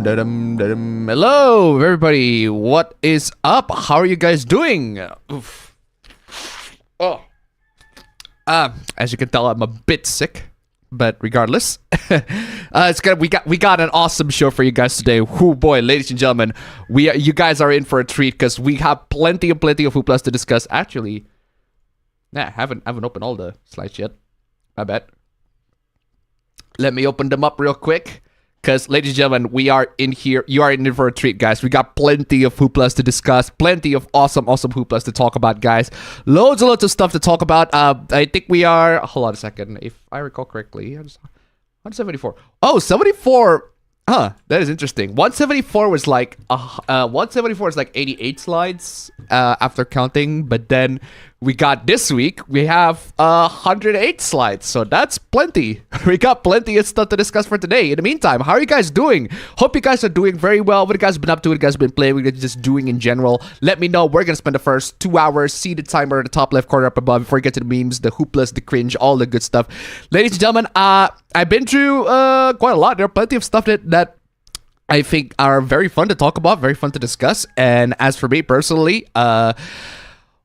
Hello, everybody. What is up? How are you guys doing? Oof. Oh. As you can tell, I'm a bit sick, but regardless, we got an awesome show for you guys today. Whoo boy, ladies and gentlemen, you guys are in for a treat because we have plenty of Hooplas to discuss. Actually, I haven't opened all the slides yet. I bet. Let me open them up real quick. Because, ladies and gentlemen, we are in here. You are in for a treat, guys. We got plenty of hooplas to discuss. Plenty of awesome hooplas to talk about, guys. Loads and loads of stuff to talk about. I think we are... Hold on a second. If I recall correctly, 174. Oh, 74. Huh. That is interesting. 174 was like... 174 is like 88 slides after counting. But then we got this week, we have 108 slides. So that's plenty. We got plenty of stuff to discuss for today. In the meantime, how are you guys doing? Hope you guys are doing very well. What you guys been up to? What you guys been playing? What you guys just doing in general? Let me know. We're going to spend the first 2 hours. See the timer in the top left corner up above before we get to the memes, the hooplas, the cringe, all the good stuff. Ladies and gentlemen, I've been through quite a lot. There are plenty of stuff that I think are very fun to talk about, very fun to discuss. And as for me personally,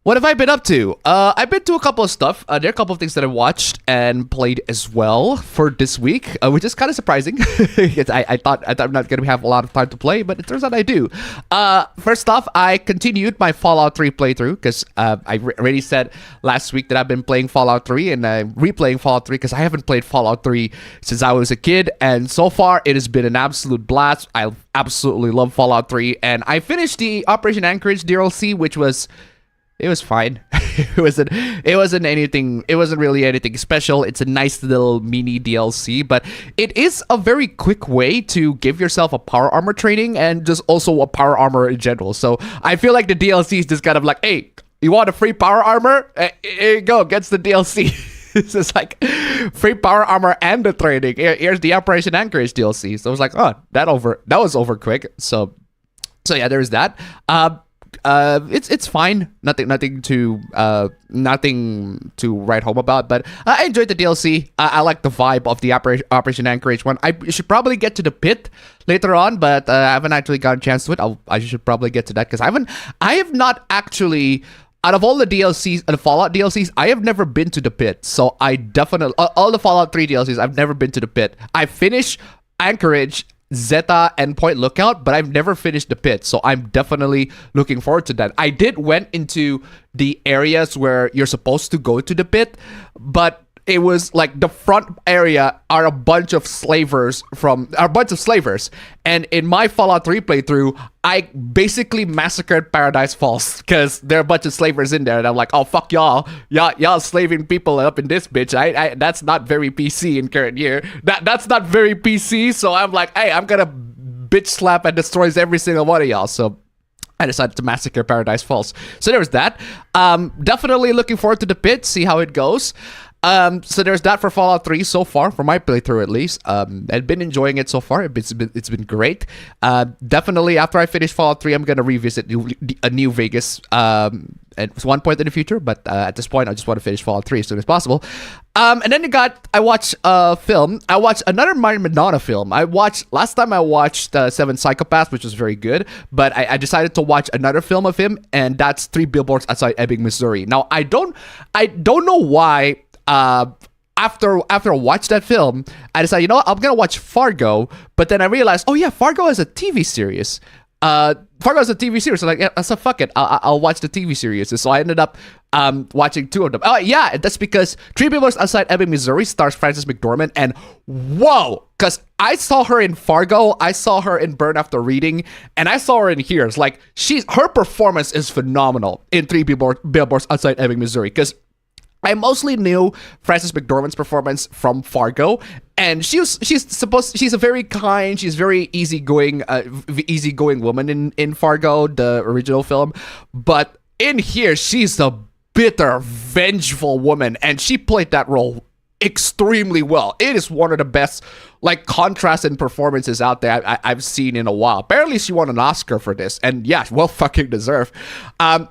what have I been up to? I've been to a couple of stuff. There are a couple of things that I watched and played as well for this week, which is kind of surprising. I thought I'm not going to have a lot of time to play, but it turns out I do. First off, I continued my Fallout 3 playthrough because I already said last week that I've been playing Fallout 3 and I'm replaying Fallout 3 because I haven't played Fallout 3 since I was a kid. And so far, it has been an absolute blast. I absolutely love Fallout 3. And I finished the Operation Anchorage DLC, which was... It was fine. It wasn't really anything special. It's a nice little mini DLC, but it is a very quick way to give yourself a power armor training and just also a power armor in general. So I feel like the DLC is just kind of like, hey, you want a free power armor? Here you go, gets the DLC. It's just like free power armor and the training. Here's the Operation Anchorage DLC. So I was like, oh, that was over quick. So yeah, there's that. It's fine. Nothing to write home about. But I enjoyed the DLC. I like the vibe of the Operation Anchorage one. I should probably get to the pit later on, but I haven't actually got a chance to it. I should probably get to that because I have not actually. Out of all the DLCs, the Fallout DLCs, I have never been to the pit. So I definitely all the Fallout 3 DLCs, I've never been to the pit. I finished Anchorage, Zeta, and Point Lookout, but I've never finished the pit, so I'm definitely looking forward to that. I did went into the areas where you're supposed to go to the pit, but it was like the front area are a bunch of slavers, and in my Fallout 3 playthrough, I basically massacred Paradise Falls because there are a bunch of slavers in there, and I'm like, oh fuck y'all slaving people up in this bitch. I that's not very PC in current year. That's not very PC. So I'm like, hey, I'm gonna bitch slap and destroys every single one of y'all. So I decided to massacre Paradise Falls. So there was that. Definitely looking forward to the pit, see how it goes. So there's that for Fallout 3 so far, for my playthrough at least. I've been enjoying it so far. It's been great. Definitely after I finish Fallout 3, I'm gonna revisit New Vegas at one point in the future. But at this point, I just want to finish Fallout 3 as soon as possible. And then I watched a film. I watched another Madonna film. Last time I watched Seven Psychopaths, which was very good. But I decided to watch another film of him, and that's 3 Billboards Outside Ebbing, Missouri. Now I don't know why. After I watched that film, I decided, you know what, I'm gonna watch Fargo. But then I realized, oh yeah, Fargo is a TV series. So like, yeah, so fuck it, I'll watch the TV series. So I ended up watching 2 of them. Oh yeah, that's because 3 Billboards Outside Ebbing, Missouri stars Frances McDormand, and whoa, because I saw her in Fargo, I saw her in Burn After Reading, and I saw her in here. It's like her performance is phenomenal in 3 Billboards Outside Ebbing, Missouri, because I mostly knew Frances McDormand's performance from Fargo, and she's a very kind, she's very easygoing woman in Fargo, the original film, but in here she's a bitter, vengeful woman, and she played that role extremely well. It is one of the best like contrast and performances out there I've seen in a while. Apparently she won an Oscar for this, and yeah, well fucking deserved.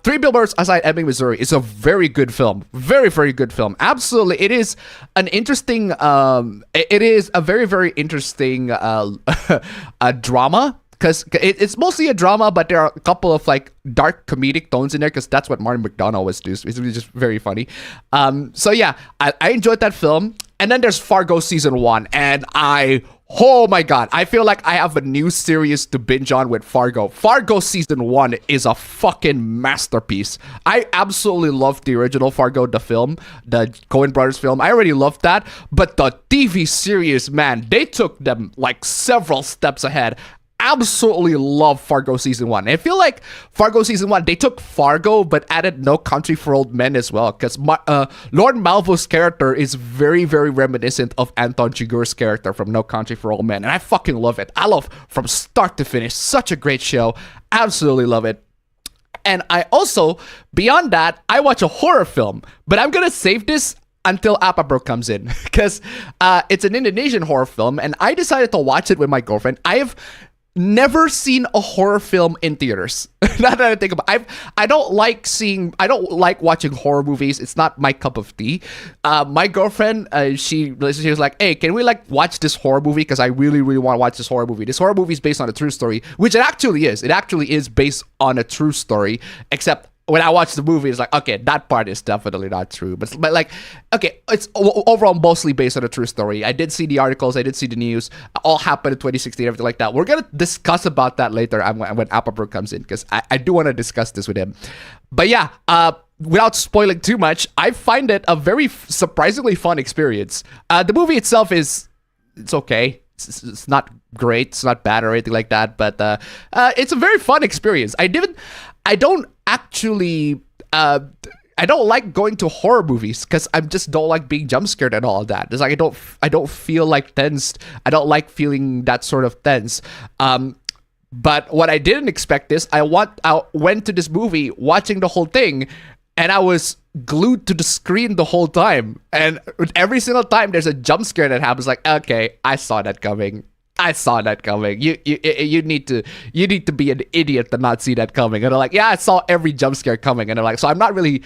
Three Billboards Outside Ebbing, Missouri is a very good film. Very, very good film. Absolutely. It is an interesting it is a very, very interesting drama, because it's mostly a drama, but there are a couple of like dark comedic tones in there, because that's what Martin McDonagh always does. It's really just very funny. So yeah, I enjoyed that film. And then there's Fargo season 1, and oh my god, I feel like I have a new series to binge on with Fargo. Fargo season 1 is a fucking masterpiece. I absolutely loved the original Fargo, the film, the Coen Brothers film. I already loved that, but the TV series, man, they took them like several steps ahead. Absolutely love Fargo season 1. I feel like Fargo season 1, they took Fargo but added No Country for Old Men as well, because Lord Malvo's character is very, very reminiscent of Anton Chigurh's character from No Country for Old Men, and I fucking love it. I love from start to finish. Such a great show. Absolutely love it. And I also, beyond that, I watch a horror film, but I'm gonna save this until APB comes in, because it's an Indonesian horror film, and I decided to watch it with my girlfriend. I've never seen a horror film in theaters. Now that I think about it, I don't like watching horror movies. It's not my cup of tea. My girlfriend, she was like, hey, can we like watch this horror movie? Because I really, really want to watch this horror movie. This horror movie is based on a true story, which it actually is. It actually is based on a true story, except when I watch the movie, it's like, okay, that part is definitely not true. But like, okay, it's overall mostly based on a true story. I did see the articles, I did see the news. All happened in 2016, everything like that. We're going to discuss about that later when APB comes in, because I do want to discuss this with him. But yeah, without spoiling too much, I find it a very surprisingly fun experience. The movie itself it's okay. It's not great, it's not bad or anything like that, but it's a very fun experience. I don't like going to horror movies because I just don't like being jump scared and all of that. It's like I don't feel like tensed. I don't like feeling that sort of tense. But what I didn't expect is I went to this movie watching the whole thing, and I was glued to the screen the whole time. And every single time there's a jump scare that happens, like, okay, I saw that coming. You need to be an idiot to not see that coming. And they're like, yeah, I saw every jump scare coming. And they're like, so I'm not really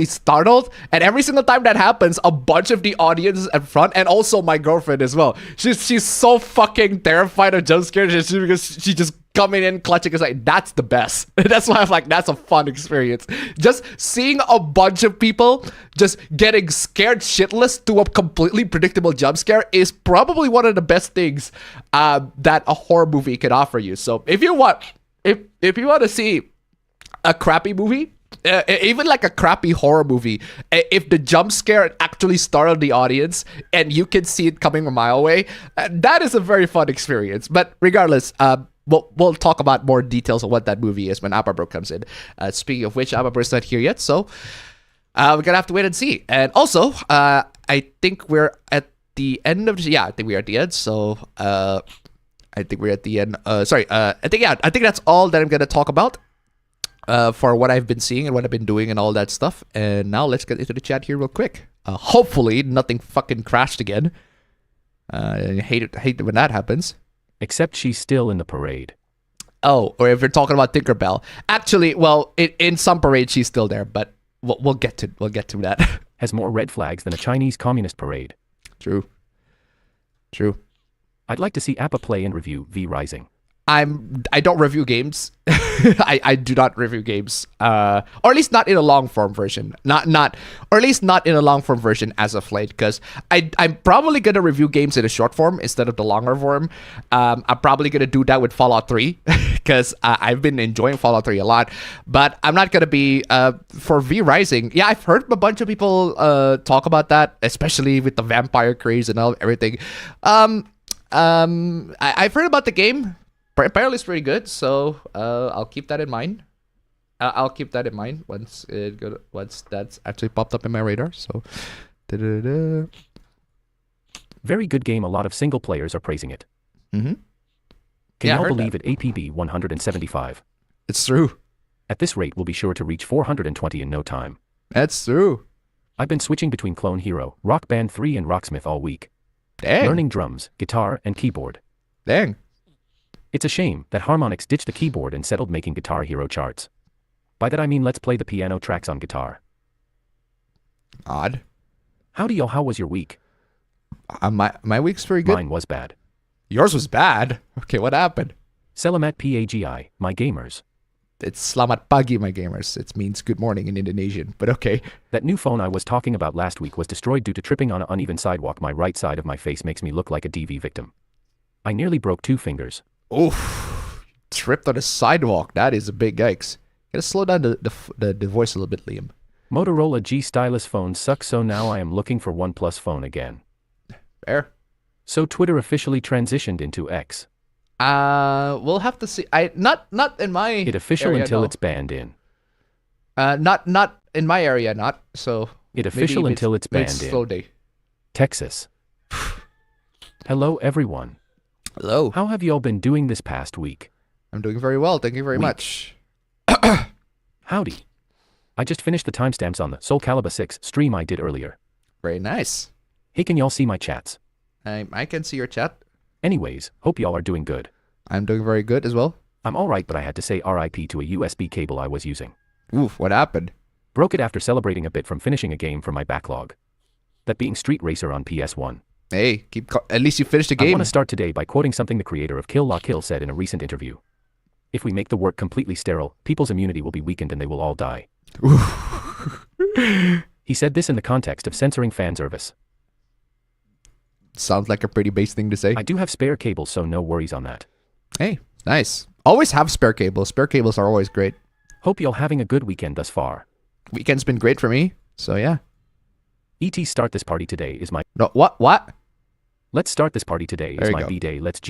startled. And every single time that happens, a bunch of the audience in front, and also my girlfriend as well, she's so fucking terrified of jump scares because she just coming in clutching. Is like, that's the best. That's why I'm like, that's a fun experience. Just seeing a bunch of people just getting scared shitless to a completely predictable jump scare is probably one of the best things that a horror movie can offer you. So if you want to see a crappy movie, even like a crappy horror movie, if the jump scare actually startled the audience and you can see it coming a mile away, that is a very fun experience. But regardless, we'll talk about more details of what that movie is when APB comes in. Speaking of which, APB is not here yet, so we're gonna have to wait and see. And also, I think we're at the end of the, I think we're at the end. So I think we're at the end. I think that's all that I'm gonna talk about for what I've been seeing and what I've been doing and all that stuff. And now let's get into the chat here real quick. Hopefully nothing fucking crashed again. I hate it when that happens. Except she's still in the parade. Oh, or if you're talking about Tinkerbell. Actually, well, in some parades she's still there, but we'll get to that. Has more red flags than a Chinese communist parade. True. I'd like to see Appa play and review V Rising. I don't review games. I do not review games. Or at least not in a long form version. Or at least not in a long form version as of late, because I'm probably gonna review games in a short form instead of the longer form. I'm probably gonna do that with Fallout 3 because I've been enjoying Fallout 3 a lot. But I'm not gonna be for V Rising. Yeah, I've heard a bunch of people talk about that, especially with the vampire craze and everything. I've heard about the game. Apparently it's pretty good, so I'll keep that in mind. I'll keep that in mind once that's actually popped up in my radar. So, very good game. A lot of single players are praising it. Mm-hmm. Can y'all believe it? APB 175. It's true. At this rate, we'll be sure to reach 420 in no time. That's true. I've been switching between Clone Hero, Rock Band 3 and Rocksmith all week. Dang. Learning drums, guitar, and keyboard. Dang. It's a shame that Harmonix ditched the keyboard and settled making Guitar Hero charts. By that I mean let's play the piano tracks on guitar. Odd. Howdy y'all, how was your week? My week's pretty good. Mine was bad. Yours was bad? Okay, what happened? Selamat pagi, my gamers. It's selamat pagi, my gamers. It means good morning in Indonesian, but okay. That new phone I was talking about last week was destroyed due to tripping on an uneven sidewalk. My right side of my face makes me look like a DV victim. I nearly broke 2 fingers. Oof. Tripped on a sidewalk. That is a big yikes. Gotta slow down the voice a little bit, Liam. Motorola G stylus phone sucks, so now I am looking for OnePlus phone again. Fair. So Twitter officially transitioned into X. We'll have to see. Not in my It official area, until no. it's banned in. Not in my area, not. So It official until it's banned slow in. day. Texas. Hello everyone. Hello. How have y'all been doing this past week? I'm doing very well. Thank you very much. Howdy. I just finished the timestamps on the Soul Calibur 6 stream I did earlier. Very nice. Hey, can y'all see my chats? I can see your chat. Anyways, hope y'all are doing good. I'm doing very good as well. I'm alright, but I had to say RIP to a USB cable I was using. Oof, what happened? Broke it after celebrating a bit from finishing a game from my backlog. That being Street Racer on PS1. Hey, at least you finished the game. I want to start today by quoting something the creator of Kill La Kill said in a recent interview. If we make the work completely sterile, people's immunity will be weakened and they will all die. He said this in the context of censoring fan service. Sounds like a pretty base thing to say. I do have spare cables, so no worries on that. Hey, nice. Always have spare cables. Spare cables are always great. Hope y'all having a good weekend thus far. Weekend's been great for me, so yeah. ET start this party today is my... No, what? Let's start this party today There is you my go. B-Day. Let's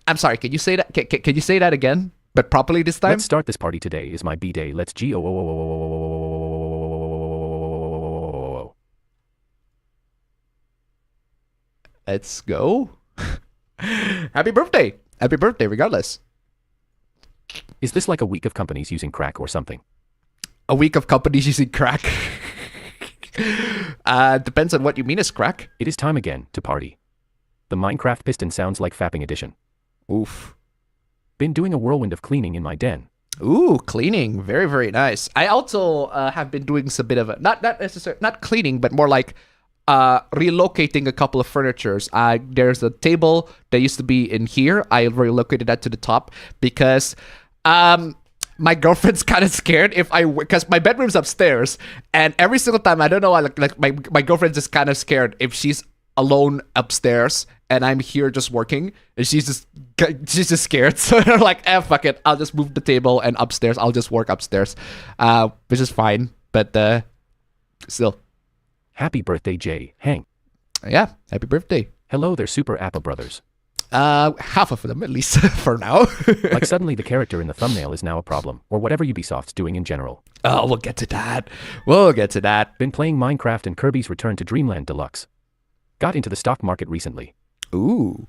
I'm sorry, can you say that? Can you say that again? But properly this time? Let's start this party today is my B-Day. Let's Let's go. Happy birthday. Happy birthday, regardless. Is this like a week of companies using crack or something? A week of companies using crack. Depends on what you mean as crack. It is time again to party. The Minecraft piston sounds like fapping edition. Oof. Been doing a whirlwind of cleaning in my den. Ooh, cleaning. Very, very nice. I also have been doing some bit of a, not necessarily, not cleaning, but more like relocating a couple of furnitures. There's a table that used to be in here. I relocated that to the top because my girlfriend's kind of scared because my bedroom's upstairs, and every single time, I don't know, like my girlfriend's just kind of scared if she's alone upstairs and I'm here just working, and she's just scared. So they're like, fuck it, I'll just move the table, and upstairs I'll just work upstairs, which is fine, but still. Happy birthday, Jay, Hank. Yeah, happy birthday. Hello there, Super Appa brothers. Half of them at least for now. Like suddenly the character in the thumbnail is now a problem, or whatever Ubisoft's doing in general. Oh, we'll get to that. We'll get to that. Been playing Minecraft and Kirby's Return to Dreamland Deluxe. Got into the stock market recently. Ooh.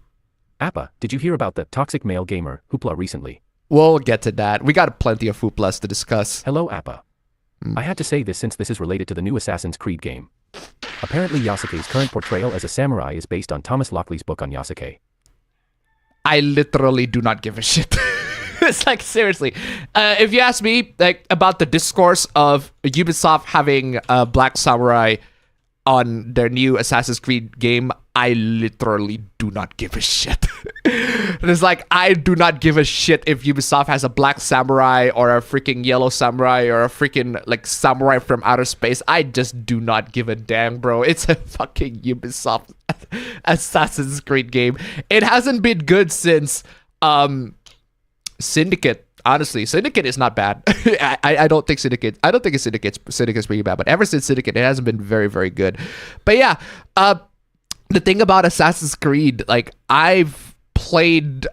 Appa, did you hear about the toxic male gamer hoopla recently? We'll get to that. We got plenty of hooplas to discuss. Hello, Appa. I had to say this since this is related to the new Assassin's Creed game. Apparently Yasuke's current portrayal as a samurai is based on Thomas Lockley's book on Yasuke. I literally do not give a shit. It's like, seriously. If you ask me, like, about the discourse of Ubisoft having a Black Samurai on their new Assassin's Creed game, I literally do not give a shit. It's like, I do not give a shit if Ubisoft has a Black Samurai or a freaking Yellow Samurai or a freaking, like, Samurai from outer space. I just do not give a damn, bro. It's a fucking Ubisoft Assassin's Creed game. It hasn't been good since Syndicate. Honestly, Syndicate is not bad. I don't think Syndicate. I don't think Syndicate's pretty bad. But ever since Syndicate, it hasn't been very, very good. But yeah, the thing about Assassin's Creed, like, I've played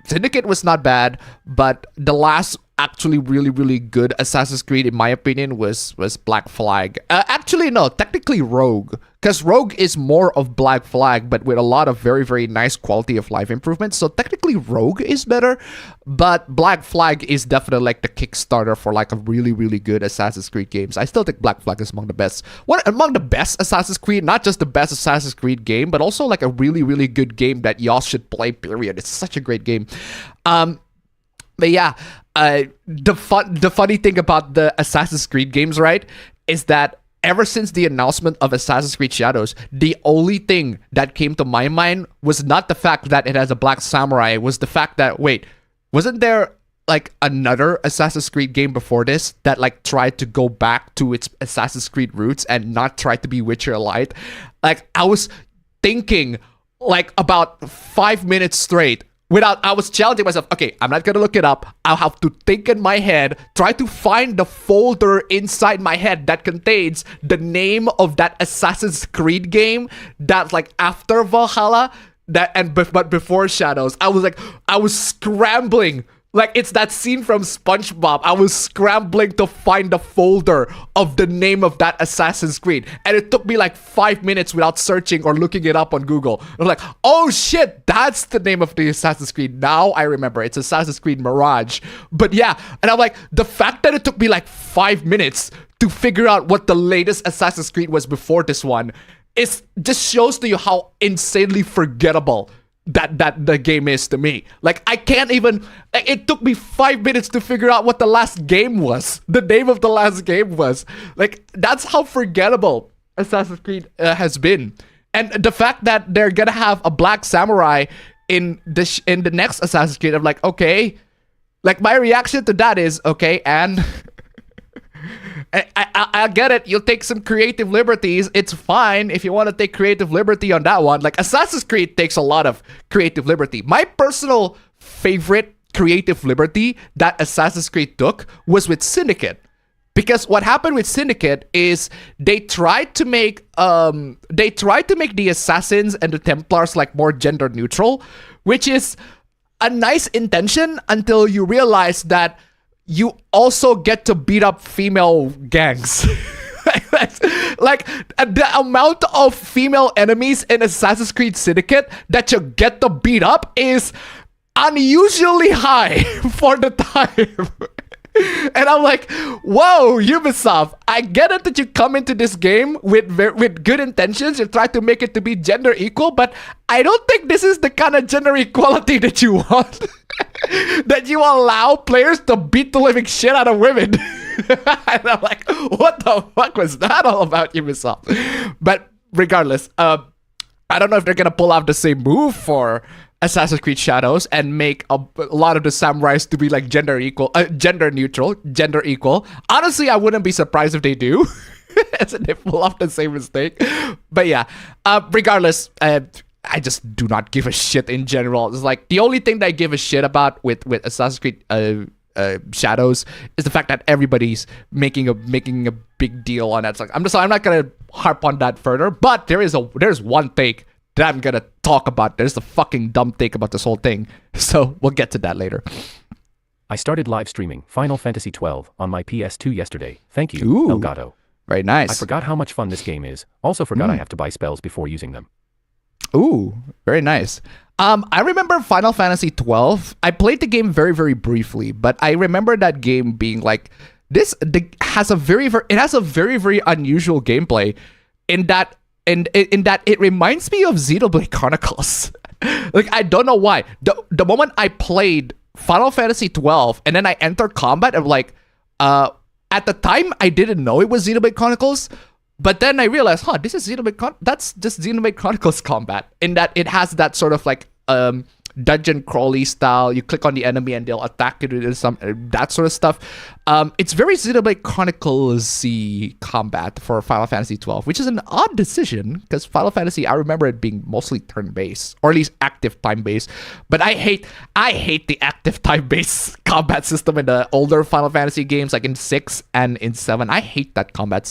Syndicate was not bad, but the last actually really, really good Assassin's Creed, in my opinion, was Black Flag. Actually, no, technically Rogue, because Rogue is more of Black Flag, but with a lot of very, very nice quality of life improvements. So technically technically Rogue is better, but Black Flag is definitely like the Kickstarter for like a really, really good Assassin's Creed games. I still think Black Flag is among the best. Among the best Assassin's Creed, not just the best Assassin's Creed game, but also like a really, really good game that y'all should play, period. It's such a great game. But yeah, the funny thing about the Assassin's Creed games, right, is that ever since the announcement of Assassin's Creed Shadows, the only thing that came to my mind was not the fact that it has a black samurai, it was the fact that, wait, wasn't there like another Assassin's Creed game before this that like tried to go back to its Assassin's Creed roots and not try to be Witcher Light? Like, I was thinking like about 5 minutes straight. I was challenging myself, okay, I'm not gonna look it up. I'll have to think in my head, try to find the folder inside my head that contains the name of that Assassin's Creed game that's like after Valhalla, but before Shadows. I was scrambling. Like, it's that scene from SpongeBob. I was scrambling to find the folder of the name of that Assassin's Creed. And it took me like 5 minutes without searching or looking it up on Google. I'm like, oh shit, that's the name of the Assassin's Creed. Now I remember. It's Assassin's Creed Mirage. But yeah, and I'm like, the fact that it took me like 5 minutes to figure out what the latest Assassin's Creed was before this one just shows to you how insanely forgettable that the game is to me. Like, I can't even, like, it took me 5 minutes to figure out what the last game was, the name of the last game was. Like, that's how forgettable Assassin's Creed has been. And the fact that they're gonna have a black samurai in the next Assassin's Creed, I'm like, okay. Like, my reaction to that is, okay, and I get it. You'll take some creative liberties. It's fine if you want to take creative liberty on that one. Like, Assassin's Creed takes a lot of creative liberty. My personal favorite creative liberty that Assassin's Creed took was with Syndicate. Because what happened with Syndicate is they tried to make the assassins and the Templars like more gender neutral, which is a nice intention until you realize that you also get to beat up female gangs. Like, the amount of female enemies in Assassin's Creed Syndicate that you get to beat up is unusually high for the time. And I'm like, whoa, Ubisoft, I get it that you come into this game with good intentions. You try to make it to be gender equal, but I don't think this is the kind of gender equality that you want. That you allow players to beat the living shit out of women. And I'm like, what the fuck was that all about, Ubisoft? But regardless, I don't know if they're gonna pull out the same move for Assassin's Creed Shadows and make a lot of the samurais to be like gender neutral, gender equal. Honestly, I wouldn't be surprised if they do. They pull off the same mistake. But yeah, regardless, I just do not give a shit in general. It's like the only thing that I give a shit about with Assassin's Creed Shadows is the fact that everybody's making a big deal on that. It's like, I'm not gonna harp on that further. But there's one take that I'm gonna talk about. There's a fucking dumb take about this whole thing. So we'll get to that later. I started live streaming Final Fantasy XII on my PS2 yesterday. Thank you, Ooh, Elgato. Very nice. I forgot how much fun this game is. Also forgot I have to buy spells before using them. Ooh, very nice. I remember Final Fantasy XII. I played the game very, very briefly, but I remember that game being like it has a very, very unusual gameplay in that it reminds me of Xenoblade Chronicles. Like, I don't know why. The moment I played Final Fantasy XII and then I entered combat, I'm like, at the time I didn't know it was Xenoblade Chronicles. But then I realized, this is that's just Xenoblade Chronicles combat, in that it has that sort of like dungeon crawly style. You click on the enemy and they'll attack you with some that sort of stuff. It's very Xenoblade Chronicles-y combat for Final Fantasy XII, which is an odd decision because Final Fantasy, I remember it being mostly turn-based, or at least active time-based. But I hate the active time-based combat system in the older Final Fantasy games, like in 6 and in 7. I hate that combat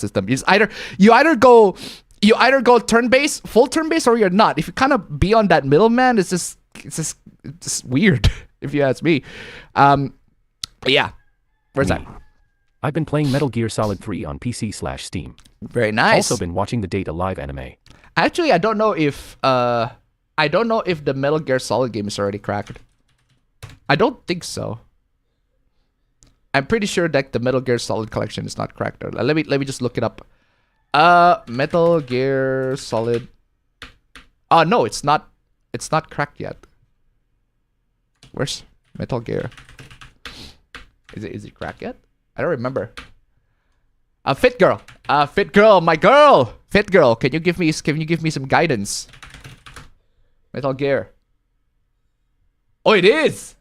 system. You either go turn-based, full turn-based, or you're not. If you kind of be on that middleman, it's just weird, if you ask me. But yeah, where's that? I've been playing Metal Gear Solid 3 on PC/Steam. Very nice. Also been watching the Date A Live anime. Actually, I don't know if I don't know if the Metal Gear Solid game is already cracked. I don't think so. I'm pretty sure that the Metal Gear Solid collection is not cracked. Let me just look it up. Metal Gear Solid. Oh no, it's not. It's not cracked yet. Where's Metal Gear? Is it cracked yet? I don't remember. Fit girl. Fit girl, my girl. Fit girl, can you give me some guidance? Metal Gear. Oh, it is.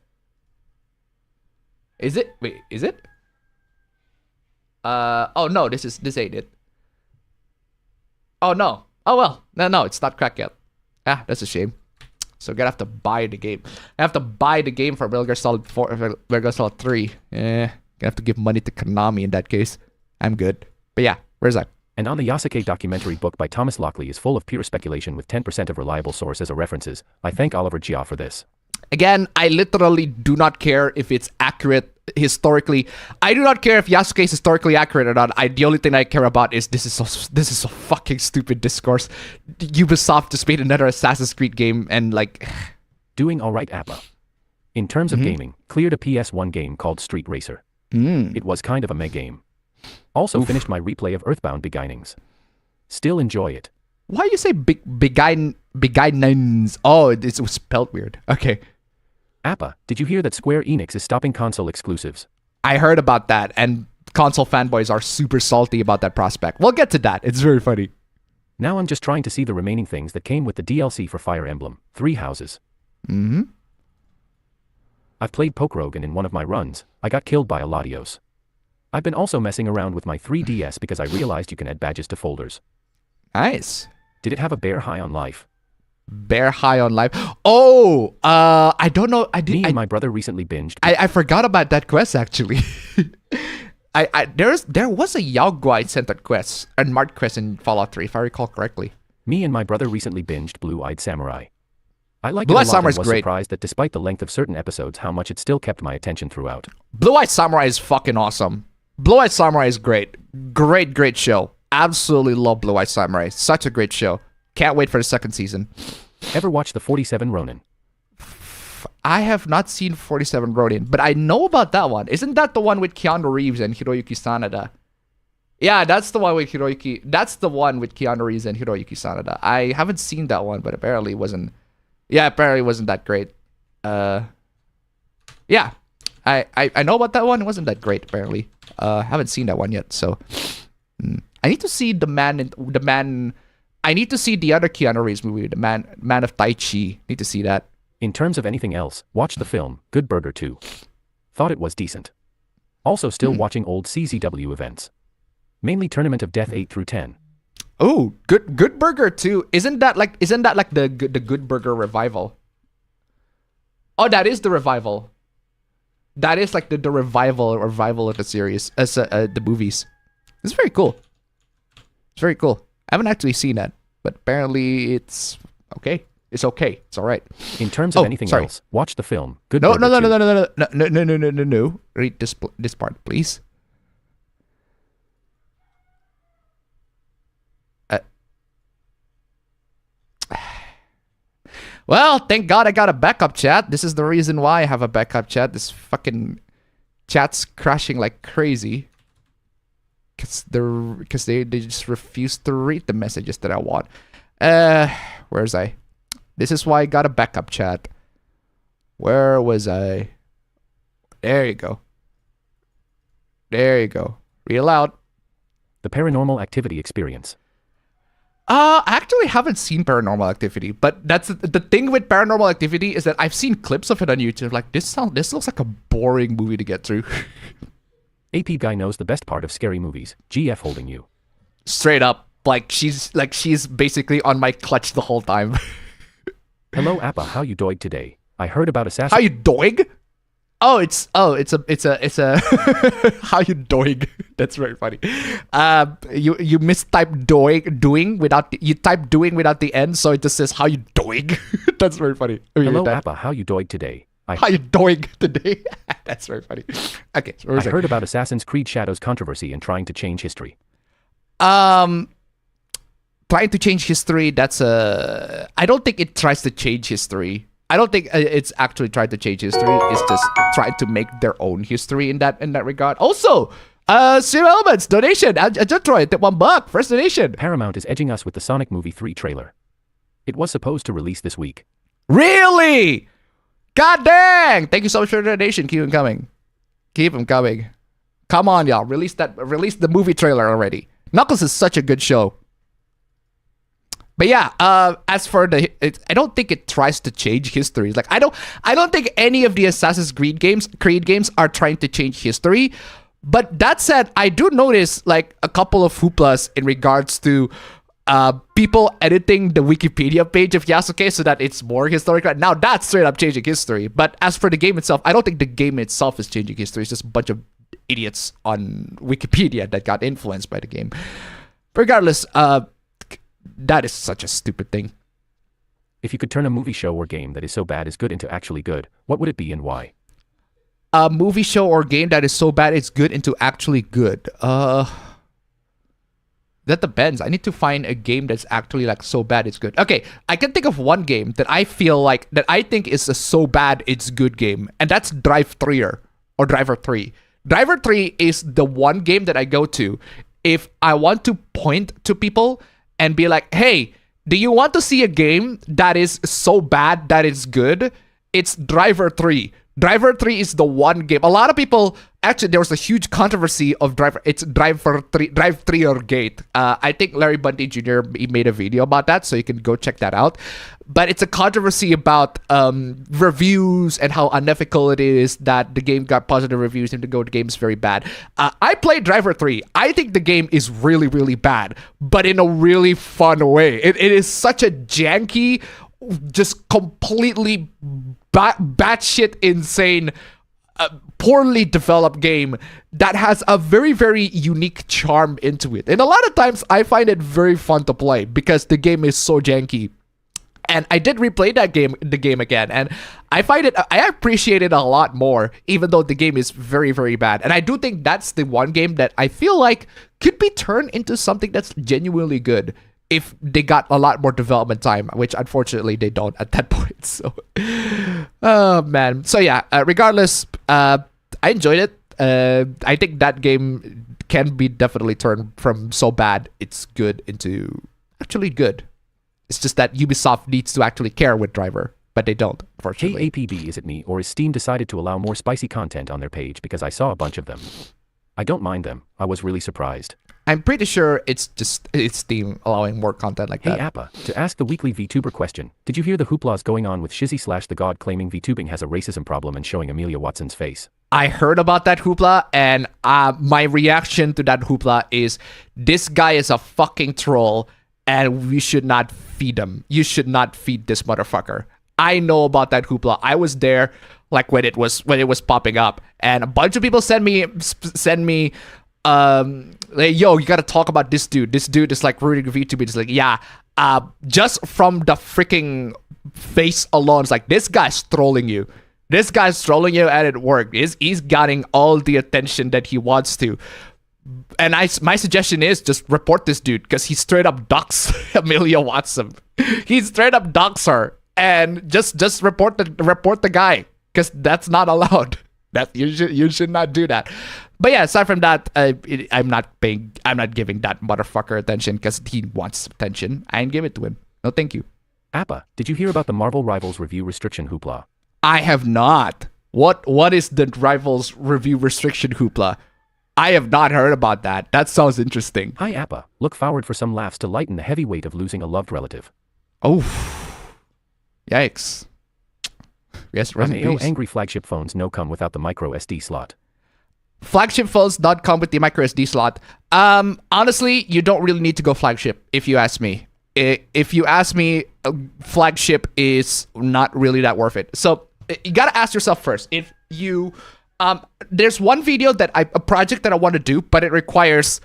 Is it? Wait, is it? Oh no, this ain't it. Oh no. Oh well. No, it's not cracked yet. Ah, that's a shame. So I'm gonna have to buy the game. I have to buy the game for Metal Gear Solid 4, Metal Gear Solid 3. Gonna have to give money to Konami in that case. I'm good. But yeah, where's that? And on the Yasuke documentary book by Thomas Lockley is full of pure speculation with 10% of reliable sources or references. I thank Oliver Chia for this. Again, I literally do not care if it's accurate historically. I do not care if Yasuke is historically accurate or not. The only thing I care about is this is so fucking stupid discourse. Ubisoft just made another Assassin's Creed game and like... Doing alright, Appa. In terms of gaming, cleared a PS1 game called Street Racer. It was kind of a meh game. Also finished my replay of Earthbound Beginnings. Still enjoy it. Why you say beginnings? Oh, it was spelled weird. Okay. Appa, did you hear that Square Enix is stopping console exclusives? I heard about that, and console fanboys are super salty about that prospect. We'll get to that. It's very funny. Now I'm just trying to see the remaining things that came with the DLC for Fire Emblem, Three Houses. I've played Pokerogue and in one of my runs, I got killed by a Latios. I've been also messing around with my 3DS because I realized you can add badges to folders. Nice. Did it have a bear high on life? Bear high on life. Oh, I don't know. Me and my brother recently binged. I forgot about that quest actually. There was a Yaoguai centered quest and Mart quest in Fallout 3 if I recall correctly. Me and my brother recently binged Blue-Eyed Samurai. I liked Blue-Eyed it a lot and Samurai's was great. surprised that despite the length of certain episodes, how much it still kept my attention throughout. Blue-Eyed Samurai is fucking awesome. Blue-Eyed Samurai is great. Great show. Absolutely love Blue-Eyed Samurai. Such a great show. Can't wait for the second season. Ever watch the 47 Ronin? I have not seen 47 Ronin, but I know about that one. Isn't that the one with Keanu Reeves and Hiroyuki Sanada? Yeah, that's the one with Hiroyuki. That's the one with Keanu Reeves and Hiroyuki Sanada. I haven't seen that one, but apparently it wasn't. Yeah, apparently it wasn't that great. Yeah, I know about that one. It wasn't that great apparently. Haven't seen that one yet, so I need to see the man. I need to see the other Keanu Reeves movie, the Man of Tai Chi. Need to see that. In terms of anything else, watch the film, Good Burger 2. Thought it was decent. Also still watching old CZW events. Mainly Tournament of Death 8 through 10. Oh, Good Burger 2. Isn't that like the Good Burger revival? Oh, that is the revival. That is like the revival of the series as the movies. It's very cool. It's very cool. I haven't actually seen that, but apparently it's okay. It's okay. It's all right. In terms of anything else, watch the film. Good. No. Burger 2. No. Read this part, please. Well, thank God I got a backup chat. This is the reason why I have a backup chat. This fucking chat's crashing like crazy. Because they just refuse to read the messages that I want. Where's I? This is why I got a backup chat. Where was I? There you go. There you go. Read aloud. The Paranormal Activity Experience. I actually haven't seen Paranormal Activity, but that's the thing with Paranormal Activity is that I've seen clips of it on YouTube. Like this looks like a boring movie to get through. AP guy knows the best part of scary movies. GF holding you. Straight up, she's basically on my clutch the whole time. Hello Appa, how you doig today? I heard about assassin. How you doig? It's a how you doig. That's very funny. You mistyped doing without you type doing without the end, so it just says how you doig. That's very funny. Hello Appa, how you doig today? How you doing today? That's very funny. Okay, so I heard about Assassin's Creed Shadows controversy and trying to change history. trying to change history, that's a... I don't think it tries to change history. I don't think it's actually trying to change history. It's just trying to make their own history in that regard. Also, Stream Elements, donation. Ajotroy, tip $1. First donation. Paramount is edging us with the Sonic Movie 3 trailer. It was supposed to release this week. Really? God dang! Thank you so much for the donation. Keep them coming. Keep them coming. Come on, y'all. Release the movie trailer already. Knuckles is such a good show. But yeah, as for I don't think it tries to change history. Like I don't think any of the Assassin's Creed games are trying to change history. But that said, I do notice like a couple of hooplas in regards to people editing the Wikipedia page of Yasuke so that it's more historical. Now that's straight up changing history. But as for the game itself, I don't think the game itself is changing history. It's just a bunch of idiots on Wikipedia that got influenced by the game. Regardless, that is such a stupid thing. If you could turn a movie show or game that is so bad it's good into actually good, what would it be and why? A movie show or game that is so bad it's good into actually good. That depends. I need to find a game that's actually like so bad it's good. Okay, I can think of one game that I feel like that I think is a so bad it's good game, and that's Driver 3. Driver 3 is the one game that I go to if I want to point to people and be like, hey, do you want to see a game that is so bad that it's good? It's Driver 3. Driver 3 is the one game. A lot of people, actually, there was a huge controversy of Driver 3 or Gate. I think Larry Bundy Jr. he made a video about that, so you can go check that out. But it's a controversy about reviews and how unethical it is that the game got positive reviews and the game is very bad. I played Driver 3. I think the game is really, really bad, but in a really fun way. It is such a janky, just completely batshit insane, poorly developed game that has a very, very unique charm into it. And a lot of times I find it very fun to play because the game is so janky. And I did replay the game again, and I appreciate it a lot more, even though the game is very, very bad. And I do think that's the one game that I feel like could be turned into something that's genuinely good if they got a lot more development time, which unfortunately they don't at that point. So, oh man. So yeah, regardless, I enjoyed it. I think that game can be definitely turned from so bad it's good into actually good. It's just that Ubisoft needs to actually care with Driver, but they don't, unfortunately. Hey APB, is it me, or is Steam decided to allow more spicy content on their page because I saw a bunch of them? I don't mind them. I was really surprised. I'm pretty sure it's Steam allowing more content like that. Hey Appa, to ask the weekly VTuber question, did you hear the hooplas going on with Shizzy / the God claiming VTubing has a racism problem and showing Amelia Watson's face? I heard about that hoopla, and my reaction to that hoopla is, this guy is a fucking troll, and we should not feed him. You should not feed this motherfucker. I know about that hoopla. I was there, like when it was popping up, and a bunch of people send me, like, yo, you gotta talk about this dude. This dude is like rooting VTuber. It's like, yeah, just from the freaking face alone, it's like, this guy's trolling you. This guy's trolling you, and it worked. He's getting all the attention that he wants to. And my suggestion is just report this dude, because he straight up ducks Amelia Watson. He straight up ducks her, and just report the guy, because that's not allowed. That you should not do that. But yeah, aside from that, I'm not giving that motherfucker attention because he wants attention. I ain't give it to him. No, thank you. Appa, did you hear about the Marvel Rivals review restriction hoopla? I have not. What is the Rivals review restriction hoopla? I have not heard about that. That sounds interesting. Hi Appa, look forward for some laughs to lighten the heavy weight of losing a loved relative. Oh, yikes. Yes, angry flagship phones no come without the micro SD slot. Flagship phones not come with the micro SD slot. Honestly, you don't really need to go flagship, if you ask me. If you ask me, flagship is not really that worth it. So you gotta ask yourself first. If you, there's one video a project that I want to do, but it requires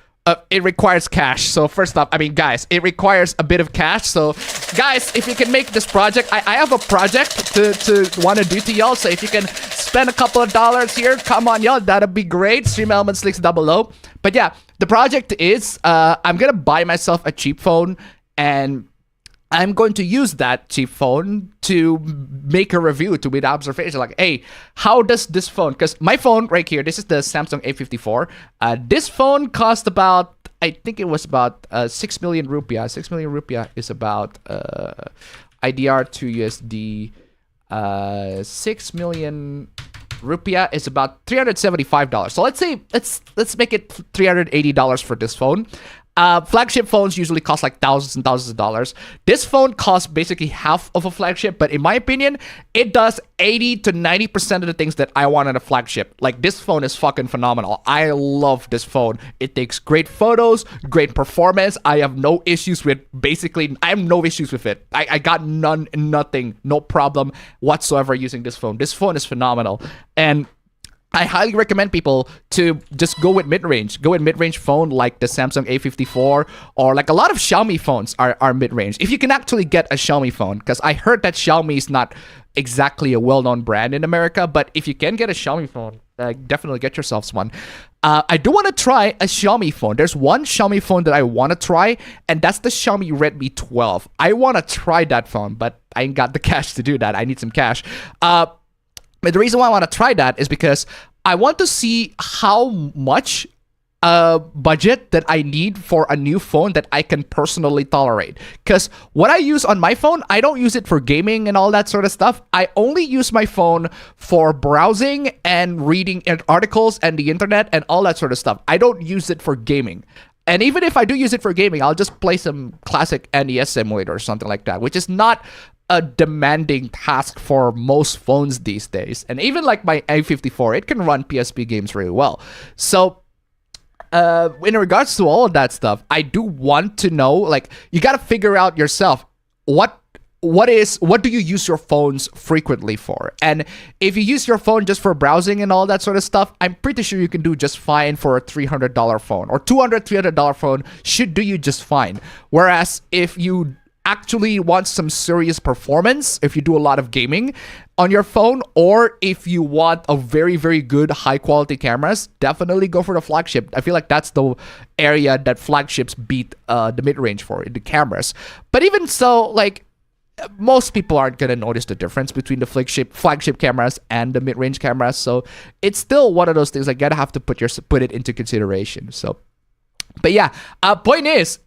cash. So first off, I mean, guys, it requires a bit of cash. So guys, if you can make this project, I have a project to want to do to y'all. So if you can spend a couple of dollars here, come on y'all, that'd be great. Stream Elements links down below. But yeah, the project is, I'm gonna buy myself a cheap phone, And I'm going to use that cheap phone to make a review, to make observation. Like, hey, how does this phone? Because my phone right here, this is the Samsung A54. This phone cost about, I think it was about 6 million rupiah. 6 million rupiah is about IDR to USD. 6 million rupiah is about $375. So let's say let's make it $380 for this phone. Flagship phones usually cost like thousands and thousands of dollars. This phone costs basically half of a flagship, but in my opinion, it does 80 to 90% of the things that I want in a flagship. Like, this phone is fucking phenomenal. I love this phone. It takes great photos, great performance. I have no issues with I have no issues with it. I got nothing, no problem whatsoever using this phone. This phone is phenomenal. And I highly recommend people to just go with mid-range. Go with mid-range phone like the Samsung A54, or like a lot of Xiaomi phones are mid-range. If you can actually get a Xiaomi phone, because I heard that Xiaomi is not exactly a well-known brand in America, but if you can get a Xiaomi phone, definitely get yourselves one. I do want to try a Xiaomi phone. There's one Xiaomi phone that I want to try, and that's the Xiaomi Redmi 12. I want to try that phone, but I ain't got the cash to do that. I need some cash. But the reason why I want to try that is because I want to see how much budget that I need for a new phone that I can personally tolerate. Because what I use on my phone, I don't use it for gaming and all that sort of stuff. I only use my phone for browsing and reading articles and the internet and all that sort of stuff. I don't use it for gaming. And even if I do use it for gaming, I'll just play some classic NES simulator or something like that, which is not a demanding task for most phones these days. And even like my A54, it can run PSP games really well. So in regards to all of that stuff, I do want to know, like, you got to figure out yourself what do you use your phones frequently for? And if you use your phone just for browsing and all that sort of stuff, I'm pretty sure you can do just fine for a $300 phone, or $300 phone should do you just fine. Whereas if you actually want some serious performance, if you do a lot of gaming on your phone, or if you want a very, very good high quality cameras, definitely go for the flagship. I feel like that's the area that flagships beat the mid-range for, the cameras. But even so, like, most people aren't gonna notice the difference between the flagship cameras and the mid-range cameras. So it's still one of those things I gotta have to put it into consideration. So, but yeah, point is,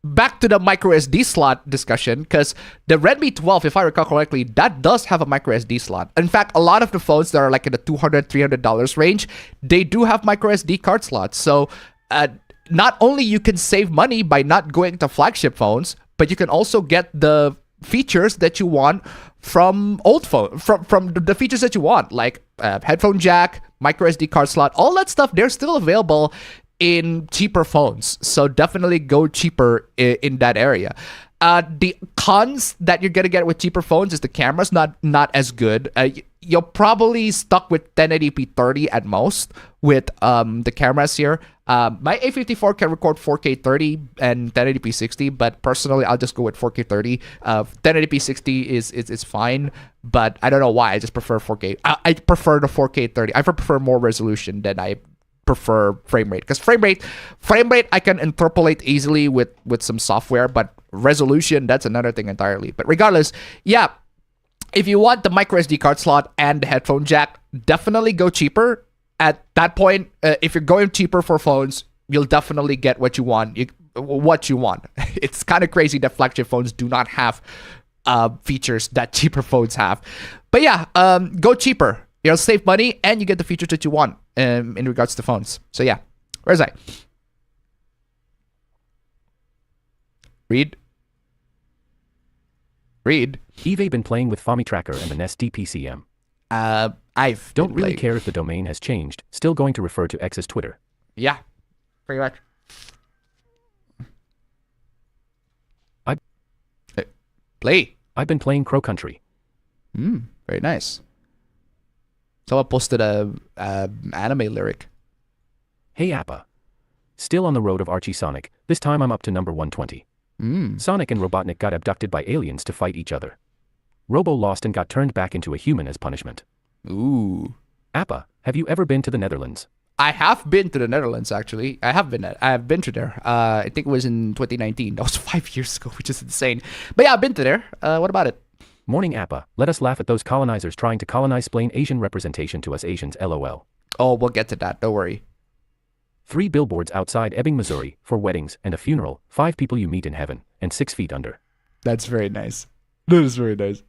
back to the micro SD slot discussion, because the Redmi 12, if I recall correctly, that does have a micro SD slot. In fact, a lot of the phones that are like in the $200, $300 range, they do have micro SD card slots. So not only you can save money by not going to flagship phones, but you can also get the features that you want from old phone, from the features that you want, like headphone jack, micro SD card slot, all that stuff. They're still available in cheaper phones, so definitely go cheaper in that area. The cons that you're gonna get with cheaper phones is the camera's not as good. You're probably stuck with 1080p 30 at most with the cameras here. My A54 can record 4K 30 and 1080p 60, but personally I'll just go with 4K 30. 1080p 60 is fine, but I don't know why. I just prefer 4K. I prefer the 4K 30. I prefer more resolution than I prefer frame rate, because frame rate I can interpolate easily with some software, but resolution, that's another thing entirely. But regardless, yeah, if you want the micro SD card slot and the headphone jack, definitely go cheaper. At that point, if you're going cheaper for phones, you'll definitely get what you want. It's kind of crazy that flagship phones do not have features that cheaper phones have. But yeah, go cheaper. You'll save money and you get the features that you want in regards to phones. So yeah, where's I? Read. Eve been playing with Fami Tracker and the Nest DPCM. I've don't really care if the domain has changed. Still going to refer to X's Twitter. Yeah, pretty much. I've been playing Crow Country. Very nice. Someone posted a anime lyric. Hey Appa. Still on the road of Archie Sonic. This time I'm up to number 120. Sonic and Robotnik got abducted by aliens to fight each other. Robo lost and got turned back into a human as punishment. Ooh. Appa, have you ever been to the Netherlands? I have been to the Netherlands, actually. I have been to there. I think it was in 2019. That was 5 years ago, which is insane. But yeah, I've been to there. What about it? Morning APA. Let us laugh at those colonizers trying to colonize plain Asian representation to us Asians, lol. Oh, we'll get to that. Don't worry. 3 billboards outside Ebbing, Missouri, for weddings and a funeral, 5 people you meet in heaven, and 6 feet under. That's very nice. That is very nice.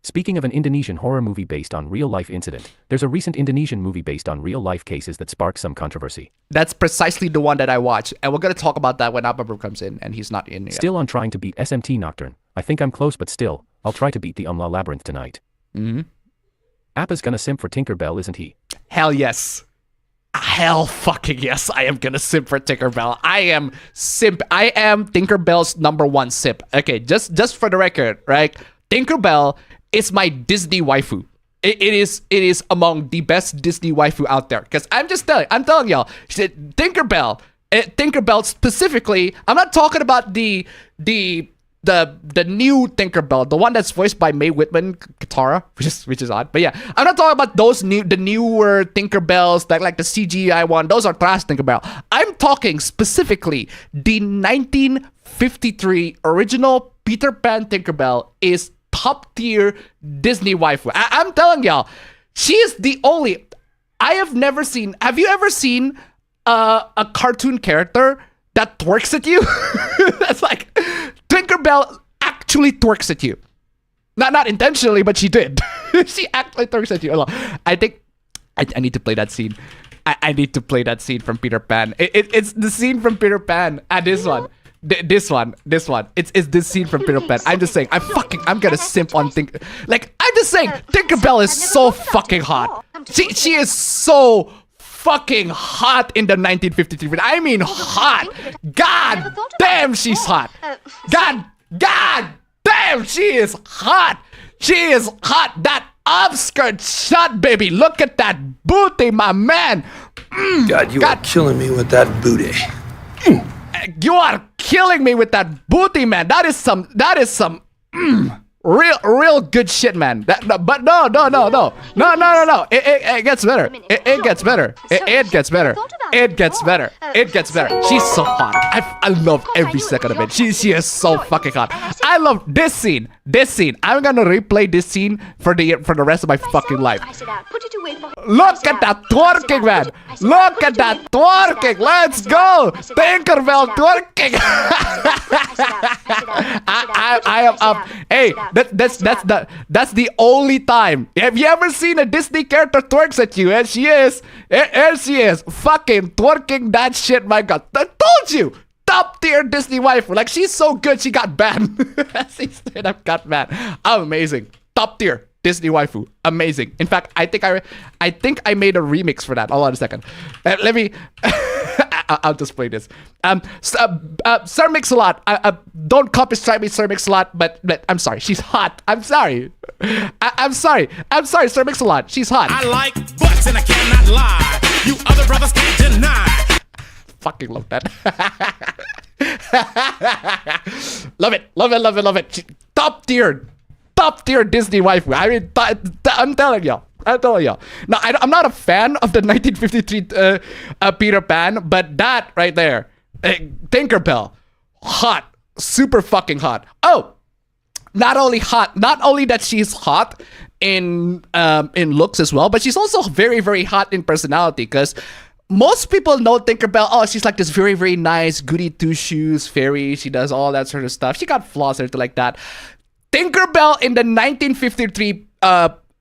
Speaking of an Indonesian horror movie based on real-life incident, there's a recent Indonesian movie based on real-life cases that sparked some controversy. That's precisely the one that I watched, and we're going to talk about that when Appa comes in, and he's not in yet. Still on trying to beat SMT Nocturne. I think I'm close, but still, I'll try to beat the Umla Labyrinth tonight. Appa's gonna simp for Tinkerbell, isn't he? Hell yes. Hell fucking yes, I am gonna simp for Tinkerbell. I am Tinkerbell's #1 simp. Okay, just for the record, right? Tinkerbell is my Disney waifu. It is among the best Disney waifu out there. Because I'm telling y'all, Tinkerbell specifically, I'm not talking about the new Tinkerbell, the one that's voiced by Mae Whitman, Katara, which is odd. But yeah, I'm not talking about the newer Tinkerbells, like the CGI one. Those are trash Tinkerbell. I'm talking specifically the 1953 original Peter Pan Tinkerbell is top tier Disney waifu. I'm telling y'all, she is the only. I have never seen. Have you ever seen a cartoon character that twerks at you? That's like Tinkerbell actually twerks at you. Not intentionally, but she did. She actually twerks at you. I think I need to play that scene. I need to play that scene from Peter Pan. It's the scene from Peter Pan. This one. This one. It's this scene from Peter Pan. I'm just saying. I'm gonna simp on I'm just saying. Tinkerbell is so fucking hot. She is so fucking hot in the 1953. I mean hot. God damn, she's hot. God damn, she is hot. She is hot. That upskirt shot, baby. Look at that booty, my man. God, you are killing me with that booty. You are killing me with that booty, man. That is some real good shit, man. But no. It gets better. It gets better. It gets better. It gets better. It gets better. She's so hot. I love every second of it. She is so fucking hot. I love this scene. I'm gonna replay this scene for the rest of my fucking life. Look at that twerking, man. Look at that twerking. Let's go. Tinkerbell twerking. I am up. Hey, that's the only time. Have you ever seen a Disney character twerks at you? And she is fucking twerking that shit. My God, I told you. Top tier Disney waifu. Like, she's so good, she got banned. She straight up got banned. Amazing. Top tier Disney waifu. Amazing. In fact, I think I made a remix for that. Hold on a second. Let me. I'll just play this. Sir Mix-a-Lot. Don't copy strike me, Sir Mix-a-Lot. But I'm sorry. She's hot. I'm sorry. I'm sorry, Sir Mix-a-Lot. She's hot. I like butts and I cannot lie. You other brothers can't deny. Fucking love that. Love it. Top tier Disney waifu. I mean, I'm telling y'all. Now, I'm not a fan of the 1953 Peter Pan, but that right there, Tinkerbell, hot, super fucking hot. Oh, not only that she's hot in looks as well, but she's also very, very hot in personality, because most people know Tinkerbell. Oh, she's like this very, very nice goody two shoes fairy. She does all that sort of stuff. She got flaws or anything like that. Tinkerbell in the 1953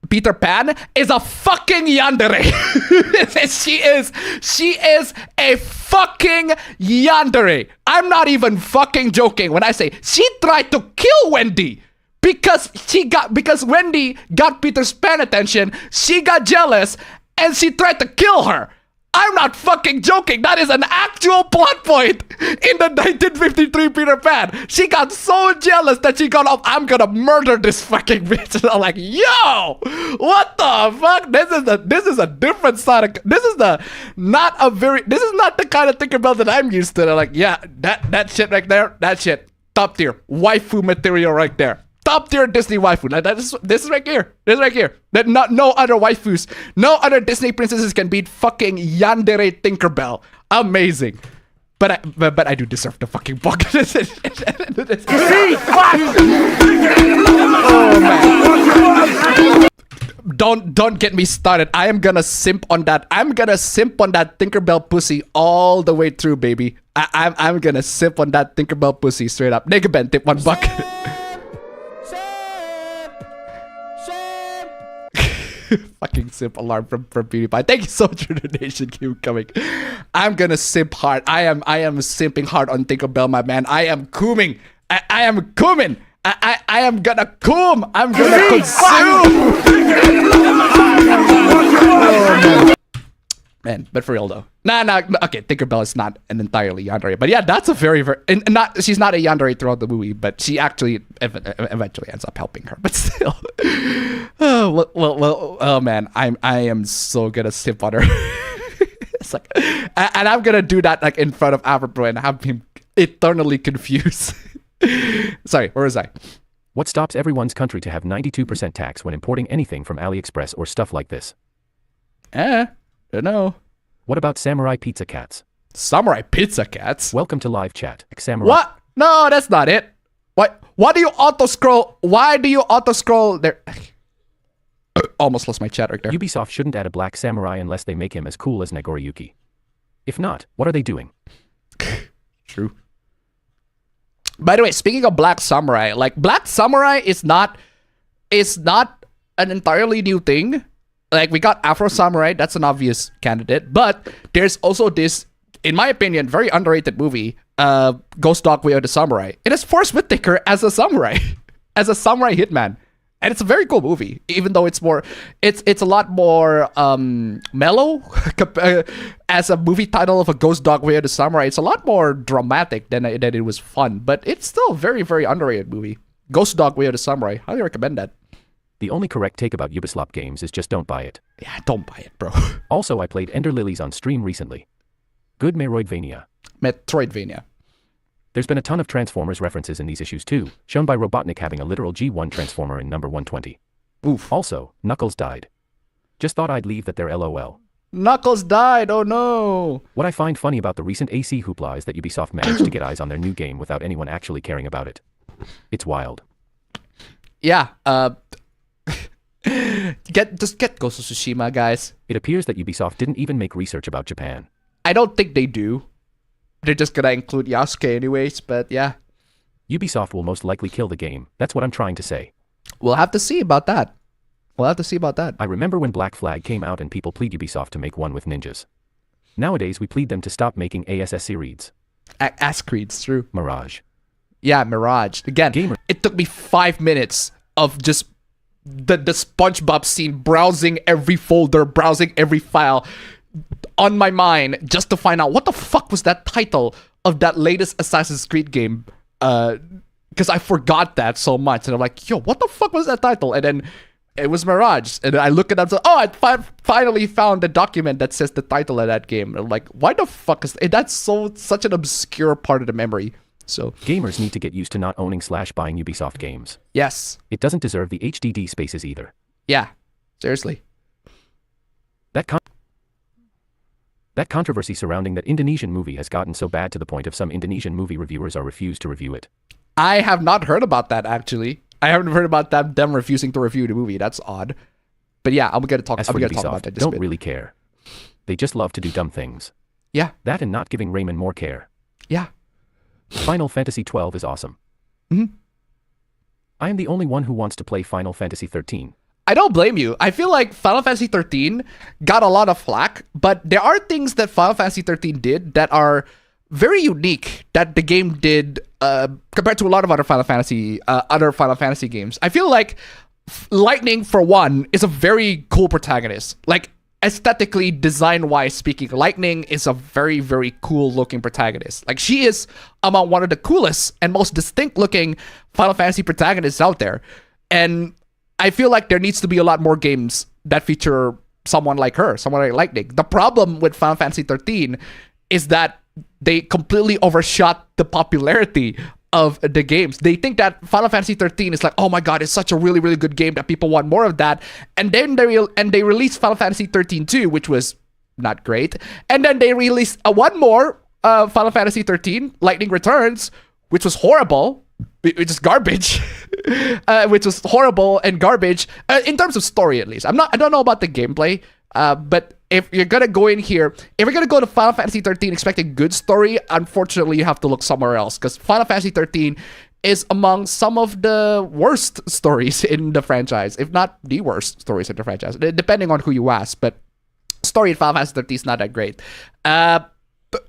Peter Pan is a fucking yandere. She is a fucking yandere. I'm not even fucking joking when I say she tried to kill Wendy. Because Wendy got Peter's Pan attention, she got jealous and she tried to kill her. I'm not fucking joking. That is an actual plot point in the 1953 Peter Pan. She got so jealous that she got off. I'm gonna murder this fucking bitch. And I'm like, yo, what the fuck? This is a different side of. This is not the kind of Tinkerbell that I'm used to. They're like, yeah, that shit right there, that shit, top tier, waifu material right there. top tier Disney waifu. Like this is right here. This is right here. That no other waifus, no other Disney princesses can beat fucking Yandere Tinkerbell. Amazing. But I do deserve the fucking book. Oh man. Don't get me started. I am gonna simp on that. I'm gonna simp on that Tinkerbell pussy all the way through, baby. I'm gonna simp on that Tinkerbell pussy straight up. Nigga Ben, tip $1. Fucking simp alarm from PewDiePie. Thank you so much for the donation. Keep coming. I'm gonna simp hard. I am simping hard on Tinkerbell, my man. I am cooming. I am cooming. I am gonna coom. I'm gonna consume. Oh, man, but for real though. Nah. Okay, Tinkerbell is not an entirely yandere, but yeah, that's a very and not. She's not a yandere throughout the movie, but she actually eventually ends up helping her. But still, oh man, I am so gonna simp on her. It's like, and I'm gonna do that like in front of Afro and have him eternally confused. Sorry, where was I? What stops everyone's country to have 92% tax when importing anything from AliExpress or stuff like this? Don't know. What about samurai pizza cats? Samurai pizza cats? Welcome to live chat. Samurai. What? No, that's not it. Why do you auto scroll? Why do you auto scroll there? Almost lost my chat right there. Ubisoft shouldn't add a black samurai unless they make him as cool as Nagoriyuki. If not, what are they doing? True. By the way, speaking of Black Samurai, like Black Samurai is not an entirely new thing. Like we got Afro Samurai, that's an obvious candidate, but there's also this, in my opinion, very underrated movie, Ghost Dog Way of the Samurai. It has Forrest Whitaker as a samurai, as a samurai hitman. And it's a very cool movie, even though it's a lot more mellow as a movie title of a Ghost Dog Way of the Samurai. It's a lot more dramatic than it was fun, but it's still a very, very underrated movie. Ghost Dog Way of the Samurai. Highly recommend that. The only correct take about Ubisoft games is just don't buy it. Yeah, don't buy it, bro. Also, I played Ender Lilies on stream recently. Good Metroidvania. Metroidvania. There's been a ton of Transformers references in these issues too, shown by Robotnik having a literal G1 Transformer in number 120. Oof. Also, Knuckles died. Just thought I'd leave that there LOL. Knuckles died, oh no! What I find funny about the recent AC hoopla is that Ubisoft managed to get eyes on their new game without anyone actually caring about it. It's wild. Yeah, just get Ghost of Tsushima, guys. It appears that Ubisoft didn't even make research about Japan. I don't think they do. They're just gonna include Yasuke anyways, but yeah. Ubisoft will most likely kill the game. That's what I'm trying to say. We'll have to see about that. I remember when Black Flag came out and people plead Ubisoft to make one with ninjas. Nowadays we plead them to stop making ASS series. Creed's true. Mirage. Yeah, Mirage. Again, it took me 5 minutes of just the SpongeBob scene, browsing every folder, browsing every file on my mind just to find out what the fuck was that title of that latest Assassin's Creed game, because I forgot that so much, and I'm like, yo, what the fuck was that title? And then it was Mirage, and then I look it up, so, oh, I finally found the document that says the title of that game. And I'm like, why the fuck is that's such an obscure part of the memory. So gamers need to get used to not owning / buying Ubisoft games. Yes. It doesn't deserve the HDD spaces either. Yeah, seriously. That controversy surrounding that Indonesian movie has gotten so bad to the point of some Indonesian movie reviewers are refused to review it. I have not heard about that, actually. I haven't heard about them refusing to review the movie. That's odd. But yeah, I'm gonna talk about that. Don't really care. They just love to do dumb things. Yeah. That and not giving Raymond more care. Yeah. Final Fantasy XII is awesome. Mm-hmm. I am the only one who wants to play Final Fantasy XIII. I don't blame you. I feel like Final Fantasy XIII got a lot of flack, but there are things that Final Fantasy XIII did that are very unique that the game did compared to a lot of other Final Fantasy games. I feel like Lightning, for one, is a very cool protagonist. Like, aesthetically, design-wise speaking, Lightning is a very, very cool-looking protagonist. Like, she is among one of the coolest and most distinct-looking Final Fantasy protagonists out there. And I feel like there needs to be a lot more games that feature someone like her, someone like Lightning. The problem with Final Fantasy XIII is that they completely overshot the popularity of the games. They think that Final Fantasy 13 is like, oh my god, it's such a really, really good game that people want more of that. And then they released Final Fantasy 13 2, which was not great. And then they released one more Final Fantasy 13, Lightning Returns, which was horrible. Which is garbage, which was horrible and garbage in terms of story, at least. I don't know about the gameplay, but if you're gonna go in here, if you're gonna go to Final Fantasy 13 expecting good story, unfortunately you have to look somewhere else, because Final Fantasy 13 is among some of the worst stories in the franchise, if not the worst stories in the franchise, depending on who you ask. But story in Final Fantasy 13 is not that great, or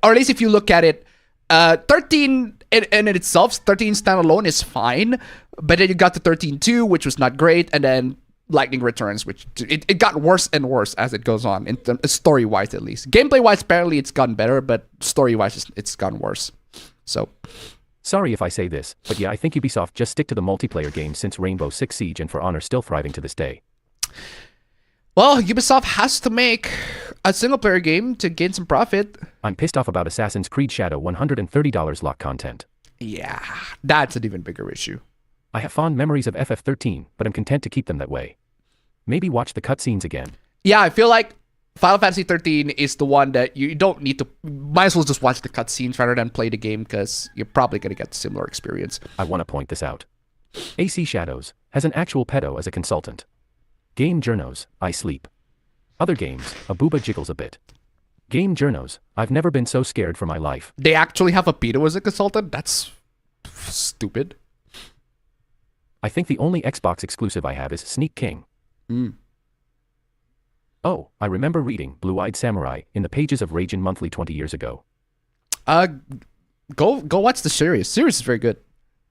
at least if you look at it. 13 in itself, 13 standalone is fine, but then you got to 13.2, which was not great, and then Lightning Returns, which it got worse and worse as it goes on, story-wise at least. Gameplay-wise, apparently it's gotten better, but story-wise, it's gotten worse. So, sorry if I say this, but yeah, I think Ubisoft just stick to the multiplayer games since Rainbow Six Siege and For Honor still thriving to this day. Well, Ubisoft has to make a single-player game to gain some profit. I'm pissed off about Assassin's Creed Shadow $130 lock content. Yeah, that's an even bigger issue. I have fond memories of FF13, but I'm content to keep them that way. Maybe watch the cutscenes again. Yeah, I feel like Final Fantasy 13 is the one that you don't need to... Might as well just watch the cutscenes rather than play the game, because you're probably going to get a similar experience. I want to point this out. AC Shadows has an actual pedo as a consultant. Game journos, I sleep. Other games, a booba jiggles a bit. Game journos, I've never been so scared for my life. They actually have a pedo as a consultant? That's stupid. I think the only Xbox exclusive I have is Sneak King. Oh, I remember reading Blue-Eyed Samurai in the pages of Ragin' Monthly 20 years ago. Go watch the series. Series is very good.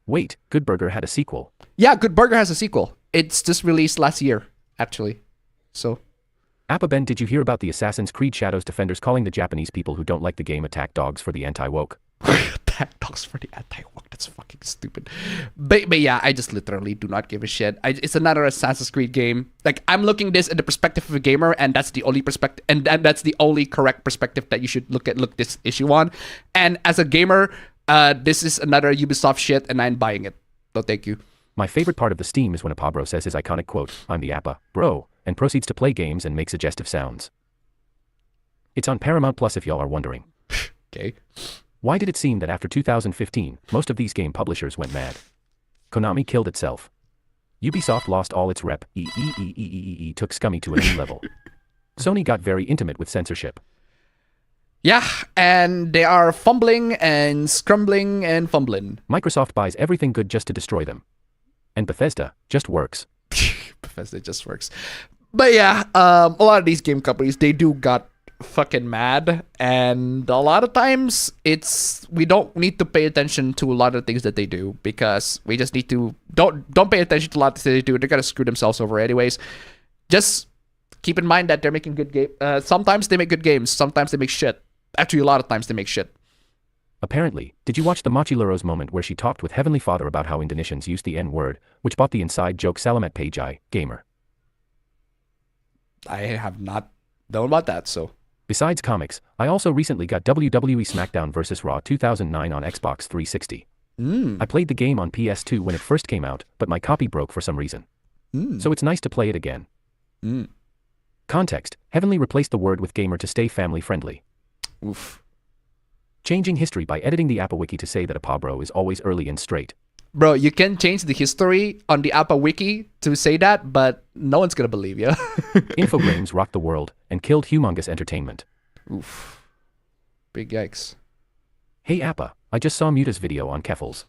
Wait, Good Burger had a sequel. Yeah, Good Burger has a sequel. It's just released last year, actually. So... Appaben, did you hear about the Assassin's Creed Shadows defenders calling the Japanese people who don't like the game attack dogs for the anti-woke? Attack dogs for the anti-woke. That's fucking stupid. But yeah, I just literally do not give a shit. It's another Assassin's Creed game. Like, I'm looking this in the perspective of a gamer, and that's the only perspective, and that's the only correct perspective that you should look this issue on. And as a gamer, this is another Ubisoft shit, and I'm buying it. So thank you. My favorite part of the Steam is when a Pabro says his iconic quote, "I'm the Appa, bro," and proceeds to play games and make suggestive sounds. It's on Paramount Plus if y'all are wondering. Okay. Why did it seem that after 2015, most of these game publishers went mad? Konami killed itself. Ubisoft lost all its rep. Took Scummy to a new level. Sony got very intimate with censorship. Yeah, and they are fumbling and scrambling and fumbling. Microsoft buys everything good just to destroy them. And Bethesda just works. Bethesda just works. But yeah, a lot of these game companies, they do got fucking mad, and a lot of times we don't need to pay attention to a lot of things that they do, because we just need to don't pay attention to a lot of things they do. They're gonna screw themselves over anyways. Just keep in mind that they're making good games. Sometimes they make good games, sometimes they make shit. Actually, a lot of times they make shit. Apparently, did you watch the Machiluro's moment where she talked with Heavenly Father about how Indonesians use the N-word, which bought the inside joke Salamat Pajai, gamer? I have not known about that, so... Besides comics, I also recently got WWE SmackDown vs. Raw 2009 on Xbox 360. I played the game on PS2 when it first came out, but my copy broke for some reason. So it's nice to play it again. Context, Heavenly replaced the word with gamer to stay family friendly. Oof. Changing history by editing the Appa Wiki to say that a Pabro is always early and straight. Bro, you can change the history on the Appa Wiki to say that, but no one's gonna believe you. Infogrames rocked the world and killed humongous entertainment. Oof. Big yikes. Hey Appa, I just saw Muta's video on Keffels.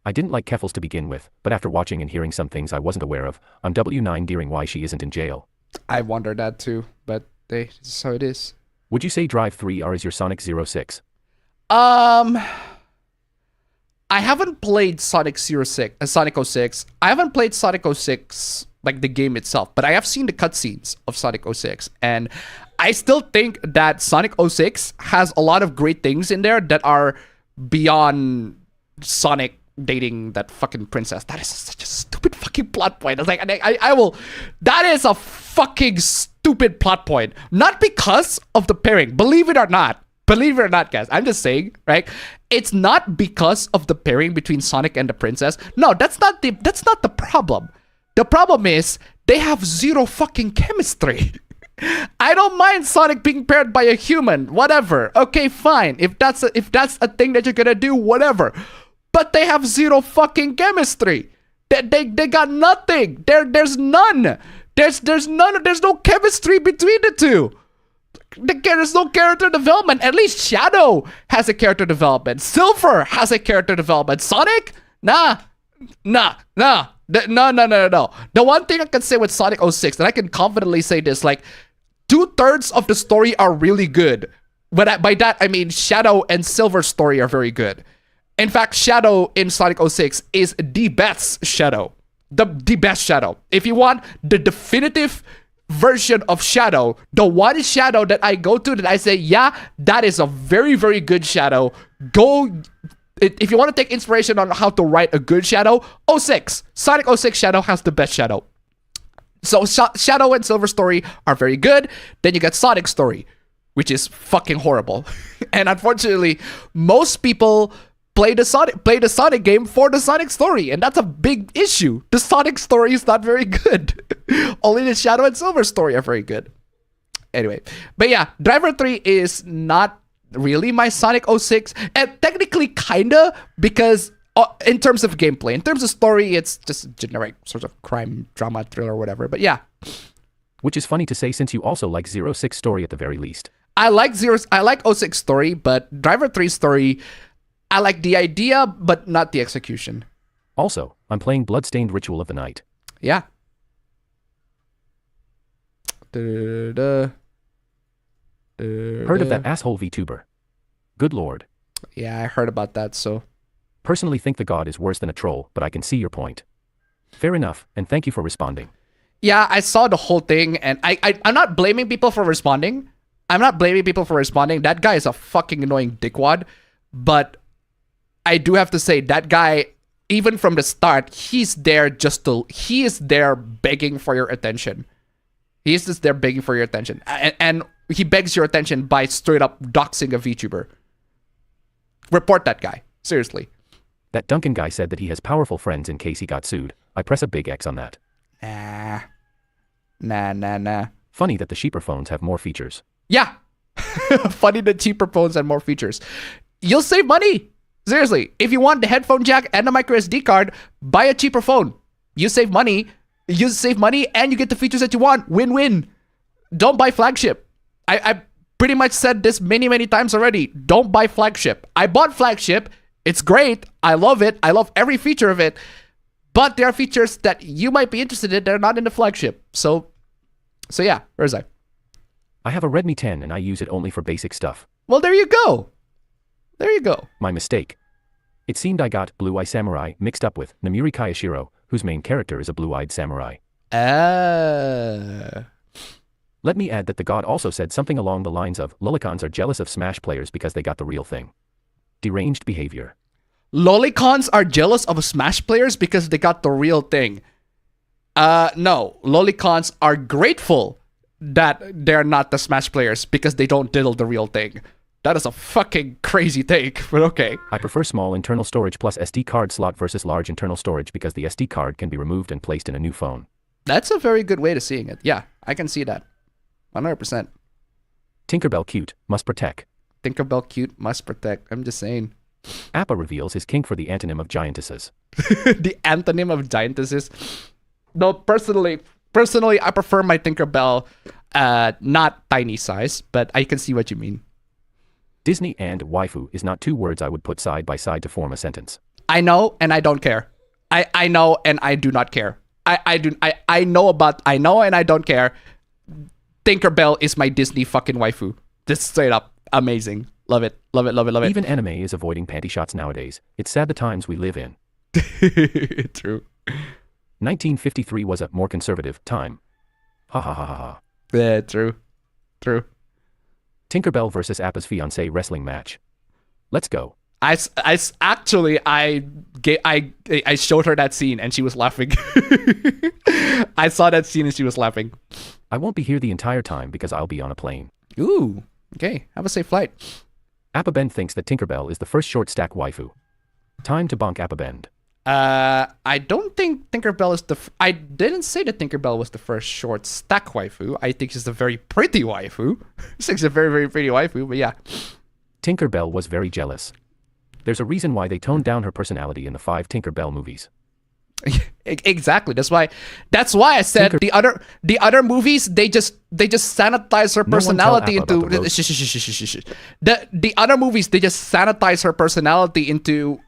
I didn't like Keffels to begin with, but after watching and hearing some things I wasn't aware of, I'm W9 why she isn't in jail. I wondered that too, but this is how it is. Would you say Drive 3R is your Sonic 06? I haven't played Sonic 06. I haven't played Sonic 06, like the game itself, but I have seen the cutscenes of Sonic 06, and I still think that Sonic 06 has a lot of great things in there that are beyond Sonic dating that fucking princess. That is such a stupid fucking plot point. I was like, I will. That is a fucking stupid plot point. Not because of the pairing, believe it or not. Believe it or not, guys, I'm just saying, right? It's not because of the pairing between Sonic and the princess. No, that's not the problem. The problem is they have zero fucking chemistry. I don't mind Sonic being paired by a human, whatever. Okay, fine. If that's a thing that you're gonna do, whatever. But they have zero fucking chemistry. They got nothing. There's none. There's none. There's no chemistry between the two. There's no character development. At least Shadow has a character development. Silver has a character development. Sonic? Nah. No. The one thing I can say with Sonic 06, and I can confidently say this, like 2/3 of the story are really good. But by that I mean Shadow and Silver's story are very good. In fact, Shadow in Sonic 06 is the best Shadow. The best Shadow. If you want the definitive version of Shadow, the one Shadow that I go to that I say, yeah, that is a very, very good Shadow. If you want to take inspiration on how to write a good Shadow, 06. Sonic 06 Shadow has the best Shadow. So Shadow and Silver story are very good. Then you got Sonic story, which is fucking horrible. And unfortunately, most people play the Sonic game for the Sonic story, and that's a big issue. The Sonic story is not very good. Only the Shadow and Silver story are very good. Anyway, but yeah, Driver 3 is not really my Sonic 06, and technically kinda, because in terms of gameplay, in terms of story, it's just a generic sort of crime drama thriller or whatever. But yeah, Which is funny to say since you also like 06 story at the very least. I like 06 story, but Driver 3 story, I like the idea, but not the execution. Also, I'm playing Bloodstained Ritual of the Night. Yeah. Heard of that asshole VTuber? Good lord. Yeah, I heard about that, so. Personally think the god is worse than a troll, but I can see your point. Fair enough, and thank you for responding. Yeah, I saw the whole thing, and I'm not blaming people for responding. That guy is a fucking annoying dickwad, but I do have to say that guy, even from the start, he is there begging for your attention. He is just there begging for your attention. And he begs your attention by straight up doxing a VTuber. Report that guy. Seriously. That Duncan guy said that he has powerful friends in case he got sued. I press a big X on that. Nah. Funny that the cheaper phones have more features. Yeah. Funny that cheaper phones have more features. You'll save money. Seriously. If you want the headphone jack and the micro SD card, buy a cheaper phone. You save money. And you get the features that you want. Win-win. Don't buy flagship. I pretty much said this many times already. Don't buy flagship. I bought flagship. It's great. I love it. I love every feature of it. But there are features that you might be interested in that are not in the flagship. So yeah, where's I? I have a Redmi 10 and I use it only for basic stuff. Well, there you go. My mistake. It seemed I got Blue Eye Samurai mixed up with Namiri Kayashiro, whose main character is a blue-eyed samurai. Let me add that the god also said something along the lines of, Lolicons are jealous of Smash players because they got the real thing. Deranged behavior. Lolicons are jealous of Smash players because they got the real thing. No. Lolicons are grateful that they're not the Smash players because they don't diddle the real thing. That is a fucking crazy take, but okay. I prefer small internal storage plus SD card slot versus large internal storage because the SD card can be removed and placed in a new phone. That's a very good way to seeing it. Yeah, I can see that. 100%. Tinkerbell cute, must protect. Tinkerbell cute, must protect. I'm just saying. Appa reveals his kink for the antonym of giantesses. The antonym of giantesses? No, personally, I prefer my Tinkerbell not tiny size, but I can see what you mean. Disney and waifu is not two words I would put side by side to form a sentence. I know, and I don't care. I know, and I do not care. I know, and I don't care. Tinkerbell is my Disney fucking waifu. Just straight up amazing. Love it. Even anime is avoiding panty shots nowadays. It's sad the times we live in. True. 1953 was a more conservative time. Ha ha ha ha ha. Yeah, true. Tinkerbell versus Appa's fiancé wrestling match. Let's go. I showed her that scene and she was laughing. I saw that scene and she was laughing. I won't be here the entire time because I'll be on a plane. Ooh, okay. Have a safe flight. Appabend thinks that Tinkerbell is the first short stack waifu. Time to bonk Appabend. I don't think Tinkerbell is I didn't say that Tinkerbell was the first short stack waifu. I think she's a very pretty waifu. She's a very, very pretty waifu, but yeah. Tinkerbell was very jealous. There's a reason why they toned down her personality in the 5 Tinkerbell movies. Exactly. That's why I said the other movies they just sanitize her personality into the other movies they just sanitize her personality into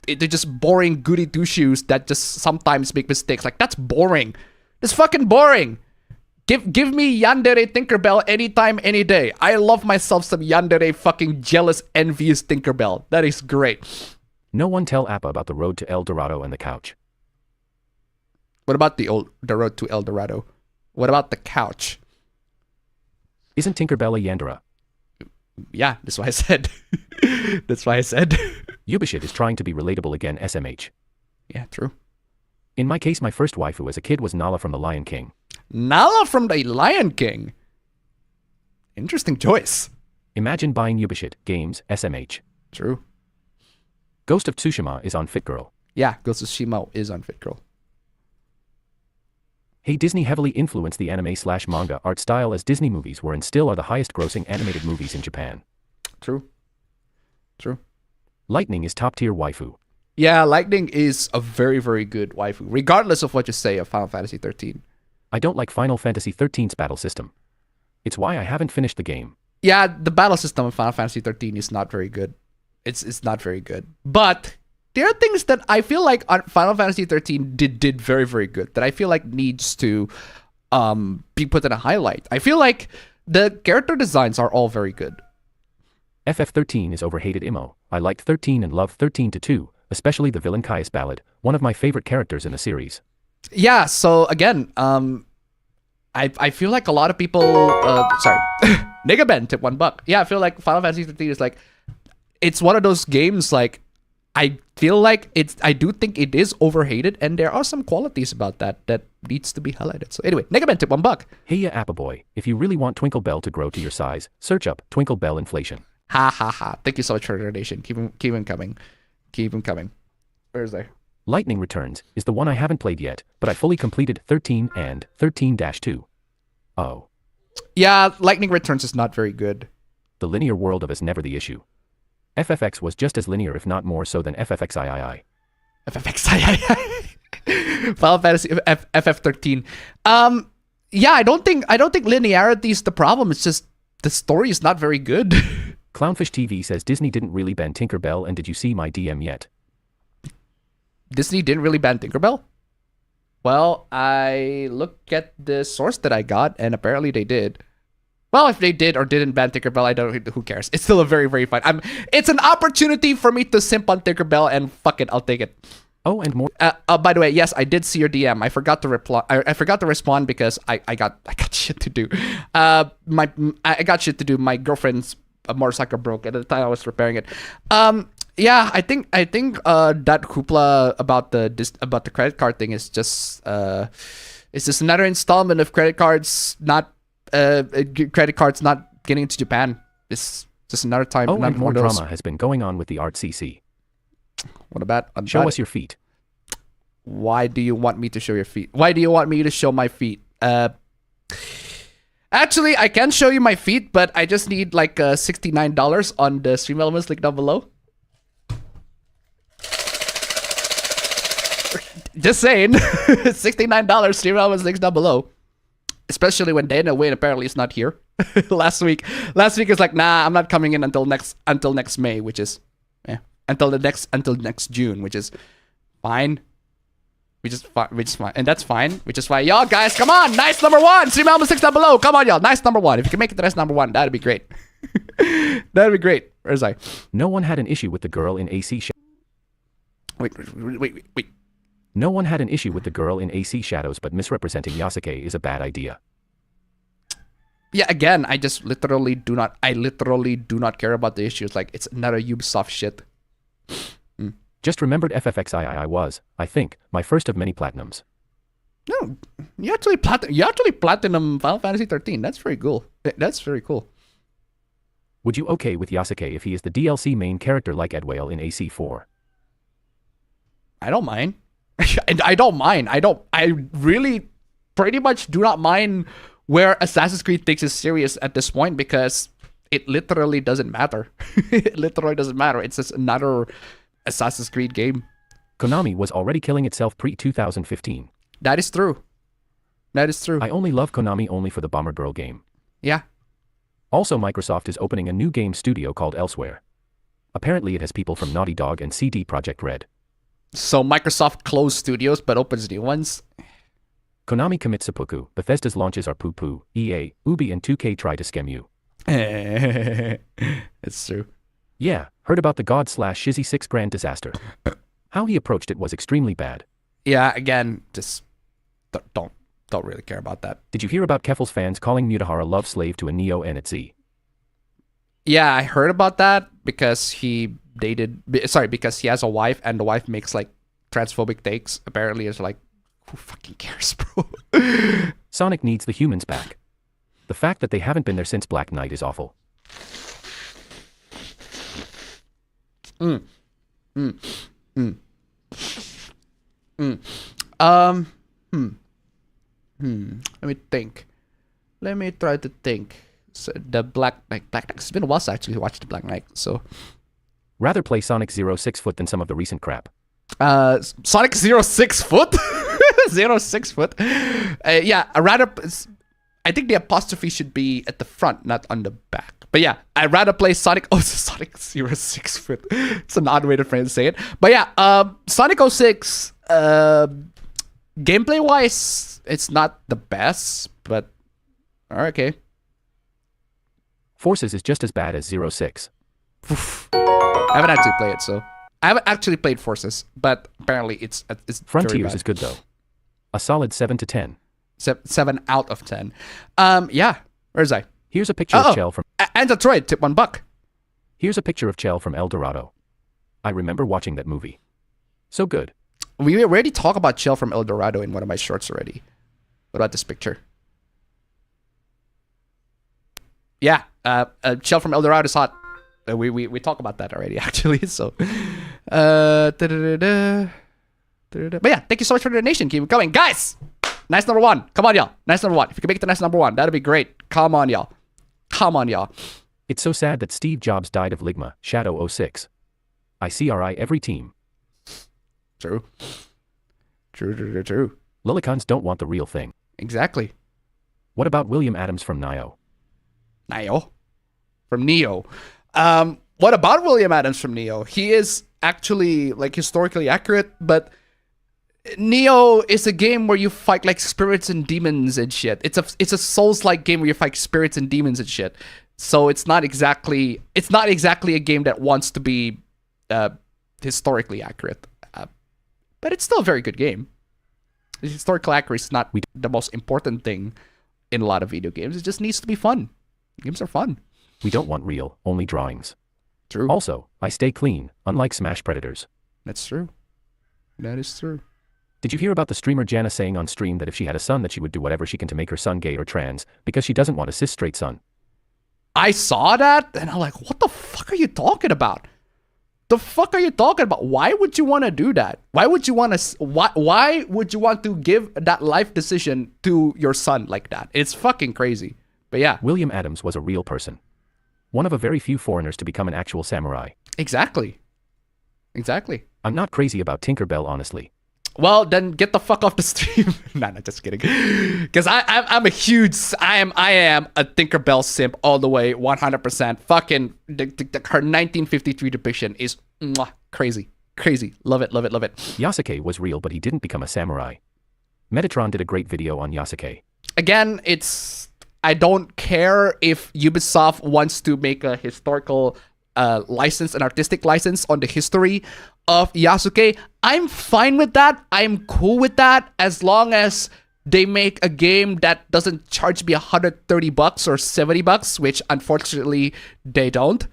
they're just boring goody two shoes that just sometimes make mistakes. Like, that's boring. It's fucking boring. Give me yandere Tinkerbell anytime, any day. I love myself some yandere fucking jealous, envious Tinkerbell. That is great. No one tell Appa about the road to El Dorado and the couch. What about the road to El Dorado? What about the couch? Isn't Tinkerbell a yandere? Yeah, that's why I said. That's why I said. Ubishit is trying to be relatable again, SMH. Yeah, true. In my case, my first waifu as a kid was Nala from The Lion King. Nala from The Lion King. Interesting choice. Imagine buying Ubishit games, SMH. True. Ghost of Tsushima is on Fit Girl. Yeah, Ghost of Tsushima is on Fit Girl. Hey, Disney heavily influenced the anime/manga art style as Disney movies were and still are the highest grossing animated movies in Japan. True. True. Lightning is top tier waifu. Yeah, Lightning is a very, very good waifu, regardless of what you say of Final Fantasy 13. I don't like Final Fantasy 13's battle system. It's why I haven't finished the game. Yeah, the battle system of Final Fantasy 13 is not very good. It's not very good. But there are things that I feel like Final Fantasy 13 did very, very good that I feel like needs to be put in a highlight. I feel like the character designs are all very good. FF13 is overhated imo. I liked 13 and loved 13-2, especially the villain Caius Ballad, one of my favorite characters in the series. Yeah, so again, I feel like a lot of people, sorry, Nigga Ben tip $1. Yeah, I feel like Final Fantasy 13 is like, it's one of those games, like, I feel like I do think it is overhated, and there are some qualities about that needs to be highlighted. So anyway, Nigga Ben tip $1. Hey ya Appa Boy, if you really want Twinkle Bell to grow to your size, search up Twinkle Bell inflation. Ha ha ha. Thank you so much for the donation. Keep them coming. Keep them coming. Where is they? Lightning Returns is the one I haven't played yet, but I fully completed 13 and 13-2. Oh. Yeah, Lightning Returns is not very good. The linear world of is never the issue. FFX was just as linear if not more so than FFXIII. FFXIII. Final Fantasy FF13. Yeah, I don't think linearity is the problem. It's just the story is not very good. Clownfish TV says Disney didn't really ban Tinkerbell, and did you see my DM yet? Disney didn't really ban Tinkerbell? Well, I look at the source that I got, and apparently they did. Well, if they did or didn't ban Tinkerbell, I don't. Who cares? It's still a very, very fun. It's an opportunity for me to simp on Tinkerbell, and fuck it, I'll take it. Oh, and more. By the way, yes, I did see your DM. I forgot to reply. I forgot to respond because I got shit to do. I got shit to do. My girlfriend's motorcycle broke at the time I was repairing it. Yeah, I think that hoopla about the credit card thing is just it's just another installment of credit cards not getting into Japan. It's just another time. Oh, and more drama has been going on with the Art CC. What about? Show us your feet. Why do you want me to show your feet? Why do you want me to show my feet? Actually, I can show you my feet, but I just need like $69 on the Stream Elements link down below. Just saying. $69 Stream Elements links down below. Especially when Dana Wayne apparently is not here. Last week is like, nah, I'm not coming in until next May, which is until next June, which is fine. Which is fine. And that's fine. Which is fine. Y'all guys, come on. Nice number 1. Stream Element 6 down below. Come on, y'all. Nice number 1. If you can make it to nice number 1, that'd be great. That'd be great. Where's I? No one had an issue with the girl in AC Wait. No one had an issue with the girl in AC Shadows, but misrepresenting Yasuke is a bad idea. Yeah, again, I literally do not care about the issues. Like, it's another Ubisoft shit. Just remembered FFXIII was, I think, my first of many platinums. No, you actually platinum Final Fantasy 13. That's very cool. That's very cool. Would you okay with Yasuke if he is the DLC main character like Edwale in AC4? I don't mind. I don't mind. I really pretty much do not mind where Assassin's Creed takes it serious at this point, because it literally doesn't matter. It literally doesn't matter. It's just another Assassin's Creed game. Konami was already killing itself pre-2015. That is true. That is true. I only love Konami only for the Bomber Girl game. Yeah. Also, Microsoft is opening a new game studio called Elsewhere. Apparently it has people from Naughty Dog and CD Projekt Red. So Microsoft closed studios but opens new ones. Konami commits seppuku. Bethesda's launches are poo-poo. EA, Ubi and 2K try to scam you. It's true. Yeah, heard about the God/Shizzy 6 grand disaster. How he approached it was extremely bad. Yeah, again, just don't really care about that. Did you hear about Keffel's fans calling Mutahara love slave to a Neo and its Z? Yeah, I heard about that because because he has a wife and the wife makes like transphobic takes. Apparently, it's like, who fucking cares, bro? Sonic needs the humans back. The fact that they haven't been there since Black Knight is awful. Let me think. Let me try to think. So the Black Knight. It's been a while since I actually watched the Black Knight. So rather play Sonic 06 foot than some of the recent crap. Sonic 06 foot. 06 foot. Yeah, I think the apostrophe should be at the front, not on the back. But yeah, I'd rather play Sonic. Oh, Sonic 06 foot. It's an odd way to say it. But yeah, Sonic 06. Gameplay wise, it's not the best, but okay. Forces is just as bad as 06. I haven't actually played it, so I haven't actually played Forces, but apparently it's Frontiers is good though. A solid 7 to 10. 7 out of 10. Yeah. Where's I? Here's a picture of Chell from and Detroit. Tip $1. Here's a picture of Chell from El Dorado. I remember watching that movie. So good. We already talked about Chell from El Dorado in one of my shorts already. What about this picture? Yeah, Chell from El Dorado is hot. We talked about that already, actually. So, but yeah, thank you so much for the donation. Keep it going, guys. Nice number 1. Come on, y'all. Nice number 1. If you can make it to nice number 1, that'd be great. Come on, y'all. Come on, y'all. It's so sad that Steve Jobs died of Ligma, Shadow 06. I CRI every team. True. Lolicons don't want the real thing. Exactly. What about William Adams from Nio? From Neo. What about William Adams from Neo? He is actually like historically accurate, but Neo is a game where you fight like spirits and demons and shit. It's a Souls-like game where you fight spirits and demons and shit. So it's not exactly a game that wants to be historically accurate. But it's still a very good game. The historical accuracy is not the most important thing in a lot of video games. It just needs to be fun. Games are fun. We don't want real, only drawings. True. Also, I stay clean, unlike Smash Predators. That's true. That is true. Did you hear about the streamer Jana saying on stream that if she had a son that she would do whatever she can to make her son gay or trans, because she doesn't want a cis straight son? I saw that, and I'm like, what the fuck are you talking about? The fuck are you talking about? Why would you want to do that? Why would you want to give that life decision to your son like that? It's fucking crazy. But yeah. William Adams was a real person. One of a very few foreigners to become an actual samurai. Exactly. I'm not crazy about Tinkerbell, honestly. Well, then get the fuck off the stream. Nah, just kidding. Because I am a Tinkerbell simp all the way, 100%. Fucking her 1953 depiction is crazy. Love it. Yasuke was real, but he didn't become a samurai. Metatron did a great video on Yasuke. Again, I don't care if Ubisoft wants to make a historical license, an artistic license on the history of Yasuke. I'm fine with that. I'm cool with that as long as they make a game that doesn't charge me $130 or $70, which unfortunately they don't.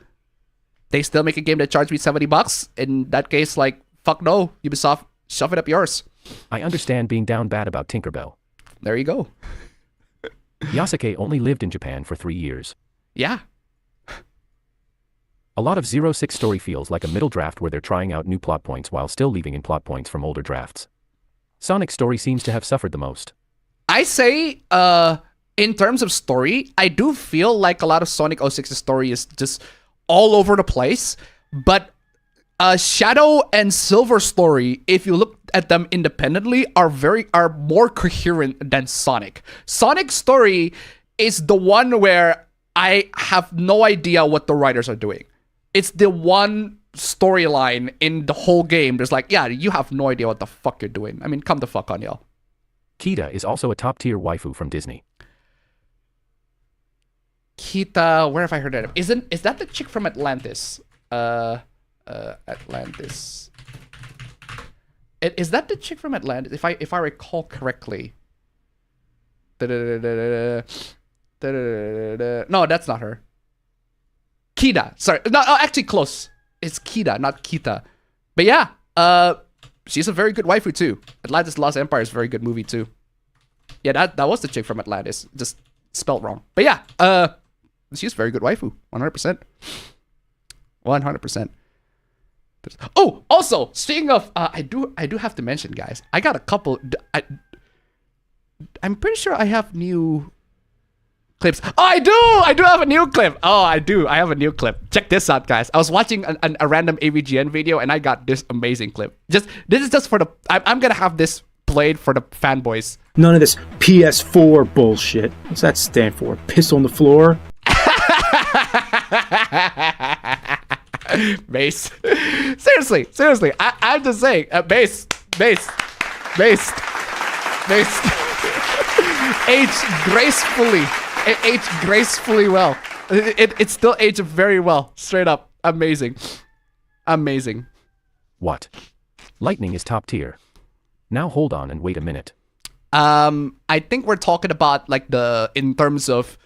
They still make a game that charges me $70. In that case, like, fuck no, Ubisoft, shove it up yours. I understand being down bad about Tinkerbell. There you go. Yasuke only lived in Japan for 3 years. Yeah. A lot of 06 story feels like a middle draft where they're trying out new plot points while still leaving in plot points from older drafts. Sonic story seems to have suffered the most. I say, in terms of story, I do feel like a lot of Sonic 06's story is just all over the place. But Shadow and Silver story, if you look at them independently, are more coherent than Sonic. Sonic's story is the one where I have no idea what the writers are doing. It's the one storyline in the whole game. There's like, yeah, you have no idea what the fuck you're doing. I mean, come the fuck on, y'all. Kita is also a top-tier waifu from Disney. Kita, where have I heard that? Is that the chick from Atlantis? Atlantis. Is that the chick from Atlantis? If I recall correctly. No, that's not her. Kita. Sorry. No, actually close. It's Kita, not Kita. But yeah, she's a very good waifu too. Atlantis Lost Empire is a very good movie too. Yeah, that was the chick from Atlantis. Just spelled wrong. But yeah, she's a very good waifu. 100%. 100%. Oh, also, speaking of, I do have to mention, guys. I got a couple. I'm pretty sure I have new clips. Oh, I do have a new clip. Oh, I have a new clip. Check this out, guys. I was watching a random AVGN video and I got this amazing clip. This is just for the, I'm gonna have this played for the fanboys. None of this PS4 bullshit. What's that stand for? Piss on the floor? Base. Seriously. I'm just saying, base. Aged gracefully well. It still aged very well. Straight up. Amazing. What? Lightning is top tier. Now hold on and wait a minute. I think we're talking about like in terms of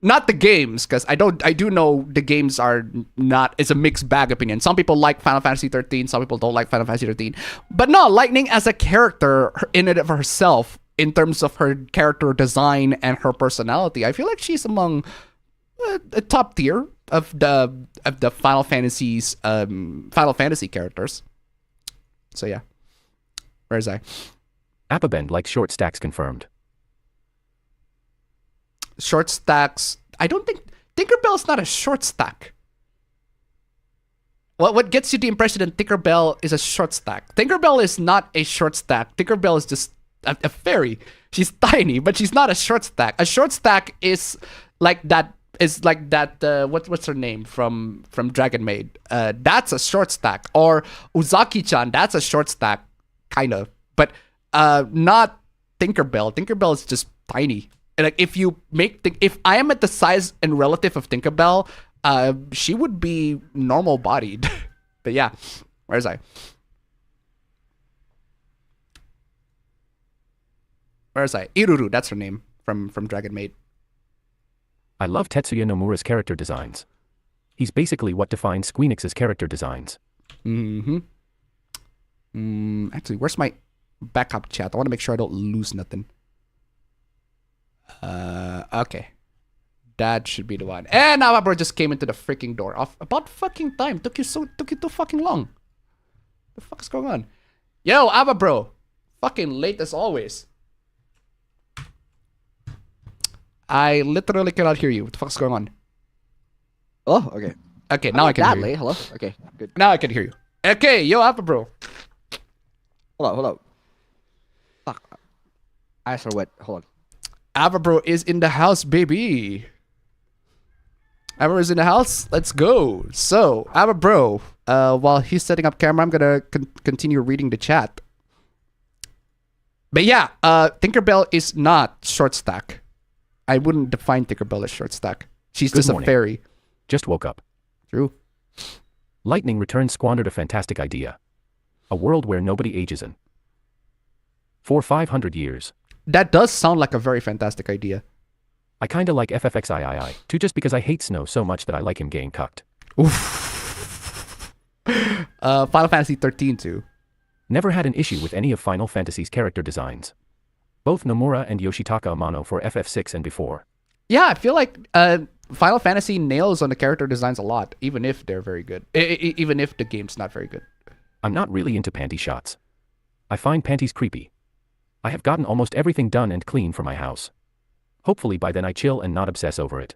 not the games, because I do know the games are not, it's a mixed bag opinion. Some people like Final Fantasy 13, some people don't like Final Fantasy 13. But no, Lightning as a character in and of herself, in terms of her character design and her personality, I feel like she's among a top tier of the Final Fantasy characters. So yeah, where's I? Appabendyt likes short stacks confirmed. Short stacks. I don't think Tinkerbell's not a short stack. What gets you the impression that Tinkerbell is a short stack? Tinkerbell is not a short stack. Tinkerbell is just a fairy. She's tiny, but she's not a short stack. A short stack is like that. What's her name from Dragon Maid? That's a short stack. Or Uzaki-chan. That's a short stack, kind of. But not Tinkerbell. Tinkerbell is just tiny. Like if I am at the size and relative of Tinkerbell, she would be normal bodied. But yeah, where's I? Iruru, that's her name from Dragon Maid. I love Tetsuya Nomura's character designs. He's basically what defines Squeenix's character designs. Actually, where's my backup chat? I want to make sure I don't lose nothing. Okay. That should be the one. And now bro just came into the freaking door. About fucking time. Took you too fucking long. The fuck is going on? Yo, Abba bro. Fucking late as always. I literally cannot hear you. What the fuck's going on? Oh, okay. Okay, now I can hear you. Late. Hello? Okay, good. Now I can hear you. Okay, yo, Abba bro. Hold up. Fuck. Eyes are wet. Hold on. Avabro is in the house, baby. Avabro is in the house. Let's go. So, Avabro, while he's setting up camera, I'm gonna continue reading the chat. But yeah, Tinkerbell is not short stack. I wouldn't define Tinkerbell as short stack. She's Good just morning. a fairy. Just woke up. True. Lightning Returns squandered a fantastic idea. A world where nobody ages in. For 500 years. That does sound like a very fantastic idea. I kinda like FFXIII, too, just because I hate Snow so much that I like him getting cucked. Oof. Final Fantasy 13 too. Never had an issue with any of Final Fantasy's character designs. Both Nomura and Yoshitaka Amano for FF6 and before. Yeah, I feel like Final Fantasy nails on the character designs a lot, even if they're very good. Even if the game's not very good. I'm not really into panty shots. I find panties creepy. I have gotten almost everything done and clean for my house. Hopefully by then I chill and not obsess over it.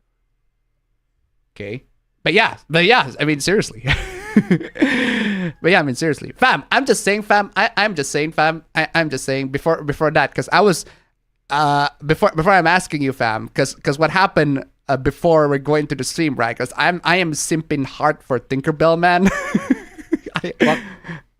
Okay. But yeah, I mean, seriously. Seriously. Fam, I'm just saying, fam. I'm just saying before that, because I was, before I'm asking you, fam, because what happened before we're going to the stream, right? Because I am simping hard for Tinkerbell, man.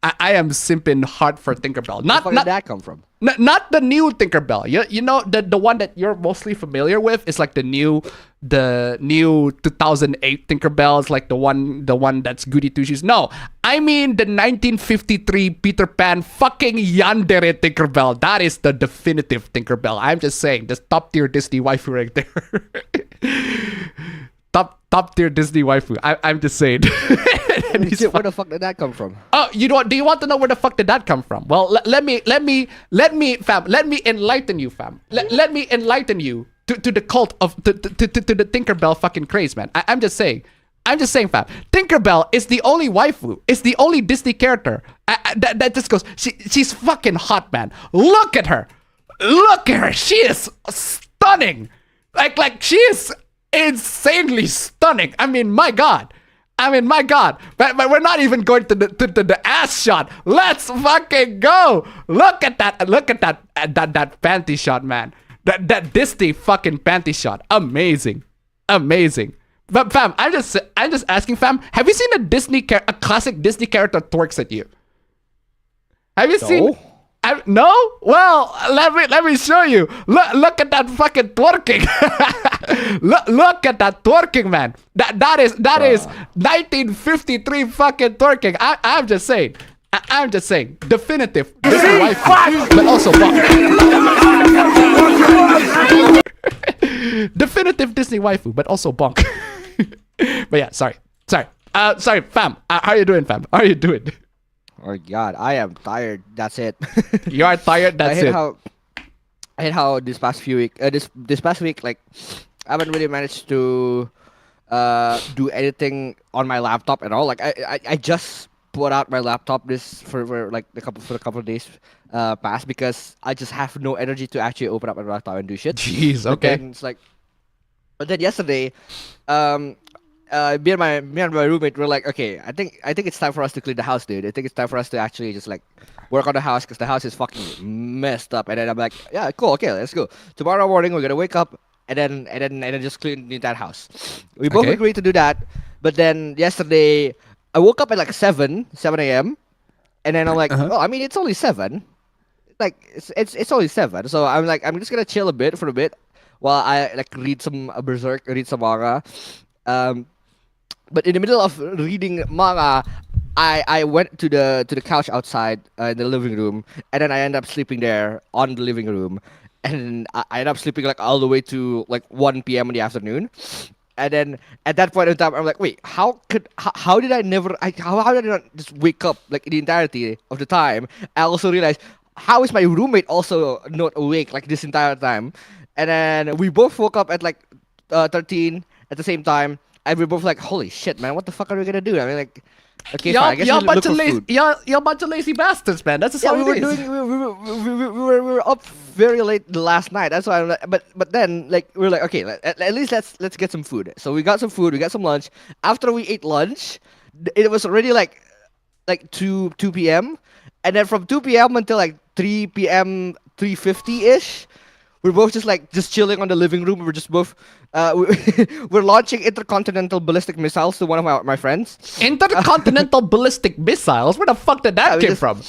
I am simping hard for Tinkerbell. Where did that come from? Not the new Tinkerbell. You know the one that you're mostly familiar with is like the new 2008 Tinkerbell. It's like the one that's goody two shoes. No, I mean the 1953 Peter Pan fucking yandere Tinkerbell. That is the definitive Tinkerbell. I'm just saying, this top tier Disney waifu right there. top tier Disney waifu. I'm just saying. Shit, where the fuck did that come from? Oh, do you want to know where the fuck did that come from? Well, let me enlighten you, fam. Let me enlighten you to the cult of to the Tinkerbell fucking craze, man. I'm just saying, fam. Tinkerbell is the only waifu. It's the only Disney character that just goes. She's fucking hot, man. Look at her. She is stunning. Like she is insanely stunning. I mean, my god. But we're not even going to the ass shot. Let's fucking go. Look at that panty shot, man. That Disney fucking panty shot. Amazing. But fam, I'm just asking, fam. Have you seen a classic Disney character twerks at you? Have you seen? No? Well, let me show you. Look at that fucking twerking. look at that twerking, man. That is 1953 fucking twerking. I'm just saying. Definitive Disney waifu, but also bonk. Definitive Disney waifu, but also bonk. But yeah, sorry, fam. How are you doing, fam? How are you doing? Oh god, I am tired. That's it. You are tired. That's it. I hate how this past week, like, I haven't really managed to do anything on my laptop at all. Like, I just put out my laptop for a couple of days past, because I just have no energy to actually open up my laptop and do shit. Jeez. Okay. But then yesterday, me and my roommate were like, okay, I think it's time for us to clean the house, dude. I think it's time for us to actually just like work on the house, because the house is fucking messed up. And then I'm like, yeah, cool, okay, let's go. Tomorrow morning we're gonna wake up and then just clean the entire house. We both agreed to do that. But then yesterday I woke up at like 7 a.m. and then I'm like, oh, I mean, it's only 7. Like it's only 7. So I'm like, I'm just gonna chill for a bit while I like read some Berserk, read some manga. But in the middle of reading manga, I went to the couch outside in the living room, and then I ended up sleeping there on the living room, and I ended up sleeping like all the way to like 1 p.m. in the afternoon. And then at that point in time, I'm like, wait, how did I not just wake up like the entirety of the time? I also realized, how is my roommate also not awake like this entire time? And then we both woke up at like 13 at the same time. And we're both like, holy shit, man, what the fuck are we gonna do? I mean, like, okay, fine, I guess we'll look for food. Y'all a bunch of lazy bastards, man. That's just how we were up very late the last night. That's why I'm like, but then like we're like, okay, at least let's get some food. So we got some food, we got some lunch. After we ate lunch, it was already like 2 p.m. And then from 2 p.m. until like 3 p.m, 3:50-ish, we're both just chilling on the living room. We're just both we're launching intercontinental ballistic missiles to one of my friends. Intercontinental ballistic missiles? Where the fuck did that came from?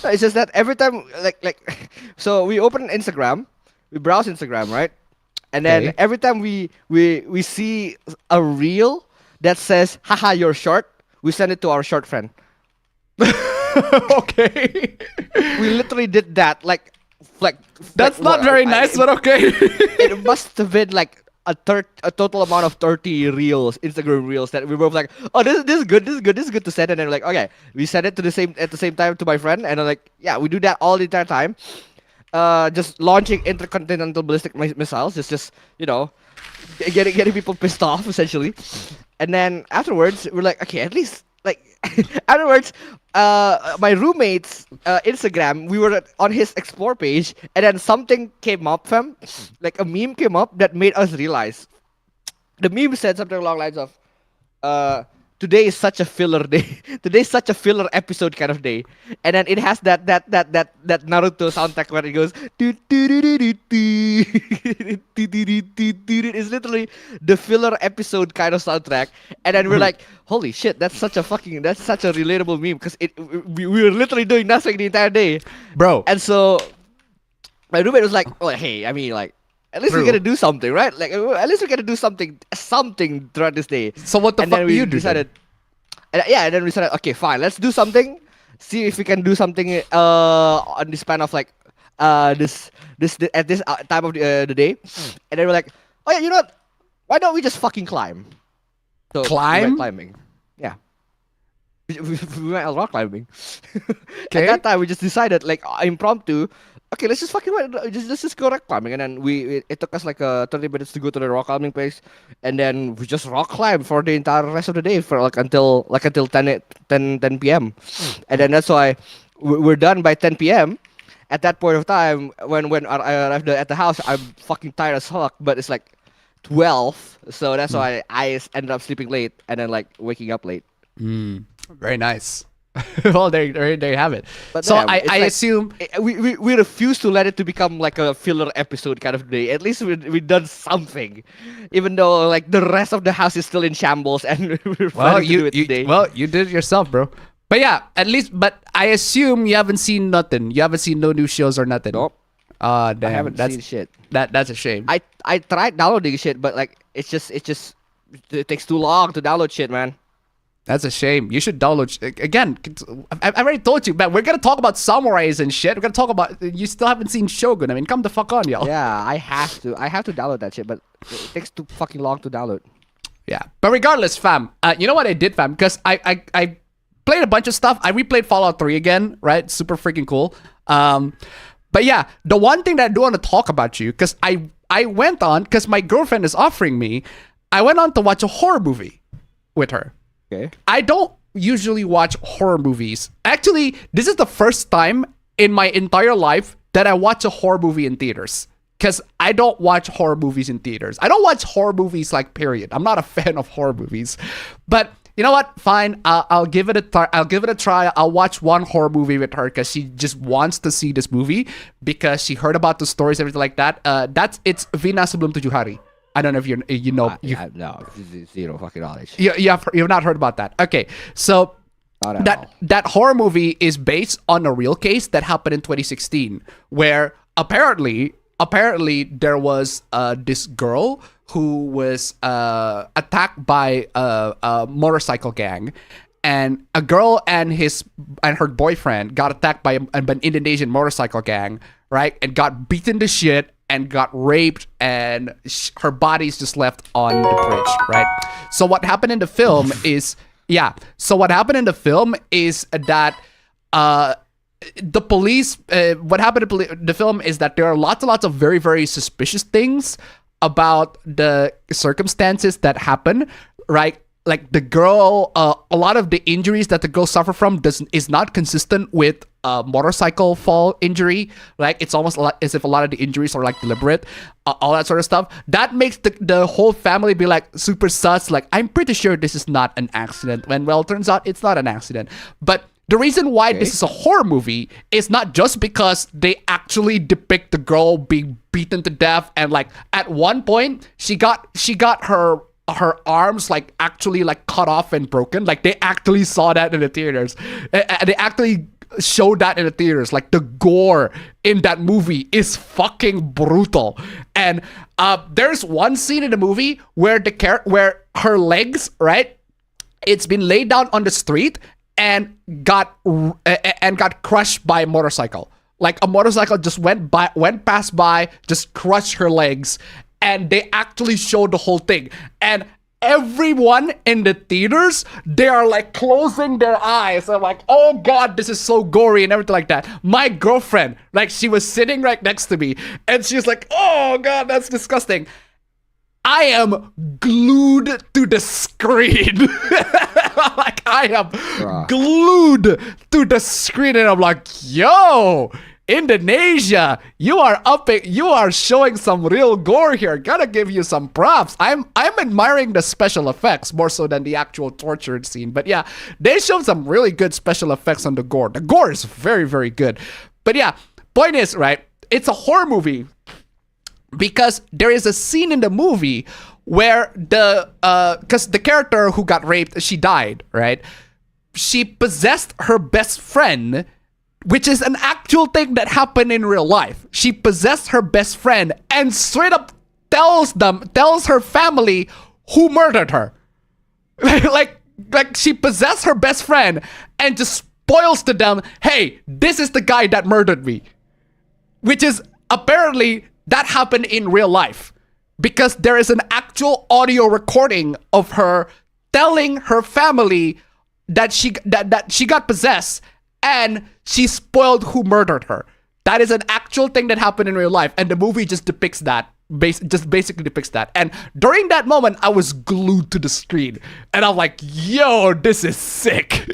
It's just that every time so we open Instagram, we browse Instagram, right? And then every time we see a reel that says, haha, you're short, we send it to our short friend. Okay. We literally did that that's not very nice, but okay. It must have been like a total amount of 30 reels, Instagram reels, that we were both like, oh, this is good to send. And then we're like, okay, we send it at the same time to my friend, and I'm like, yeah, we do that all the entire time. just launching intercontinental ballistic missiles, just getting people pissed off essentially. And then afterwards, we're like, okay, at least like afterwards, my roommate's Instagram, we were on his explore page, and then something came up, fam, like a meme came up that made us realize. The meme said something along the lines of, today is such a filler day. Today's such a filler episode kind of day. And then it has that Naruto soundtrack where it goes it's literally the filler episode kind of soundtrack. And then we're like, holy shit, that's such a relatable meme, because we were literally doing nothing the entire day. Bro. And so my roommate was like, oh, hey, I mean, like, at least we're gonna do something, right? Like, at least we're gonna do something throughout this day. So what the fuck do you do? And then we decided, okay, fine, let's do something. See if we can do something on the span of like this at this time of the day. And then we're like, oh yeah, you know what? Why don't we just fucking climb? So Climb? We went climbing. Yeah. We went rock climbing. Okay. At that time, we just decided, like, impromptu, okay, let's just fucking let's just go rock climbing. And then it took us like 30 minutes to go to the rock climbing place, and then we just rock climb for the entire rest of the day for until 10 p.m. And then that's why we're done by 10 p.m. At that point of time, when I arrived at the house, I'm fucking tired as fuck, but it's like 12, so that's why I ended up sleeping late and then like waking up late. Very nice. Well, there you have it. But so damn, I it's like, assume we refuse to let it to become like a filler episode kind of day. At least we've done something, even though like the rest of the house is still in shambles, and we're planning to do it today. Well, you did it yourself, bro. But yeah, at least. But I assume you haven't seen nothing. You haven't seen no new shows or nothing. Nope. Damn. I haven't seen shit. That's a shame. I tried downloading shit, but like it takes too long to download shit, man. That's a shame. You should download again. I already told you, man. We're gonna talk about samurais and shit. We're gonna talk about. You still haven't seen Shogun. I mean, come the fuck on, y'all. Yeah, I have to download that shit, but it takes too fucking long to download. Yeah, but regardless, fam. You know what I did, fam? Because I played a bunch of stuff. I replayed Fallout 3 again. Right, super freaking cool. But yeah, the one thing that I do want to talk about you, because I went on, because my girlfriend is offering me. I went on to watch a horror movie with her. Okay. I don't usually watch horror movies. Actually, this is the first time in my entire life that I watch a horror movie in theaters. Because I don't watch horror movies in theaters. I don't watch horror movies, like, period. I'm not a fan of horror movies. But you know what? Fine. I'll give it a try. I'll watch one horror movie with her because she just wants to see this movie because she heard about the stories, everything like that. It's Vina Sebelum Tujuh Hari. I don't know if you know. No, zero fucking knowledge. You've not heard about that. Okay, so that horror movie is based on a real case that happened in 2016, where apparently there was this girl who was attacked by a motorcycle gang, and a girl and her boyfriend got attacked by an Indonesian motorcycle gang, right? And got beaten to shit and got raped, and her body's just left on the bridge, right? So what happened in the film is, that the police, what happened in the film is that there are lots and lots of very, very suspicious things about the circumstances that happen, right? Like the girl, a lot of the injuries that the girl suffered from is not consistent with motorcycle fall injury. Like it's almost as if a lot of the injuries are like deliberate, all that sort of stuff. That makes the whole family be like super sus. Like, I'm pretty sure this is not an accident. When, well, it turns out it's not an accident. But the reason why this is a horror movie is not just because they actually depict the girl being beaten to death, and like at one point she got her arms like actually like cut off and broken. Like they actually saw that in the theaters. And they actually showed that in the theaters. Like the gore in that movie is fucking brutal. And there's one scene in the movie where where her legs, right, it's been laid down on the street and got crushed by a motorcycle. Like a motorcycle just went past by, just crushed her legs. And they actually showed the whole thing. And everyone in the theaters, they are like closing their eyes. I'm like, oh god, this is so gory and everything like that. My girlfriend, like, she was sitting right next to me and she's like, oh god, that's disgusting. I am glued to the screen. Like, I am glued to the screen, and I'm like, yo, Indonesia, you are showing some real gore here. Gotta give you some props. I'm admiring the special effects more so than the actual tortured scene. But yeah, they showed some really good special effects on the gore. The gore is very, very good. But yeah, point is, right, it's a horror movie because there is a scene in the movie where because the character who got raped, she died, right? She possessed her best friend, which is an actual thing that happened in real life. She possessed her best friend and straight up tells her family who murdered her. like she possessed her best friend and just spoils to them, hey, this is the guy that murdered me. Which is apparently that happened in real life because there is an actual audio recording of her telling her family that she got possessed and she spoiled who murdered her. That is an actual thing that happened in real life, and the movie just depicts that. Basically depicts that. And during that moment, I was glued to the screen, and I'm like, "Yo, this is sick.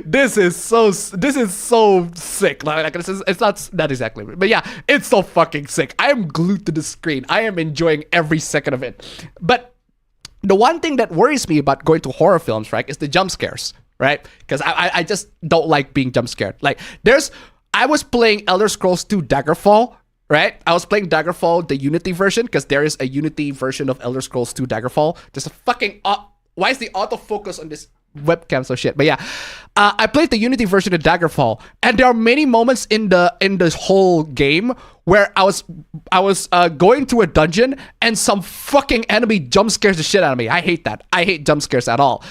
This is so sick. Like it's not that exactly, but yeah, it's so fucking sick. I am glued to the screen. I am enjoying every second of it. But the one thing that worries me about going to horror films, right, is the jump scares, right? Because I just don't like being jump scared. Like I was playing Elder Scrolls 2 Daggerfall. Right? I was playing Daggerfall, the Unity version, because there is a Unity version of Elder Scrolls 2 Daggerfall. Just a fucking... why is the autofocus on this webcam so shit? But yeah, I played the Unity version of Daggerfall, and there are many moments in the whole game where I was going through a dungeon, and some fucking enemy jump scares the shit out of me. I hate that. I hate jump scares at all.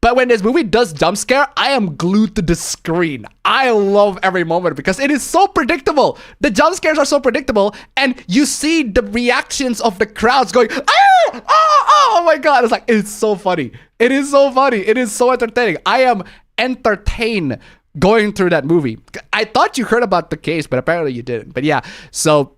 But when this movie does jump scare, I am glued to the screen. I love every moment because it is so predictable. The jump scares are so predictable, and you see the reactions of the crowds going, ah! Oh my god. It's like, it's so funny. It is so funny. It is so entertaining. I am entertained going through that movie. I thought you heard about the case, but apparently you didn't. But yeah, so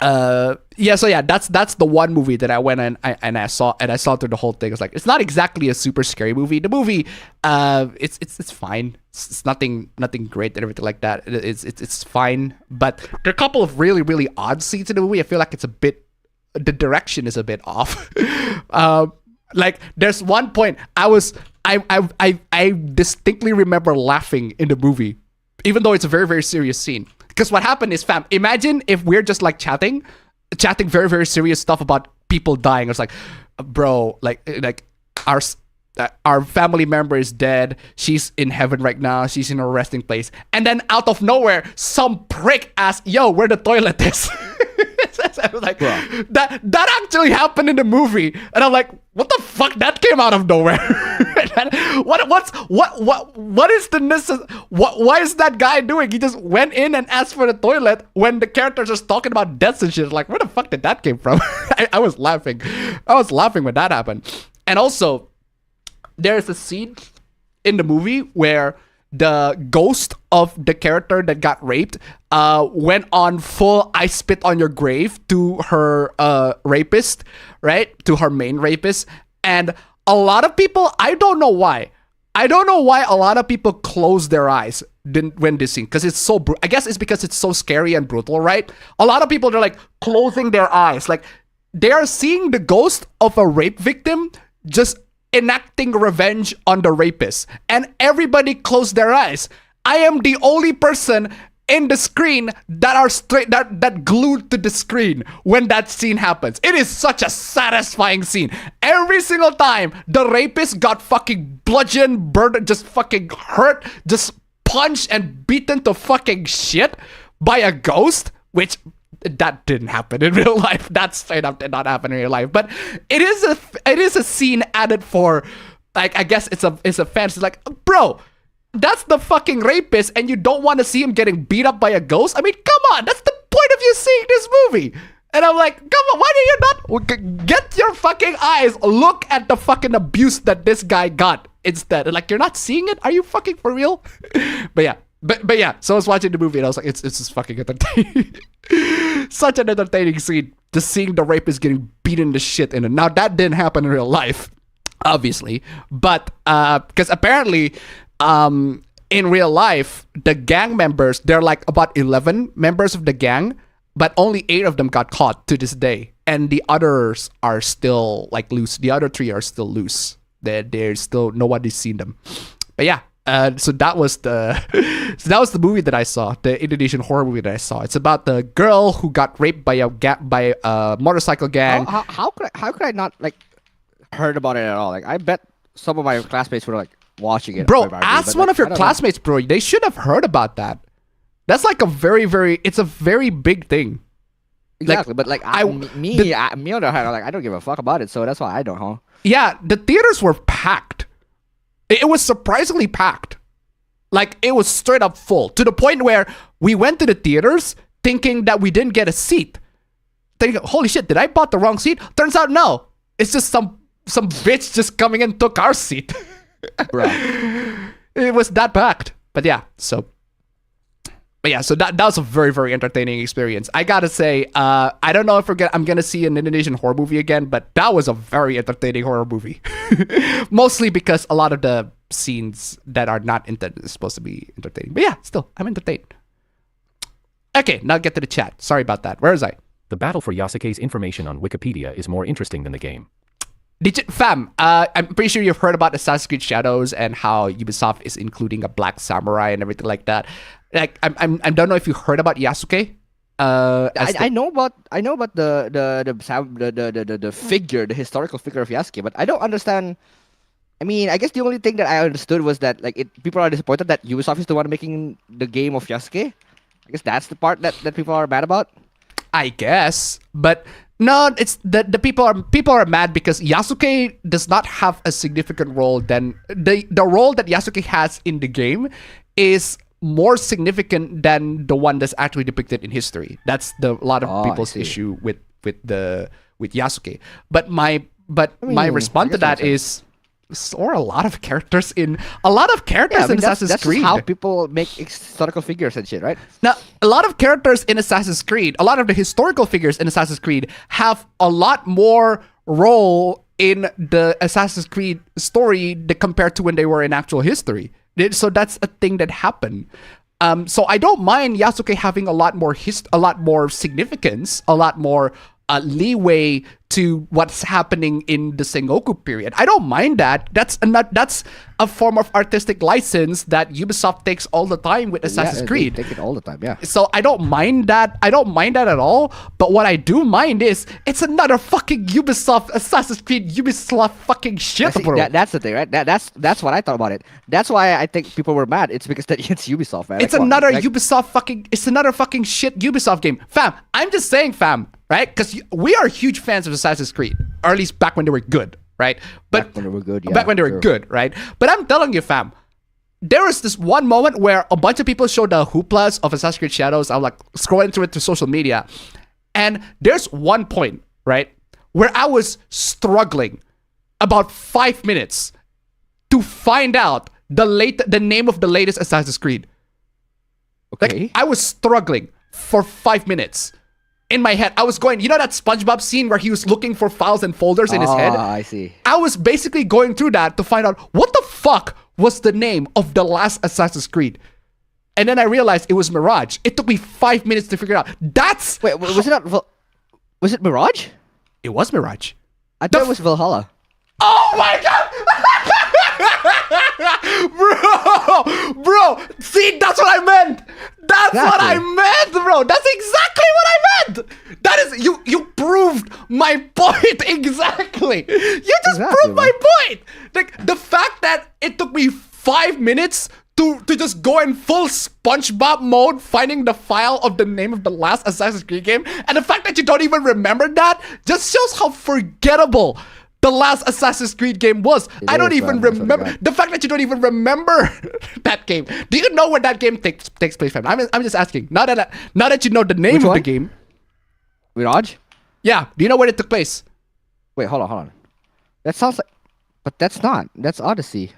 that's the one movie that I went and I saw through the whole thing. It's like, it's not exactly a super scary movie. The movie, it's fine. It's nothing great and everything like that. It's fine, but there are a couple of really, really odd scenes in the movie. I feel like the direction is a bit off. Like there's one point I distinctly remember laughing in the movie, even though it's a very, very serious scene. Because what happened is, fam, imagine if we're just like chatting very, very serious stuff about people dying. It's like, bro, like our family member is dead. She's in heaven right now. She's in her resting place. And then out of nowhere, some prick asks, yo, where the toilet is? I was like, that actually happened in the movie, and I'm like, what the fuck? That came out of nowhere. What is the necessity? Why is that guy doing? He just went in and asked for the toilet when the characters just talking about deaths and shit. Like, where the fuck did that came from? I was laughing. I was laughing when that happened. And also, there's a scene in the movie where the ghost of the character that got raped went on full I spit on your grave to her rapist, right? To her main rapist. And a lot of people, I don't know why a lot of people close their eyes when this scene, because it's so I guess it's because it's so scary and brutal, right? A lot of people, they're like closing their eyes, like they are seeing the ghost of a rape victim just enacting revenge on the rapist, and everybody closed their eyes. I am the only person in the screen that are straight that glued to the screen when that scene happens. It is such a satisfying scene. Every single time the rapist got fucking bludgeoned, burned, just fucking hurt, just punched and beaten to fucking shit by a ghost, which that didn't happen in real life. That straight up did not happen in real life. But it is a scene added for, like, I guess it's a fantasy. Like, bro, that's the fucking rapist, and you don't want to see him getting beat up by a ghost? I mean, come on, that's the point of you seeing this movie. And I'm like, come on, why do you not get your fucking eyes? Look at the fucking abuse that this guy got instead. And like, you're not seeing it? Are you fucking for real? But yeah. But yeah, so I was watching the movie and I was like, it's just fucking entertaining. Such an entertaining scene. Just seeing the rapist getting beaten to shit in it. Now that didn't happen in real life, obviously. But because apparently in real life, the gang members, they're like about 11 members of the gang, but only 8 of them got caught to this day. And the others are still like loose. The other 3 are still loose. They're still, nobody's seen them. But yeah. So that was the movie that I saw, the Indonesian horror movie that I saw. It's about the girl who got raped by a motorcycle gang. How could I not like heard about it at all? Like I bet some of my classmates were like watching it. Bro, ask one of your classmates, bro. They should have heard about that. That's like it's a very big thing. Exactly, but like me on the other hand, like I don't give a fuck about it, so that's why I don't. Huh? Yeah, the theaters were packed. It was surprisingly packed. Like, it was straight up full. To the point where we went to the theaters thinking that we didn't get a seat. Thinking, holy shit, did I bought the wrong seat? Turns out, no. It's just some bitch just coming in took our seat. Bro. It was that packed. But yeah, so that was a very, very entertaining experience. I gotta say, I don't know if I'm gonna see an Indonesian horror movie again, but that was a very entertaining horror movie. Mostly because a lot of the scenes that are not supposed to be entertaining. But yeah, still, I'm entertained. Okay, now get to the chat. Sorry about that. Where is I? The battle for Yasuke's information on Wikipedia is more interesting than the game. Fam, I'm pretty sure you've heard about Assassin's Creed Shadows and how Ubisoft is including a black samurai and everything like that. Like, I don't know if you heard about Yasuke. I know about the figure, the historical figure of Yasuke, but I don't understand. I mean, I guess the only thing that I understood was that like people are disappointed that Ubisoft is the one making the game of Yasuke. I guess that's the part that people are mad about. I guess, but no, it's the people are mad because Yasuke does not have a significant role. Then the role that Yasuke has in the game is more significant than the one that's actually depicted in history. That's a lot of people's issue with Yasuke. But my response to that is, or a lot of characters in Assassin's Creed. That's how people make historical figures and shit, right? Now, a lot of characters in Assassin's Creed, a lot of the historical figures in Assassin's Creed have a lot more role in the Assassin's Creed story compared to when they were in actual history. So that's a thing that happened. So I don't mind Yasuke having a lot more significance, a lot more leeway to what's happening in the Sengoku period. I don't mind that. That's a form of artistic license that Ubisoft takes all the time with Assassin's Creed. They take it all the time, yeah. So I don't mind that. I don't mind that at all. But what I do mind is it's another fucking Ubisoft Assassin's Creed Ubisoft fucking shit, bro. That's the thing, right? That's what I thought about it. That's why I think people were mad. It's because it's Ubisoft, man. It's another fucking shit Ubisoft game. Fam, I'm just saying, fam, right? Because we are huge fans of Assassin's Creed, or at least back when they were good, right? But back when they were good, yeah. Back when they were good, right? But I'm telling you, fam, there was this one moment where a bunch of people showed the hooplas of Assassin's Creed Shadows. I'm like scrolling through it to social media, and there's one point, right, where I was struggling about 5 minutes to find out the name of the latest Assassin's Creed. Okay. Like, I was struggling for 5 minutes. In my head, I was going, you know that SpongeBob scene where he was looking for files and folders in his head? I see. I was basically going through that to find out what the fuck was the name of the last Assassin's Creed. And then I realized it was Mirage. It took me 5 minutes to figure it out. Wait, was it not... Was it Mirage? It was Mirage. I thought it was Valhalla. Oh my god! Bro, see, that's what I meant. That's what I meant, bro. That's exactly what I meant. That is, you proved my point exactly. You just proved my point. Like the fact that it took me 5 minutes to just go in full SpongeBob mode, finding the file of the name of the last Assassin's Creed game, and the fact that you don't even remember that just shows how forgettable the last Assassin's Creed game was. I don't even remember. The fact that you don't even remember that game. Do you know where that game takes place from? I'm just asking. Now that you know the name of the game. Mirage? Yeah. Do you know where it took place? Wait, hold on. That sounds like, but that's not. That's Odyssey.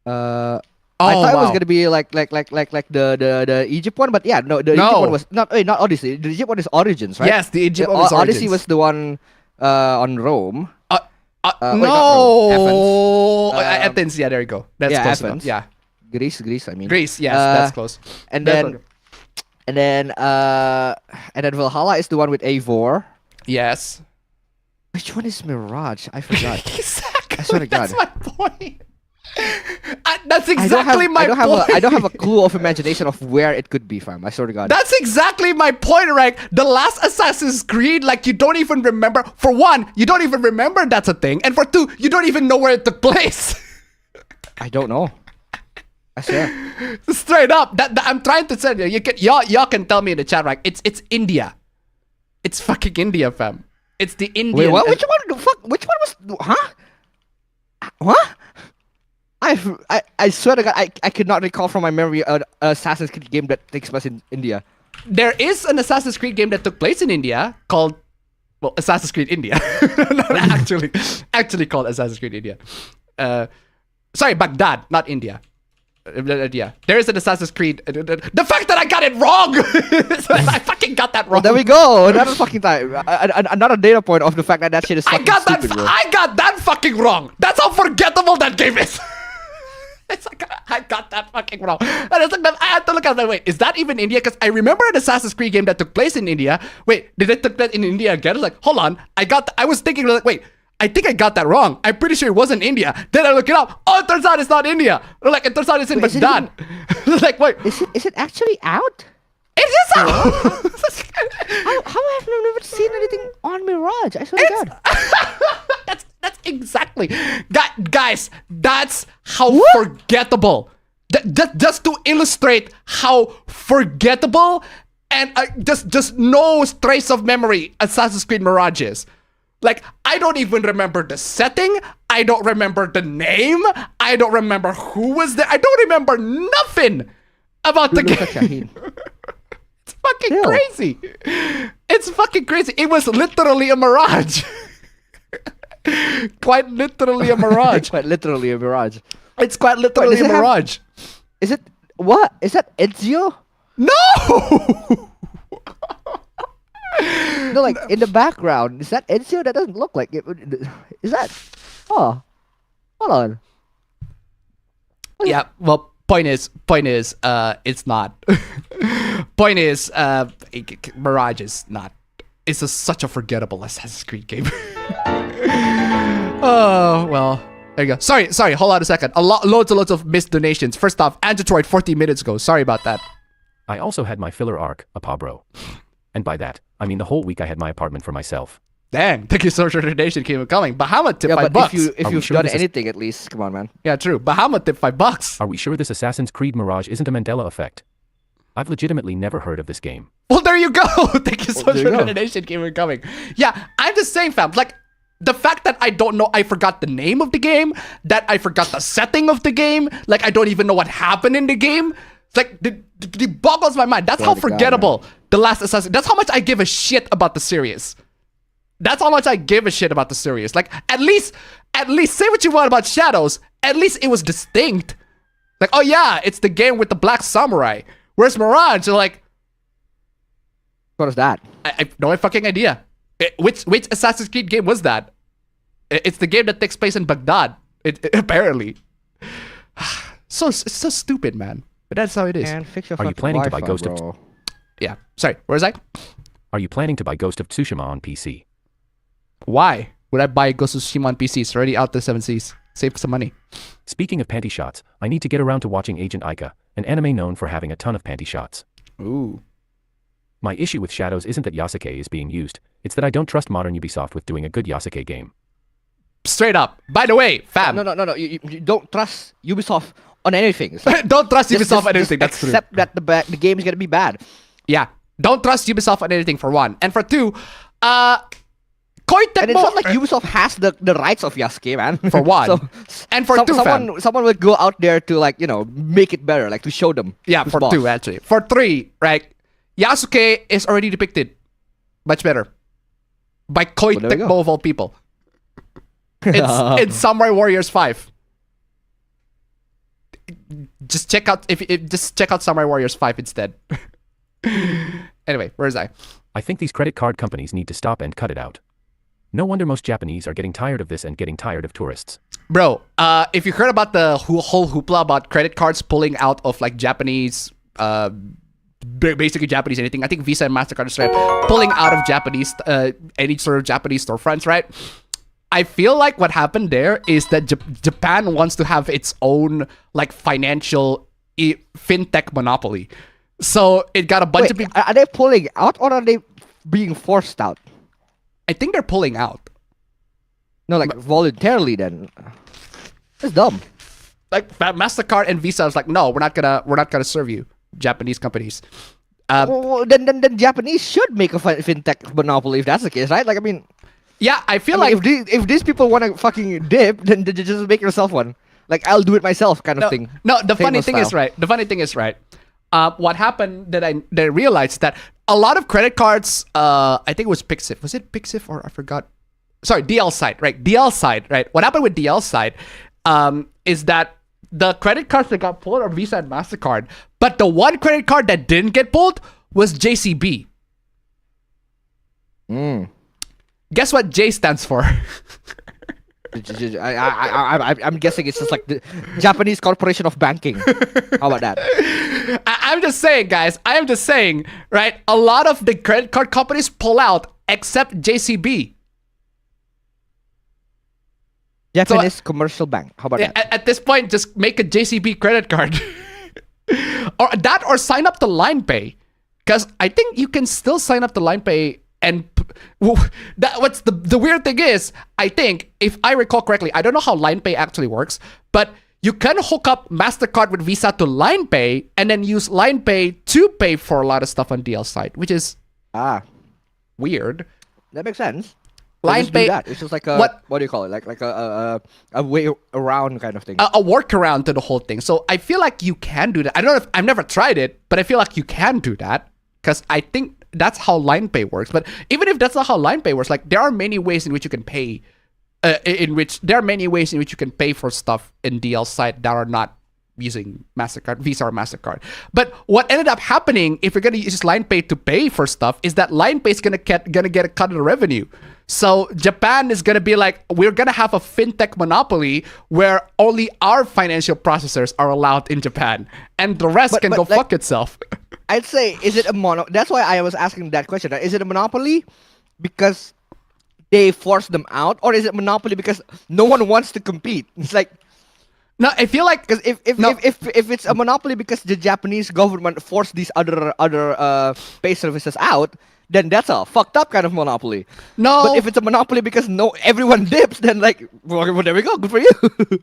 I thought it was gonna be like the Egypt one, but yeah, no, the Egypt one was not Odyssey. The Egypt one is Origins, right? Yes, the Egypt one was Odyssey Origins. was the one on Rome. Wait, not no, Rome, Athens. Athens. Yeah, there you go. That's yeah, close Athens. enough. Yeah, Greece. I mean, Greece. Yes, that's close. And then Valhalla is the one with Eivor. Yes. Which one is Mirage? I forgot. Exactly. I swear to God. That's my point. That's exactly my point. I don't have a clue of imagination of where it could be, fam. I swear to God. That's exactly my point, right? The last Assassin's Creed, like, you don't even remember. For one, you don't even remember that's a thing. And for two, you don't even know where it took place. I don't know. I swear. Straight up. That I'm trying to say, y'all can tell me in the chat, right? It's India. It's fucking India, fam. It's the Indian. Wait, what? Which one? Which one was? Huh? What? I swear to God, I could not recall from my memory an Assassin's Creed game that takes place in India. There is an Assassin's Creed game that took place in India called, well, Assassin's Creed India. Not actually called Assassin's Creed India. Sorry, Baghdad, not India. Yeah, there is an Assassin's Creed. The fact that I got it wrong! I fucking got that wrong. Well, there we go. Another fucking time. Another data point of the fact that shit is fucking stupid, bro. I got that fucking wrong. That's how forgettable that game is. It's like, I got that fucking wrong. And it's like, I had to look at that. Wait, is that even India? Because I remember an Assassin's Creed game that took place in India. Wait, did it take place in India again? I was like, hold on. I was thinking, like, wait, I think I got that wrong. I'm pretty sure it wasn't India. Then I look it up. Oh, it turns out it's not India. Like, it turns out it's in Baghdad. Like, wait. Is it actually out? It is out! How have I never seen anything on Mirage? I swear to God. That's exactly. Guys, that's how forgettable. Just to illustrate how forgettable and just no trace of memory Assassin's Creed Mirage is. Like, I don't even remember the setting. I don't remember the name. I don't remember who was there. I don't remember nothing about the game. It's fucking crazy. It's fucking crazy. It was literally a mirage. Quite literally a mirage. Quite literally a mirage. It's quite literally a mirage. Is it what? Is that Ezio? No! No, like in the background. Is that Ezio? That doesn't look like it. Is that? Oh, hold on. Yeah. Well, point is, it's not. Point is, Mirage is not. It's such a forgettable Assassin's Creed game. Oh well. There you go. Sorry. Hold on a second. Loads and loads of missed donations. First off, Android 14 minutes ago. Sorry about that. I also had my filler arc, Apabro. And by that, I mean the whole week I had my apartment for myself. Dang, thank you so much for the donation. Keep coming. Bahama tip $5. If you've done anything, at least, come on, man. Yeah, true. Bahama tip $5. Are we sure this Assassin's Creed Mirage isn't a Mandela effect? I've legitimately never heard of this game. Well, there you go. Thank you so much for the donation. Keep coming. Yeah, I'm just saying, fam. Like, the fact that I don't know, I forgot the name of the game, that I forgot the setting of the game, like, I don't even know what happened in the game. It's like, it boggles my mind. That's how forgettable The Last Assassin. That's how much I give a shit about the series. That's how much I give a shit about the series. Like, at least say what you want about Shadows. At least it was distinct. Like, oh yeah, it's the game with the black samurai. Whereas Mirage, like, what was that? I have no fucking idea. Which Assassin's Creed game was that? It's the game that takes place in Baghdad. Apparently. So stupid, man. But that's how it is. Man, fix your Are you planning to buy Wi-Fi, Ghost bro. of... Yeah. Sorry, where was I? Are you planning to buy Ghost of Tsushima on PC? Why would I buy Ghost of Tsushima on PC? It's already out the 7 Seas. Save some money. Speaking of panty shots, I need to get around to watching Agent AITA, an anime known for having a ton of panty shots. Ooh. My issue with Shadows isn't that Yasuke is being used, it's that I don't trust modern Ubisoft with doing a good Yasuke game. Straight up. By the way, fam. No. You don't trust Ubisoft on anything. Don't trust Ubisoft on anything. That's true. Except that the game is gonna be bad. Yeah. Don't trust Ubisoft on anything, for one. And for two, and it's not like Ubisoft has the rights of Yasuke, man. For one. And for two, someone would go out there to, like, you know, make it better, like to show them. Yeah, for two, actually. For three, right? Yasuke is already depicted. Much better. By Koi Well, there we go. Tecmo of all people. It's Samurai Warriors 5. Just check out just check out Samurai Warriors 5 instead. Anyway, where is I? I think these credit card companies need to stop and cut it out. No wonder most Japanese are getting tired of this and getting tired of tourists. Bro, if you heard about the whole hoopla about credit cards pulling out of like Japanese, basically Japanese anything, I think Visa and MasterCard started pulling out of Japanese, any sort of Japanese storefronts, right? I feel like what happened there is that Japan wants to have its own like financial fintech monopoly. So it got a bunch of people. Are they pulling out or are they being forced out? I think they're pulling out. No, like voluntarily then. That's dumb. Like MasterCard and Visa is like, no, we're not gonna serve you, Japanese companies. Well, then Japanese should make a fintech monopoly if that's the case, right? Like, I mean, yeah, I feel like if these people want to fucking dip, then just make yourself one. Like, I'll do it myself, kind of thing. No, the funny Famous thing is style. right. The funny thing is right. What happened that I realized that a lot of credit cards, I think it was Pixif. Was it Pixif or I forgot? Sorry, DL side, right? DL side, right? What happened with DL side is that the credit cards that got pulled are Visa and MasterCard, but the one credit card that didn't get pulled was JCB. Guess what J stands for? I'm guessing it's just like the Japanese Corporation of Banking. How about that? I'm just saying, guys. I am just saying, right? A lot of the credit card companies pull out except JCB. Japanese Commercial Bank. How about that? At this point, just make a JCB credit card. or sign up to LinePay. Because I think you can still sign up to LinePay and what's the weird thing is, I think, if I recall correctly, I don't know how LinePay actually works, but you can hook up MasterCard with Visa to LinePay and then use LinePay to pay for a lot of stuff on DL side, which is weird. That makes sense. LinePay, it's just like a what do you call it? Like a way around kind of thing. A workaround to the whole thing. So I feel like you can do that. I don't know if I've never tried it, but I feel like you can do that because I think that's how LinePay works. But even if that's not how LinePay works, like there are many ways in which you can pay. There are many ways in which you can pay for stuff in DL side that are not using MasterCard, Visa or MasterCard. But what ended up happening if you're gonna use LinePay to pay for stuff is that LinePay is gonna get a cut of the revenue. So Japan is gonna be like, we're gonna have a fintech monopoly where only our financial processors are allowed in Japan, and the rest can go like, fuck itself. I'd say, is it a That's why I was asking that question. Is it a monopoly because they force them out, or is it monopoly because no one wants to compete? It's like, no, I feel like because if it's a monopoly because the Japanese government forced these other pay services out, then that's a fucked up kind of monopoly. No, but if it's a monopoly because everyone dips, then like, well, there we go, good for you.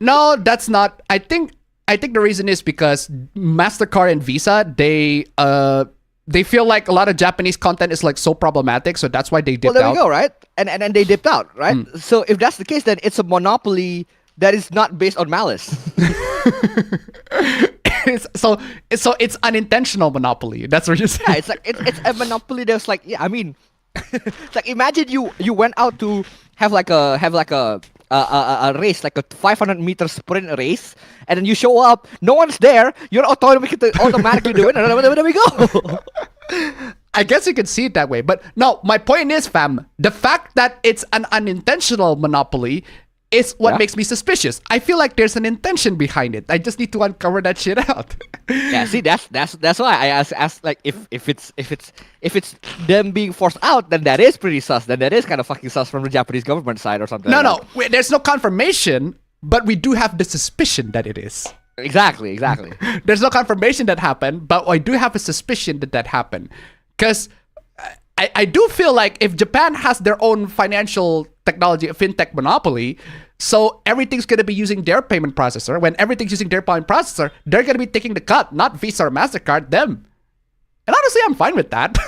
No, that's not. I think the reason is because MasterCard and Visa, they feel like a lot of Japanese content is like so problematic, so that's why they dipped out. Well, there we go, right? And they dipped out, right? So if that's the case, then it's a monopoly that is not based on malice. So it's unintentional monopoly. That's what you're saying. Yeah, it's like it's a monopoly that's like, yeah, I mean, it's like imagine you went out to have like a race, like a 500-meter sprint race, and then you show up, no one's there, you're automatically doing it, and there we go. I guess you could see it that way, but no, my point is, fam, the fact that it's an unintentional monopoly is what makes me suspicious. I feel like there's an intention behind it. I just need to uncover that shit out. Yeah, see, that's why I asked like if it's them being forced out, then that is pretty sus. Then that is kind of fucking sus from the Japanese government side or something. No, wait, there's no confirmation, but we do have the suspicion that it is. Exactly. There's no confirmation that happened, but I do have a suspicion that happened. Because I do feel like if Japan has their own financial technology, fintech monopoly, so everything's going to be using their payment processor. When everything's using their payment processor, they're going to be taking the cut, not Visa or MasterCard, them. And honestly, I'm fine with that.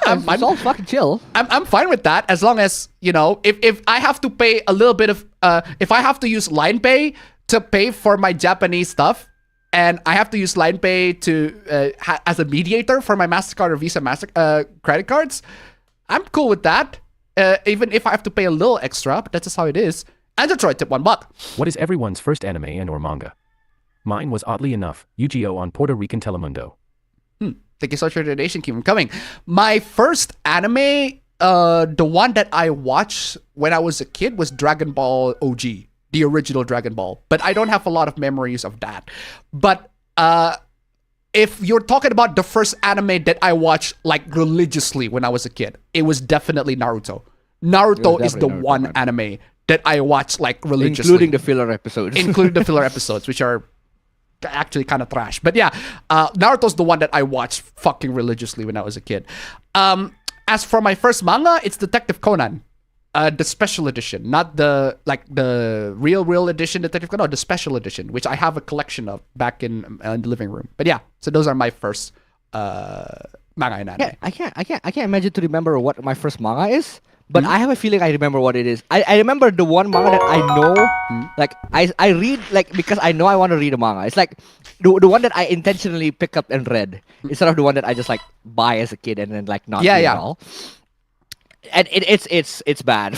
I'm fine. It's all fucking chill. I'm fine with that as long as, if I have to pay a little bit of, if I have to use LinePay to pay for my Japanese stuff, and I have to use LinePay to as a mediator for my MasterCard or Visa credit cards, I'm cool with that. Even if I have to pay a little extra, but that's just how it is. And Detroit tip $1. What is everyone's first anime and or manga? Mine was oddly enough, Yu-Gi-Oh! On Puerto Rican Telemundo. Thank you so much for the donation. Keep them coming. My first anime, the one that I watched when I was a kid was Dragon Ball OG, the original Dragon Ball. But I don't have a lot of memories of that. But if you're talking about the first anime that I watched like religiously when I was a kid, it was definitely Naruto. Naruto is the one anime that I watched like religiously. Including the filler episodes. Including the filler episodes, which are actually kind of trash. But yeah, Naruto's the one that I watched fucking religiously when I was a kid. As for my first manga, it's Detective Conan. The special edition, not the real edition Detective Conan, no, the special edition, which I have a collection of back in the living room. But yeah, so those are my first manga and anime. I can't imagine to remember what my first manga is, but I have a feeling I remember what it is. I remember the one manga that I know, like I read like because I know I want to read a manga. It's like the one that I intentionally pick up and read instead of the one that I just like buy as a kid and then like not read at all. And it's bad.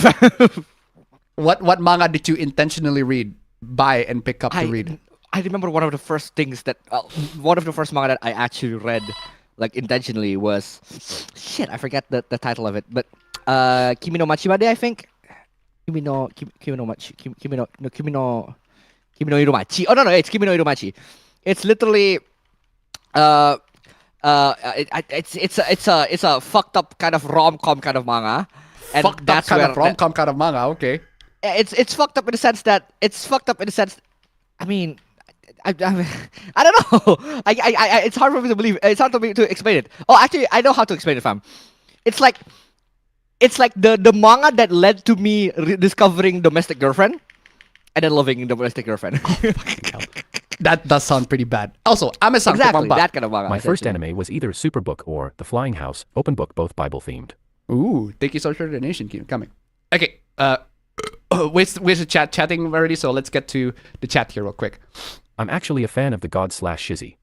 What manga did you intentionally buy and pick up to read? I remember one of the first things that one of the first manga that I actually read like intentionally was shit. I forget the title of it, but Kimi no Machimade, I think. Kimi no Iromachi. Oh no, it's Kimi no Iromachi. It's literally it's a fucked up kind of rom-com kind of manga, and Fucked up kind of rom-com kind of manga. Okay. It's fucked up in the sense that I mean, I don't know. It's hard for me to believe. It's hard for me to explain it. Oh, actually, I know how to explain it, fam. It's like the manga that led to me discovering Domestic Girlfriend, and then loving Domestic Girlfriend. That does sound pretty bad. Also, Amazon exactly that kind of manga. My first anime was either Superbook or The Flying House, open book, both Bible themed. Ooh, thank you so much for the donation. Keep coming. Okay, where's the chat chatting already? So let's get to the chat here real quick. I'm actually a fan of the god / Shizzy.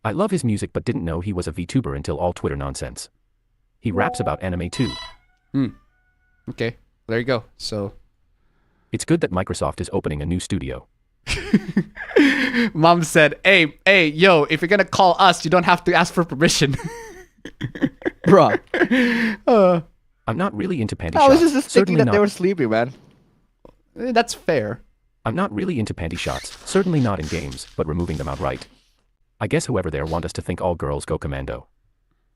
I love his music but didn't know he was a VTuber until all Twitter nonsense. He raps about anime too. Okay, there you go. So it's good that Microsoft is opening a new studio. Mom said, hey, yo, if you're gonna call us, you don't have to ask for permission. Bruh. I'm not really into panty I shots. was just thinking that they were sleeping, man. That's fair. I'm not really into panty shots, certainly not in games, but removing them outright. I guess whoever there want us to think all girls go commando.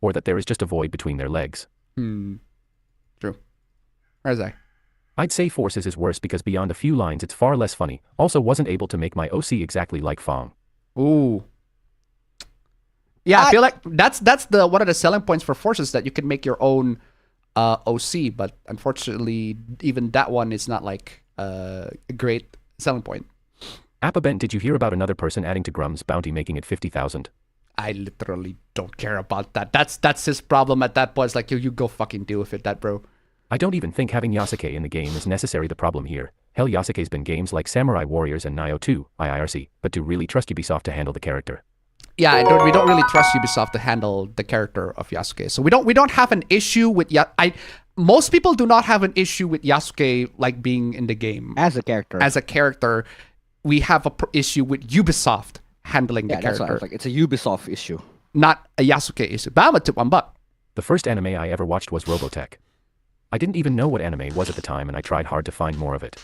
Or that there is just a void between their legs. True. Where's I? I'd say Forces is worse because beyond a few lines it's far less funny. Also wasn't able to make my OC exactly like Fong. Ooh. Yeah, I feel like that's the one of the selling points for Forces, that you can make your own OC, but unfortunately even that one is not like a great selling point. Appabendyt, did you hear about another person adding to Grum's bounty making it 50,000? I literally don't care about that. That's his problem at that point. It's like, you go fucking deal with it, that bro. I don't even think having Yasuke in the game is necessary. The problem here. Hell, Yasuke's been games like Samurai Warriors and Nioh 2, IIRC, but to really trust Ubisoft to handle the character. Yeah, we don't really trust Ubisoft to handle the character of Yasuke. So we don't have an issue with most people do not have an issue with Yasuke like being in the game as a character. As a character, we have a issue with Ubisoft handling the character. That's what I was like. It's a Ubisoft issue, not a Yasuke issue. But I'm a tip $1. The first anime I ever watched was Robotech. I didn't even know what anime was at the time, and I tried hard to find more of it.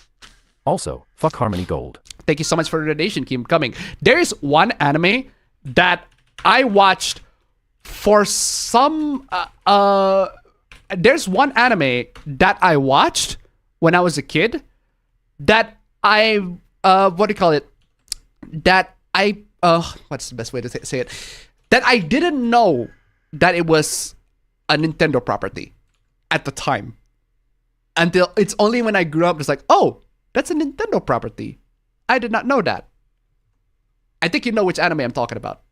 Also, fuck Harmony Gold. Thank you so much for the donation. Keep coming. There's one anime that I watched for some. There's one anime that I watched when I was a kid that I what do you call it? That I what's the best way to say it? That I didn't know that it was a Nintendo property at the time. Until it's only when I grew up, it's like, oh, that's a Nintendo property. I did not know that. I think you know which anime I'm talking about.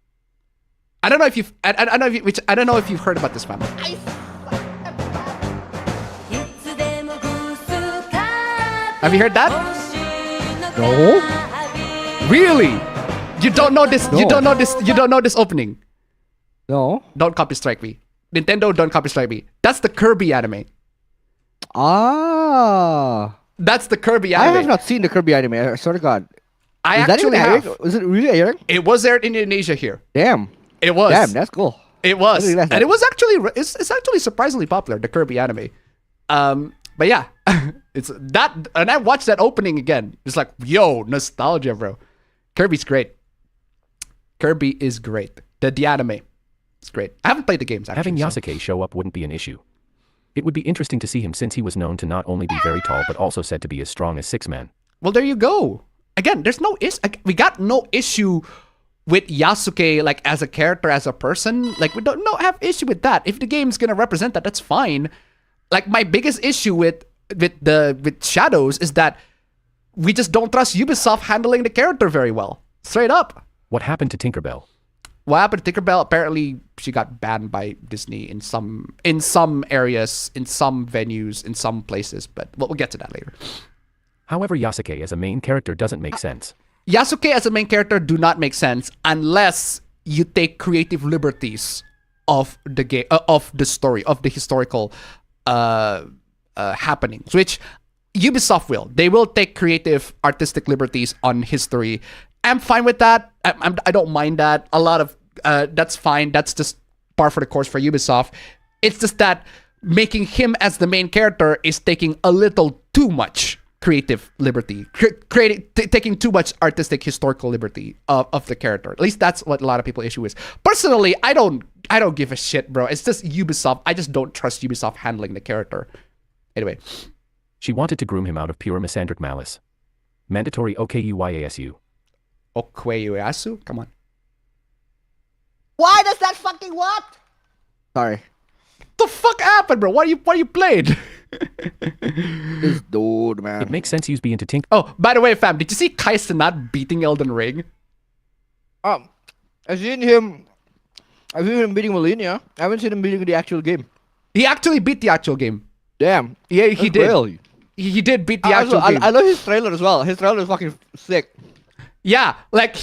I don't know if you've I don't know if you've heard about this, man. Have you heard that? No. Really? You don't know this? No. You don't know this? You don't know this opening? No. Don't copy strike me. Nintendo, don't copyright me. That's the Kirby anime. Ah. That's the Kirby I anime. have not seen the Kirby anime. I swear to God. I Is that even actually airing? have. Was it really airing? It was aired in Indonesia here. Damn. It was. Damn, that's cool. It was. I didn't realize And that. it was actually, it's actually surprisingly popular, the Kirby anime. But yeah, it's that, and I watched that opening again. It's like, yo, nostalgia, bro. Kirby's great. Kirby is great. The anime. It's great. I haven't played the games, actually. Having so- Yasuke show up wouldn't be an issue. It would be interesting to see him since he was known to not only be very tall but also said to be as strong as 6-man. Well, there you go. Again, there's no issue. We got no issue with Yasuke, like, as a character, as a person. Like, we don't have issue with that. If the game's gonna represent that, that's fine. Like, my biggest issue with Shadows is that we just don't trust Ubisoft handling the character very well. Straight up. What happened to Tinkerbell? What happened to Tinkerbell? Apparently, she got banned by Disney in some areas, in some venues, in some places. But we'll get to that later. However, Yasuke as a main character doesn't make sense. Yasuke as a main character do not make sense unless you take creative liberties of the game, of the story, of the historical happenings, which Ubisoft will. They will take creative, artistic liberties on history. I'm fine with that. I don't mind that. A lot of that's fine. That's just par for the course for Ubisoft. It's just that making him as the main character is taking a little too much creative liberty, taking too much artistic historical liberty of the character. At least that's what a lot of people issue is. Personally, I don't give a shit, bro. It's just Ubisoft. I just don't trust Ubisoft handling the character. Anyway, She wanted to groom him out of pure misandric malice. Mandatory OKUYASU. Okueyasu, come on. Why does that fucking what? Sorry. The fuck happened, bro? What are you playing? This dude, man. It makes sense be into Oh, by the way, fam, did you see Kai Cenat beating Elden Ring? I've seen him beating Molina. I haven't seen him beating the actual game. He actually beat the actual game. Damn. Yeah, he That's did. real. He did beat the I, actual game. I love his trailer as well. His trailer is fucking sick. Yeah, like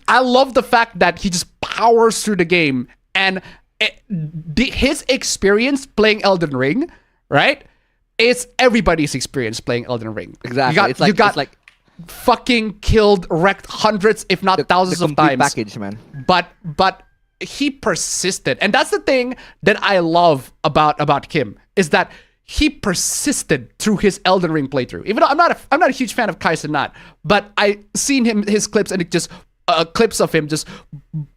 I love the fact that he just powers through the game, and his experience playing Elden Ring, right? It's everybody's experience playing Elden Ring. Exactly. You got fucking killed, wrecked hundreds, if not thousands of complete times. package, man. But he persisted, and that's the thing that I love about Kim is that he persisted through his Elden Ring playthrough. Even though I'm not a huge fan of Kai Cenat, but I seen his clips, and it just clips of him just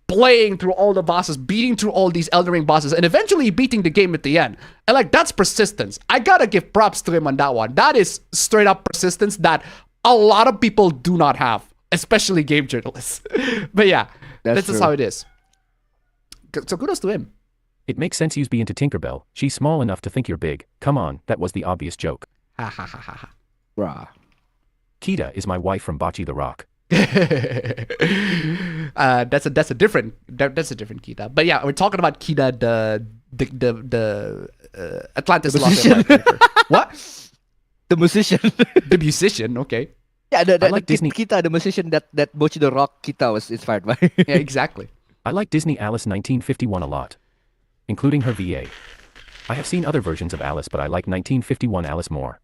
playing through all the bosses, beating through all these Elden Ring bosses, and eventually beating the game at the end. And like, that's persistence. I gotta give props to him on that one. That is straight up persistence that a lot of people do not have, especially game journalists. But yeah, that's just true. how it is. So kudos to him. It makes sense be into Tinkerbell. She's small enough to think you're big. Come on, that was the obvious joke. Ha ha ha ha ha. Bruh. Kita is my wife from Bocce the Rock. That's a different Kita. But yeah, we're talking about Kita, the Atlantis Lost Empire character. What? The musician. The musician? Okay. Yeah, I like Disney- Kita, the musician that Bochi the Rock Kita was inspired by. Yeah, exactly. I like Disney Alice 1951 a lot, including her VA. I have seen other versions of Alice, but I like 1951 Alice more.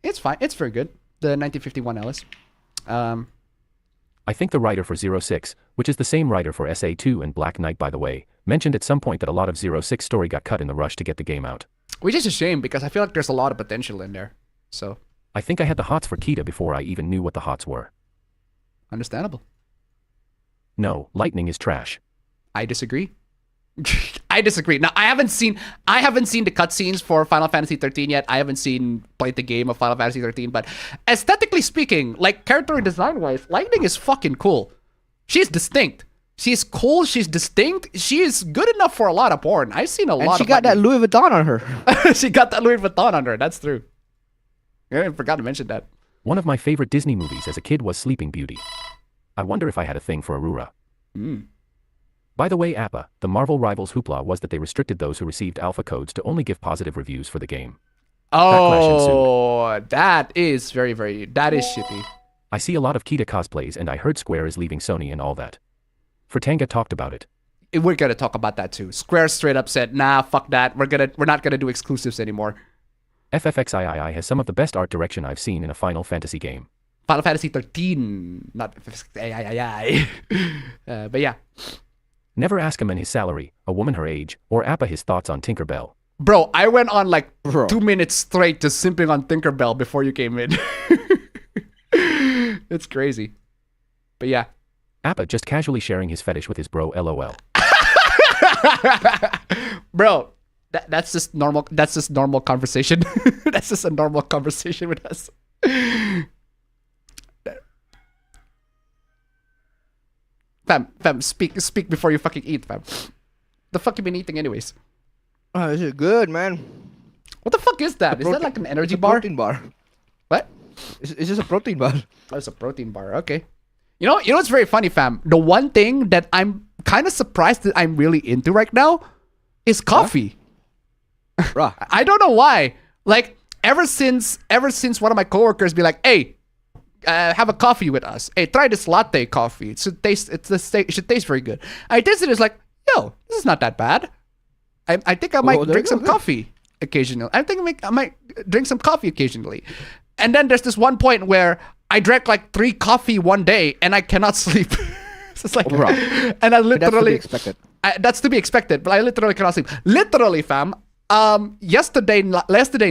It's fine. It's very good. The 1951 Alice. I think the writer for 06, which is the same writer for SA2 and Black Knight by the way, mentioned at some point that a lot of 06 story got cut in the rush to get the game out. Which is a shame because I feel like there's a lot of potential in there. So, I think I had the hots for Kita before I even knew what the hots were. understandable. No, lightning is trash. I disagree. I disagree. Now, I haven't seen the cutscenes for Final Fantasy 13 yet. I haven't played the game of Final Fantasy 13, but aesthetically speaking, like character design wise, Lightning is fucking cool. She's distinct. She's cool. She's distinct. She is good enough for a lot of porn. I've seen a lot. And she of got that Lightning. Louis Vuitton on her. She got that Louis Vuitton on her. That's true. I forgot to mention that. One of my favorite Disney movies as a kid was Sleeping Beauty. I wonder if I had a thing for Aurora. By the way, APA, the Marvel Rivals hoopla was that they restricted those who received alpha codes to only give positive reviews for the game. Oh, that is that is shitty. I see a lot of Kita cosplays and I heard Square is leaving Sony and all that. Furtanga talked about it. we're gonna talk about that too. Square straight up said, "Nah, fuck that. We're not gonna do exclusives anymore." FFXIII has some of the best art direction I've seen in a Final Fantasy game. Final Fantasy 13, not FFXIII. But yeah, Never ask a man his salary, a woman her age, or APA his thoughts on Tinkerbell. bro, I went on like Bro. 2 minutes straight just simping on Tinkerbell before you came in. It's crazy. But yeah. APA just casually sharing his fetish with his bro, lol. Bro, that's just normal. That's just normal conversation. That's just a normal conversation with us. Fam, speak before you fucking eat, fam. The fuck you been eating anyways? Oh, this is good, man. What the fuck is that? Is that like an energy bar? Protein bar. What? It's just a protein bar. Oh, it's a protein bar. Okay. You know what's very funny, fam? The one thing that I'm kind of surprised that I'm really into right now is coffee. Bruh. I don't know why. Like ever since one of my coworkers be like, "Hey, have a coffee with us. Hey, try this latte coffee. It should taste very good." I tasted it. It's like, yo, this is not that bad. I think I might drink some coffee occasionally. I might drink some coffee occasionally. And then there's this one point where I drank like 3 coffee one day and I cannot sleep. So it's like, and I literally That's to be expected. That's to be expected, but I literally cannot sleep. Literally, fam. Yesterday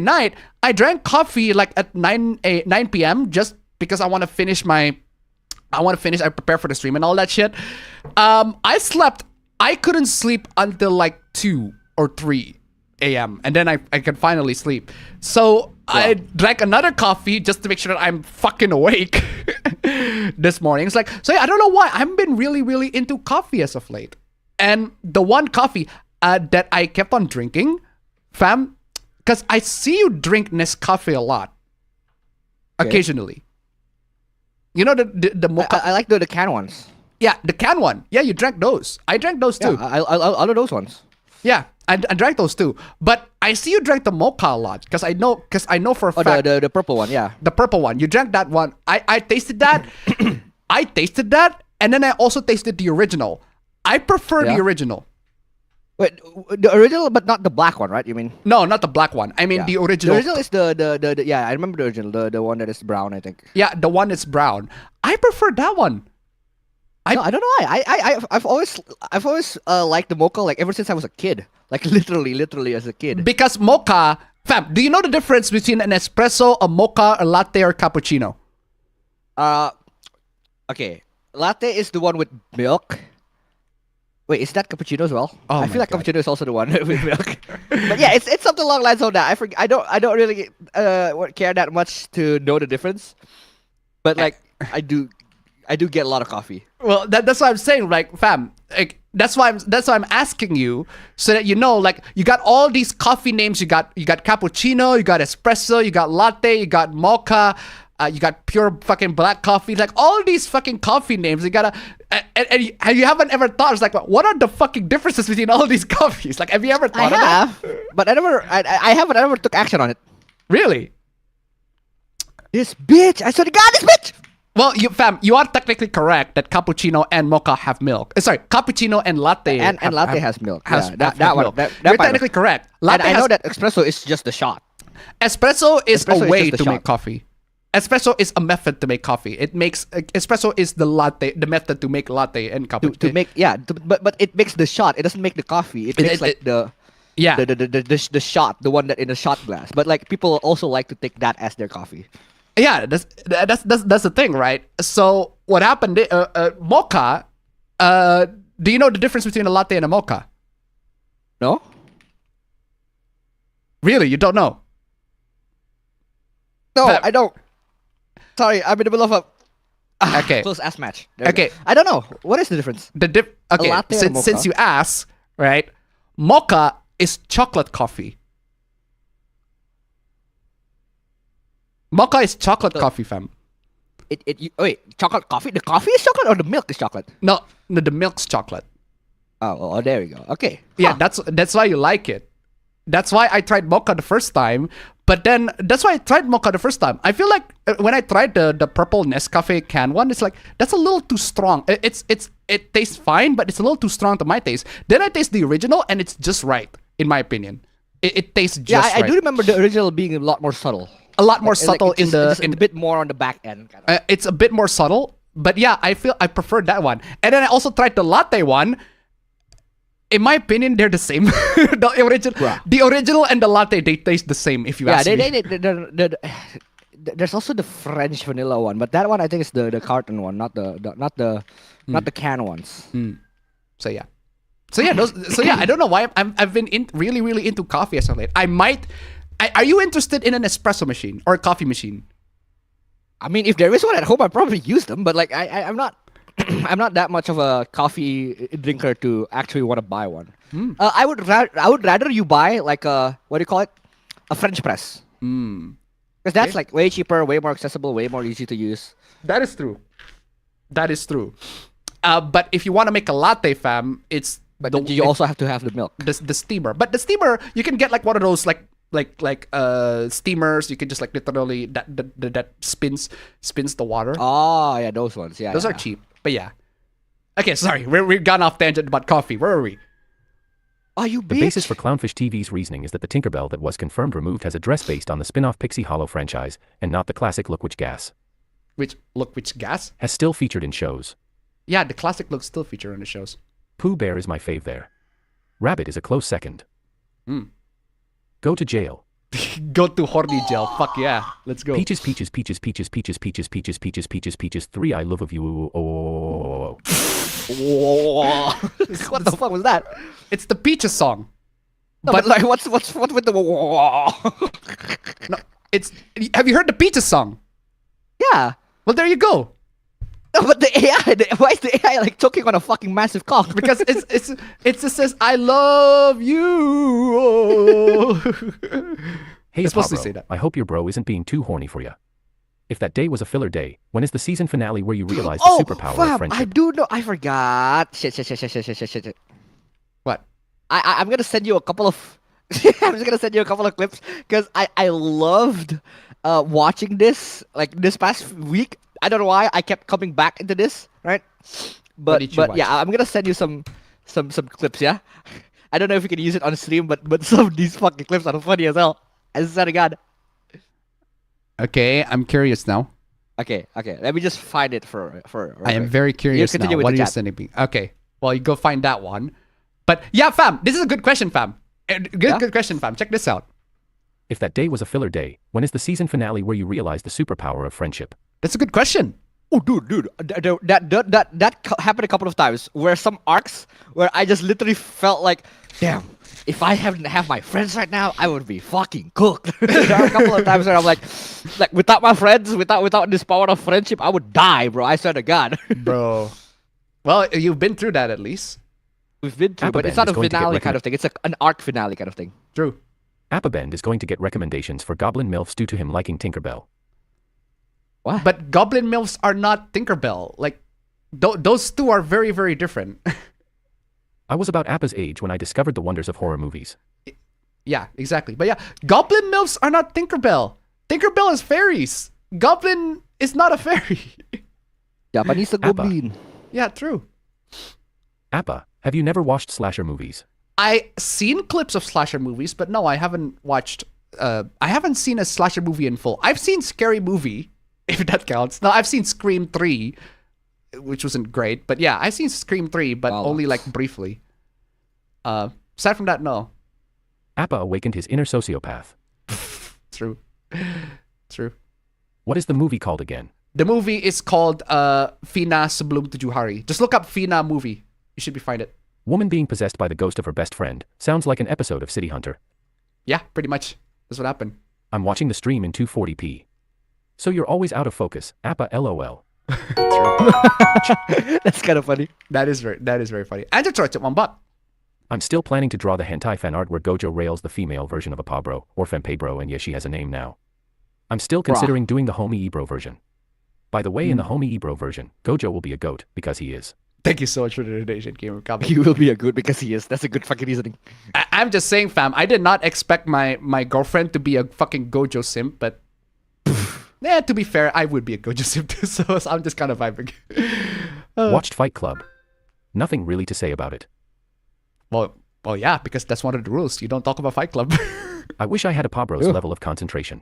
night, I drank coffee like at 9 p.m. just because I want to finish. I prepare for the stream and all that shit. I couldn't sleep until like 2 or 3 a.m. and then I could finally sleep. So I drank another coffee just to make sure that I'm fucking awake this morning. It's like, so yeah, I don't know why. I've been really, really into coffee as of late. And the one coffee that I kept on drinking, fam, because I see you drink Nescafe a lot. Occasionally. You know the mocha? I like the can ones. Yeah, the can one. Yeah, you drank those. I drank those too. Yeah, I love those ones. Yeah, I drank those too. But I see you drank the mocha a lot because I know for a fact. The purple one, yeah. The purple one. You drank that one. I tasted that. I tasted that, and then I also tasted the original. I prefer the original. Wait, the original, but not the black one, right? You mean? No, not the black one. I mean the original. The original is the yeah. I remember the original, the one that is brown, I think. Yeah, the one that's brown. I prefer that one. I don't know why. I've always liked the mocha like ever since I was a kid. Like literally as a kid. Because mocha, fam, do you know the difference between an espresso, a mocha, a latte, or cappuccino? Okay. Latte is the one with milk. Wait, is that cappuccino as well? Oh I feel like cappuccino is also the one with milk. But yeah, it's something along the lines of that. I don't really care that much to know the difference. But like I do get a lot of coffee. Well, that's what I'm saying, like, fam. Like, that's why I'm asking you, so that you know, like, you got all these coffee names. You got cappuccino, you got espresso, you got latte, you got mocha, you got pure fucking black coffee. Like all these fucking coffee names, you gotta, and you haven't ever thought. It's like, what are the fucking differences between all these coffees? Like, have you ever thought of that? But I never took action on it. Really? This bitch! I swear to God, this bitch! Well, you are technically correct that cappuccino and mocha have milk. Sorry, cappuccino and latte And latte has milk. Has, Yeah, have that one. milk. That You're part technically of- correct. And Latte I know has, that espresso is just the shot. espresso is Espresso a is way just to a make shot. coffee. Espresso is a method to make coffee. It makes espresso is the method to make latte and cappuccino. To make but it makes the shot. It doesn't make the coffee. It makes like the shot, the one that in the shot glass. But like people also like to take that as their coffee. Yeah, that's the thing, right? So what happened? Mocha. Do you know the difference between a latte and a mocha? No? Really, you don't know? No, But- I don't. Sorry, I'm in the middle of a Okay. close ass match. There we Okay. go. I don't know. What is the difference? Okay, latte or mocha? since you asked, right? Mocha is chocolate coffee. Mocha is chocolate coffee, fam. Wait, chocolate coffee? The coffee is chocolate or the milk is chocolate? No, the milk's chocolate. Oh, there we go. Okay. Yeah, Huh. that's why you like it. That's why I tried mocha the first time But then that's why I tried mocha the first time. I feel like when I tried the purple Nescafe can one, it's like that's a little too strong. It tastes fine, but it's a little too strong to my taste. Then I taste the original, and it's just right in my opinion. It tastes just I right. do remember the original being a lot more subtle. A lot more subtle it's just a bit more on the back end. Kind of. It's a bit more subtle, but yeah, I feel I prefer that one. And then I also tried the latte one. In my opinion, they're the same. The original and the latte, they taste the same. If you ask me. There's also the French vanilla one, but that one I think is the carton one, not the can ones. So yeah. I don't know why I've been really into coffee as of late. Are you interested in an espresso machine or a coffee machine? I mean, if there is one at home, I probably use them. But like, I'm not, I'm not that much of a coffee drinker to actually want to buy one. I would rather you buy like a what do you call it, a French press. Because that's like way cheaper, way more accessible, way more easy to use. That is true. But if you want to make a latte, fam, you also have to have the milk. The steamer. But the steamer, you can get like one of those like steamers. You can just like literally that spins the water. Oh yeah, those ones. Yeah, those are cheap. But yeah. Okay, sorry, we've gone off tangent about coffee. Where are we? Oh, you The basis for Clownfish TV's reasoning is that the Tinkerbell that was confirmed removed has a dress based on the spin-off Pixie Hollow franchise, and not the classic Look Which Gas. Which gas? Has still featured in shows. Yeah, the classic looks still feature in the shows. Pooh Bear is my fave there. Rabbit is a close second. Go to jail. Go to horny jail. Fuck yeah. Let's go. Peaches 3 I love of you. Oh. What the fuck was that? It's the Peaches song. No, but like, what with the? No, have you heard the Peaches song? Yeah. Well, there you go. No, but the AI. Why is the AI like choking on a fucking massive cock? Because it just says I love you. Hey, it's supposed to bro, say that. I hope your bro isn't being too horny for you. If that day was a filler day, when is the season finale where you realize the superpower of friendship? I do know. I forgot. Shit. What? I'm gonna send you a couple of. I'm just gonna send you a couple of clips because I loved watching this like this past week. I don't know why I kept coming back into this, right? But yeah, I'm gonna send you some clips. Yeah, I don't know if you can use it on stream, but some of these fucking clips are funny as hell. I swear to God. Okay, I'm curious now. Okay. Let me just find it for. I am very curious now. What are you sending me? Okay, well you go find that one. But yeah, fam, this is a good question, fam. Good question, fam. Check this out. If that day was a filler day, when is the season finale where you realize the superpower of friendship? That's a good question. Oh, dude, that happened a couple of times. Where some arcs where I just literally felt like, damn, if I hadn't have my friends right now, I would be fucking cooked. There are a couple of times where I'm like without my friends, without this power of friendship, I would die, bro. I swear to God, bro. Well, you've been through that at least. We've been through, but it's not a finale kind of thing. It's an arc finale kind of thing. True. Appabend is going to get recommendations for Goblin MILFs due to him liking Tinkerbell. What? But Goblin MILFs are not Tinkerbell. Like, those two are very, very different. I was about Appa's age when I discovered the wonders of horror movies. Yeah, exactly. But yeah, Goblin MILFs are not Tinkerbell. Tinkerbell is fairies. Goblin is not a fairy. Japanese goblin. Yeah, true. Appa, have you never watched slasher movies? I seen clips of slasher movies, but no, I haven't watched. I haven't seen a slasher movie in full. I've seen Scary Movie, if that counts. No, I've seen Scream 3, which wasn't great, but yeah, I've seen Scream 3, but only like briefly. Aside from that, no. Appa awakened his inner sociopath. True. What is the movie called again? The movie is called Fina Sebelum Tujuh Hari. Just look up Fina movie. You should find it. Woman being possessed by the ghost of her best friend. Sounds like an episode of City Hunter. Yeah, pretty much. That's what happened. I'm watching the stream in 240p. So you're always out of focus. Appa LOL. That's kind of funny. That is very funny. And it's right at $1. I'm still planning to draw the hentai fan art where Gojo rails the female version of a Pabro, or Fempebro, and yes, she has a name now. I'm still considering doing the Homie Ebro version. By the way, in the Homie Ebro version, Gojo will be a goat, because he is. Thank you so much for the donation, Gamer Comic. He will be a good because he is. That's a good fucking reasoning. I'm just saying, fam. I did not expect my girlfriend to be a fucking Gojo simp, but yeah, to be fair, I would be a Gojo simp too. So I'm just kind of vibing. Watched Fight Club. Nothing really to say about it. Well, yeah, because that's one of the rules. You don't talk about Fight Club. I wish I had a Pabro's level of concentration.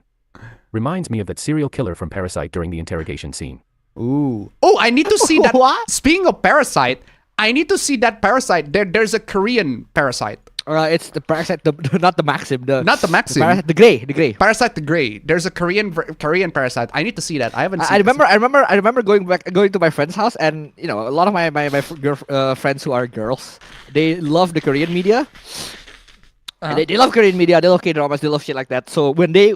Reminds me of that serial killer from Parasite during the interrogation scene. Ooh. Oh, I need to see that. What? Speaking of Parasite, I need to see that Parasite. There's a Korean Parasite. It's the Parasite, not the Maxim. Not the Maxim. Parasite, the Gray. Parasite the Grey. There's a Korean Parasite. I need to see that. I haven't seen I remember going to my friend's house, and you know, a lot of my friends who are girls, they love the Korean media. And they love Korean media. They love K-dramas. They love shit like that. So when they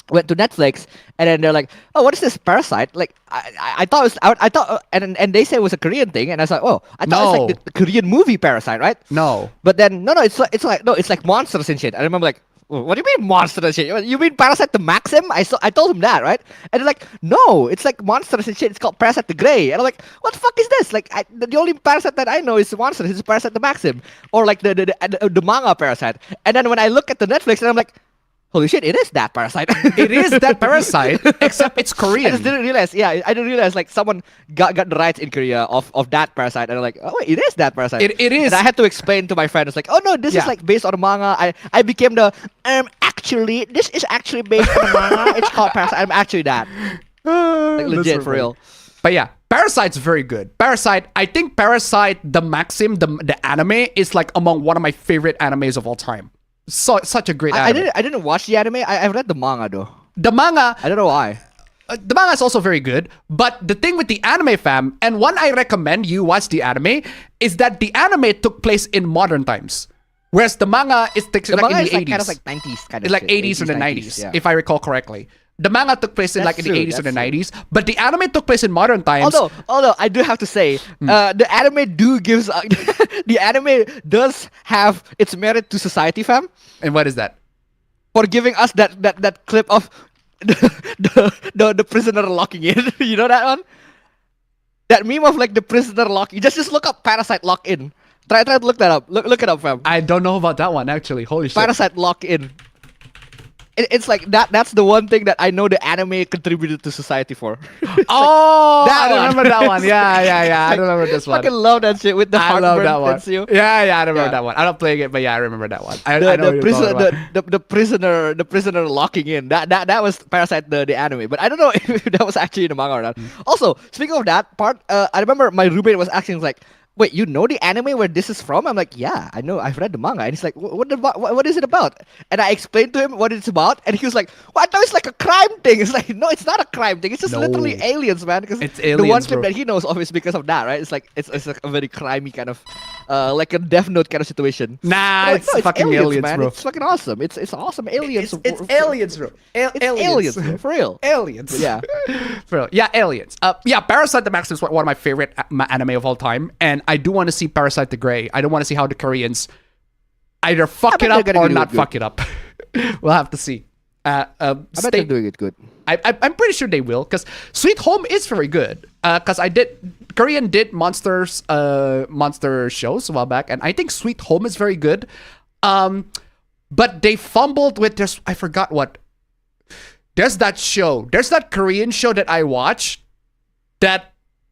went to Netflix, and then they're like, "Oh, what is this Parasite?" Like I thought it was, I thought, and they said it was a Korean thing, and I was like, "Oh, I thought it was like the Korean movie Parasite, right?" No. But then no, it's like monsters and shit. I remember like, what do you mean monsters and shit? You mean Parasite the Maxim? I told him that, right? And they're like, no, it's like monsters and shit. It's called Parasite the Grey. And I'm like, what the fuck is this? Like, the only Parasite that I know is monsters. It's Parasite the Maxim, or like the manga Parasite. And then when I look at the Netflix, and I'm like, holy shit, it is that Parasite. It is that Parasite, except it's Korean. I just didn't realize. Yeah, I didn't realize like someone got the rights in Korea of that Parasite, and I'm like, oh wait, it is that Parasite. It is. And I had to explain to my friend. It's like, oh no, this is like based on a manga. I became the actually this is actually based on a manga. It's called Parasite. I'm actually that. Like legit for real. But yeah, Parasite's very good. Parasite, I think Parasite the Maxim, the anime is like among one of my favorite animes of all time. Such a great anime. I didn't watch the anime. I've read the manga though. The manga, I don't know why. the manga is also very good. But the thing with the anime, fam, and one I recommend you watch the anime, is that the anime took place in modern times. Whereas the manga is like in the 80s. Kind of like 90s kind of It's like shit. 80s or the 90s, yeah. if I recall correctly. The manga took place in That's like true, in the 80s or the that's 90s, but the anime took place in modern times. Although I do have to say, the anime gives the anime does have its merit to society, fam, And what is that? for giving us that clip of the prisoner locking in. You know that one? That meme of like the prisoner locking. Just look up Parasite lock in. Try to look that up. Look it up, fam. I don't know about that one actually. Holy shit. Parasite lock in. It's like that's the one thing that I know the anime contributed to society for. Oh, That I one. remember that one. Yeah. I remember this one. Fucking love that shit with the I love heartburn that one. hits you. Yeah, I remember Yeah. that one. I'm not playing it, but yeah, I remember that one. I know what you're talking about. The prisoner locking in. That was Parasite the anime, but I don't know if that was actually in the manga or not. Also, speaking of that part, I remember my roommate was asking like, "Wait, you know the anime where this is from?" I'm like, "Yeah, I know. I've read the manga." And he's like, "What is it about?" And I explained to him what it's about, and he was like, "Well, I thought it's like a crime thing." It's like, no, it's not a crime thing. It's just No. literally aliens, man. Because It's the one aliens, clip bro. that he knows of is because of that, right? It's like it's like a very crimey kind of, like a Death Note kind of situation. Nah, I'm like, it's no, fucking aliens, man. bro. It's fucking awesome. It's awesome aliens. It's aliens, bro. It's aliens, bro, for real. Aliens. Yeah. For real. Yeah, aliens. Yeah, Parasite the Maxim is one of my favorite anime of all time, and I do want to see Parasite the Grey. I don't want to see how the Koreans either fuck bet it up they're gonna or do not it good. fuck it up. We'll have to see. I bet they're doing it good. I'm pretty sure they will, because Sweet Home is very good. Because Korean did monster shows a while back, and I think Sweet Home is very good. But they fumbled with I forgot what. There's that Korean show that I watch that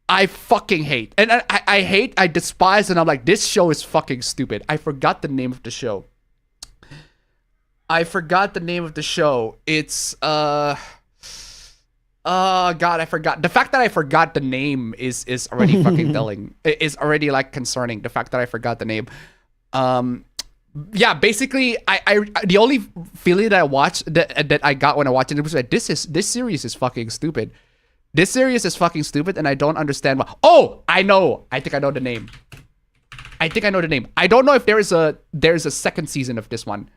I fucking hate. And I despise, and I'm like, this show is fucking stupid. I forgot the name of the show. It's oh god, I forgot. The fact that I forgot the name is already fucking telling. It is already like concerning. The fact that I forgot the name. Yeah, basically, I the only feeling that I watched that I got when I watched it was like, this series is fucking stupid. This series is fucking stupid, and I don't understand why. Oh, I know. I think I know the name. I don't know if there is a second season of this one.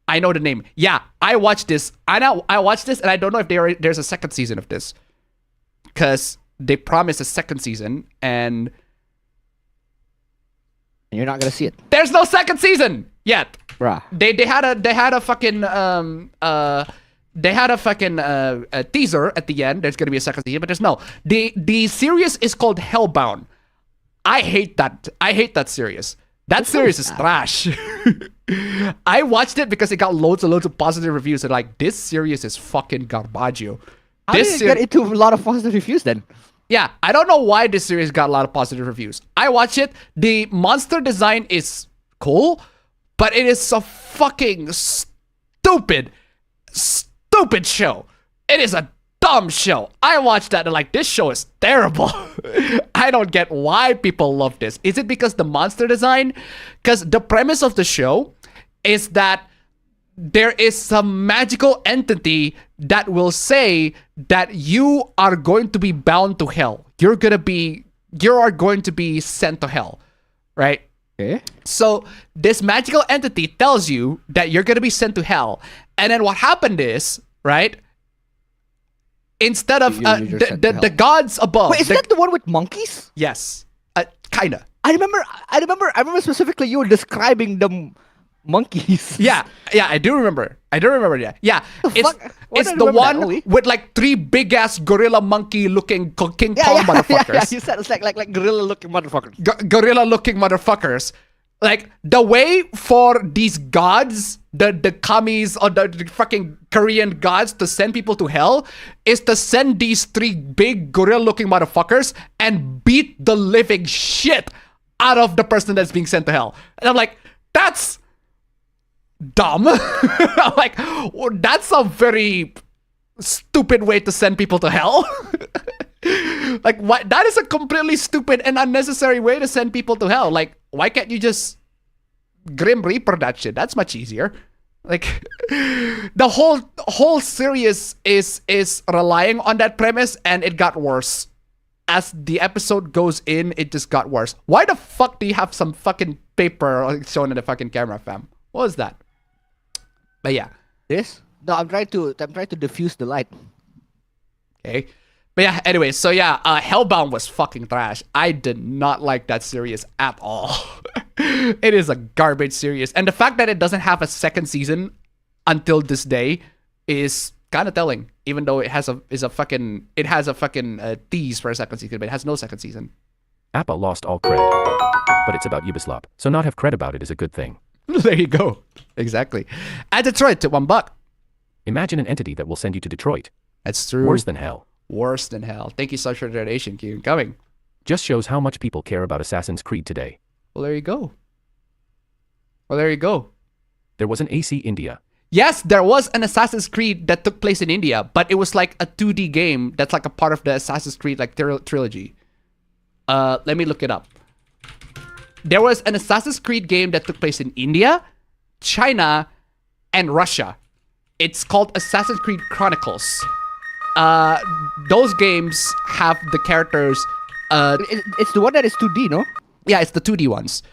I know the name. Yeah, I watched this. I watched this, and I don't know if there's a second season of this, because they promised a second season, and You're not gonna see it, there's no second season yet. bruh. They had a fucking teaser at the end. There's gonna be a second season, but there's no. The series is called Hellbound. I hate that. I hate that series. That series is trash. I watched it because it got loads and loads of positive reviews. And like, this series is fucking garbaggio. How did you get into a lot of positive reviews then? Yeah, I don't know why this series got a lot of positive reviews. I watch it. The monster design is cool, but it is a fucking stupid show. It is a dumb show. I watched that and like, this show is terrible. I don't get why people love this. Is it because the monster design? Because the premise of the show is that there is some magical entity that will say that you are going to be bound to hell. You are going to be sent to hell, right? Okay. So this magical entity tells you that you're going to be sent to hell. And then what happened is, right? Instead of the gods above. Wait, is that the one with monkeys? Yes. Kinda. I remember specifically you were describing the monkeys. Yeah, I do remember. Yeah. Yeah. Fuck? Why It's don't I the remember that, one Oli? with like 3 big ass gorilla monkey looking King Kong motherfuckers. Yeah, you said it's like gorilla looking motherfuckers. Gorilla looking motherfuckers. Like, the way for these gods, the kammis or the fucking Korean gods to send people to hell is to send these 3 big gorilla looking motherfuckers and beat the living shit out of the person that's being sent to hell. And I'm like, that's dumb. I'm like, well, that's a very stupid way to send people to hell. Like, what? That is a completely stupid and unnecessary way to send people to hell. Like, why can't you just Grim Reaper that shit? That's much easier. Like, the whole series is relying on that premise, and it got worse. As the episode goes in, it just got worse. Why the fuck do you have some fucking paper shown in the fucking camera, fam? What was that? But yeah. This? No, I'm trying to diffuse the light. Okay. But yeah, anyway, so yeah, Hellbound was fucking trash. I did not like that series at all. It is a garbage series. And the fact that it doesn't have a second season until this day is kind of telling. Even though it has a fucking tease for a second season, but it has no second season. APA lost all cred. But it's about Ubisoft, so not have cred about it is a good thing. There you go. Exactly. At Detroit to $1. Imagine an entity that will send you to Detroit. That's true. Worse than hell. Worse than hell. Thank you so much for the donation. Keep coming. Just shows how much people care about Assassin's Creed today. Well, there you go. There was an AC India. Yes, there was an Assassin's Creed that took place in India, but it was like a 2D game that's like a part of the Assassin's Creed like trilogy. Let me look it up. There was an Assassin's Creed game that took place in India, China, and Russia. It's called Assassin's Creed Chronicles. Those games have the characters. It's the one that is 2D, no? Yeah, it's the 2D ones.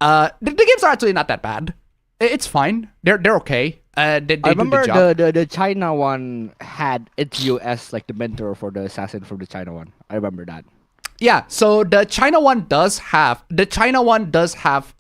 The games are actually not that bad. It's fine. They're okay. They I remember do the job. the China one had Ezio as like the mentor for the assassin from the China one. I remember that. Yeah, so the China one does have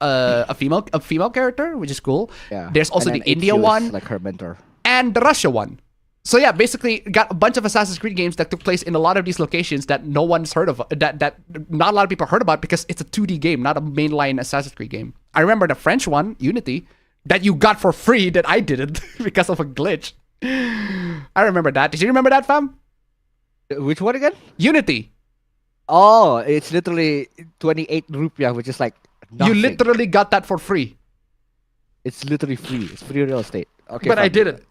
a female character, which is cool. Yeah. There's also And the then India Ezio is one like her mentor. and the Russia one. So yeah, basically got a bunch of Assassin's Creed games that took place in a lot of these locations that no one's heard of, that not a lot of people heard about because it's a 2D game, not a mainline Assassin's Creed game. I remember the French one, Unity, that you got for free that I didn't because of a glitch. I remember that. Did you remember that, fam? Which one again? Unity. Oh, it's literally 28 rupiah, which is like nothing. You literally got that for free. It's literally free. It's free real estate. Okay, But I fine. didn't.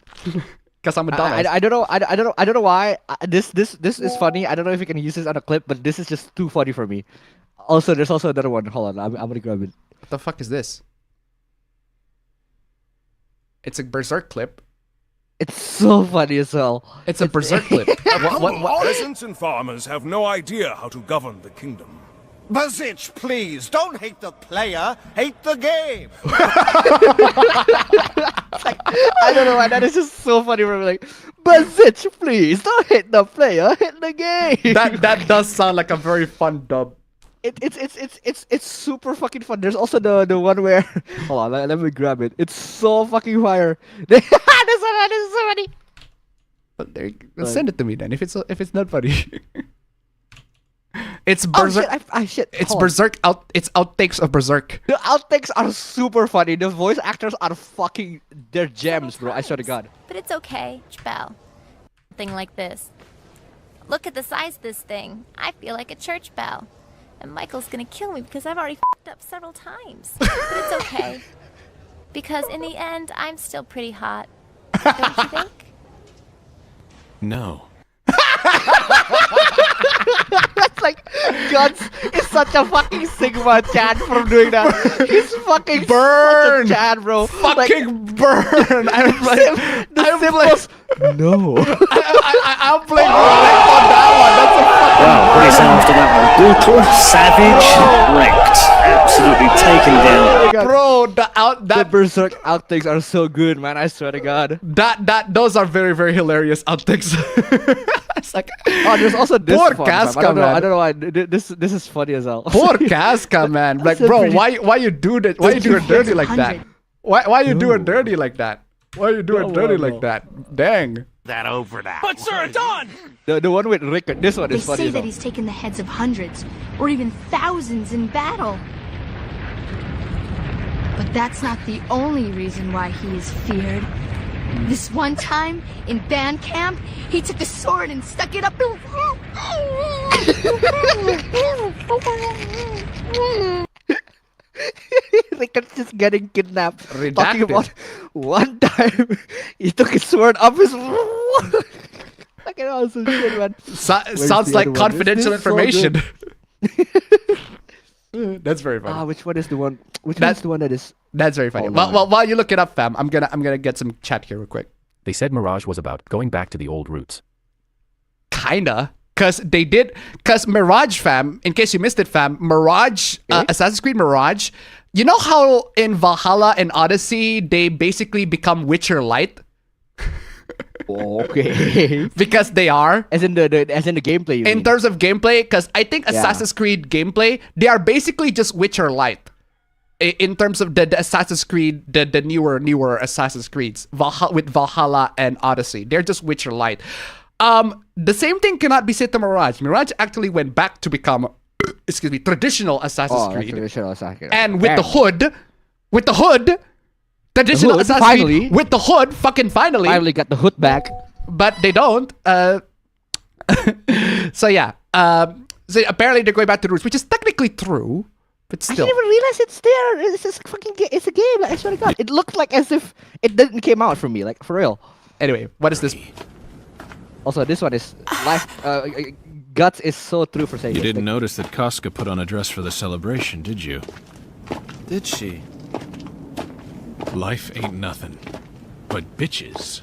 Because I'm a dumbass. I don't know. I don't know why. This is funny. I don't know if you can use this on a clip, but this is just too funny for me. Also, there's also another one. Hold on, I'm gonna grab it. What the fuck is this? It's a Berserk clip. It's so funny as hell. It's a Berserk clip. What? Peasants and farmers have no idea how to govern the kingdom. Bazich, please, don't hate the player, hate the game. I don't know why that is just so funny for me. Like, Bazich, please, don't hit the player, hit the game. That does sound like a very fun dub. It's super fucking fun. There's also the one where hold on, let me grab it. It's so fucking fire. This is so funny. But there, send it to me then if it's not funny. It's Oh Berserk. shit! It's Hold on. Berserk out. It's outtakes of Berserk. The outtakes are super funny. The voice actors are fucking. They're gems, bro. I swear to God. But it's okay, bell. Thing like this. Look at the size of this thing. I feel like a church bell. And Michael's gonna kill me because I've already f***ed up several times. But it's okay. Because in the end, I'm still pretty hot. Don't you think? No. That's like Guts is such a fucking Sigma Chad from doing that. He's fucking Burn! such a Chad, bro. Fucking burn! I'm like, no. I'll play right on that one. That's a fucking Wow, what do you say after that one? Brutal, savage, wrecked. Absolutely taken down. bro. The Berserk outtakes are so good, man. I swear to God. Those are very, very hilarious outtakes. It's like, Oh, there's also this poor one, fam. Casca, I man. don't know why. This is funny as hell. Poor Casca, man. Like, That's a bro, pretty- why you do that? Why you do it dirty like that? Why you do it dirty like that? Why you do it dirty like that? Dang. But sir, Don! The one with Rick. This one They is funny say as that hell. he's taken the heads of hundreds, or even thousands in battle. But that's not the only reason why he is feared. This one time, in band camp, he took a sword and stuck it up. Rick's just getting kidnapped. Redacted. Talking about one time he took his sword up his. Like it was some shit, man. Sounds the like other one? confidential This is so information. That's very funny. Which one is the one? Which one is the one that is? That's very funny. Oh, Well, Lord. well, while you look it up, fam, I'm gonna get some chat here real quick. They said Mirage was about going back to the old roots. Kinda. Cause Mirage, fam, in case you missed it, fam, Mirage, Assassin's Creed Mirage, you know how in Valhalla and Odyssey, they basically become Witcher Light? Okay. Because they are. As in the gameplay. You In mean? terms of gameplay, because I think Assassin's Creed gameplay, they are basically just Witcher Light. In terms of the Assassin's Creed, the newer Assassin's Creeds, with Valhalla and Odyssey, they're just Witcher Light. The same thing cannot be said to Mirage. Mirage actually went back to become, traditional Assassin's Creed. Traditional Assassin's Creed. And with the hood, traditional hood, Assassin's finally. Creed, with the hood, fucking finally got the hood back. but they don't. So yeah. So apparently they're going back to the roots, which is technically true, but I still. didn't even realize it's there. It's just fucking. It's a game. Like, I swear to God, it looked like as if it didn't came out for me. Like for real. Anyway, what is this? Also, this one is life. Guts is so true for saying. You it. didn't Like, notice that Casca put on a dress for the celebration, did you? Did she? Life ain't nothing but bitches.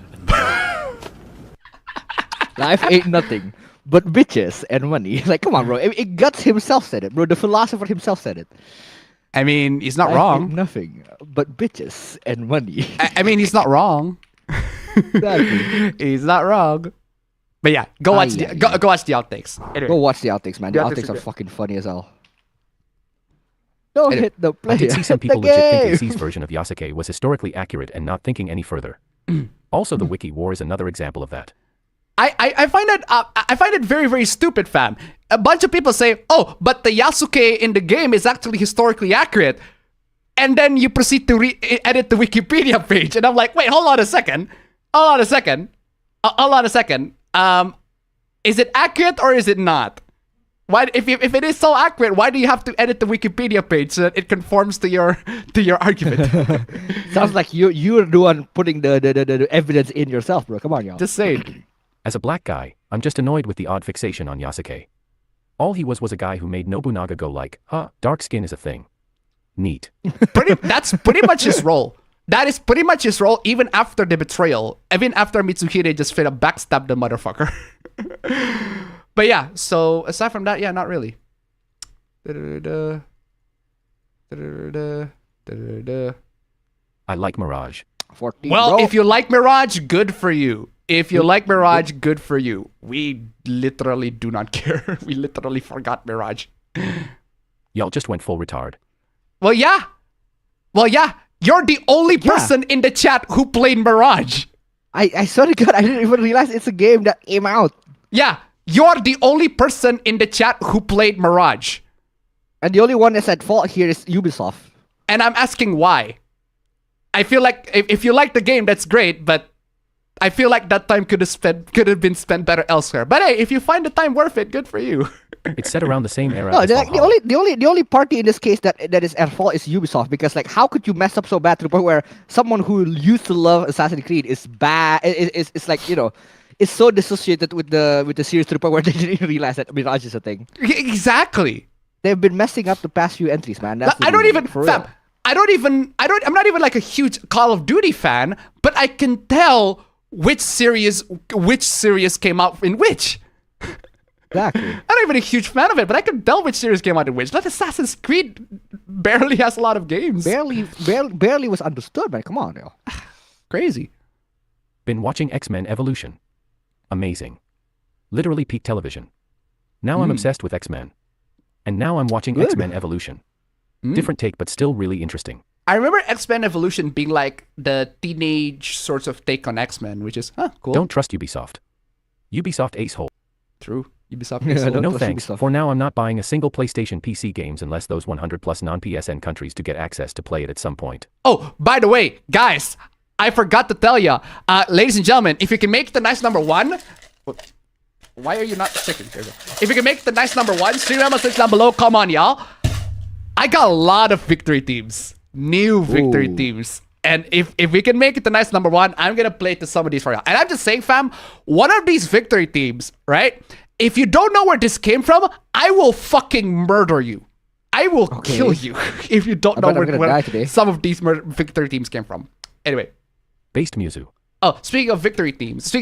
life ain't nothing but bitches and money. Like, come on, bro. Guts himself said it, bro. The philosopher himself said it. I mean, he's not Life wrong. ain't nothing but bitches and money. I mean, he's not wrong. Exactly. He's not wrong. But yeah, go watch go watch the outtakes. Anyway. Go watch the outtakes, man. The The outtakes outtakes are are good. fucking funny as hell. Don't Anyway, hit the player. I did see some hit the people legit think game. AC's version of Yasuke was historically accurate and not thinking any further. Also, the Wiki War is another example of that. I find it very, very stupid, fam. A bunch of people say, "Oh, but the Yasuke in the game is actually historically accurate," and then you proceed to edit the Wikipedia page, and I'm like, "Wait, hold on a second. Is it accurate or is it not? Why, if it is so accurate, why do you have to edit the Wikipedia page so that it conforms to your argument?" Sounds like you're the one putting the evidence in yourself, bro. Come on, y'all. Just saying. As a black guy, I'm just annoyed with the odd fixation on Yasuke. All he was a guy who made Nobunaga go like, huh, dark skin is a thing. Neat. That's pretty much his role. That is pretty much his role, even after the betrayal. Even after Mitsuhide just straight up backstabbed the motherfucker. But yeah, so aside from that, yeah, not really. I like Mirage. 14, Well, bro. if you like Mirage, good for you. If you like Mirage, good for you. We literally do not care. We literally forgot Mirage. Y'all just went full retard. Well, yeah. You're the only person in the chat who played Mirage. I swear to God, I didn't even realize it's a game that came out. Yeah. You're the only person in the chat who played Mirage. And the only one that's at fault here is Ubisoft. And I'm asking why. I feel like if you like the game, that's great, but I feel like that time could have been spent better elsewhere. But hey, if you find the time worth it, good for you. It's set around the same era. No, as like, Valhalla. the only party in this case that is at fault is Ubisoft, because like how could you mess up so bad to the point where someone who used to love Assassin's Creed is bad? It's like, you know, it's so dissociated with the series to the point where they didn't realize that Mirage is a thing. Exactly. They've been messing up the past few entries, man. That's I don't even, for fam, real. I'm not even like a huge Call of Duty fan, but I can tell which series came out in which. Exactly. I'm not even a huge fan of it, but I can tell which series came out in which. But Assassin's Creed barely has a lot of games. Barely was understood, man. Come on, yo. Crazy. Been watching X-Men Evolution. Amazing. Literally peak television. Now I'm obsessed with X-Men. And now I'm watching Good. X-Men Evolution. Different take, but still really interesting. I remember X-Men Evolution being like the teenage sorts of take on X-Men, which is, cool. Don't trust Ubisoft. Ubisoft ace hole. True. Ubisoft. Yeah, don't No trust thanks. Ubisoft. For now, I'm not buying a single PlayStation PC games unless those 100 plus non-PSN countries to get access to play it at some point. Oh, by the way, guys, I forgot to tell you, ladies and gentlemen, if you can make the nice number one, why are you not sticking? If you can make the nice number one, stream message down below. Come on, y'all. I got a lot of victory teams, new victory teams. And if we can make it the nice number one, I'm going to play to some of these for y'all. And I'm just saying, fam, one of these victory teams, right? If you don't know where this came from, I will fucking murder you. I will kill you if you don't know where some of these victory teams came from. Anyway. Based Muzu. Oh, speaking of victory teams,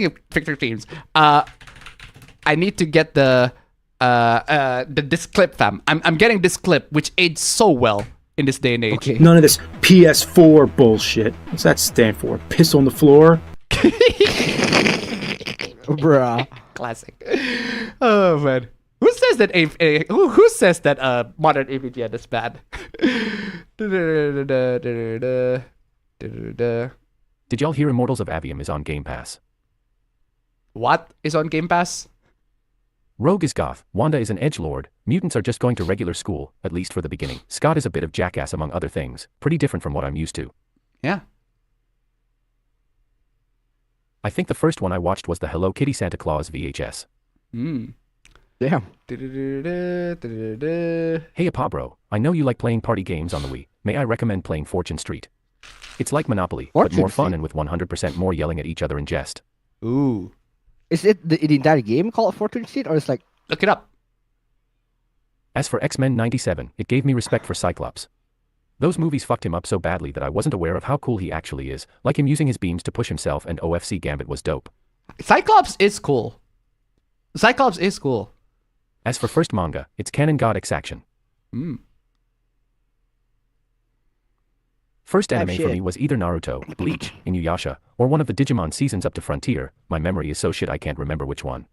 I need to get the this clip, fam. I'm getting this clip, which aids so well in this day and age. Okay. None of this PS4 bullshit. What's that stand for? Piss on the floor? Bruh. Classic. Oh man. Who says that who says that modern AVGN is bad? Did y'all hear Immortals of Avium is on Game Pass? What is on Game Pass? Rogue is goth, Wanda is an edgelord, mutants are just going to regular school, at least for the beginning. Scott is a bit of jackass among other things, pretty different from what I'm used to. Yeah. I think the first one I watched was the Hello Kitty Santa Claus VHS. Damn. Hey Apabro, I know you like playing party games on the Wii. May I recommend playing Fortune Street? It's like Monopoly, but more fun and with 100% more yelling at each other in jest. Ooh. Is it the entire game called Fortune Street, or it's like... Look it up. As for X-Men 97, it gave me respect for Cyclops. Those movies fucked him up so badly that I wasn't aware of how cool he actually is, like him using his beams to push himself, and OFC Gambit was dope. Cyclops is cool. Cyclops is cool. As for first manga, it's Canon God X Action. First anime for me was either Naruto, Bleach, Inuyasha, or one of the Digimon seasons up to Frontier. My memory is so shit I can't remember which one.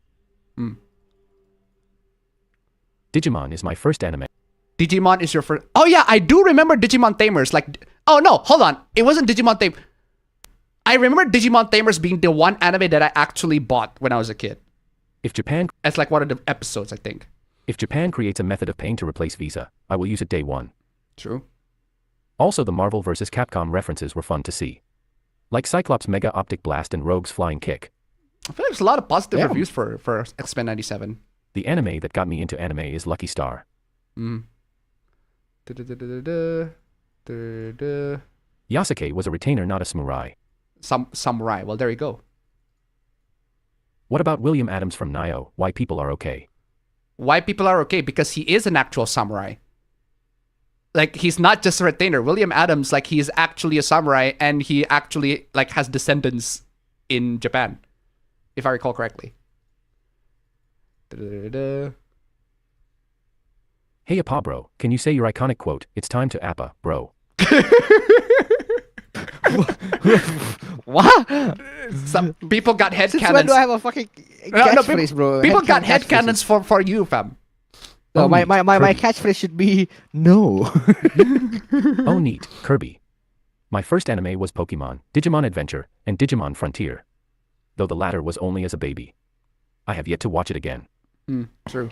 Digimon is my first anime. Digimon is your first... Oh yeah, I do remember Digimon Tamers. Like, oh no, hold on. It wasn't Digimon Tamers. I remember Digimon Tamers being the one anime that I actually bought when I was a kid. If Japan... It's like one of the episodes, I think. If Japan creates a method of paying to replace Visa, I will use it day one. True. Also the Marvel vs. Capcom references were fun to see. Like Cyclops' Mega Optic Blast and Rogue's Flying Kick. I feel like there's a lot of positive reviews for X-Men 97. The anime that got me into anime is Lucky Star. Yasuke was a retainer, not a samurai. Samurai. Well, there you go. What about William Adams from Nio? Why People Are Okay? Why People Are Okay? Because he is an actual samurai. Like, he's not just a retainer. William Adams, like, he's actually a samurai, and he actually, like, has descendants in Japan, if I recall correctly. Hey Appa bro, can you say your iconic quote, "It's time to Appa, bro"? What? Some people got headcanons. Since when do I have a fucking catchphrase, bro? People got headcanons for you, fam. No, my catchphrase should be no. Oh neat, Kirby. My first anime was Pokemon, Digimon Adventure, and Digimon Frontier. Though the latter was only as a baby. I have yet to watch it again. True.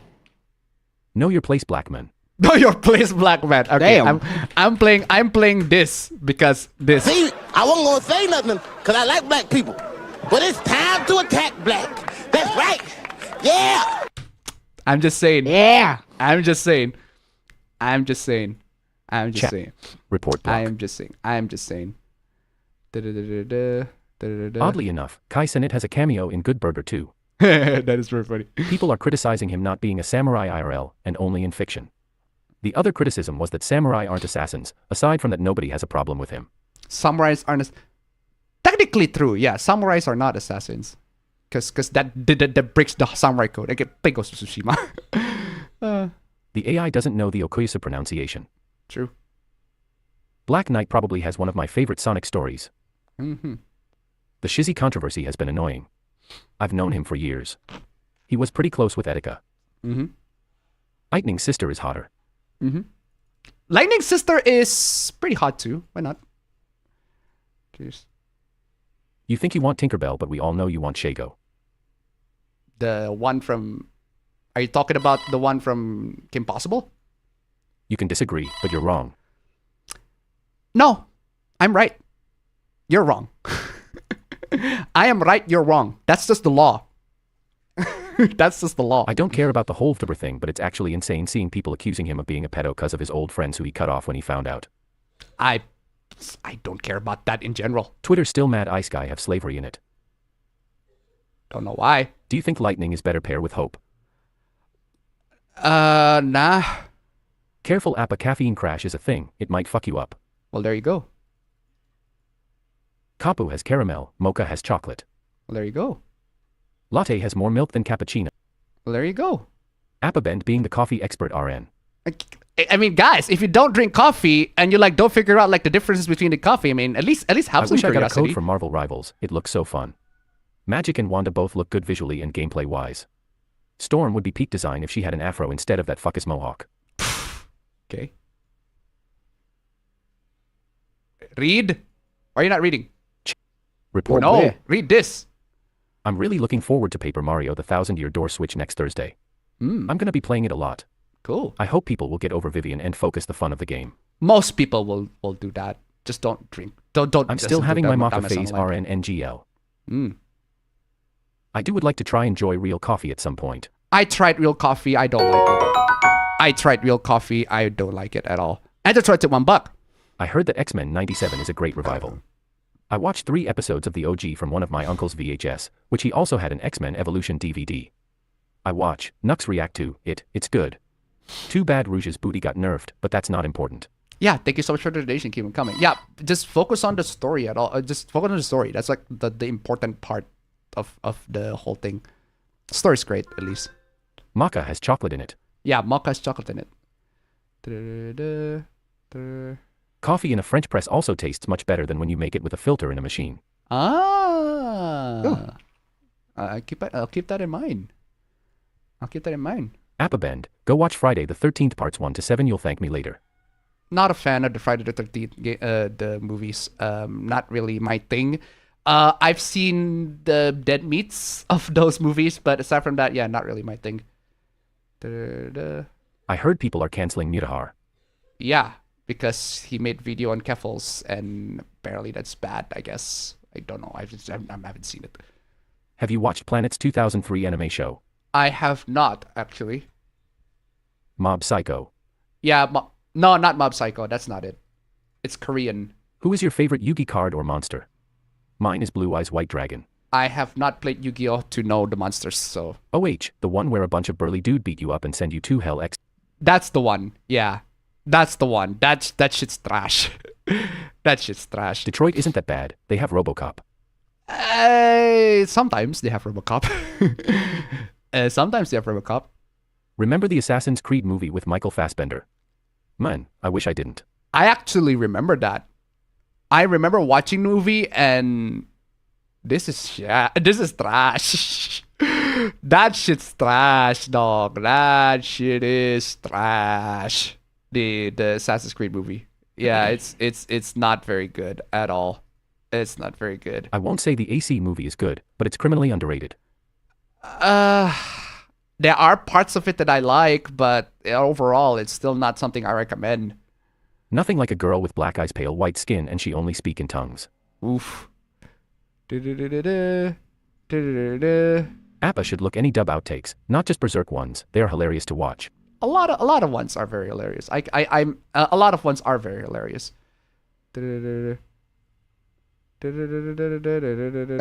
Know your place, black man. Know your place, black man. Okay, Damn. I'm playing this because this. See, I wasn't gonna say nothing because I like black people. But it's time to attack black. That's right. Yeah. I'm just saying. Yeah. I'm just saying. Report block. I am just saying. Da-da-da-da-da, Oddly enough, Kai Cenat has a cameo in Good Burger 2. that is very funny. People are criticizing him not being a samurai IRL, and only in fiction. The other criticism was that samurai aren't assassins, aside from that nobody has a problem with him. Samurais aren't technically true. Yeah, samurais are not assassins. Because that breaks the samurai code. I get Ghost of Tsushima. The AI doesn't know the Okuyasu pronunciation. True. Black Knight probably has one of my favorite Sonic stories. Mm-hmm. The Shizzy controversy has been annoying. I've known him for years. He was pretty close with Etika. Mm-hmm. Lightning's sister is hotter. Mm-hmm. Lightning's sister is pretty hot too. Why not? Cheers. You think you want Tinkerbell, but we all know you want Shago. The one from... Are you talking about the one from Kim Possible? You can disagree, but you're wrong. No, I'm right. You're wrong. I am right, you're wrong. That's just the law. That's just the law. I don't care about the whole Furry thing, but it's actually insane seeing people accusing him of being a pedo because of his old friends who he cut off when he found out. I don't care about that in general. Twitter's still mad Ice Guy have slavery in it. Don't know why. Do you think Lightning is better pair with Hope? Nah. Careful, Appa, caffeine crash is a thing. It might fuck you up. Well, there you go. Kapu has caramel, Mocha has chocolate. Well, there you go. Latte has more milk than cappuccino. Well, there you go. Appabend being the coffee expert RN. I mean, guys, if you don't drink coffee and you like don't figure out like the differences between the coffee, I mean, at least have I some wish I got a curiosity. code for Marvel Rivals. It looks so fun. Magic and Wanda both look good visually and gameplay wise. Storm would be peak design if she had an afro instead of that fuckus mohawk. Okay. Read. Why are you not reading? Report. No, read this. I'm really looking forward to Paper Mario: The 1,000-Year Door Switch next Thursday. I'm gonna be playing it a lot. Cool. I hope people will get over Vivian and focus the fun of the game. Most people will do that. Just don't drink. Don't. I'm just still do having that my with Maka Damas phase online. RNNGL. Mm. I would like to try enjoy real coffee at some point. I tried real coffee. I don't like it. I tried real coffee. I don't like it at all. I just tried it $1. I heard that X-Men 97 is a great revival. I watched 3 episodes of the OG from one of my uncle's VHS, which he also had an X-Men Evolution DVD. I watch Nux react to it. It's good. Too bad Rouge's booty got nerfed, but that's not important. Yeah, thank you so much for the donation. Keep them coming. Yeah, just focus on the story at all. Just focus on the story. That's like the important part of the whole thing. The story's great, at least. Maca has chocolate in it. Yeah, mocha has chocolate in it. Da-da-da-da. Coffee in a French press also tastes much better than when you make it with a filter in a machine. Ah. I'll keep that in mind. Appabend, go watch Friday the 13th parts 1 to 7. You'll thank me later. Not a fan of the Friday the 13th the movies. Not really my thing. I've seen the dead meats of those movies, but aside from that, yeah, not really my thing. Da-da-da. I heard people are canceling Mutahar. Yeah, because he made video on Keffels, and apparently that's bad, I guess. I don't know. I haven't seen it. Have you watched Planet's 2003 anime show? I have not, actually. Mob Psycho. Yeah, no, not Mob Psycho. That's not it. It's Korean. Who is your favorite Yu-Gi card or monster? Mine is Blue Eyes White Dragon. I have not played Yu-Gi-Oh! To know the monsters, so... OH, the one where a bunch of burly dude beat you up and send you to hell X. That's the one, yeah. That's the one. That shit's trash. That shit's trash. Detroit isn't that bad. They have RoboCop. Sometimes they have RoboCop. Sometimes they have RoboCop. Remember the Assassin's Creed movie with Michael Fassbender? Man, I wish I didn't. I actually remember that. I remember watching the movie and... This is trash. That shit's trash, dog. That shit is trash. The Assassin's Creed movie. Yeah, it's not very good at all. It's not very good. I won't say the AC movie is good, but it's criminally underrated. there are parts of it that I like, but overall, it's still not something I recommend. Nothing like a girl with black eyes, pale white skin, and she only speak in tongues. Oof. APBA should look any dub outtakes, not just Berserk ones. They are hilarious to watch. A lot of ones are very hilarious. A lot of ones are very hilarious. I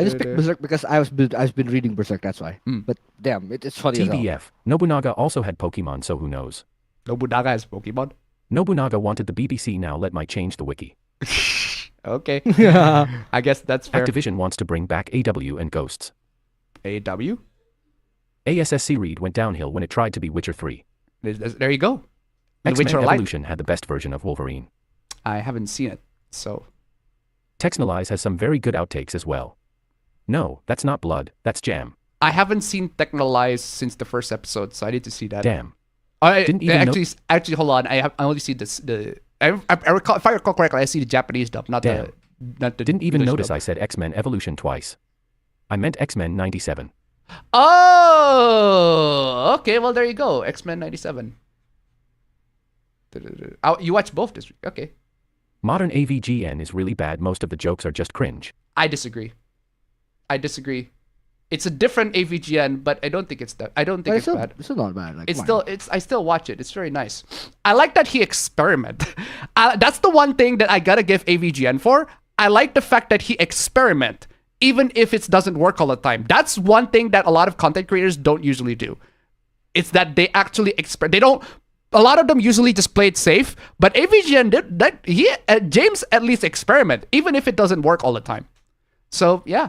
just picked Berserk because I've been reading Berserk. That's why. But damn, it's funny as hell. TBF. Nobunaga also had Pokemon, so who knows? Nobunaga has Pokemon? Nobunaga wanted the BBC. Now let me change the wiki. Okay. I guess that's fair. Activision wants to bring back AW and Ghosts. AW? ASSC Reed went downhill when it tried to be Witcher 3. There you go. X-Men Evolution had the best version of Wolverine. I haven't seen it, so... Texnalize has some very good outtakes as well. No, that's not blood, that's jam. I haven't seen Technolize since the first episode, so I need to see that. Damn. Actually, hold on. I only see this. I recall, if I recall correctly, I see the Japanese dub, not the Didn't even English notice dub. I said X-Men Evolution twice. I meant X-Men 97. Oh, okay. Well, there you go. X-Men 97. Oh, you watched both this week. Okay. Modern AVGN is really bad. Most of the jokes are just cringe. I disagree. It's a different AVGN, but I don't think it's that. I don't think it's bad. It's still not bad. Like, I still watch it. It's very nice. I like that he experiment. That's the one thing that I gotta give AVGN for. I like the fact that he experiment, even if it doesn't work all the time. That's one thing that a lot of content creators don't usually do. It's that they actually experiment. They don't. A lot of them usually just play it safe, but AVGN did that. James at least experiment, even if it doesn't work all the time. So yeah,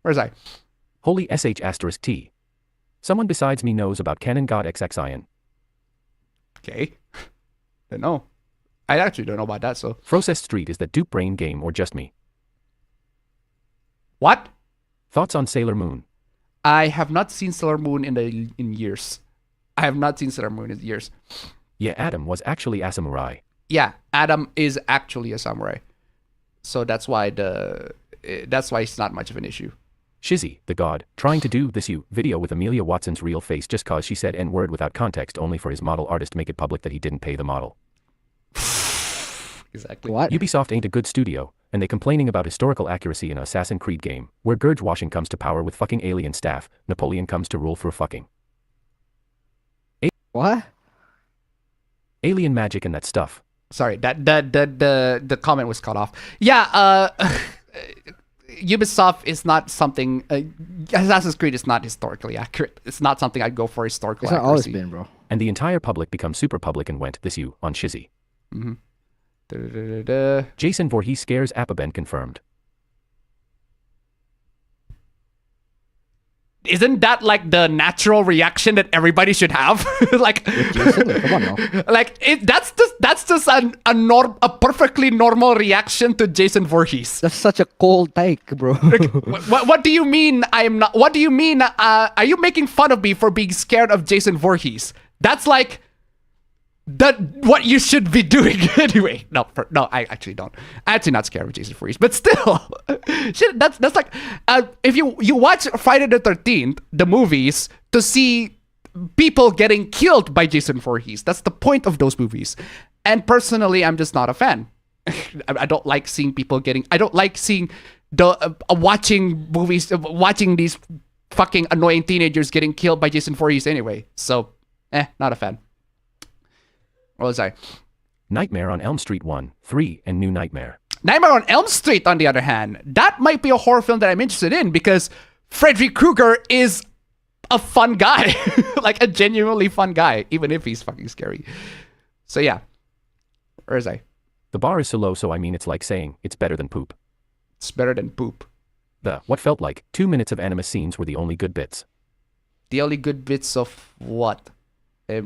where's I? Holy sh*t. Someone besides me knows about Canon God XXIN. Okay. Don't know. I actually don't know about that, so. Frocest Street is that dupe brain game or just me? What? Thoughts on Sailor Moon? I have not seen Sailor Moon in years. I have not seen Sailor Moon in years. Yeah, Adam was actually a samurai. Yeah, Adam is actually a samurai. So that's why it's not much of an issue. Shizzy, the god, trying to do this video with Amelia Watson's real face just cause she said N-word without context only for his model artist make it public that he didn't pay the model. Exactly. What? Ubisoft ain't a good studio, and they complaining about historical accuracy in an Assassin's Creed game, where Gurge washing comes to power with fucking alien staff, Napoleon comes to rule through fucking. What? Alien magic and that stuff. Sorry, the comment was cut off. Yeah, Ubisoft is not something. Assassin's Creed is not historically accurate. It's not something I'd go for historical accuracy. It's not always been, bro. And the entire public become super public and went this on Shizzy. Jason Voorhees scares Appaben confirmed. Isn't that like the natural reaction that everybody should have? Like, come on now. Like that's just a perfectly normal reaction to Jason Voorhees. That's such a cold take, bro. Like, what do you mean I'm not? What do you mean? Are you making fun of me for being scared of Jason Voorhees? That's like what you should be doing anyway. No, I actually don't. I'm actually not scared of Jason Voorhees, but still, shit. That's like if you watch Friday the 13th, the movies, to see people getting killed by Jason Voorhees. That's the point of those movies. And personally, I'm just not a fan. I don't like seeing people getting. I don't like seeing watching movies, watching these fucking annoying teenagers getting killed by Jason Voorhees anyway. So, not a fan. What was I? Nightmare on Elm Street 1, 3, and New Nightmare. Nightmare on Elm Street, on the other hand, that might be a horror film that I'm interested in because Freddy Krueger is a fun guy. Like a genuinely fun guy, even if he's fucking scary. So yeah. Where is I? The bar is so low, so I mean it's like saying it's better than poop. It's better than poop. What felt like 2 minutes of anime scenes were the only good bits. The only good bits of what? I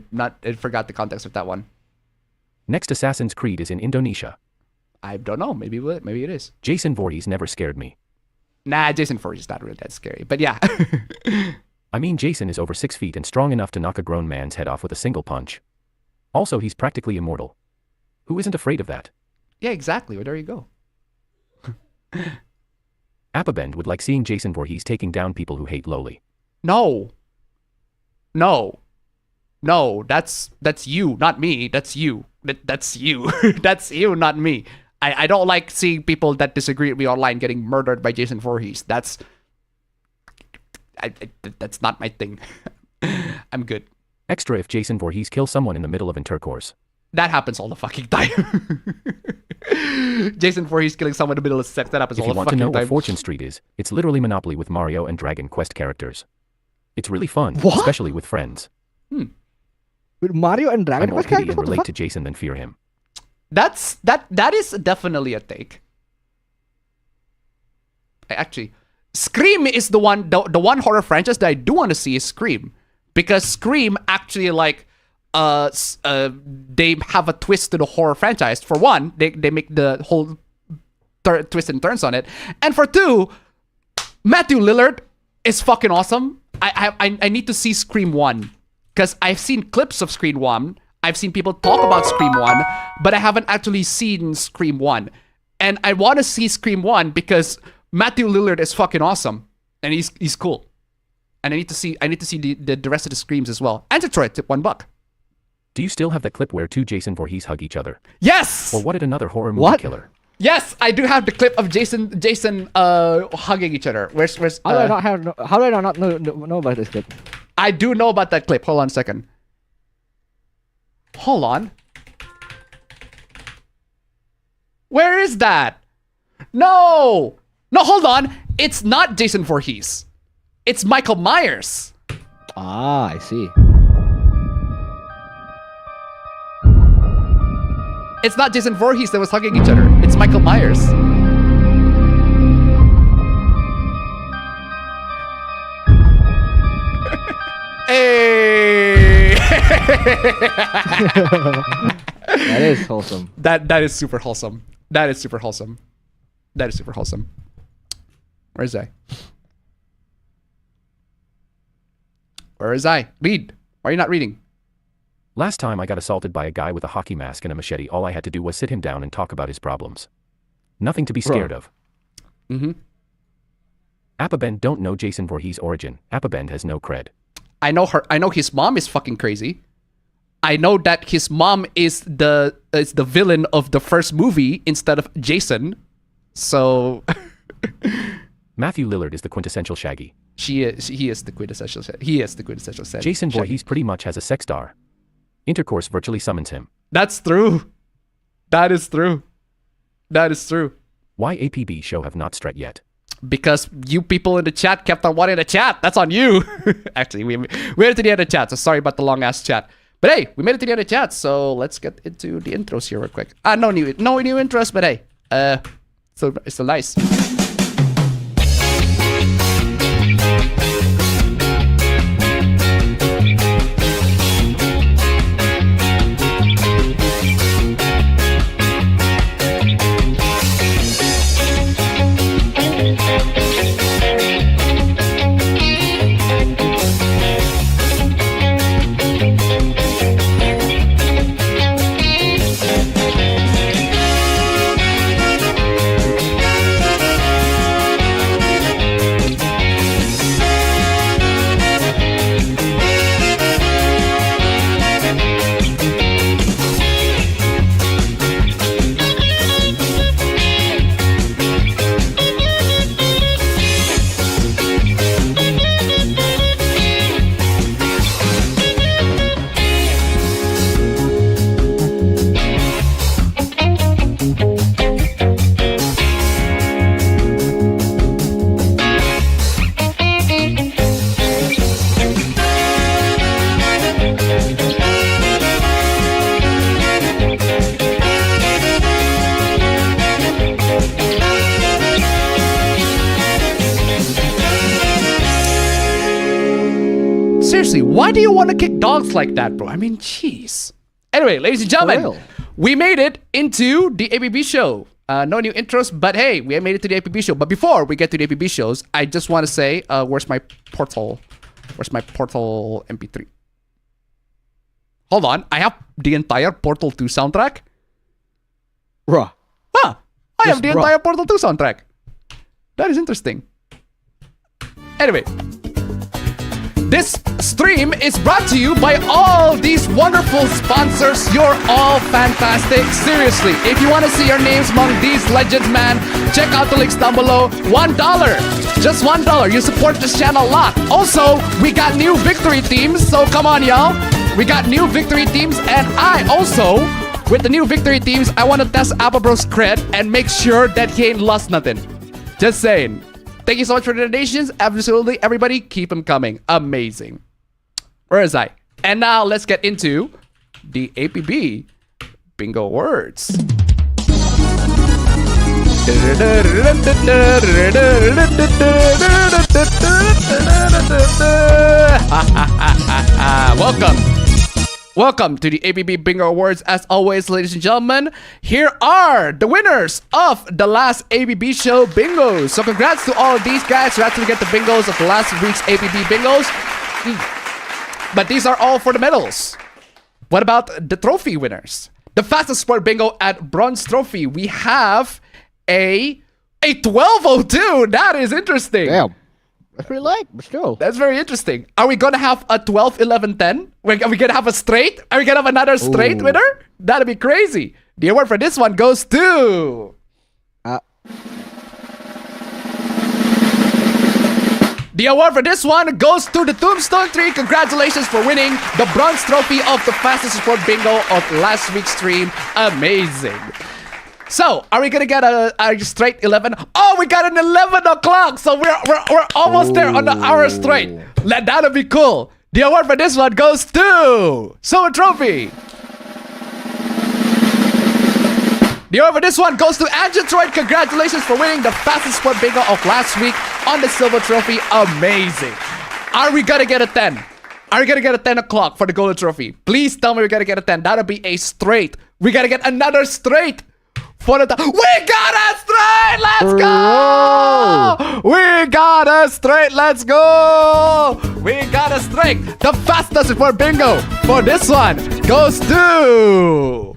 forgot the context of that one. Next Assassin's Creed is in Indonesia. I don't know. Maybe it is. Jason Voorhees never scared me. Nah, Jason Voorhees is not really that scary. But yeah. I mean, Jason is over 6 feet and strong enough to knock a grown man's head off with a single punch. Also, he's practically immortal. Who isn't afraid of that? Yeah, exactly. Well, there you go. Appabend would like seeing Jason Voorhees taking down people who hate Loli. No. No, that's you, not me. That's you. That's you. That's you, not me. I don't like seeing people that disagree with me online getting murdered by Jason Voorhees. That's not my thing. I'm good. Extra if Jason Voorhees kills someone in the middle of intercourse. That happens all the fucking time. Jason Voorhees killing someone in the middle of sex. That happens all the fucking time. If you want to know what Fortune Street is, it's literally Monopoly with Mario and Dragon Quest characters. It's really fun, especially with friends. With Mario and Dragon I'm more Quest pity characters? and relate to Jason than fear him. That is definitely a take. Actually, Scream is the one horror franchise that I do want to see is Scream, because Scream actually like they have a twist to the horror franchise. For one, they make the whole twists and turns on it, and for two, Matthew Lillard is fucking awesome. I need to see Scream 1 because I've seen clips of Scream 1. I've seen people talk about Scream 1, but I haven't actually seen Scream 1. And I want to see Scream 1 because Matthew Lillard is fucking awesome. And he's cool. And I need to see the rest of the Screams as well. And Detroit, tip $1. Do you still have the clip where two Jason Voorhees hug each other? Yes! Or what did another horror movie killer? Yes, I do have the clip of Jason hugging each other. Where's how do I not know about this clip? I do know about that clip. Hold on a second. Hold on. Where is that? No, hold on. It's not Jason Voorhees. It's Michael Myers. Ah, I see. It's not Jason Voorhees that was hugging each other. It's Michael Myers. Hey! That is wholesome. That is super wholesome. That is super wholesome. That is super wholesome. Where's I? Where is I? Read. Why are you not reading? Last time I got assaulted by a guy with a hockey mask and a machete, all I had to do was sit him down and talk about his problems. Nothing to be scared of. Mm-hmm. Appabendyt don't know Jason Voorhees' origin. Appabendyt has no cred. I know her. I know his mom is fucking crazy. I know that his mom is the villain of the first movie instead of Jason. So Matthew Lillard is the quintessential Shaggy. He is the quintessential. He is the quintessential Shaggy. Jason Voorhees pretty much has a sex star. Intercourse virtually summons him. That's true. That is true. That is true. Why APB show have not straight yet? Because you people in the chat kept on wanting to chat. That's on you. Actually, we made it to the end of the chat, so sorry about the long ass chat. But hey, we made it to the end of the chat, so let's get into the intros here real quick. No new intros, but hey, so it's still nice. Seriously, why do you want to kick dogs like that, bro? I mean, jeez. Anyway, ladies and gentlemen, we made it into the APB show. No new intros, but hey, we made it to the APB show. But before we get to the APB shows, I just want to say, where's my Portal? Where's my Portal MP3? Hold on, I have the entire Portal 2 soundtrack. Bruh. Huh, I have the entire Portal 2 soundtrack. That is interesting. Anyway, This stream is brought to you by all these wonderful sponsors. You're all fantastic. Seriously, if you want to see your names among these legends, man, check out the links down below. $1. Just $1. You support this channel a lot. Also, we got new victory teams, so come on, y'all. We got new victory teams, and I also, with the new victory teams, I want to test Apabro's cred and make sure that he ain't lost nothing. Just saying. Thank you so much for the donations. Absolutely, everybody, keep them coming. Amazing. Where is I? And now let's get into the APB bingo words. Welcome to the APB Bingo Awards. As always, ladies and gentlemen, here are the winners of the last APB Show Bingos. So congrats to all of these guys who actually get the bingos of the last week's APB Bingos. But these are all for the medals. What about the trophy winners? The fastest sport bingo at Bronze Trophy. We have a 1202. That is interesting. Damn. That's pretty light, but still. That's very interesting. Are we going to have a 12, 11, 10? Are we going to have a straight? Are we going to have another straight winner? That'd be crazy. The award for this one goes to... The award for this one goes to the Tombstone Tree. Congratulations for winning the Bronze Trophy of the fastest sport bingo of last week's stream. Amazing. So, are we gonna get a straight 11? Oh, we got an 11 o'clock. So we're almost there on the hour straight. That'll be cool. The award for this one goes to Silver Trophy. The award for this one goes to Angel Troyd. Congratulations for winning the fastest sport bingo of last week on the Silver Trophy. Amazing. Are we gonna get a 10? Are we gonna get a 10 o'clock for the Golden Trophy? Please tell me we're gonna get a 10. That'll be a straight. We gotta get another straight. We got a straight! Let's go! We got a straight! Let's go! We got a straight! The fastest for bingo for this one goes to...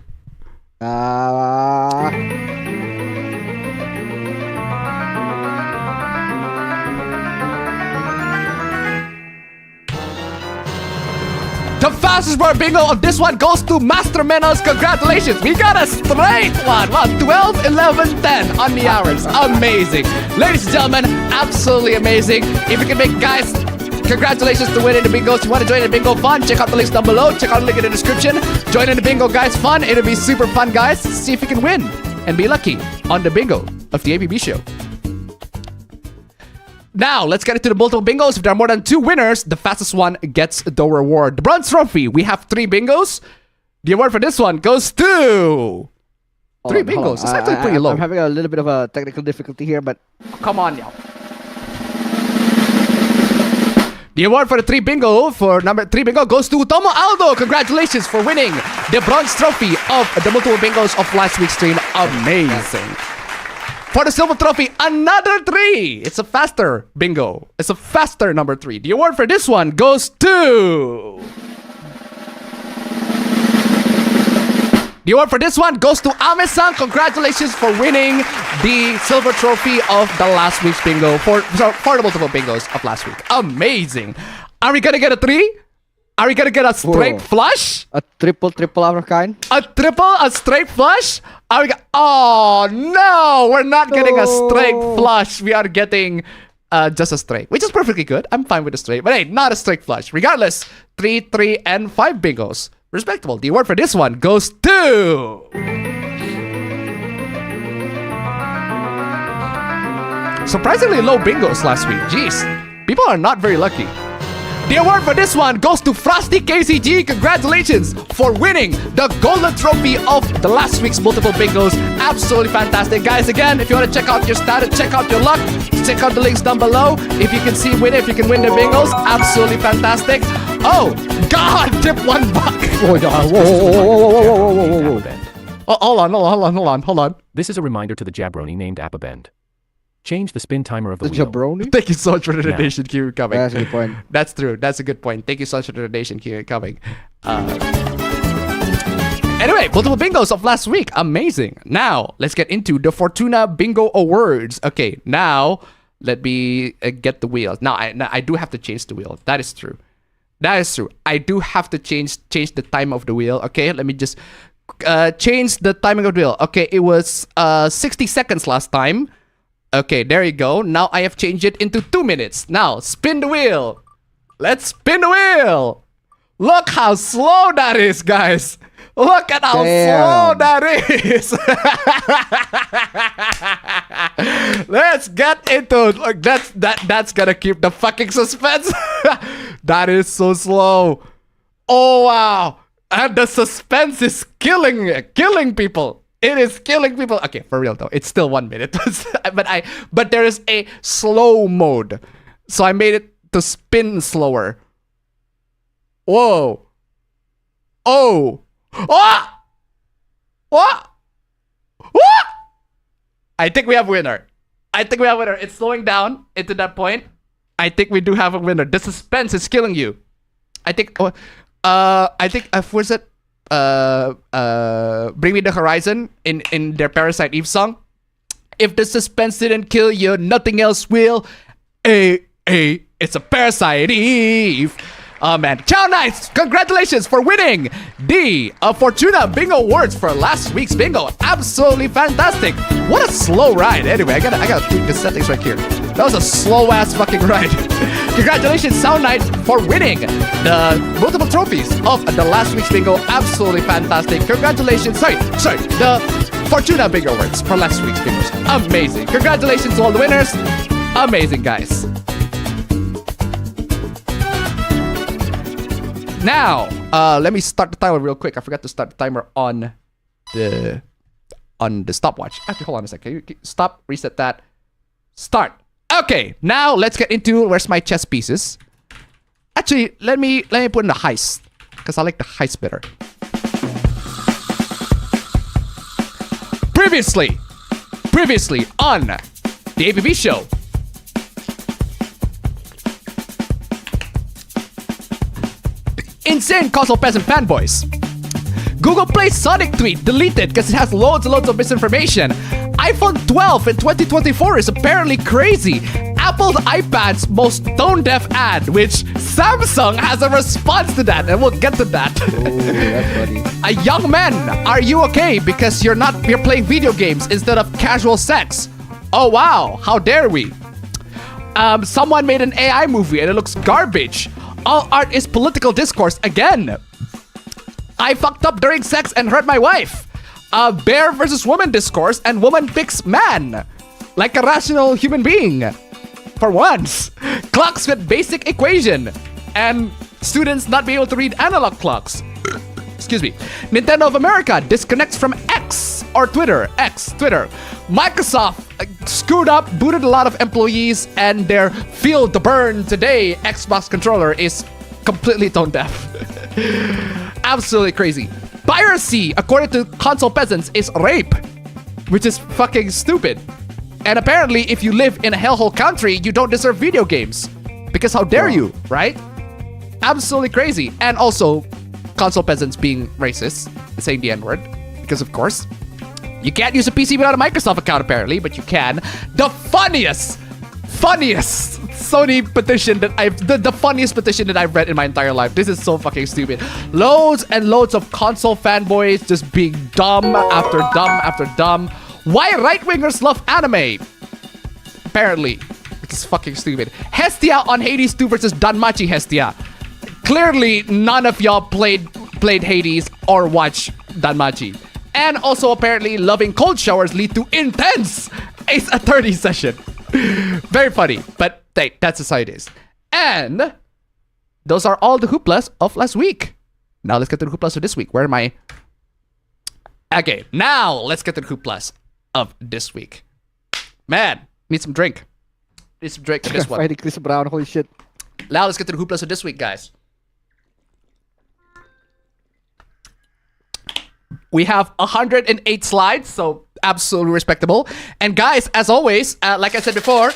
The fastest bar bingo of this one goes to Master Menos. Congratulations. We got a straight one. Wow, 12, 11, 10 on the hours. Amazing. Ladies and gentlemen, absolutely amazing. If you can make, guys, congratulations to winning the bingos. If you want to join the bingo fun, check out the links down below. Check out the link in the description. Join in the bingo, guys. Fun. It'll be super fun, guys. See if you can win and be lucky on the bingo of the APB show. Now, let's get into the multiple bingos. If there are more than 2 winners, the fastest one gets the reward. The Bronze Trophy, we have 3 bingos. The award for this one goes to... 3 bingos. It's actually pretty low. I'm having a little bit of a technical difficulty here, but... Come on, y'all. The award for the 3 bingo, for number 3 bingo, goes to Tomo Aldo. Congratulations for winning the Bronze Trophy of the multiple bingos of last week's stream. Amazing. For the Silver Trophy, another 3. It's a faster bingo. It's a faster number 3. The award for this one goes to... The award for this one goes to Ame-san. Congratulations for winning the Silver Trophy of the last week's bingo for the multiple bingos of last week. Amazing. Are we gonna get a 3? Are we gonna get a straight flush? A triple out of kind? A straight flush? Are we oh no! We're not getting a straight flush. We are getting just a straight, which is perfectly good. I'm fine with a straight, but hey, not a straight flush. Regardless, 3, 3, and 5 bingos. Respectable. The award for this one goes to... Surprisingly low bingos last week. Jeez. People are not very lucky. The award for this one goes to Frosty KCG. Congratulations for winning the Golden Trophy of the last week's multiple bingos. Absolutely fantastic. Guys, again, if you want to check out your status, check out your luck, check out the links down below. If you can see win, if you can win the bingos, absolutely fantastic. Oh, God, tip $1. Oh, God. Whoa. Oh, hold on. This is a reminder to the jabroni named Appabend. Change the spin timer of the wheel. Jabroni? Thank you so much for the donation. Keep it coming. That's a good point. That's true. That's a good point. Thank you so much for the donation. Keep it coming. Anyway, multiple bingos of last week. Amazing. Now, let's get into the Fortuna Bingo Awards. Okay, now, let me get the wheel. Now, I do have to change the wheel. That is true. That is true. I do have to change the time of the wheel. Okay, let me just change the timing of the wheel. Okay, it was 60 seconds last time. Okay, there you go. Now I have changed it into 2 minutes. Now, spin the wheel. Let's spin the wheel. Look how slow that is, guys. Look at how slow that is. Let's get into it. Like that's gonna keep the fucking suspense. That is so slow. Oh wow. And the suspense is killing people. It is killing people. Okay, for real though. It's still 1 minute. but there is a slow mode. So I made it to spin slower. Whoa. Oh. Ah! What? What? I think we have a winner. It's slowing down into that point. I think we do have a winner. The suspense is killing you. I think where's it? Bring Me the Horizon in their Parasite Eve song. If the suspense didn't kill you, nothing else will. It's a Parasite Eve. Oh man, Chow Knights, congratulations for winning the Fortuna Bingo Awards for last week's bingo. Absolutely fantastic. What a slow ride. Anyway, I gotta tweak the settings right here. That was a slow ass fucking ride. Congratulations, Sound Knight, for winning the multiple trophies of the last week's bingo. Absolutely fantastic. Congratulations. Sorry, the Fortuna Bingo Awards for last week's bingos. Amazing. Congratulations to all the winners. Amazing, guys. Now, let me start the timer real quick. I forgot to start the timer on the stopwatch. Actually, hold on a second. Can you stop, reset that, start. Okay, now let's get into where's my chess pieces. Actually, let me put in the heist because I like the heist better. Previously on the APB Show. Insane console peasant fanboys. Google Play Sonic tweet deleted because it has loads and loads of misinformation. iPhone 12 in 2024 is apparently crazy. Apple's iPad's most tone-deaf ad, which Samsung has a response to that, and we'll get to that. Ooh, that's funny. A young man, are you okay? Because you're playing video games instead of casual sex. Oh wow, how dare we? Someone made an AI movie and it looks garbage. All art is political discourse again. I fucked up during sex and hurt my wife. Bear versus woman discourse and woman picks man. Like a rational human being. For once. Clocks with basic equation. And students not be able to read analog clocks. Excuse me. Nintendo of America disconnects from X or Twitter. Twitter. Microsoft screwed up, booted a lot of employees, and their feel the burn today Xbox controller is completely tone deaf. Absolutely crazy. Piracy, according to console peasants, is rape, which is fucking stupid. And apparently, if you live in a hellhole country, you don't deserve video games. Because how dare you, right? Absolutely crazy. And also, console peasants being racist, saying the N-word, because of course. You can't use a PC without a Microsoft account apparently, but you can. The funniest Sony petition that the funniest petition that I've read in my entire life. This is so fucking stupid. Loads and loads of console fanboys just being dumb after dumb after dumb. Why right-wingers love anime? Apparently. Which is fucking stupid. Hestia on Hades 2 versus Danmachi Hestia. Clearly, none of y'all played Hades or watched Danmachi. And also, apparently, loving cold showers lead to intense Ace Attorney session. Very funny, but hey, that's just how it is. And those are all the hooplas of last week. Now let's get to the hooplas of this week. Where am I? Okay, now let's get to the hooplas of this week. Man, need some drink. Need some drink for this one. Fighting Chris Brown, holy shit. Now let's get to the hooplas of this week, guys. We have 108 slides, so absolutely respectable. And guys, as always, like I said before,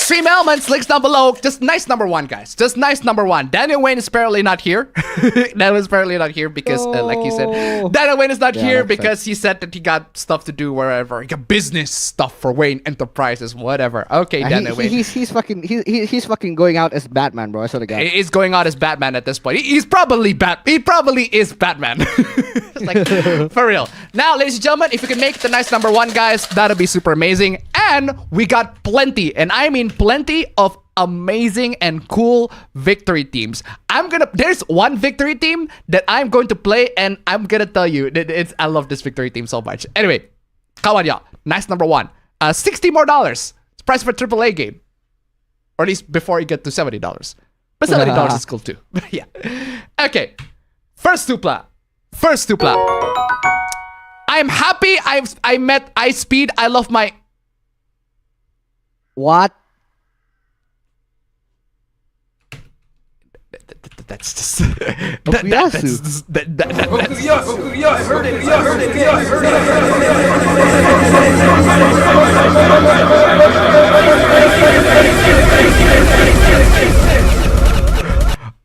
Stream elements, links down below. Just nice number one, guys. Just nice number one. Daniel Wayne is apparently not here. Daniel is apparently not here because, like he said, Daniel Wayne is not here because he said that he got stuff to do wherever. He got business stuff for Wayne Enterprises, whatever. Okay, Daniel Wayne. He's fucking going out as Batman, bro. I swear to God. He's going out as Batman at this point. He probably is Batman. Like, for real. Now, ladies and gentlemen, if you can make the nice number one, guys, that'll be super amazing. And we got plenty, and I mean plenty of amazing and cool victory teams. There's one victory team that I'm going to play, and I'm gonna tell you that I love this victory team so much. Anyway, come on, y'all. Nice number one. $60 more. It's price for a AAA game. Or at least before you get to $70. But $70 is cool too. Yeah. Okay. First Tupla. I'm happy I met iShowSpeed. I love my... What? That's just... that's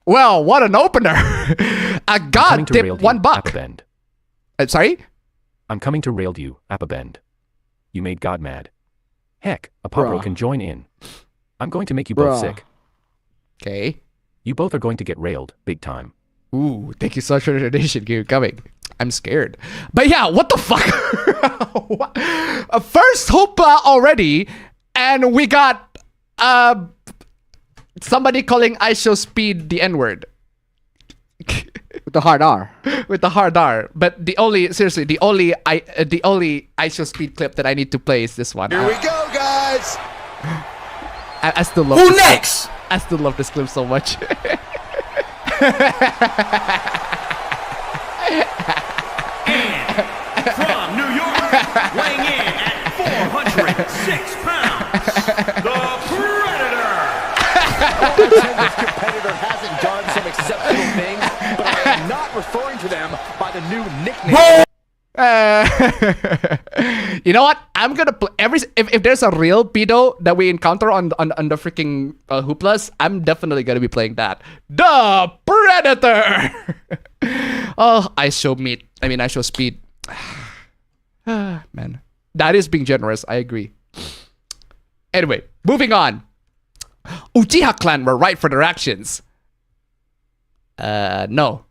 well, what an opener. A god tip $1. Sorry? I'm coming to rail you, Appabend. You made God mad. Heck, a Pabro can join in. I'm going to make you both sick. Okay. You both are going to get railed, big time. Ooh, thank you so much for the donation. Keep coming. I'm scared. But yeah, what the fuck? First hoopla already, and we got somebody calling iShowSpeed the N-word. With the hard R. With the hard R. But the only iShowSpeed clip that I need to play is this one. Here we go, guys. I still love Who next? I still love this clip so much. From New York, weighing in at 406 pounds, the Predator! I'll pretend this competitor hasn't done some exceptional things, but I am not referring to them by the new nickname. You know what? I'm gonna play if there's a real pedo that we encounter on the freaking hooplas, I'm definitely gonna be playing that. The Predator. Oh, iShowSpeed. Man, that is being generous. I agree. Anyway, moving on. Uchiha clan were right for their actions. No,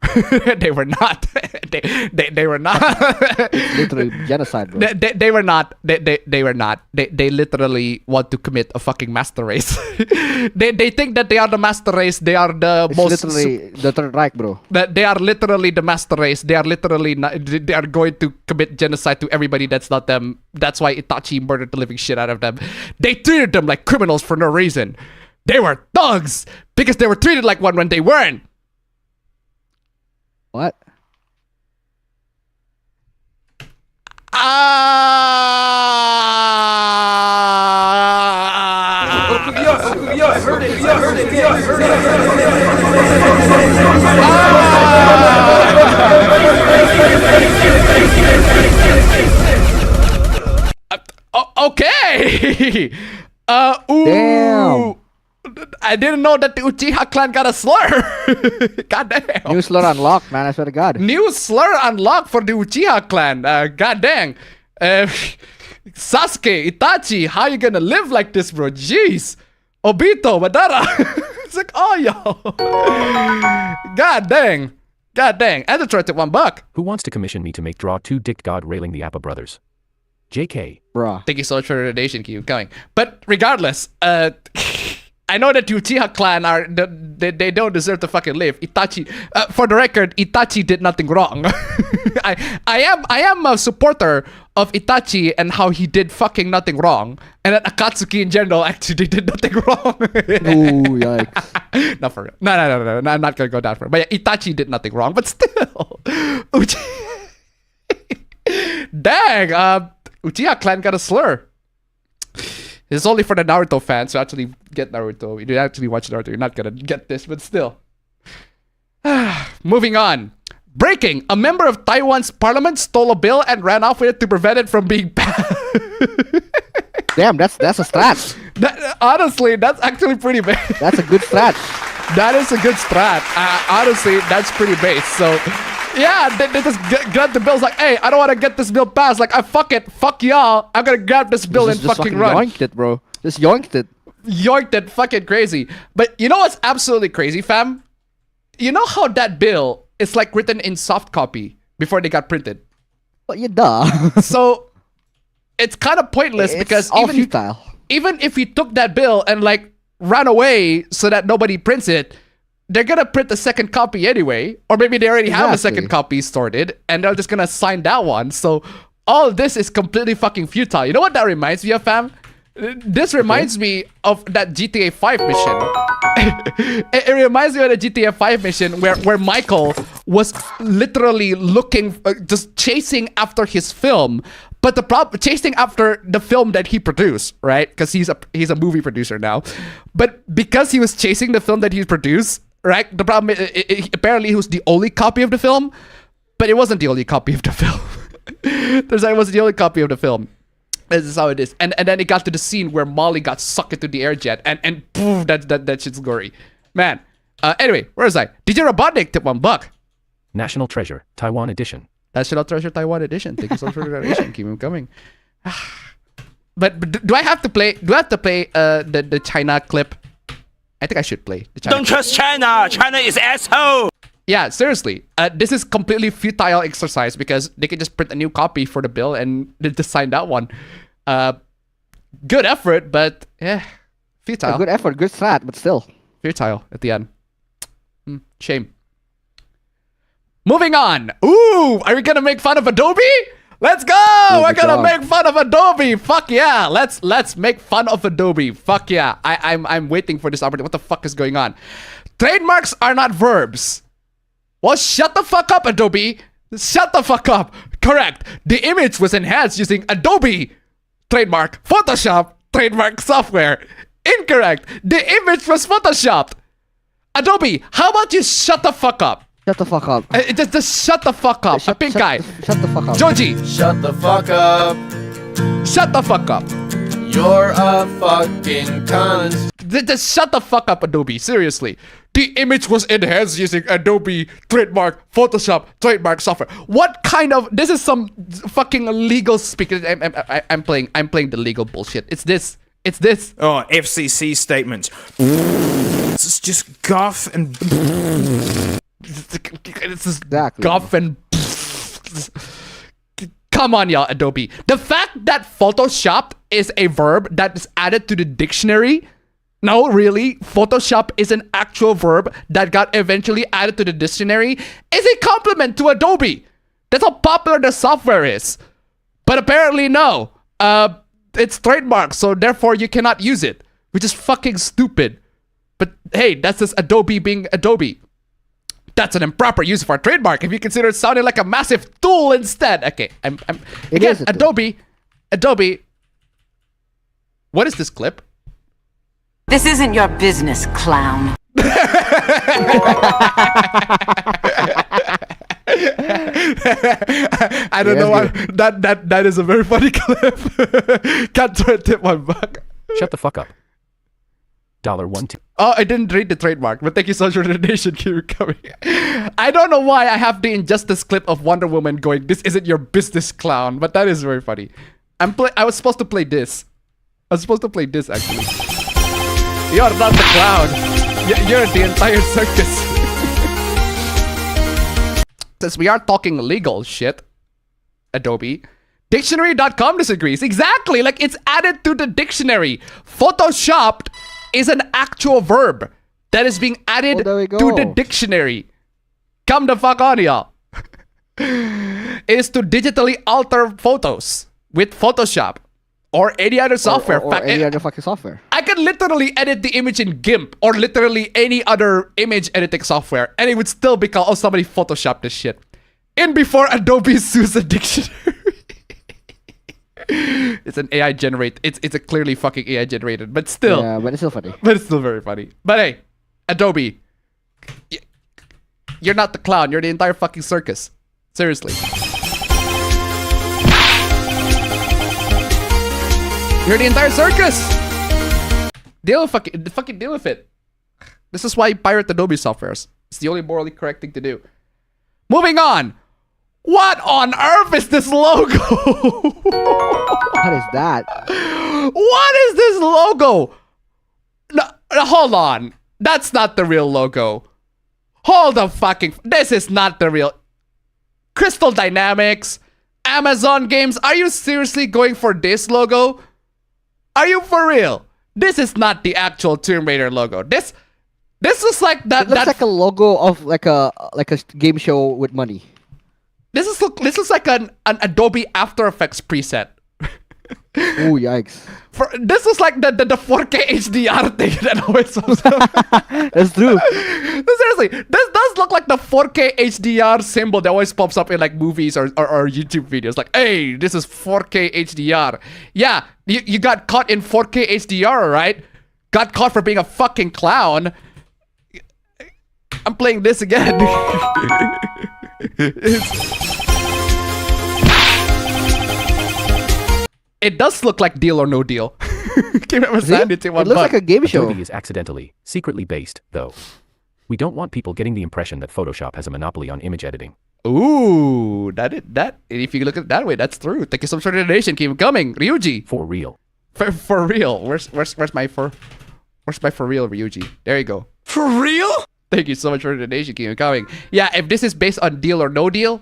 they were not. They were not. Literally genocide, bro. They were not. They were not. They literally want to commit a fucking master race. they think that they are the master race. They are the most. Literally the Third Reich, bro. They are literally the master race. They are literally not, they are going to commit genocide to everybody that's not them. That's why Itachi murdered the living shit out of them. They treated them like criminals for no reason. They were thugs because they were treated like one when they weren't. What? I heard it. Okay. Ooh. Damn. I didn't know that the Uchiha clan got a slur. God damn. New slur unlocked, man. I swear to God. New slur unlocked for the Uchiha clan. God dang. Sasuke, Itachi, how you gonna live like this, bro? Jeez. Obito, Madara. It's like, oh, yo. God dang. And the threat at $1. Who wants to commission me to make draw 2 dick god railing the Appa brothers? JK. Bruh. Thank you so much for the donation. Keep going. But regardless, I know that Uchiha clan they don't deserve to fucking live. Itachi, for the record, Itachi did nothing wrong. I am a supporter of Itachi and how he did fucking nothing wrong, and that Akatsuki in general actually did nothing wrong. Ooh, yikes. Not for real. No, I'm not gonna go down for it. But yeah, Itachi did nothing wrong, but still, dang, Uchiha clan got a slur. This is only for the Naruto fans who actually get Naruto. If you actually watch Naruto, you're not gonna get this, but still. Moving on. Breaking. A member of Taiwan's parliament stole a bill and ran off with it to prevent it from being passed. Damn, that's a strat. Honestly, that's actually pretty base. That's a good strat. That is a good strat. Honestly, that's pretty base. So, yeah, they just grab the bills like, hey, I don't want to get this bill passed. Like, fuck it. Fuck y'all. I'm going to grab this bill and fucking run. Yoinked it, bro. Just yoinked it. Yoinked it. Fucking crazy. But you know what's absolutely crazy, fam? You know how that bill is like written in soft copy before they got printed? Well, yeah, duh. So, it's kind of pointless because even if you took that bill and like ran away so that nobody prints it, they're gonna print the second copy anyway. Or maybe they already have a second copy sorted and they're just gonna sign that one. So all this is completely fucking futile. You know what that reminds me of, fam? This reminds me of that GTA 5 mission. It reminds me of the GTA 5 mission where Michael was literally looking, just chasing after his film, but the problem, chasing after the film that he produced, right? Because he's a movie producer now. But because he was chasing the film that he produced, right? The problem is, apparently it was the only copy of the film, but it wasn't the only copy of the film. It wasn't the only copy of the film. This is how it is. And then it got to the scene where Molly got sucked into the air jet and poof, that shit's gory. Man. Anyway, where was I? DJ Robotnik tip $1. National Treasure, Taiwan Edition. National Treasure Taiwan Edition. Thank you so much for the donation. Keep them coming. But do I have to play the China clip? I think I should play the China. Don't trust China. China is asshole. Yeah, seriously. This is completely futile exercise because they can just print a new copy for the bill and they just sign that one. Good effort, but yeah, futile. Good effort, good strat, but still. Futile at the end. Shame. Moving on. Ooh, are we gonna make fun of Adobe? Let's go! We're gonna make fun of Adobe. Fuck yeah! Let's make fun of Adobe. Fuck yeah! I'm waiting for this opportunity. What the fuck is going on? Trademarks are not verbs. Well, shut the fuck up, Adobe. Shut the fuck up. Correct. The image was enhanced using Adobe trademark Photoshop trademark software. Incorrect. The image was photoshopped. Adobe, how about you shut the fuck up? Shut the fuck up. Just shut the fuck up. A pink guy. Shut the fuck up. Joji. Shut the fuck up. Shut the fuck up. You're a fucking cunt. Just shut the fuck up, Adobe. Seriously. The image was enhanced using Adobe trademark Photoshop trademark software. What kind of... This is some fucking legal speak. I'm playing the legal bullshit. It's this. Oh, FCC statement. It's just guff and... It's just guff and... Come on, y'all, Adobe. The fact that Photoshop is a verb that is added to the dictionary... No, really, Photoshop is an actual verb that got eventually added to the dictionary is a compliment to Adobe. That's how popular the software is. But apparently, no. It's trademarked, so therefore you cannot use it, which is fucking stupid. But hey, that's just Adobe being Adobe. That's an improper use of our trademark if you consider it sounding like a massive tool instead. Okay, again, Adobe. What is this clip? This isn't your business, clown. I don't know why. That is a very funny clip. Can't throw a tip $1. Shut the fuck up. $1. Oh, I didn't read the trademark, but thank you so much for the donation. Keep coming. I don't know why I have the injustice clip of Wonder Woman going, "This isn't your business, clown," but that is very funny. I was supposed to play this. Actually. You're not the clown. You're the entire circus. Since we are talking legal shit, Adobe, dictionary.com disagrees. Exactly, like it's added to the dictionary. Photoshopped is an actual verb that is being added to the dictionary. Come the fuck on, y'all. Is to digitally alter photos with Photoshop. Or any other software. Or any other fucking software. I could literally edit the image in GIMP or literally any other image editing software and it would still be called, oh, somebody photoshopped this shit. In before Adobe sues the dictionary. It's an AI generated. It's a clearly fucking AI generated, but still. Yeah, but it's still funny. But it's still very funny. But hey, Adobe, you're not the clown. You're the entire fucking circus. Seriously. You're the entire circus. fucking deal with it. This is why you pirate Adobe softwares. It's the only morally correct thing to do. Moving on. What on earth is this logo? What is that? What is this logo? No, hold on. That's not the real logo. Hold the fucking... This is not the real... Crystal Dynamics, Amazon Games, are you seriously going for this logo? Are you for real? This is not the actual Tomb Raider logo. This is like that. It looks like a logo of like a game show with money. This is like an Adobe After Effects preset. Oh yikes! This is like the 4K HDR thing that always comes up. That's true. Seriously, this does look like the 4K HDR symbol that always pops up in like movies or YouTube videos. Like, hey, this is 4K HDR. Yeah, you got caught in 4K HDR, right? Got caught for being a fucking clown. I'm playing this again. It does look like Deal or No Deal. It looks like a game show. Adobe is accidentally, secretly based, though. We don't want people getting the impression that Photoshop has a monopoly on image editing. Ooh, that if you look at it that way, that's true. Thank you so much for the donation. Keep coming, Ryuji. For real. For real. Where's my for real, Ryuji? There you go. For real? Thank you so much for the donation. Keep coming. Yeah, if this is based on Deal or No Deal,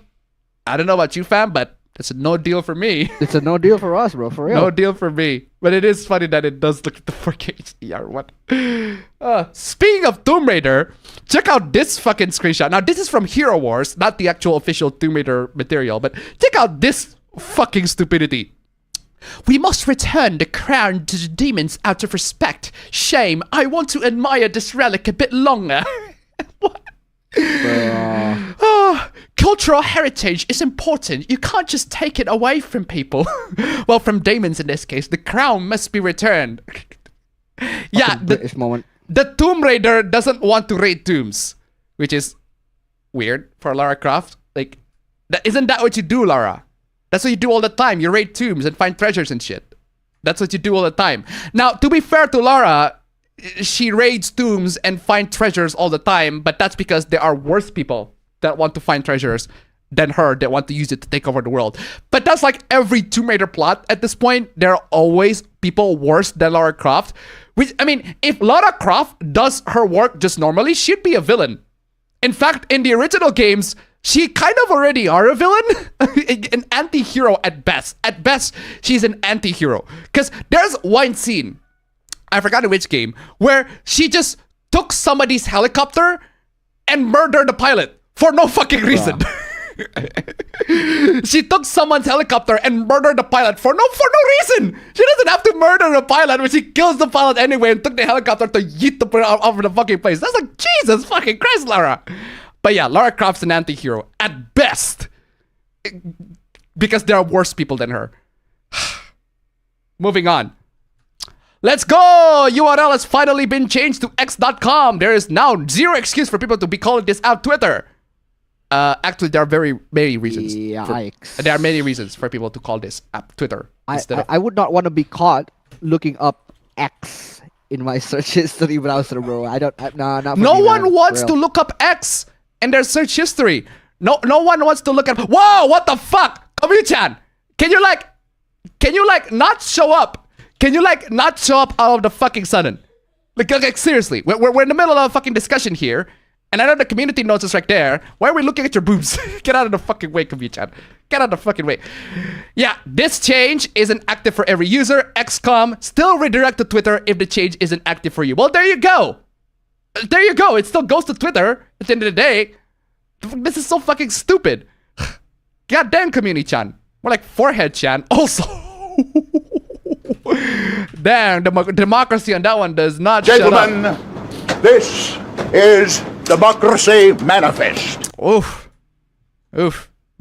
I don't know about you, fam, but it's a no deal for me. It's a no deal for us, bro. For real. No deal for me. But it is funny that it does look at the 4K HDR. What? Speaking of Tomb Raider, check out this fucking screenshot. Now, this is from Hero Wars, not the actual official Tomb Raider material, but check out this fucking stupidity. We must return the crown to the demons out of respect. Shame. I want to admire this relic a bit longer. What? Cultural heritage is important. You can't just take it away from people. Well, from demons in this case. The crown must be returned. Yeah, the Tomb Raider doesn't want to raid tombs, which is weird for Lara Croft. Like, isn't that what you do, Lara? That's what you do all the time. You raid tombs and find treasures and shit. That's what you do all the time. Now, to be fair to Lara, she raids tombs and find treasures all the time, but that's because there are worse people that want to find treasures than her, that want to use it to take over the world. But that's like every Tomb Raider plot at this point. There are always people worse than Lara Croft. Which, I mean, if Lara Croft does her work just normally, she'd be a villain. In fact, in the original games, she kind of already are a villain. An anti-hero at best. At best, she's an anti-hero. Because there's one scene, I forgot in which game, where she just took somebody's helicopter and murdered the pilot for no fucking reason. She took someone's helicopter and murdered the pilot for no reason. She doesn't have to murder the pilot when she kills the pilot anyway and took the helicopter to yeet the pilot over the fucking place. That's like, Jesus fucking Christ, Lara. But yeah, Lara Croft's an anti-hero at best. Because there are worse people than her. Moving on. Let's go! URL has finally been changed to x.com. There is now zero excuse for people to be calling this out Twitter. Actually, there are very many reasons. There are many reasons for people to call this app Twitter. I would not want to be caught looking up X in my search history browser, bro. No one wants to look up X in their search history. No one wants to look at. Whoa! What the fuck? Komi-chan, can you not show up? Can you not show up out of the fucking sudden? Like seriously, we're in the middle of a fucking discussion here. And I know the community notes is right there. Why are we looking at your boobs? Get out of the fucking way, Komi-chan. Get out of the fucking way. Yeah, this change isn't active for every user. XCOM still redirect to Twitter if the change isn't active for you. Well, there you go. There you go. It still goes to Twitter at the end of the day. This is so fucking stupid. Goddamn, Community-chan. More like Forehead-chan. Also. Damn, the democracy on that one does not Gentlemen, shut up. This is Democracy Manifest. Oof.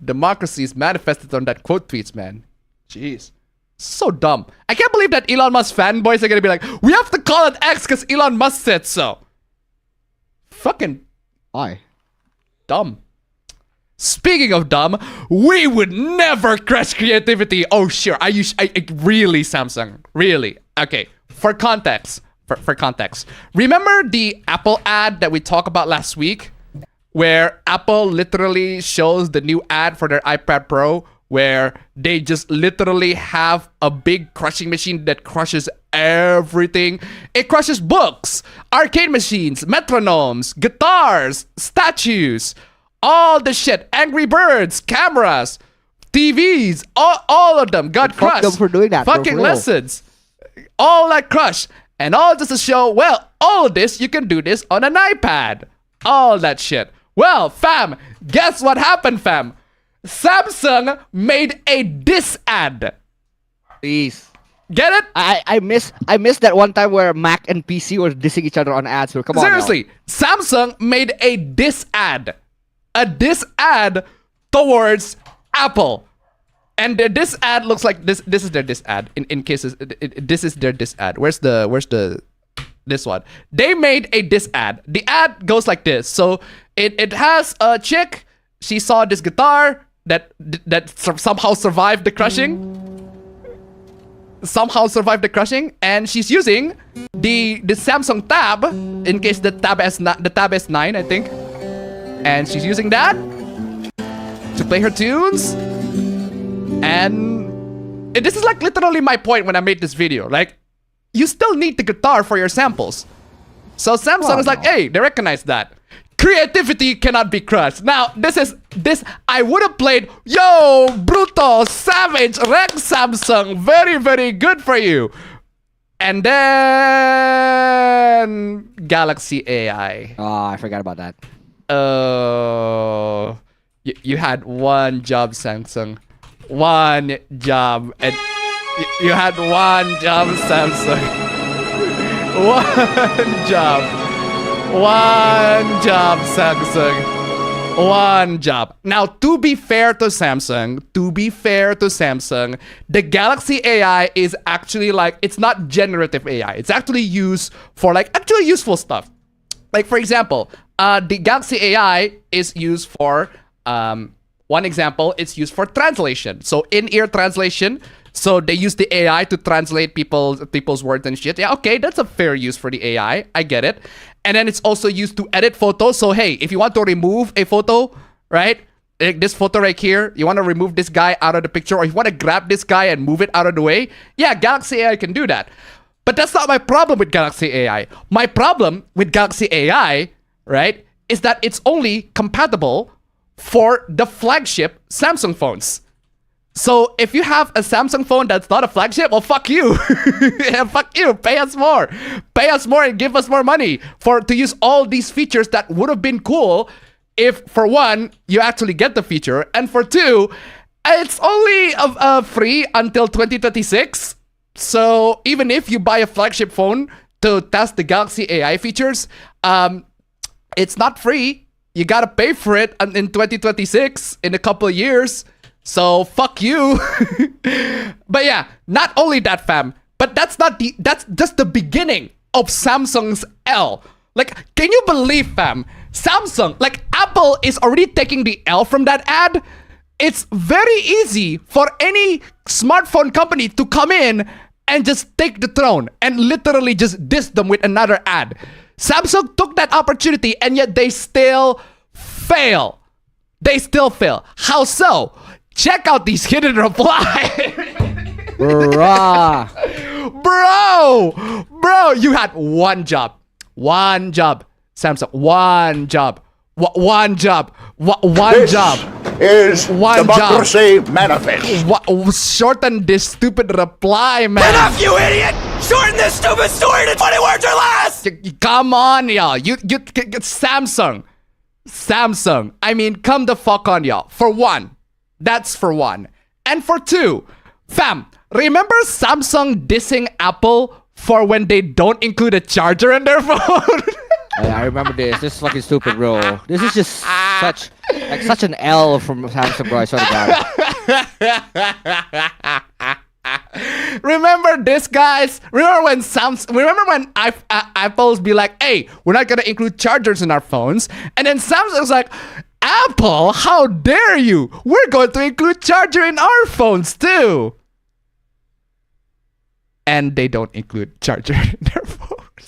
Democracy is manifested on that quote tweets, man. Jeez. So dumb. I can't believe that Elon Musk fanboys are gonna be like, we have to call it X because Elon Musk said so. Fucking. Why? Dumb. Speaking of dumb, we would never crush creativity. Oh, sure. I really, Samsung. Really. Okay. For context, for context. Remember the Apple ad that we talked about last week, where Apple literally shows the new ad for their iPad Pro, where they just literally have a big crushing machine that crushes everything. It crushes books, arcade machines, metronomes, guitars, statues, all the shit, Angry Birds, cameras, TVs, all of them got crushed. Fuck them for doing that. Fucking lessons. All that crushed. And all just to show, well, all of this, you can do this on an iPad. All that shit. Well, fam, guess what happened, fam? Samsung made a diss ad. Please. Get it? I miss that one time where Mac and PC were dissing each other on ads. So come on. Seriously, Samsung made a diss ad. A diss ad towards Apple. And this ad looks like this. This is their diss ad. In cases, this is their diss ad. Where's this one? They made a diss ad. The ad goes like this. So it has a chick. She saw this guitar that somehow survived the crushing. And she's using the Samsung Tab, in case the Tab S9, I think. And she's using that to play her tunes. And this is like literally my point when I made this video. Like, you still need the guitar for your samples. So Samsung is like, hey, they recognize that. Creativity cannot be crushed. Now, this I would have played, yo, brutal, savage, wreck Samsung. Very, very good for you. And then Galaxy AI. Oh, I forgot about that. Oh, you had one job, Samsung. One job. And you had one job, Samsung. One job. One job, Samsung. One job. Now, to be fair to Samsung, the Galaxy AI is actually like, it's not generative AI. It's actually used for like actually useful stuff. Like, for example, the Galaxy AI is used for, one example, it's used for translation. So in-ear translation. So they use the AI to translate people's words and shit. Yeah, okay, that's a fair use for the AI. I get it. And then it's also used to edit photos. So hey, if you want to remove a photo, right? Like this photo right here, you want to remove this guy out of the picture, or you want to grab this guy and move it out of the way, yeah, Galaxy AI can do that. But that's not my problem with Galaxy AI. My problem with Galaxy AI, right, is that it's only compatible for the flagship Samsung phones. So if you have a Samsung phone that's not a flagship, well, fuck you. Yeah, fuck you. Pay us more. Pay us more and give us more money to use all these features that would have been cool if, for one, you actually get the feature, and for two, it's only free until 2026. So even if you buy a flagship phone to test the Galaxy AI features, it's not free. You gotta pay for it in 2026, in a couple of years. So fuck you. But yeah, not only that, fam, but that's just the beginning of Samsung's L. Like, can you believe, fam? Samsung, like Apple is already taking the L from that ad. It's very easy for any smartphone company to come in and just take the throne and literally just diss them with another ad. Samsung took that opportunity and yet they still fail. They still fail. How so? Check out these hidden replies. Bruh. Bro, you had one job. One job. Samsung, one job. One job. One job. Is one democracy manifest. Shorten this stupid reply, man. Enough, you idiot! Shorten this stupid story to 20 words or less! Come on, y'all. You Samsung. I mean, come the fuck on, y'all. For one. That's for one. And for two, fam, remember Samsung dissing Apple for when they don't include a charger in their phone? I remember this. This is fucking stupid, bro. This is just such an L from Samsung, bro. I swear to God. Remember this, guys? Remember when Apple's be like, hey, we're not gonna include chargers in our phones, and then Samsung's like, Apple, how dare you? We're going to include charger in our phones too. And they don't include charger in their phones.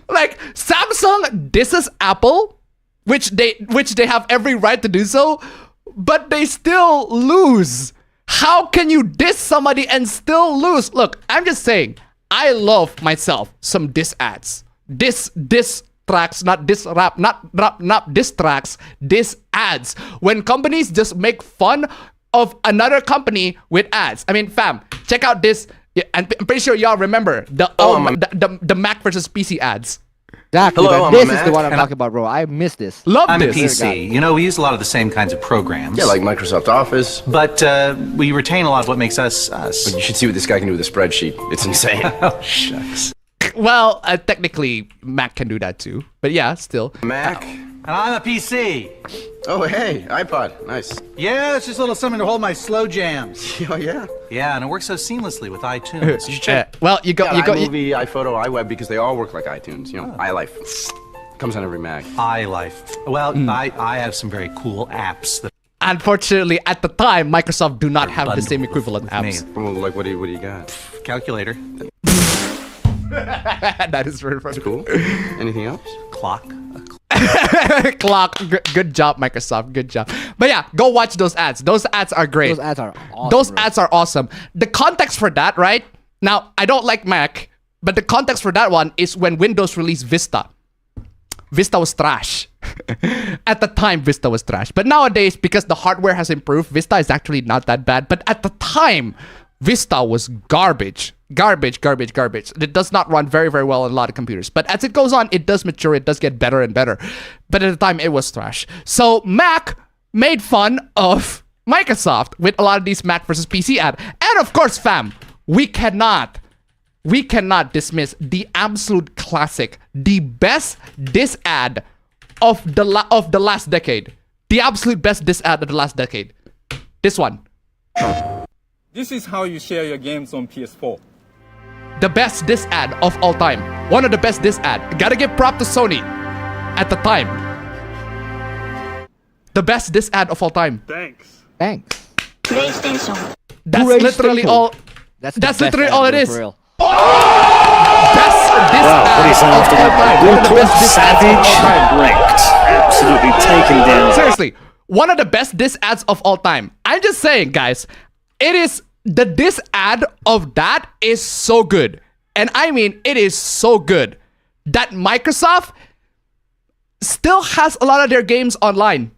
Like Samsung disses Apple, which they have every right to do so, but they still lose. How can you diss somebody and still lose? Look, I'm just saying, I love myself some diss ads. Diss tracks, not diss rap, not diss tracks, diss ads. When companies just make fun of another company with ads. I mean, fam, check out this. Yeah, and I'm pretty sure y'all remember the Mac versus PC ads. Exactly. Hello, I'm this a is the Mac, one I'm and talking about, bro. I miss this. Love I'm this. a PC. You know, we use a lot of the same kinds of programs. Yeah, like Microsoft Office. But we retain a lot of what makes us us. But you should see what this guy can do with a spreadsheet. It's insane. Oh, shucks. Well, technically, Mac can do that too. But yeah, still. Mac. And I'm a PC. Oh, hey, iPod. Nice. Yeah, it's just a little something to hold my slow jams. Oh, yeah. Yeah, and it works so seamlessly with iTunes. You should check. Well, you got iMovie, iPhoto, iWeb, because they all work like iTunes. You know, iLife. Comes on every Mac. iLife. Well, I have some very cool apps that. Unfortunately, at the time, Microsoft do not have the same equivalent apps. Well, like, what do you got? Calculator. That is very funny. Cool. Anything else? Clock. Clock. Good job, Microsoft. Good job. But yeah, go watch those ads. Those ads are great. Those ads are awesome. Those ads are awesome. The context for that, right? Now, I don't like Mac, but the context for that one is when Windows released Vista. Vista was trash. At the time, Vista was trash. But nowadays, because the hardware has improved, Vista is actually not that bad. But at the time, Vista was garbage. Garbage. It does not run very, very well on a lot of computers. But as it goes on, it does mature. It does get better and better. But at the time, it was trash. So Mac made fun of Microsoft with a lot of these Mac versus PC ad. And of course, fam, we cannot dismiss the absolute classic, the best diss ad of the last decade. The absolute best diss ad of the last decade. This one. This is how you share your games on PS4. The best diss ad of all time. One of the best diss ad. Gotta give prop to Sony at the time. The best diss ad of all time. Thanks. PlayStation. That's literally all. That's literally all it is. For real. Best diss What do you say ad after of all that? time. One of the best diss ads of all time. Wrecked. Absolutely taken down. Seriously, one of the best diss ads of all time. I'm just saying, guys, it is the diss ad of that is so good. And I mean, it is so good that Microsoft still has a lot of their games online.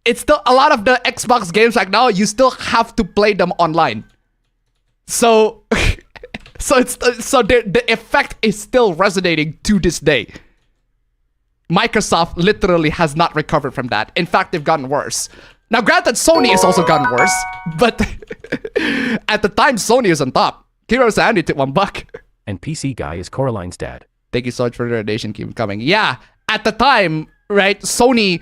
It's still a lot of the Xbox games right now, you still have to play them online. So, the effect is still resonating to this day. Microsoft literally has not recovered from that. In fact, they've gotten worse. Now, granted, Sony has also gotten worse, but at the time, Sony is on top. Kiro Sandy took $1. And PC Guy is Coraline's dad. Thank you so much for the donation. Keep coming. Yeah, at the time, right, Sony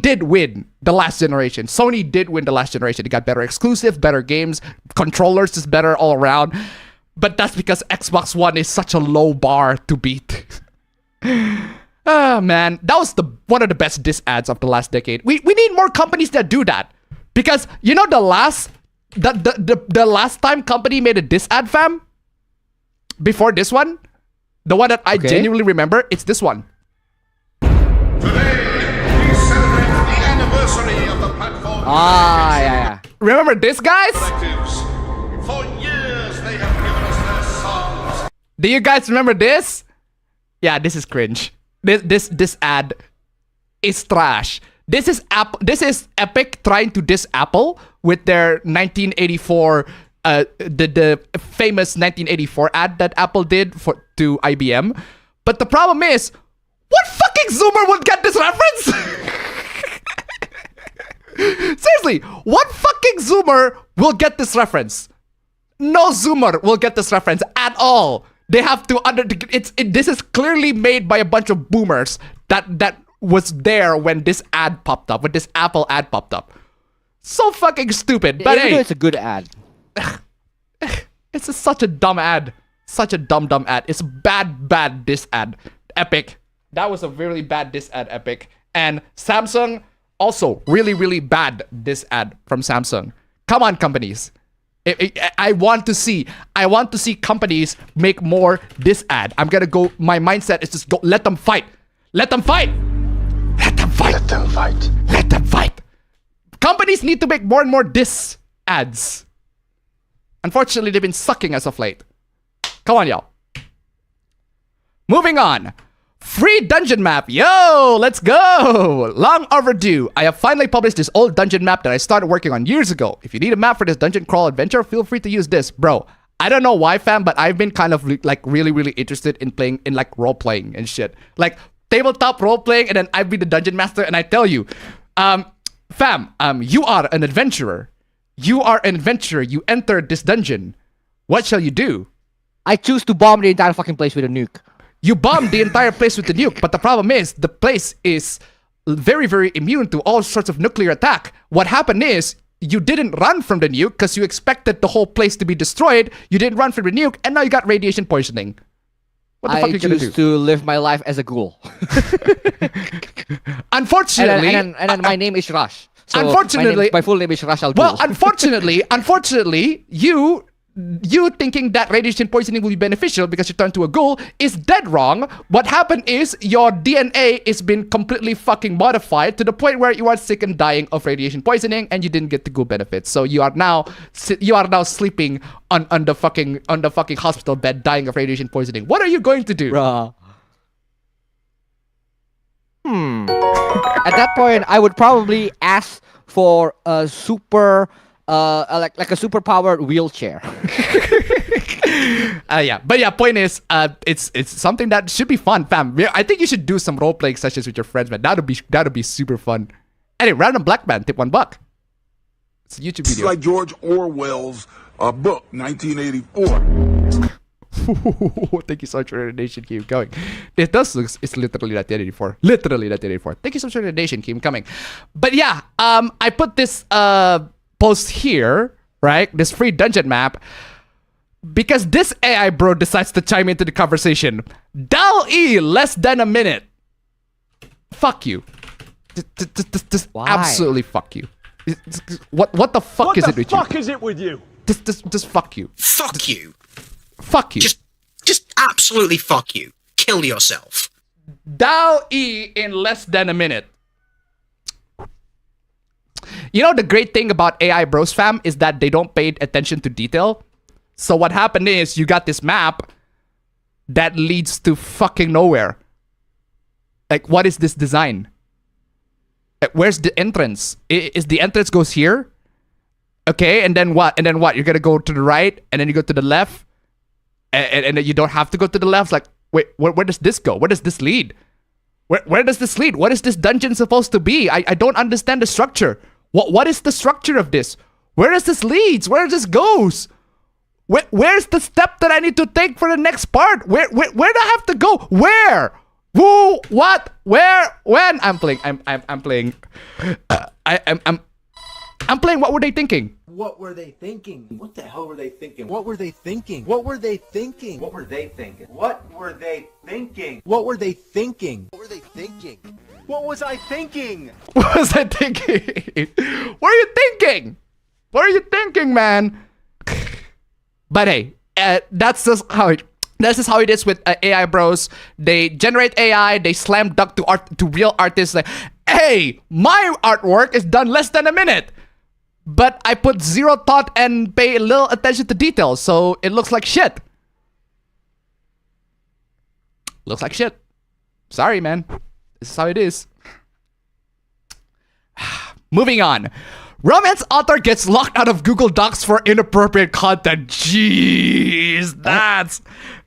did win the last generation. Sony did win the last generation. They got better exclusive, better games, controllers is better all around. But that's because Xbox One is such a low bar to beat. Oh man, that was one of the best diss ads of the last decade. We need more companies that do that. Because you know the last time company made a diss ad, fam? Before this one? The one that I genuinely remember, it's this one. Yeah. Remember this, guys? For years they have given us their songs. Do you guys remember this? Yeah, this is cringe. This ad is trash. This is Epic trying to diss Apple with their 1984 the famous 1984 ad that Apple did to IBM. But the problem is, what fucking Zoomer would get this reference? Seriously, what fucking Zoomer will get this reference? No Zoomer will get this reference at all. They have to this is clearly made by a bunch of boomers that was there when this ad popped up, when this Apple ad popped up. So fucking stupid. But hey, it's a good ad. It's such a dumb ad. Such a dumb ad. It's bad diss ad. Epic. That was a really bad diss ad, Epic. And Samsung, also really bad diss ad from Samsung. Come on, companies. I want to see companies make more this ad. I'm gonna go. My mindset is just go. Let them fight. Let them fight. Let them fight. Let them fight. Let them fight. Companies need to make more and more this ads. Unfortunately, they've been sucking as of late. Come on, y'all. Moving on. Free dungeon map. Yo, let's go. Long overdue. I have finally published this old dungeon map that I started working on years ago. If you need a map for this dungeon crawl adventure, feel free to use this. Bro, I don't know why, fam, but I've been kind of like really interested in playing in like role playing and shit. Like tabletop role playing, and then I'd be the dungeon master, and I tell you, fam, you are an adventurer. You are an adventurer. You entered this dungeon. What shall you do? I choose to bomb the entire fucking place with a nuke. You bombed the entire place with the nuke, but the problem is the place is very immune to all sorts of nuclear attack. What happened is you didn't run from the nuke because you expected the whole place to be destroyed. You didn't run from the nuke, and now you got radiation poisoning. What the fuck are you gonna do? I choose to live my life as a ghoul. Unfortunately, and then my name is Rush. So unfortunately, my full name is Rush Al Ghul. Well, unfortunately, you thinking that radiation poisoning will be beneficial because you turned to a ghoul is dead wrong. What happened is your DNA is been completely fucking modified to the point where you are sick and dying of radiation poisoning, and you didn't get the ghoul benefits. So you are now sleeping on the fucking hospital bed, dying of radiation poisoning. What are you going to do? Bruh. At that point, I would probably ask for a super. Like a super powered wheelchair. Point is, it's something that should be fun, fam. I think you should do some role playing sessions with your friends, man. That'd be super fun. Anyway, Random Black Man, tip $1. It's a YouTube video. It's like George Orwell's book, 1984. Thank you so much for the donation. Keep going. It does look. It's literally 1984. Literally 1984. Thank you so much for the donation. Keep coming. But yeah, I put this post here, right? This free dungeon map, because this AI bro decides to chime into the conversation. DAL-E, less than a minute. Fuck you. Just absolutely fuck you. What the fuck is it with you? What the fuck is it with you? Just fuck you. Fuck you. Fuck you. Just absolutely fuck you. Kill yourself. DAL-E in less than a minute. You know, the great thing about AI bros, fam, is that they don't pay attention to detail. So what happened is you got this map that leads to fucking nowhere. Like, what is this design? Where's the entrance? Is the entrance goes here? Okay, and then what? And then what? You're gonna go to the right, and then you go to the left, and then you don't have to go to the left. Like, wait, where does this go? Where does this lead? Where does this lead? What is this dungeon supposed to be? I don't understand the structure. What is the structure of this? Where does this leads? Where does this goes? Where's the step that I need to take for the next part? Where do I have to go? Where? Who? What? Where? When? I'm playing. I'm playing. I'm playing. What were they thinking? What were they thinking? What the hell were they thinking? What were they thinking? What were they thinking? What were they thinking? What were they thinking? What were they thinking? What were they thinking? What was I thinking? What was I thinking? What are you thinking? What are you thinking, man? But hey, that's just how it. This is how it is with AI bros. They generate AI. They slam dunk to real artists. Like, hey, my artwork is done less than a minute, but I put zero thought and pay little attention to details, so it looks like shit. Looks like shit. Sorry, man. This is how it is. Moving on. Romance author gets locked out of Google Docs for inappropriate content. Jeez,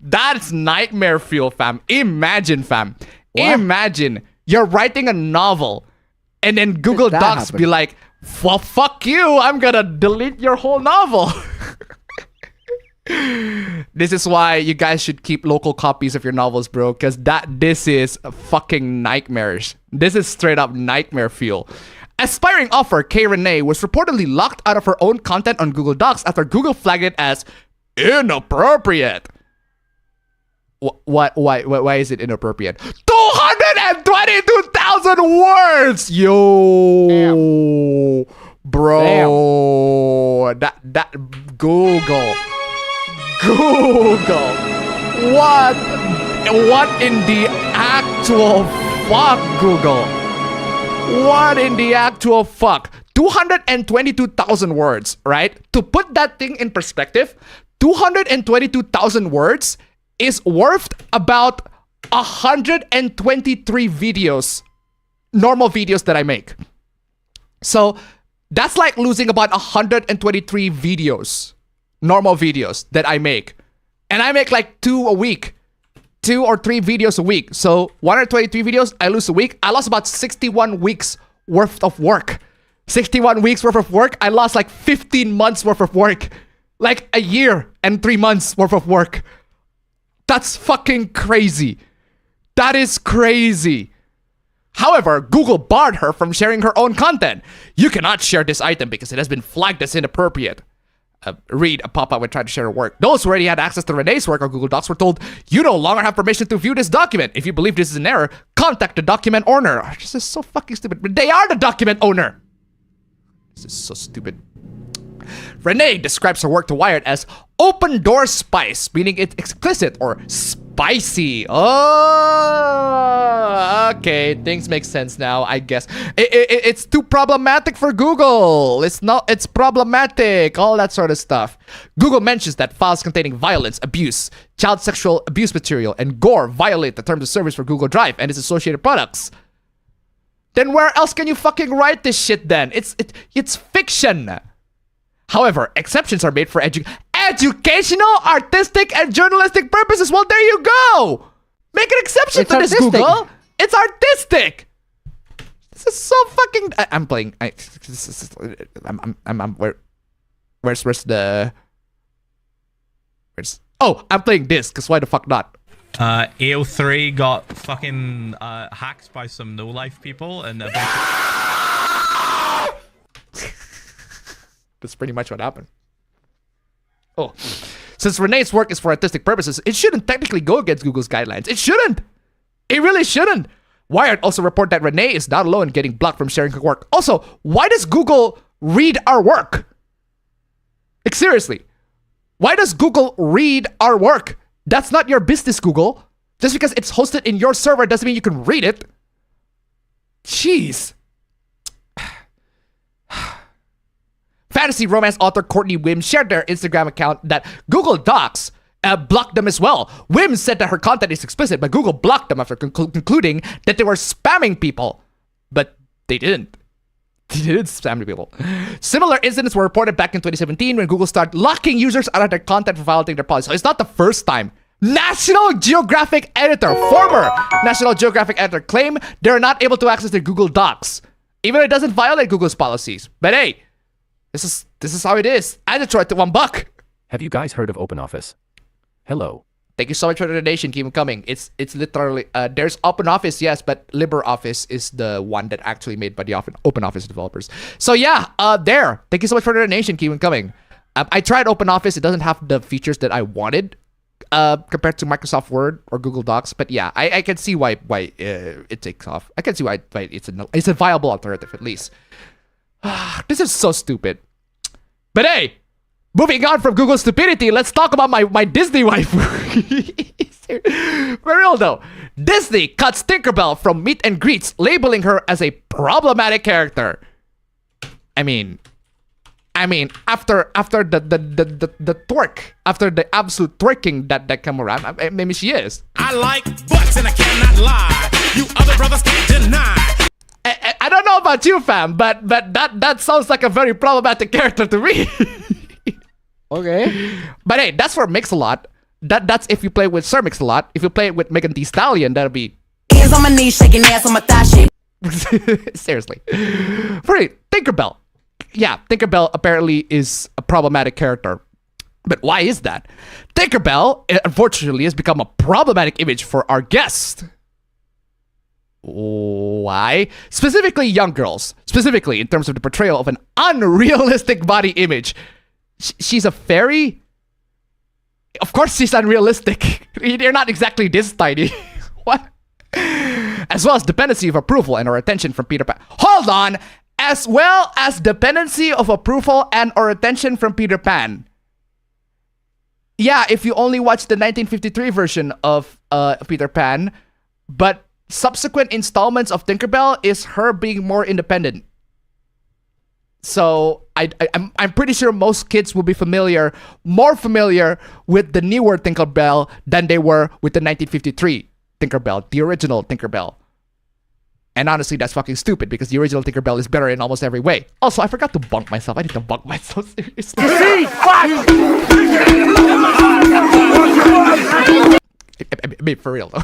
that's nightmare fuel, fam. Imagine, fam. What? Imagine you're writing a novel, and then Google Docs be like, "Well, fuck you. I'm gonna delete your whole novel." This is why you guys should keep local copies of your novels, bro. Because this is fucking nightmares. This is straight up nightmare fuel. Aspiring author Kay Renee was reportedly locked out of her own content on Google Docs after Google flagged it as inappropriate. Why is it inappropriate? 222,000 words! Yo! Damn. Bro, that Google. What in the actual fuck, Google? What in the actual fuck? 222,000 words, right? To put that thing in perspective, 222,000 words is worth about 123 videos, normal videos that I make. So that's like losing about 123 videos, normal videos that I make. And I make like 2 a week, 2 or 3 videos a week. So 123 videos, I lose a week. I lost about 61 weeks worth of work. 61 weeks worth of work. I lost like 15 months worth of work. Like a year and 3 months worth of work. That's fucking crazy. That is crazy. However, Google barred her from sharing her own content. You cannot share this item because it has been flagged as inappropriate. Read a pop-up when trying to share her work. Those who already had access to Renee's work on Google Docs were told, you no longer have permission to view this document. If you believe this is an error, contact the document owner. This is so fucking stupid. But they are the document owner. This is so stupid. Renee describes her work to Wired as open door spice, meaning it's explicit or spicy. Oh, okay. Things make sense now, I guess. It's too problematic for Google. It's problematic. All that sort of stuff. Google mentions that files containing violence, abuse, child sexual abuse material, and gore violate the terms of service for Google Drive and its associated products. Then where else can you fucking write this shit then? It's fiction. However, exceptions are made for educational, artistic, and journalistic purposes. Well, there you go. Make an exception to this, Google. It's artistic. This is so fucking. I'm playing. Oh, I'm playing this because why the fuck not? AO3 got fucking hacked by some no-life people and That's pretty much what happened. Oh. Since Renee's work is for artistic purposes, it shouldn't technically go against Google's guidelines. It shouldn't. It really shouldn't. Wired also report that Renee is not alone in getting blocked from sharing her work. Also, why does Google read our work? Like, seriously. Why does Google read our work? That's not your business, Google. Just because it's hosted in your server doesn't mean you can read it. Jeez. Fantasy romance author Courtney Wim shared their Instagram account that Google Docs blocked them as well. Wim said that her content is explicit, but Google blocked them after concluding that they were spamming people. But they didn't. They didn't spam people. Similar incidents were reported back in 2017 when Google started locking users out of their content for violating their policy. So it's not the first time. National Geographic editor, former National Geographic editor, claim they're not able to access their Google Docs, even though it doesn't violate Google's policies. But hey, this is how it is. I just tried to $1. Have you guys heard of OpenOffice? Hello. Thank you so much for the donation. Keep them coming. It's literally there's OpenOffice, yes, but LibreOffice is the one that actually made by the OpenOffice developers. So yeah, there. Thank you so much for the donation. Keep them coming. I tried OpenOffice. It doesn't have the features that I wanted compared to Microsoft Word or Google Docs. But yeah, I can see why it takes off. I can see why it's a viable alternative at least. This is so stupid. But hey, moving on from Google stupidity, let's talk about my Disney waifu. For real though, Disney cuts Tinkerbell from meet and greets, labeling her as a problematic character. I mean, after the twerk, after the absolute twerking that came around, maybe she is. I like butts and I cannot lie. You other brothers can't deny. I don't know about you, fam, but that sounds like a very problematic character to me. Okay. But hey, that's for Mix-a-Lot. That's if you play with Sir Mix-a-Lot. If you play it with Megan Thee Stallion, that'll be... Hands on my knees, shaking ass on my thigh shape. Seriously. For Tinkerbell. Yeah, Tinkerbell apparently is a problematic character. But why is that? Tinkerbell, unfortunately, has become a problematic image for our guests. Why? Specifically young girls. Specifically in terms of the portrayal of an unrealistic body image. She's a fairy? Of course she's unrealistic. They're not exactly this tiny. What? As well as dependency of approval and our attention from Peter Pan. Hold on! as well as dependency of approval and or attention from Peter Pan. Yeah, if you only watch the 1953 version of Peter Pan, but subsequent installments of Tinkerbell is her being more independent. So I'm pretty sure most kids will be more familiar with the newer Tinkerbell than they were with the 1953 Tinkerbell, the original Tinkerbell. And honestly, that's fucking stupid because the original Tinkerbell is better in almost every way. Also, I forgot to bunk myself. I need to bunk myself seriously. I mean, for real though.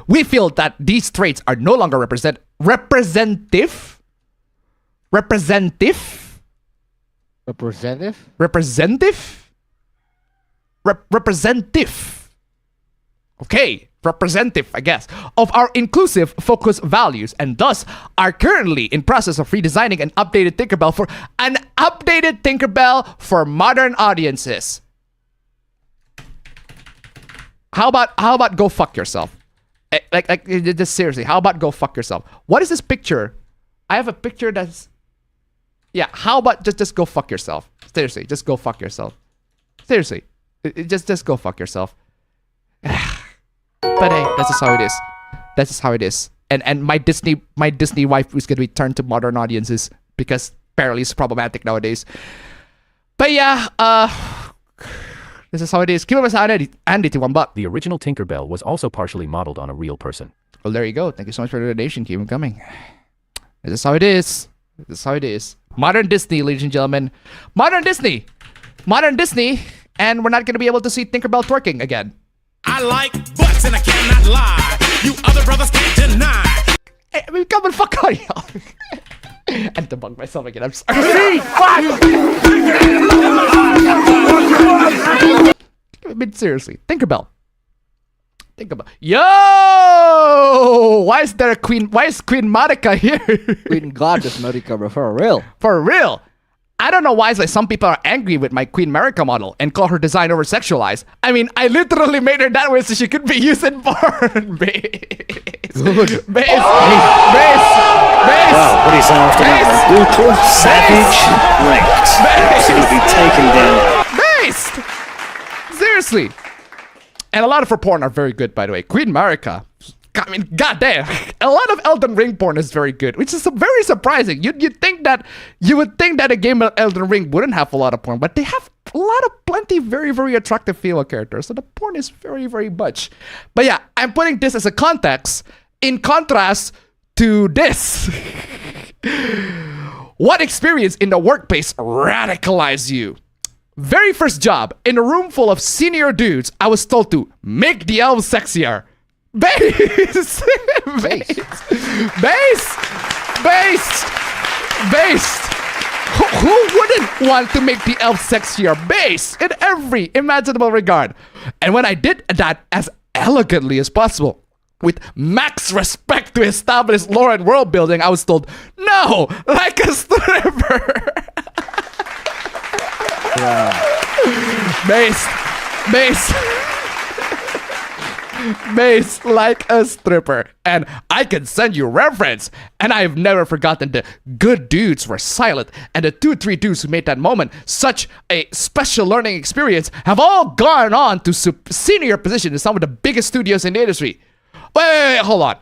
We feel that these traits are no longer representative. Okay, representative, I guess, of our inclusive focus values, and thus are currently in process of redesigning an updated Tinkerbell for modern audiences. How about go fuck yourself? Like just seriously, how about go fuck yourself? What is this picture? I have a picture that's... Yeah, how about just go fuck yourself? Seriously, just go fuck yourself. Seriously, just go fuck yourself. But hey, that's just how it is. That's just how it is. And my Disney wife is gonna be turned to modern audiences because apparently it's problematic nowadays. But yeah, this is how it is. Keep us Andy $1. The original Tinkerbell was also partially modeled on a real person. Well, there you go. Thank you so much for the donation. Keep them coming. This is how it is. This is how it is. Modern Disney, ladies and gentlemen. Modern Disney. And we're not going to be able to see Tinkerbell twerking again. I like butts and I cannot lie. You other brothers can't deny. Hey, I mean, come and fuck out, y'all. I had to bug myself again. I'm sorry. I mean, seriously. Tinkerbell. Yo! Why is Queen Marika here? Queen Goddess Marika, bro, for real. For real. I don't know why some people are angry with my Queen Marika model and call her design over sexualized. I mean, I literally made her that way so she could be used in porn. Base. Wow, what is after that? Brutal, savage, wrecked. Absolutely taken down. Based! Seriously. And a lot of her porn are very good, by the way. Queen Marika. I mean, goddamn. A lot of Elden Ring porn is very good, which is very surprising. You would think that a game of Elden Ring wouldn't have a lot of porn, but they have a lot of plenty very, very attractive female characters. So the porn is very, very much. But yeah, I'm putting this as a context in contrast to this. What experience in the workplace radicalized you? Very first job, in a room full of senior dudes, I was told to make the elves sexier. Base! Who wouldn't want to make the elves sexier? Base! In every imaginable regard. And when I did that as elegantly as possible, with max respect to established lore and world building, I was told, no, like a stripper. Base like a stripper. And I can send you reference. And I've never forgotten the good dudes were silent. And the 2-3 dudes who made that moment such a special learning experience have all gone on to senior positions in some of the biggest studios in the industry. Wait, hold on.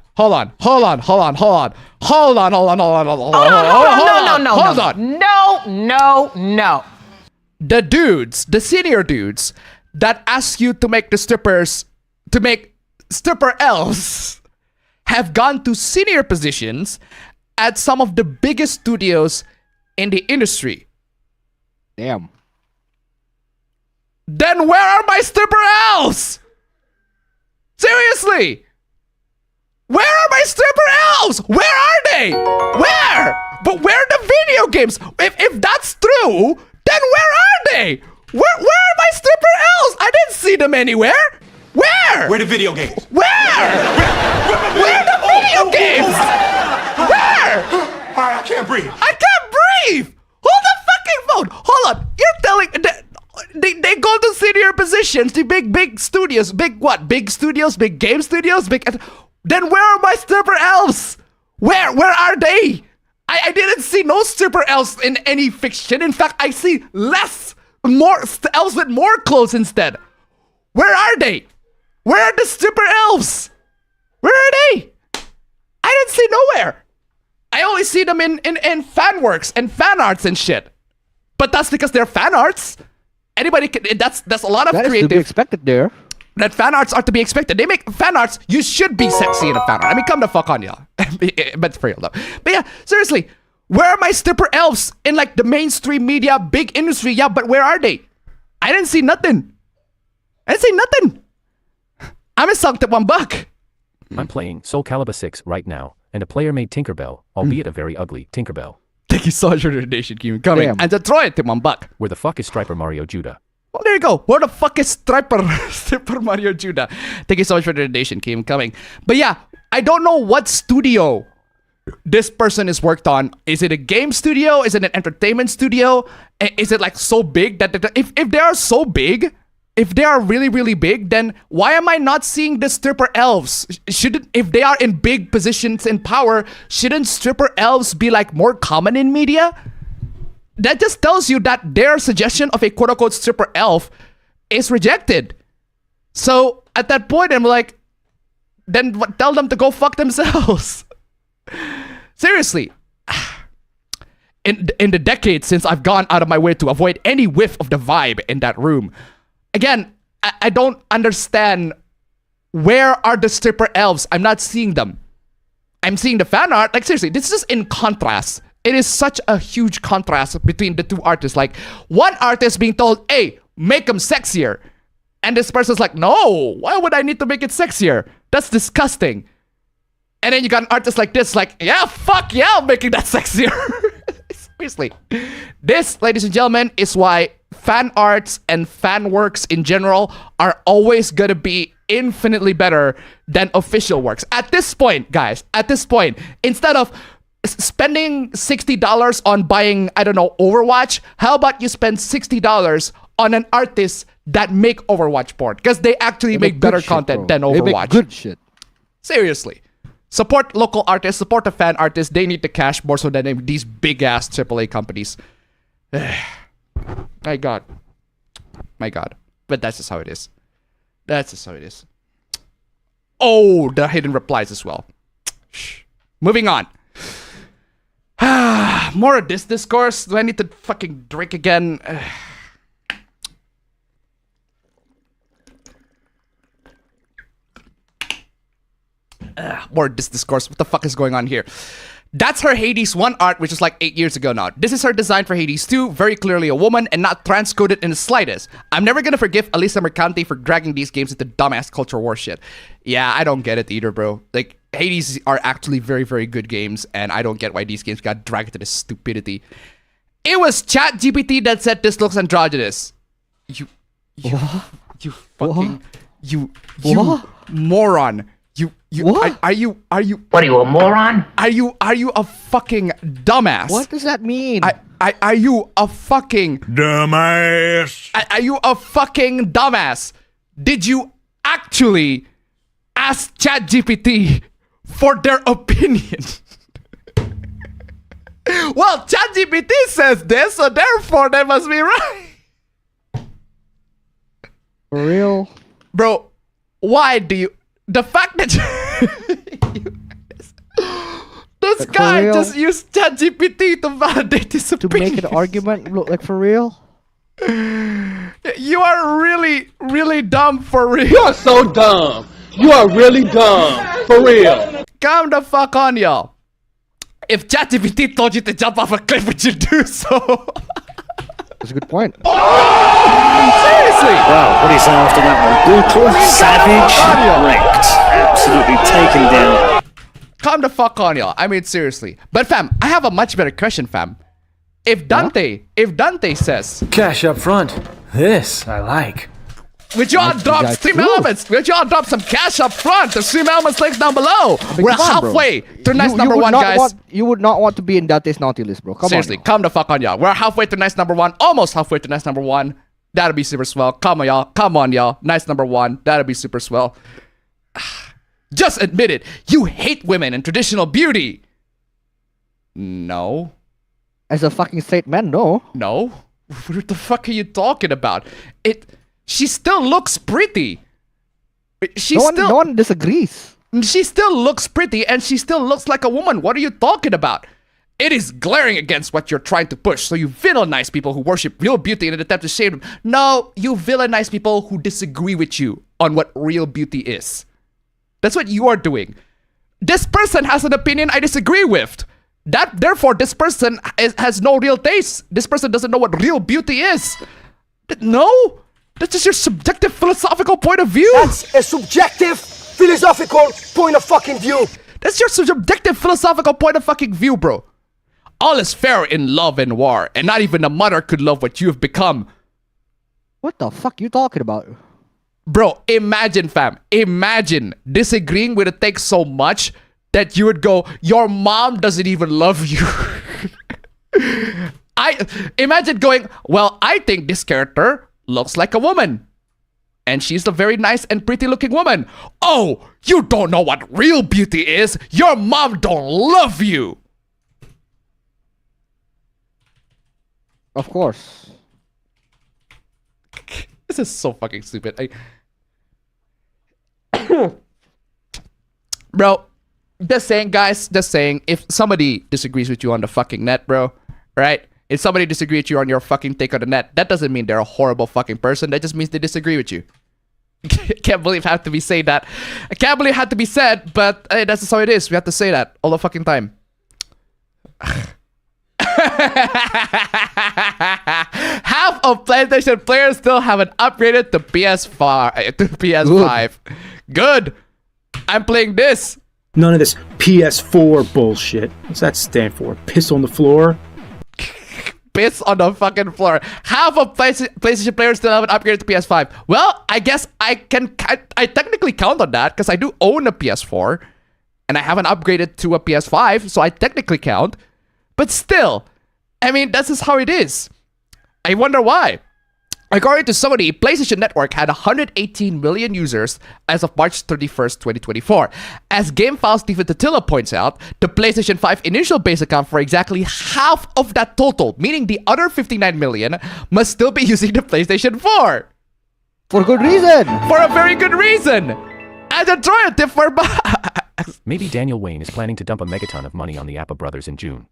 No. The dudes, the senior dudes that ask you to make stripper elves have gone to senior positions at some of the biggest studios in the industry. Damn. Then where are my stripper elves? Seriously? Where are my stripper elves? Where are they? Where? But where are the video games? If that's true, then where are they? Where are my stripper elves? I didn't see them anywhere. Where? Where the video games? Where are the video games? Where? I can't breathe. Hold the fucking phone. Hold on. You're telling they go to senior positions, the big studios, big studios, big game studios, then where are my stripper elves? Where are they? I didn't see no stripper elves in any fiction. In fact, I see more elves with more clothes instead. Where are they? Where are the stripper elves? Where are they? I didn't see nowhere. I always see them in fan works and fan arts and shit. But that's because they're fan arts. Anybody can. That's a lot of That is creative. to be expected there. That fan arts are to be expected. They make fan arts. You should be sexy in a fan art. I mean, come the fuck on, y'all. But for real though. But yeah, seriously, where are my stripper elves in like the mainstream media, big industry? Yeah, but where are they? I didn't see nothing. I didn't see nothing. I'm in sunk to $1. I'm playing Soul Calibur 6 right now, and a player made Tinkerbell, albeit a very ugly Tinkerbell. Thank you so much for the donation, Keep coming. Damn. And to throw it to $1. Where the fuck is Striper Mario Judah? Well, there you go. Where the fuck is Stripper Mario Judah? Thank you so much for the donation, Keep coming. But yeah, I don't know what studio this person is worked on. Is it a game studio? Is it an entertainment studio? Is it like so big that if they are so big, if they are really, really big, then why am I not seeing the stripper elves? If they are in big positions in power, shouldn't stripper elves be like more common in media? That just tells you that their suggestion of a quote-unquote stripper elf is rejected. So at that point, I'm like, then tell them to go fuck themselves. Seriously. In the decades since I've gone out of my way to avoid any whiff of the vibe in that room, again, I don't understand, where are the stripper elves? I'm not seeing them. I'm seeing the fan art. Like, seriously, this is just in contrast. It is such a huge contrast between the two artists. Like, one artist being told, hey, make them sexier. And this person's like, no, why would I need to make it sexier? That's disgusting. And then you got an artist like this, like, yeah, fuck yeah, I'm making that sexier. Seriously. This, ladies and gentlemen, is why fan arts and fan works in general are always gonna be infinitely better than official works. At this point, guys, instead of spending $60 on buying, I don't know, Overwatch, how about you spend $60 on an artist that make Overwatch porn? Because they actually make better content than Overwatch. They make good shit. Seriously. Support local artists, support the fan artists. They need the cash more so than these big-ass AAA companies. My God. But that's just how it is. Oh, the hidden replies as well. Moving on. More of this discourse. Do I need to fucking drink again? More of this discourse. What the fuck is going on here? That's her Hades 1 art, which is like 8 years ago now. This is her design for Hades 2, very clearly a woman and not transcoded in the slightest. I'm never gonna forgive Elisa Mercante for dragging these games into dumbass culture war shit. Yeah, I don't get it either, bro. Like, Hades are actually very, very good games, and I don't get why these games got dragged into this stupidity. It was ChatGPT that said this looks androgynous. You moron. Are you what are you, a moron? Are you a fucking dumbass? What does that mean? Are you a fucking dumbass? Are you a fucking dumbass? Did you actually ask ChatGPT for their opinion? Well, ChatGPT says this, so therefore they must be right. For real? Bro, why do you... The fact that this guy just used ChatGPT to validate his opinion. To make an argument look like for real? You are really, really dumb for real. You are so dumb. You are really dumb. For real. Calm the fuck on, y'all. If ChatGPT told you to jump off a cliff, would you do so? That's a good point. Seriously. Wow, what do you say after that one? Brutal, savage, wrecked. Absolutely taken down. Calm the fuck on, y'all. I mean, seriously. But fam, I have a much better question, fam. If Dante says... Cash up front. This I like. Would you all drop Stream Elements? Would you all drop some cash up front? The Stream Elements links down below. We're halfway to nice number one, guys. You would not want to be in Dante's naughty list, bro. Seriously, calm the fuck on, y'all. We're halfway to nice number one. Almost halfway to nice number one. That'll be super swell. Come on, y'all. Come on, y'all. Nice number one. That'll be super swell. Just admit it. You hate women and traditional beauty. No. As a fucking straight man, no. No. What the fuck are you talking about? She still looks pretty. No one disagrees. She still looks pretty and she still looks like a woman. What are you talking about? It is glaring against what you're trying to push. So you villainize people who worship real beauty in an attempt to shame them. No, you villainize people who disagree with you on what real beauty is. That's what you are doing. This person has an opinion I disagree with. Therefore, this person has no real taste. This person doesn't know what real beauty is. No, that's just your subjective philosophical point of view. That's a subjective philosophical point of fucking view. That's your subjective philosophical point of fucking view, bro. All is fair in love and war, and not even a mother could love what you have become. What the fuck you talking about? Bro, imagine, fam. Imagine disagreeing with a take so much that you would go, your mom doesn't even love you. I imagine going, well, I think this character looks like a woman. And she's a very nice and pretty looking woman. Oh, you don't know what real beauty is. Your mom don't love you. Of course. This is so fucking stupid. Bro, just saying, guys, just saying, if somebody disagrees with you on the fucking net, bro, right? If somebody disagrees with you on your fucking take on the net, that doesn't mean they're a horrible fucking person. That just means they disagree with you. Can't believe I have to be saying that. I can't believe it had to be said, but hey, that's just how it is. We have to say that all the fucking time. Half of PlayStation players still haven't upgraded to PS5. Good. I'm playing this. None of this PS4 bullshit. What's that stand for? Piss on the floor? Piss on the fucking floor. Half of PlayStation players still haven't upgraded to PS5. Well, I guess I technically count on that because I do own a PS4 and I haven't upgraded to a PS5, so I technically count. But still, I mean, that's just how it is. I wonder why. According to Sony, PlayStation Network had 118 million users as of March 31st, 2024. As GameFile Stephen Totilo points out, the PlayStation 5 initial base account for exactly half of that total, meaning the other 59 million must still be using the PlayStation 4. For good reason. For a very good reason. As a alternative for... Maybe Daniel Wayne is planning to dump a megaton of money on the APA brothers in June.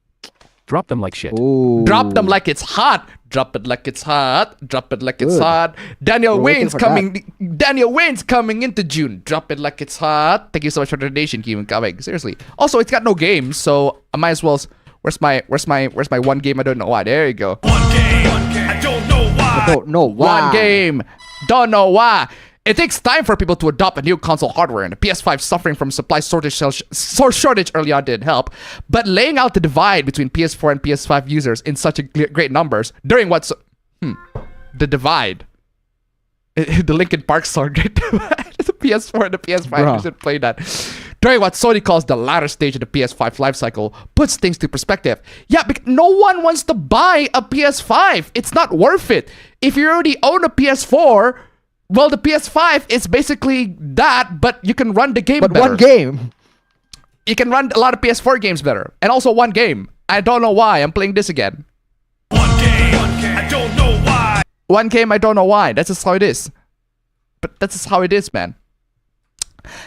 Drop them like shit. Ooh. Drop them like it's hot. Drop it like it's hot. Drop it like it's hot. Daniel Wayne's coming. Daniel Wayne's coming into June. Drop it like it's hot. Thank you so much for the donation. Keep coming. Seriously. Also, it's got no games, so I might as well. Where's my one game? I don't know why. There you go. One game. I don't know why. I don't know why. One game. Don't know why. It takes time for people to adopt a new console hardware, and the PS5 suffering from supply shortage early on didn't help. But laying out the divide between PS4 and PS5 users in such a great numbers during what's the divide. The Linkin Park song, Great Divide. The PS4 and the PS5 you should play that. During what Sony calls the latter stage of the PS5 lifecycle, puts things to perspective. Yeah, because no one wants to buy a PS5. It's not worth it. If you already own a PS4. Well, the PS5 is basically that, but you can run the game better. But one game. You can run a lot of PS4 games better. And also one game. I don't know why. I'm playing this again. One game. I don't know why. One game, I don't know why. That's just how it is. But that's just how it is, man.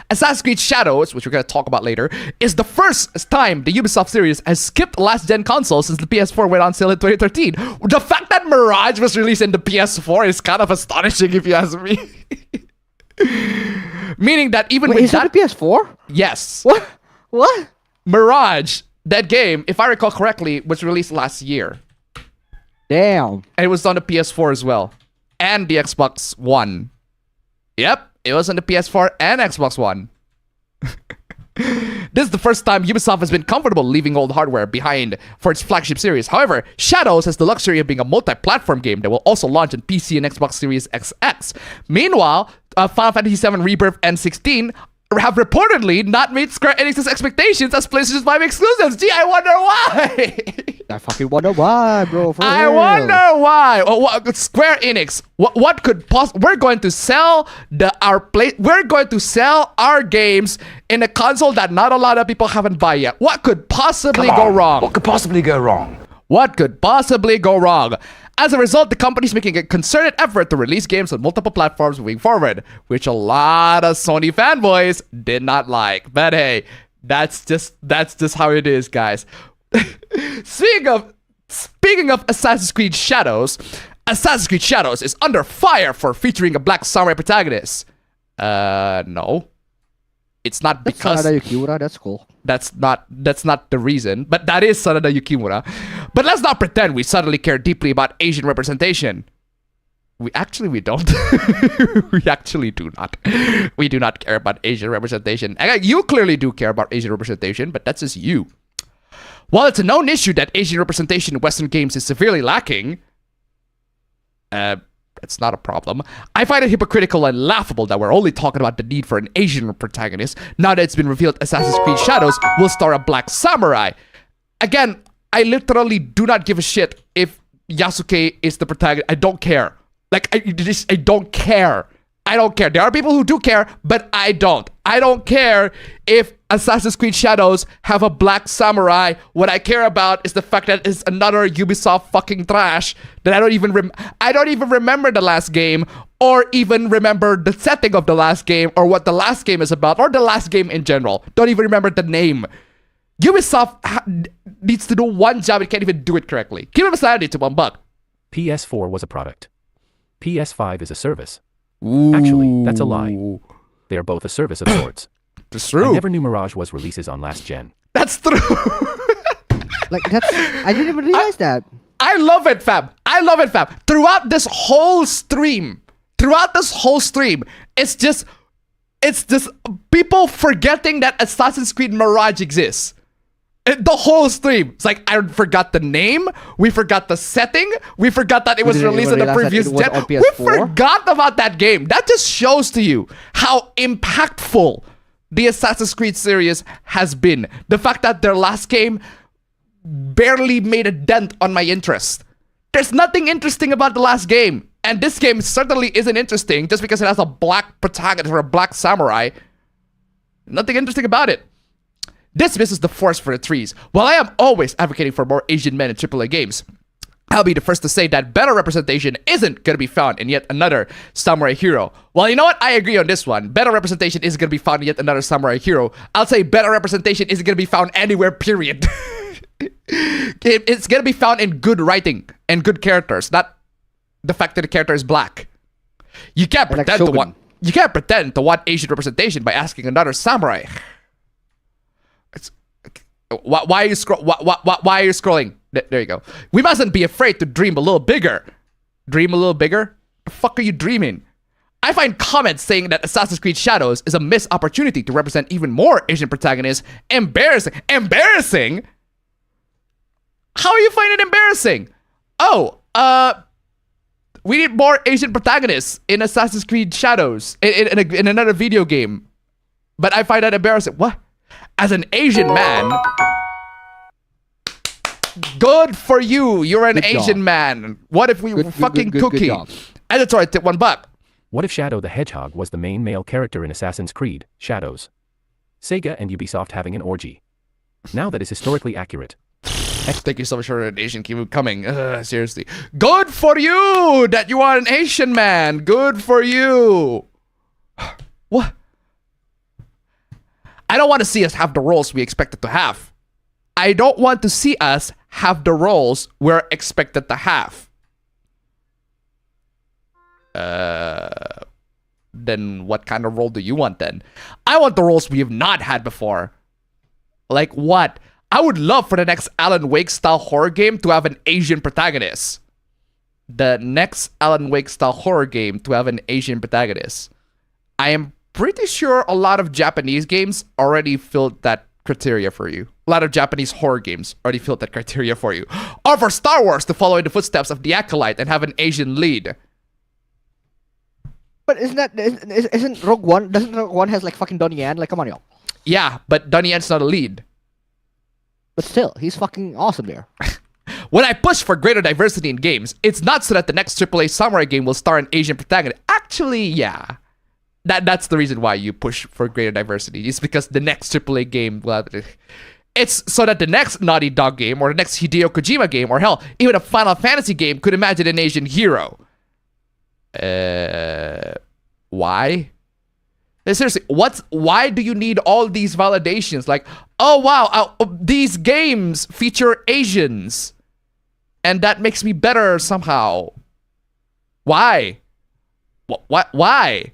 Assassin's Creed Shadows, which we're going to talk about later, is the first time the Ubisoft series has skipped last-gen consoles since the PS4 went on sale in 2013. The fact that Mirage was released in the PS4 is kind of astonishing, if you ask me. Meaning that even with that... the PS4? Yes. What? Mirage, that game, if I recall correctly, was released last year. Damn. And it was on the PS4 as well. And the Xbox One. Yep. It was on the PS4 and Xbox One. This is the first time Ubisoft has been comfortable leaving old hardware behind for its flagship series. However, Shadows has the luxury of being a multi-platform game that will also launch on PC and Xbox Series XX. Meanwhile, Final Fantasy VII Rebirth and 16 have reportedly not met Square Enix's expectations as PlayStation 5 exclusives. Gee, I wonder why! I fucking wonder why, bro. For I real. wonder why. Square Enix. What could we're going to sell We're going to sell our games in a console that not a lot of people haven't bought yet. What could possibly go wrong? What could possibly go wrong? What could possibly go wrong? As a result, the company's making a concerted effort to release games on multiple platforms moving forward, which a lot of Sony fanboys did not like. But hey, that's just how it is, guys. Speaking of Assassin's Creed Shadows is under fire for featuring a black samurai protagonist. No. It's not because Sanada Yukimura, that's cool. That's not the reason, but that is Sanada Yukimura. But let's not pretend we suddenly care deeply about Asian representation. We don't. We actually do not. We do not care about Asian representation. And you clearly do care about Asian representation, but that's just you. While it's a known issue that Asian representation in Western games is severely lacking, it's not a problem. I find it hypocritical and laughable that we're only talking about the need for an Asian protagonist now that it's been revealed Assassin's Creed Shadows will star a black samurai. Again, I literally do not give a shit if Yasuke is the protagonist. I don't care. Like, I don't care. I don't care. There are people who do care, but I don't. I don't care if Assassin's Creed Shadows have a black samurai. What I care about is the fact that it's another Ubisoft fucking trash that I don't even remember the last game, or even remember the setting of the last game, or what the last game is about, or the last game in general. Don't even remember the name. Ubisoft needs to do one job. It can't even do it correctly. Give him a sanity to $1. PS4 was a product. PS5 is a service. Ooh. Actually, that's a lie. They are both a service of sorts. That's true. I never knew Mirage was releases on last gen. That's true. I didn't even realize that. I love it, fam. I love it, fam. Throughout this whole stream, it's just people forgetting that Assassin's Creed Mirage exists. The whole stream. It's like, I forgot the name. We forgot the setting. We forgot that it was released in the previous gen. We forgot about that game. That just shows to you how impactful the Assassin's Creed series has been. The fact that their last game barely made a dent on my interest. There's nothing interesting about the last game. And this game certainly isn't interesting just because it has a black protagonist or a black samurai. Nothing interesting about it. This misses the forest for the trees. While I am always advocating for more Asian men in AAA games, I'll be the first to say that better representation isn't going to be found in yet another samurai hero. Well, you know what? I agree on this one. Better representation isn't going to be found in yet another samurai hero. I'll say better representation isn't going to be found anywhere, period. It's going to be found in good writing and good characters, not the fact that the character is black. You can't pretend to want Asian representation by asking another samurai. Why are you scrolling? There you go. We mustn't be afraid to dream a little bigger. Dream a little bigger? The fuck are you dreaming? I find comments saying that Assassin's Creed Shadows is a missed opportunity to represent even more Asian protagonists embarrassing. Embarrassing? How are you finding it embarrassing? Oh, we need more Asian protagonists in Assassin's Creed Shadows in another video game. But I find that embarrassing. What? As an Asian man, good for you. You're an Asian man. What if we fucking cookie? Editor, tip $1. What if Shadow the Hedgehog was the main male character in Assassin's Creed Shadows? Sega and Ubisoft having an orgy. Now that is historically accurate. Thank you so much for an Asian keep coming. Seriously. Good for you that you are an Asian man. Good for you. What? I don't want to see us have the roles we expected to have. I don't want to see us have the roles we're expected to have. Then what kind of role do you want then? I want the roles we have not had before. Like what? I would love for the next Alan Wake style horror game to have an Asian protagonist. The next Alan Wake style horror game to have an Asian protagonist. I am pretty sure a lot of Japanese games already filled that criteria for you. A lot of Japanese horror games already filled that criteria for you. Or for Star Wars to follow in the footsteps of the Acolyte and have an Asian lead. But isn't Rogue One? Doesn't Rogue One has like fucking Donnie Yen? Like, come on, y'all. Yeah, but Donnie Yen's not a lead. But still, he's fucking awesome there. When I push for greater diversity in games, it's not so that the next AAA samurai game will star an Asian protagonist. Actually, yeah. That's the reason why you push for greater diversity. It's because the next AAA game, well, it's so that the next Naughty Dog game or the next Hideo Kojima game or hell, even a Final Fantasy game could imagine an Asian hero. Why? Seriously, why do you need all these validations? Like, oh wow, these games feature Asians, and that makes me better somehow. Why? Why?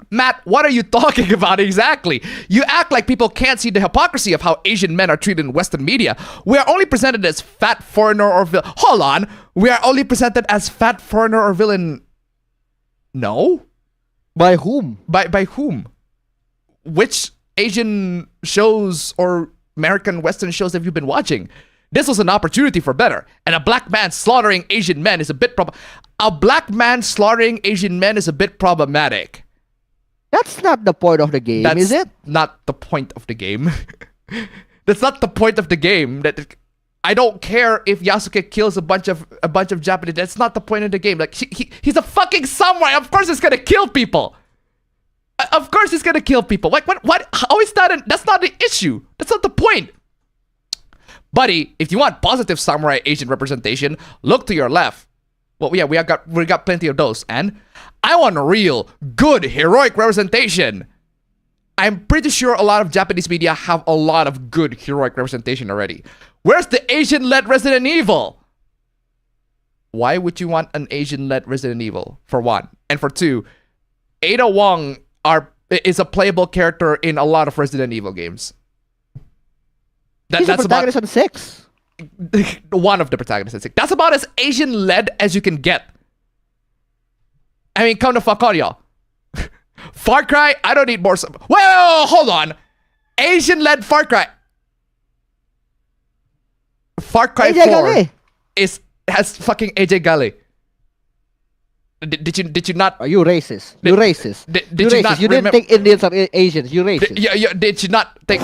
Matt, what are you talking about exactly? You act like people can't see the hypocrisy of how Asian men are treated in Western media. We are only presented as fat foreigner or villain. Hold on. We are only presented as fat foreigner or villain. No? By whom? By whom? Which Asian shows or American Western shows have you been watching? This was an opportunity for better. And a black man slaughtering Asian men is a bit problematic. That's not the point of the game, is it? Not the point of the game. That's not the point of the game. I don't care if Yasuke kills a bunch of Japanese. That's not the point of the game. Like he's a fucking samurai. Of course he's gonna kill people. Of course he's gonna kill people. Like what? How is that? That's not the issue. That's not the point. Buddy, if you want positive samurai Asian representation, look to your left. Well, yeah, we got plenty of those. And I want real, good, heroic representation. I'm pretty sure a lot of Japanese media have a lot of good, heroic representation already. Where's the Asian-led Resident Evil? Why would you want an Asian-led Resident Evil, for one? And for two, Ada Wong is a playable character in a lot of Resident Evil games. He's a protagonist on 6. One of the protagonists in 6. That's about as Asian-led as you can get. I mean, come the fuck on, y'all. Far Cry, I don't need more. Wait, hold on. Asian-led Far Cry. Far Cry AJ 4 Gale. has fucking AJ Gale. Did you not? Are you racist? You racist. Did you not? You didn't think Indians are Asians. You racist. Did you not think?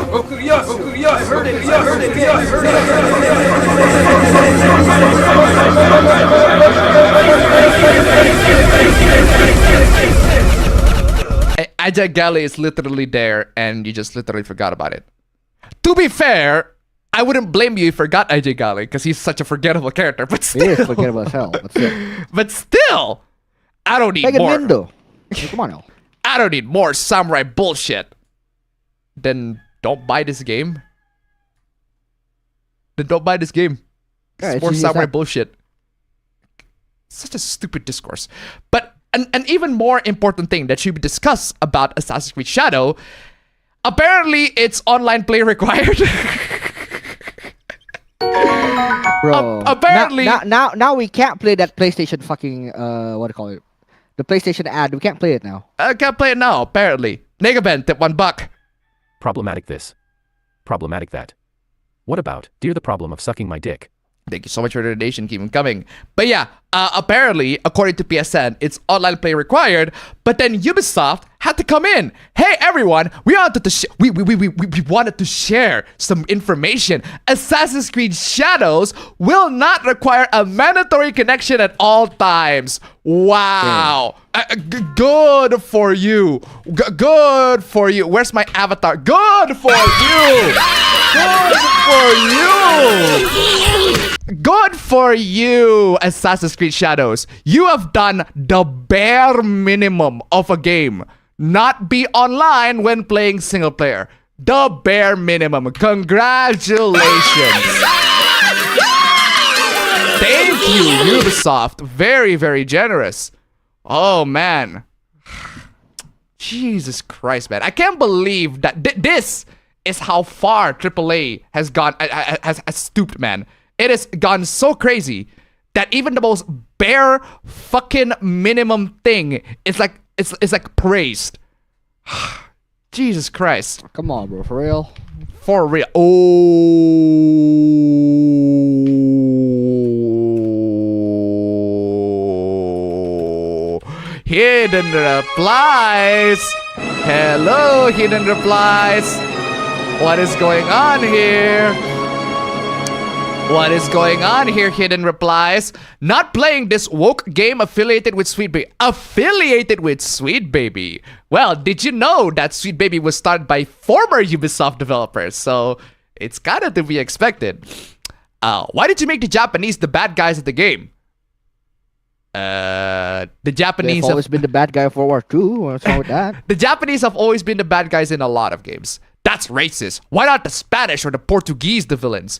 AJ Gale is literally there, and you just literally forgot about it. To be fair, I wouldn't blame you if you forgot AJ Gale because he's such a forgettable character. But still, he is forgettable as hell. But still, I don't need more. Come on now. I don't need more samurai bullshit. Then don't buy this game. It's more samurai bullshit. Such a stupid discourse. But an even more important thing that should be discussed about Assassin's Creed Shadow, apparently it's online play required. Bro, apparently now we can't play that PlayStation fucking what do you call it? The PlayStation ad. We can't play it now. I can't play it now. Apparently, Negaben tip $1. Problematic this. Problematic that. What about, dear the problem of sucking my dick? Thank you so much for the donation. Keep them coming. But yeah, apparently, according to PSN, it's online play required. But then Ubisoft had to come in. Hey everyone, we wanted to share some information. Assassin's Creed Shadows will not require a mandatory connection at all times. Wow. Good for you. Good for you. Where's my avatar? Good for you. Good for you. Good for you, Assassin's Creed Shadows. You have done the bare minimum of a game. Not be online when playing single player. The bare minimum. Congratulations. Thank you, Ubisoft. Very, very generous. Oh, man. Jesus Christ, man. I can't believe that this is how far AAA has gone, has stooped, man. It has gone so crazy that even the most bare fucking minimum thing is like praised. Jesus Christ. Come on, bro. For real? For real. Oh. Hidden replies. Hello, hidden replies. What is going on here? What is going on here, Hidden replies? Not playing this woke game affiliated with Sweet Baby. Affiliated with Sweet Baby. Well, did you know that Sweet Baby was started by former Ubisoft developers? So it's kind of to be expected. Why did you make the Japanese the bad guys of the game? The Japanese They've always been the bad guy of World War II. What's wrong with that? The Japanese have always been the bad guys in a lot of games. That's racist. Why not the Spanish or the Portuguese the villains?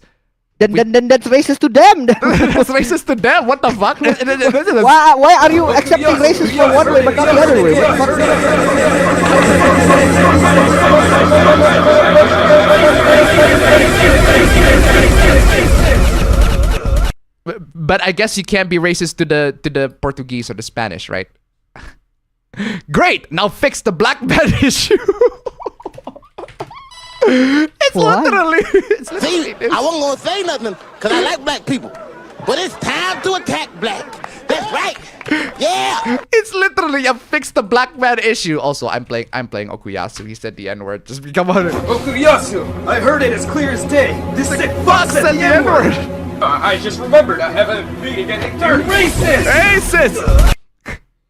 Then that's racist to them. That's racist to them. What the fuck? Why are you accepting racism for one way but not the other way? What the fuck? But I guess you can't be racist to the Portuguese or the Spanish, right? Great. Now fix the black man issue. It's literally. See, I wasn't gonna say nothing because I like black people, but it's time to attack black. That's right. Yeah. It's literally a fix the black man issue. Also, I'm playing Okuyasu. He said the N-word. Just come on. Okuyasu. I heard it as clear as day. This sick fuck said the N-word. I just remembered I have a meeting at 8:30.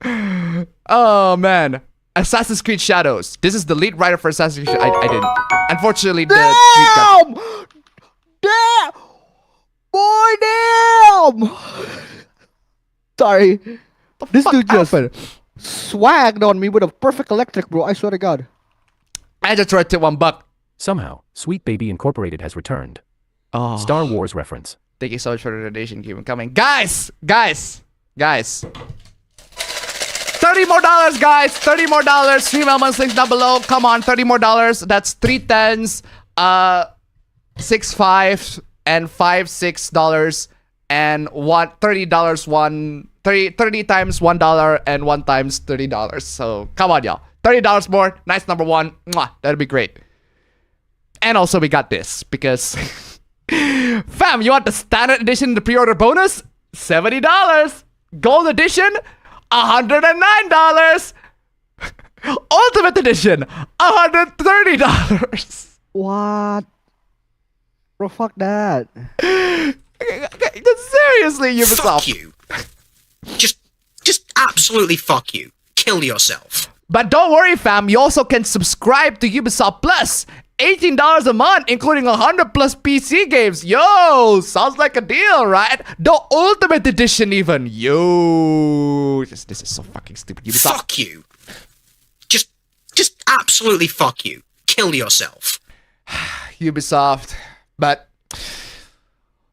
Racist. Oh man. Assassin's Creed Shadows. This is the lead writer for Assassin's Creed. I didn't. Unfortunately, the damn! Damn! Boy, damn! Sorry. This dude just swagged on me with a perfect electric, bro. I swear to God. I just tried to $1. Somehow, Sweet Baby Incorporated has returned. Oh. Star Wars reference. Thank you so much for the donation. Keep them coming. Guys! $30 more, guys. $30 more. Stream elements links down below. Come on, $30 more. That's 3 10s, 6 5, and 5 $6, and $30 30 times $1 and 1 times $30. So come on, y'all. $30 more. Nice number one. Mwah, that'd be great. And also we got this because fam, you want the standard edition, the pre-order bonus? $70. Gold edition? $109. Ultimate edition, $130. What? Bro, fuck that. Seriously, Ubisoft. Fuck you. Just absolutely fuck you. Kill yourself. But don't worry, fam. You also can subscribe to Ubisoft Plus. $18 a month, including 100 plus PC games. Yo, sounds like a deal, right? The Ultimate Edition even. Yo. This is so fucking stupid. Ubisoft. Fuck you. Just absolutely fuck you. Kill yourself. Ubisoft. But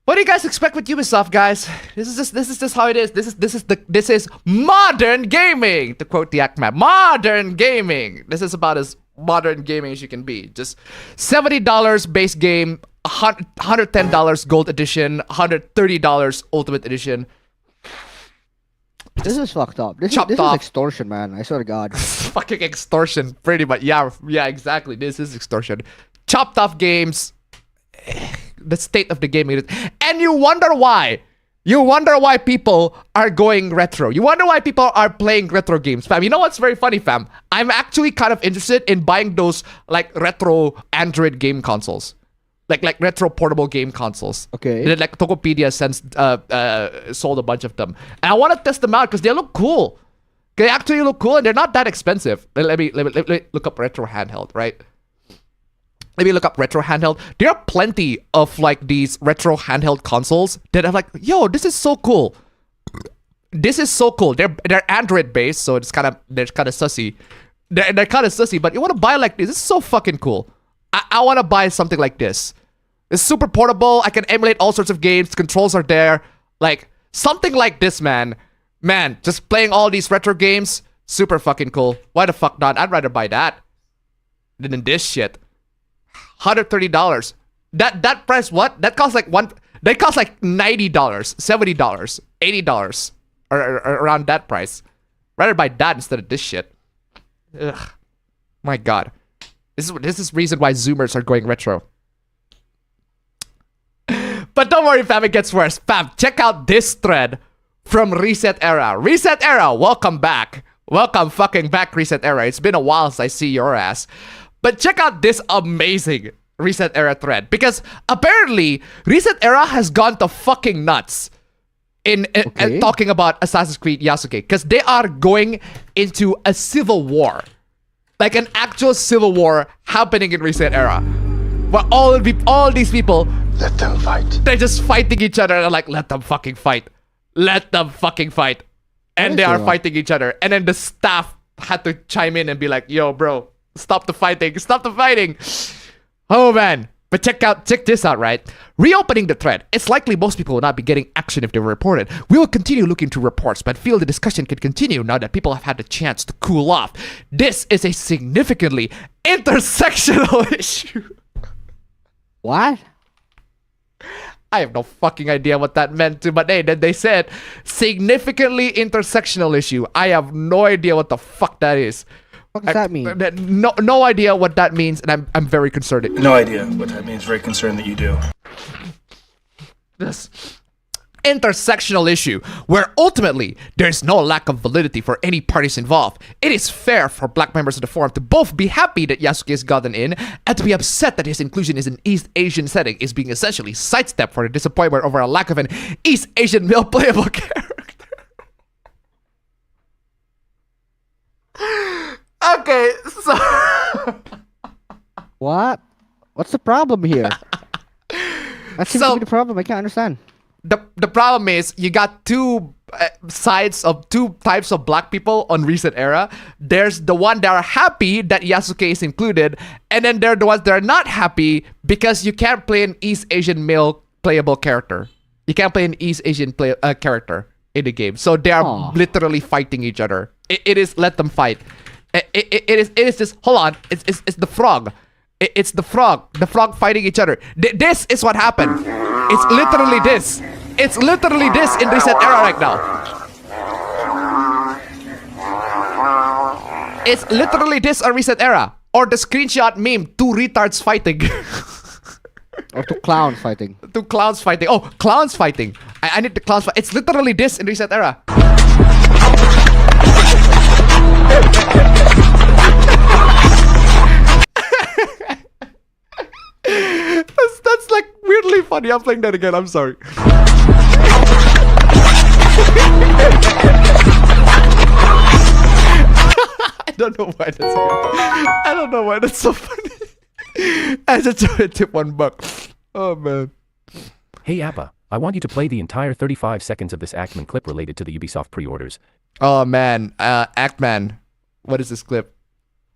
what do you guys expect with Ubisoft, guys? This is just how it is. This is modern gaming, to quote the Act Man. Modern gaming. This is about as modern gaming as you can be. Just $70 base game, $110 gold edition, $130 ultimate edition. This is fucked up. This is extortion, man. I swear to God. Fucking extortion, pretty much. Yeah, exactly. This is extortion. Chopped off games. The state of the game. And you wonder why. You wonder why people are going retro. You wonder why people are playing retro games. Fam, you know what's very funny, fam? I'm actually kind of interested in buying those like retro Android game consoles. Like retro portable game consoles. Okay. Like Tokopedia sold a bunch of them. And I want to test them out because they look cool. They actually look cool and they're not that expensive. Let me look up retro handheld, right? Let me look up retro handheld. There are plenty of like these retro handheld consoles that are like, yo, this is so cool. This is so cool. They're Android based, so they're kind of sussy. They're kind of sussy, but you want to buy like this? This is so fucking cool. I want to buy something like this. It's super portable. I can emulate all sorts of games. Controls are there. Like something like this, man. Man, just playing all these retro games, super fucking cool. Why the fuck not? I'd rather buy that than this shit. $130. That price, what? That costs like $90, $70, $80, or around that price. Rather buy that instead of this shit. Ugh. My God. This is reason why Zoomers are going retro. But don't worry, fam, it gets worse. Fam, check out this thread from Reset Era. Reset Era, welcome back. Welcome fucking back, Reset Era. It's been a while since I see your ass. But check out this amazing Reset Era thread because apparently Reset Era has gone to fucking nuts in talking about Assassin's Creed Yasuke because they are going into a civil war, like an actual civil war happening in Reset Era, where all these people, let them fight. They're just fighting each other. They're like, let them fucking fight, let them fucking fight, and they are fighting each other. And then the staff had to chime in and be like, yo, bro, stop the fighting, stop the fighting. Oh man, but check this out, right? Reopening the thread, it's likely most people will not be getting action if they were reported. We will continue looking through reports, but feel the discussion can continue now that people have had the chance to cool off. This is a significantly intersectional issue. What? I have no fucking idea what that meant to, but hey, then they said significantly intersectional issue. I have no idea what the fuck that is. What does that mean? No idea what that means, and I'm very concerned. No idea what that means. Very concerned that you do. This intersectional issue, where ultimately there's no lack of validity for any parties involved. It is fair for black members of the forum to both be happy that Yasuke has gotten in, and to be upset that his inclusion in an East Asian setting is being essentially sidestepped for the disappointment over a lack of an East Asian male playable character. Okay, so what? What's the problem here? That seems to be the problem. I can't understand. The problem is you got two types of black people on Recent Era. There's the one that are happy that Yasuke is included, and then there are the ones that are not happy because you can't play an East Asian male playable character. You can't play an East Asian character in the game. So they are literally fighting each other. It is let them fight. It is just, hold on, it's the frog. It's the frog fighting each other. This is what happened. It's literally this. It's literally this in Reset Era right now. It's literally this on Reset Era. Or the screenshot meme, two retards fighting. Or two clowns fighting. Two clowns fighting. Oh, clowns fighting. I need the clowns fight. It's literally this in Reset Era. That's like weirdly funny. I'm playing that again. I'm sorry. I don't know why that's weird. I don't know why that's so funny. I just tried to tip $1. Oh man. Hey Appa, I want you to play the entire 35 seconds of this Actman clip related to the Ubisoft pre-orders. Oh man, Actman. What is this clip?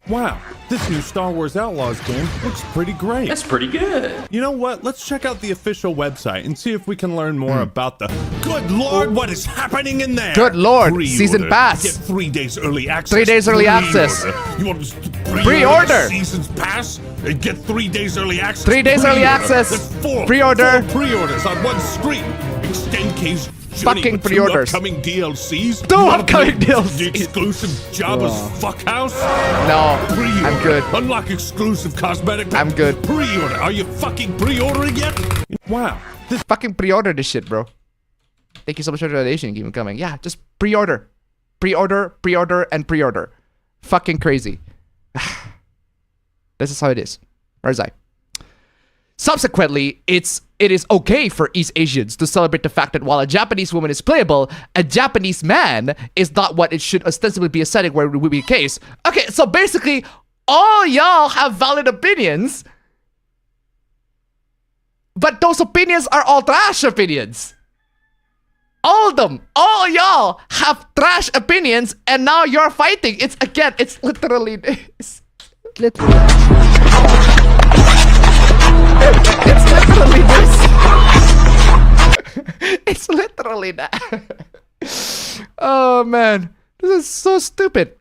Wow, this new Star Wars Outlaws game looks pretty great. That's pretty good. You know what? Let's check out the official website and see if we can learn more about the... Good Lord, what is happening in there? Good Lord, Pre-order. Season Pass. Get 3 days early access. 3 days early access. You want to pre-order Seasons Pass and get 3 days early access. 3 days early access. That's Pre-order. 4 pre-orders on one screen. Extend K's fucking pre-orders. 2 upcoming DLCs. 2 upcoming DLCs. The exclusive Jabba's Fuckhouse. No, Pre-order. I'm good. Unlock exclusive cosmetic. I'm good. Pre-order. Are you fucking pre-ordering yet? Wow. This fucking pre-order this shit, bro. Thank you so much for the donation. Keep it coming. Yeah, just pre-order. Pre-order, pre-order, and pre-order. Fucking crazy. This is how it is. Where's I? Subsequently, it is okay for East Asians to celebrate the fact that while a Japanese woman is playable, a Japanese man is not what it should ostensibly be a setting where it would be the case. Okay, so basically, all y'all have valid opinions, but those opinions are all trash opinions. All of them, all y'all have trash opinions, and now you're fighting. It's literally this. Literally. It's literally this. It's literally that. Oh man, this is so stupid.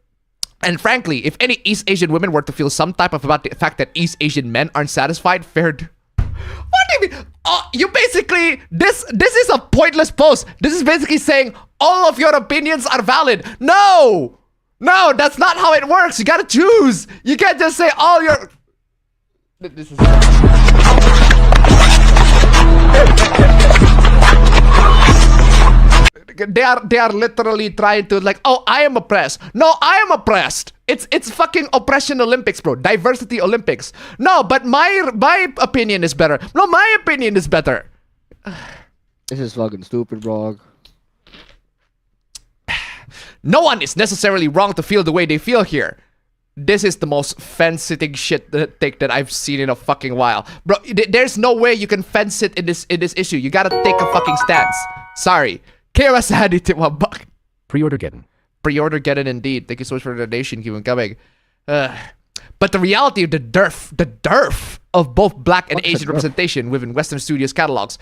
And frankly, if any East Asian women were to feel some type of about the fact that East Asian men aren't satisfied, what do you mean? You basically, this is a pointless post. This is basically saying all of your opinions are valid. No, that's not how it works. You gotta choose. You can't just say all your... This is... are literally trying to like, oh, I am oppressed. No, I am oppressed. It's fucking oppression Olympics, bro. Diversity Olympics. No, but my opinion is better. No, my opinion is better. This is fucking stupid, bro. No one is necessarily wrong to feel the way they feel here. This is the most fence-sitting shit take that I've seen in a fucking while. Bro, there's no way you can fence it in this issue. You gotta take a fucking stance. Sorry. KRS had it $1. Pre-order Geddon. Pre-order Geddon indeed. Thank you so much for the donation. Keep on coming. But the reality of the dearth of both black and Asian representation within Western studios catalogs.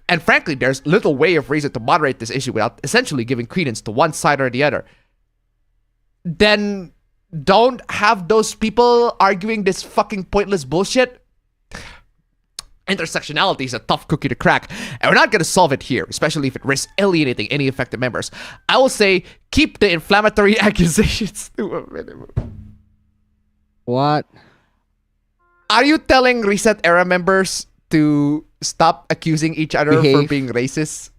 And frankly, there's little way of reason to moderate this issue without essentially giving credence to one side or the other. Then don't have those people arguing this fucking pointless bullshit. Intersectionality is a tough cookie to crack, and we're not going to solve it here, especially if it risks alienating any affected members. I will say, keep the inflammatory accusations to a minimum. What? Are you telling Reset Era members to stop accusing each other for being racist?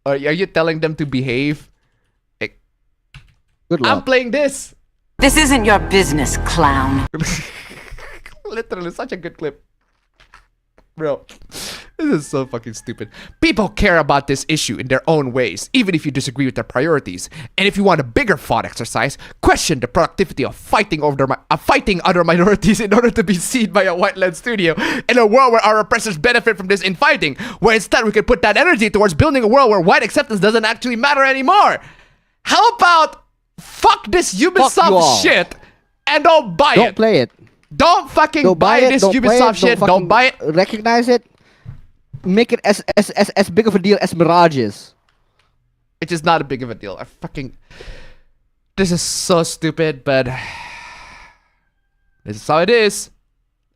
Or are you telling them to behave? Like, good luck. I'm playing this. This isn't your business, clown. Literally, such a good clip. Bro, this is so fucking stupid. People care about this issue in their own ways, even if you disagree with their priorities. And if you want a bigger thought exercise, question the productivity of fighting other minorities in order to be seen by a white-led studio in a world where our oppressors benefit from this infighting, where instead we could put that energy towards building a world where white acceptance doesn't actually matter anymore. How about fuck this Ubisoft shit and don't buy it? Don't play it. Don't fucking buy this Ubisoft shit. Don't buy it. Recognize it. Make it as big of a deal as Mirage is. It is not a big of a deal. This is so stupid, but this is how it is.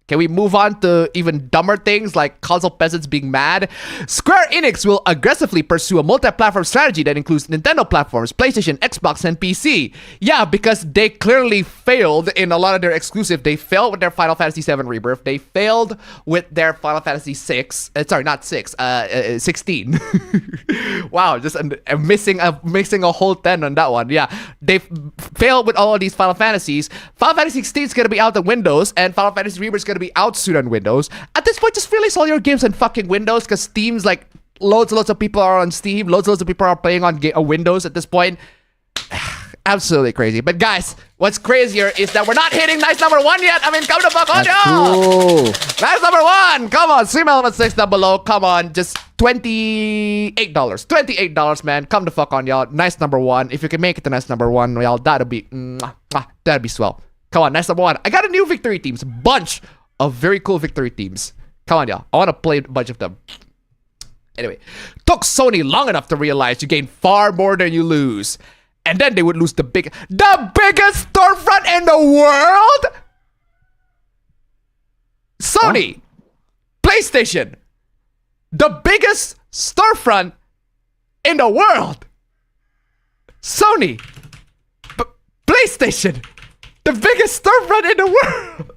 Can we move on to even dumber things like console peasants being mad? Square Enix will aggressively pursue a multi-platform strategy that includes Nintendo platforms, PlayStation, Xbox, and PC. Yeah, because they clearly failed in a lot of their exclusive. They failed with their Final Fantasy VII Rebirth. They failed with their Final Fantasy 6. Sorry, not 6. 16. Wow, just missing a whole 10 on that one. Yeah, they failed with all of these Final Fantasies. Final Fantasy 16 is going to be out on Windows, and Final Fantasy Rebirth is going to be out soon on Windows. At this point, just release all your games on fucking Windows, because Steam's like loads and loads of people are on Steam. Loads and loads of people are playing on Windows at this point. Absolutely crazy. But guys, what's crazier is that we're not hitting nice number 1 yet. I mean, come the fuck on, y'all. Nice number 1. Come on, stream element 6 down below. Come on, just $28. $28, man. Come the fuck on, y'all. Nice number 1. If you can make it to nice number 1, y'all, that'd be swell. Come on, nice number 1. I got a new victory teams. Bunch of very cool victory teams. Come on, y'all. I want to play a bunch of them. Anyway, took Sony long enough to realize you gain far more than you lose. And then they would lose the biggest storefront in the world? Sony. PlayStation. The biggest storefront in the world. Sony. PlayStation. The biggest storefront in the world.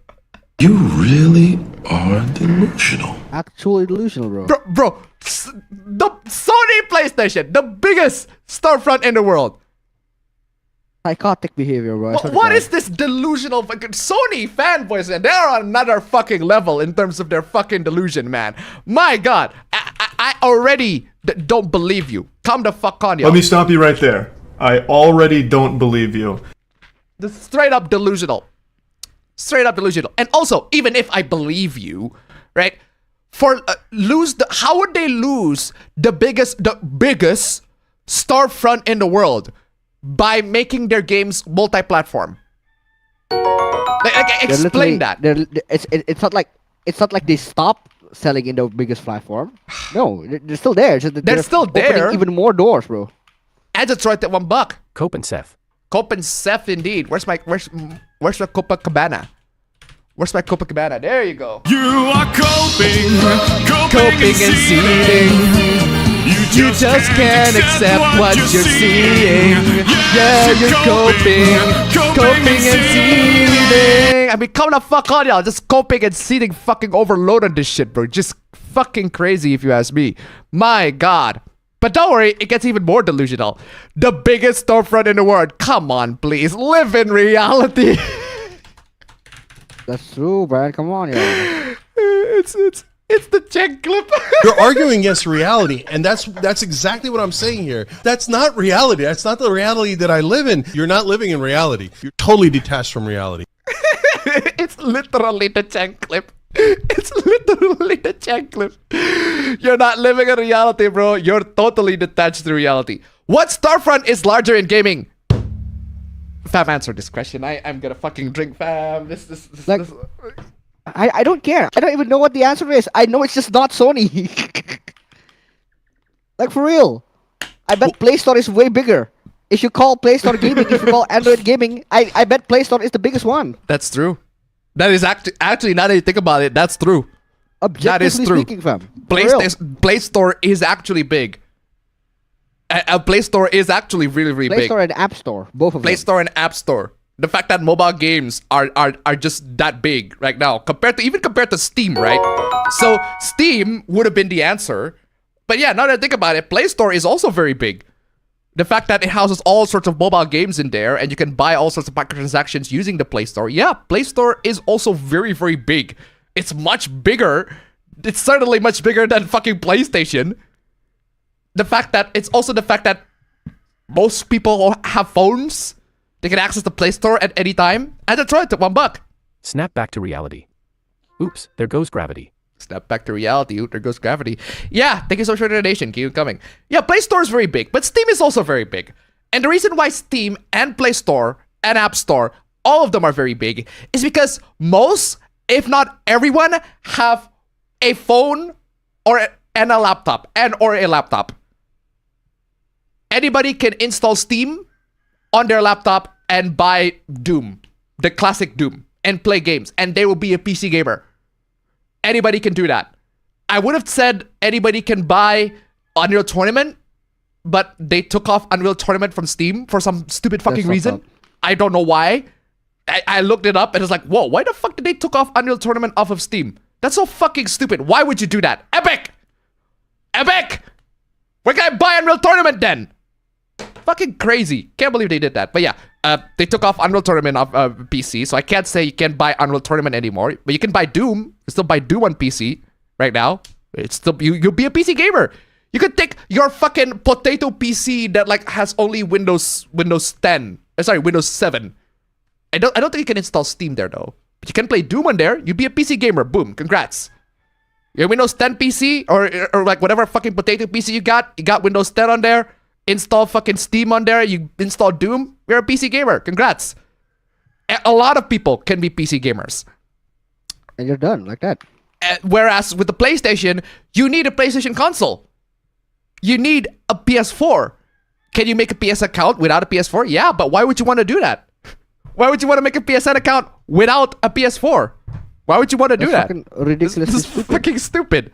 You really are delusional. Actually delusional, bro. Bro, the Sony PlayStation, the biggest storefront in the world. Psychotic behavior, bro. What is this delusional fucking Sony fanboys, man? They're on another fucking level in terms of their fucking delusion, man. My God, I already don't believe you. Come the fuck on, y'all. Let me stop you right there. I already don't believe you. This straight up delusional. Straight up delusional. And also, even if I believe you, right? How would they lose the biggest storefront in the world by making their games multi-platform? Explain that. It's not like they stopped selling in the biggest platform. No, they're still there. They're still there. Opening even more doors, bro. And it's right at $1. Cope and Seth. Cope and Seth, indeed. Where's my Copacabana? Where's my Copacabana? There you go. You are coping and seething. You just can't accept what you're seeing. Yeah, you're coping and seething. I mean, come the fuck on, y'all. Just coping and seething, fucking overload on this shit, bro. Just fucking crazy if you ask me. My God. But don't worry, it gets even more delusional. The biggest storefront in the world. Come on, please. Live in reality. That's true, Brian. Come on, yo. It's the check clip. You're arguing against reality, and that's exactly what I'm saying here. That's not reality. That's not the reality that I live in. You're not living in reality. You're totally detached from reality. It's literally the check clip. It's literally the check clip. You're not living in reality, bro. You're totally detached to reality. What storefront is larger in gaming? Fam, answer this question. I'm gonna fucking drink, fam. This. I don't care. I don't even know what the answer is. I know it's just not Sony. Like, for real. I bet Play Store is way bigger. If you call Play Store gaming, if you call Android gaming, I bet Play Store is the biggest one. That's true. That is actually, now that you think about it, that's true. That is true. Speaking, fam. Play Store is actually big. Play Store is actually really, really big. Play Store and App Store, both of them. Play Store and App Store. The fact that mobile games are just that big right now, compared to Steam, right? So Steam would have been the answer. But yeah, now that I think about it, Play Store is also very big. The fact that it houses all sorts of mobile games in there, and you can buy all sorts of microtransactions using the Play Store. Yeah, Play Store is also very, very big. It's much bigger. It's certainly much bigger than fucking PlayStation. The fact that most people have phones. They can access the Play Store at any time. And that's right, $1. Snap back to reality. Oops, there goes gravity. Snap back to reality. Ooh, there goes gravity. Yeah, thank you so much for the donation. Keep it coming. Yeah, Play Store is very big, but Steam is also very big. And the reason why Steam and Play Store and App Store, all of them are very big, is because most, if not everyone, have a phone and a laptop. Anybody can install Steam on their laptop and buy Doom, the classic Doom, and play games, and they will be a PC gamer. Anybody can do that. I would have said anybody can buy Unreal Tournament, but they took off Unreal Tournament from Steam for some stupid fucking reason. I don't know why. I looked it up and it's like, whoa, why the fuck did they took off Unreal Tournament off of Steam? That's so fucking stupid. Why would you do that? Epic! Where can I buy Unreal Tournament then? Fucking crazy. Can't believe they did that. But yeah, they took off Unreal Tournament off PC, so I can't say you can't buy Unreal Tournament anymore. But you can buy Doom. You can still buy Doom on PC right now. It's still you'll be a PC gamer. You could take your fucking potato PC that like has only Windows 10. Windows 7. I don't think you can install Steam there though. But you can play Doom on there. You'd be a PC gamer. Boom. Congrats. Your Windows 10 PC or like whatever fucking potato PC you got Windows 10 on there. Install fucking Steam on there, you install Doom, you're a PC gamer. Congrats. A lot of people can be PC gamers. And you're done, like that. Whereas with the PlayStation, you need a PlayStation console. You need a PS4. Can you make a PS account without a PS4? Yeah, but why would you want to do that? Why would you want to make a PSN account without a PS4? Why would you want to do that? Ridiculously this is fucking stupid.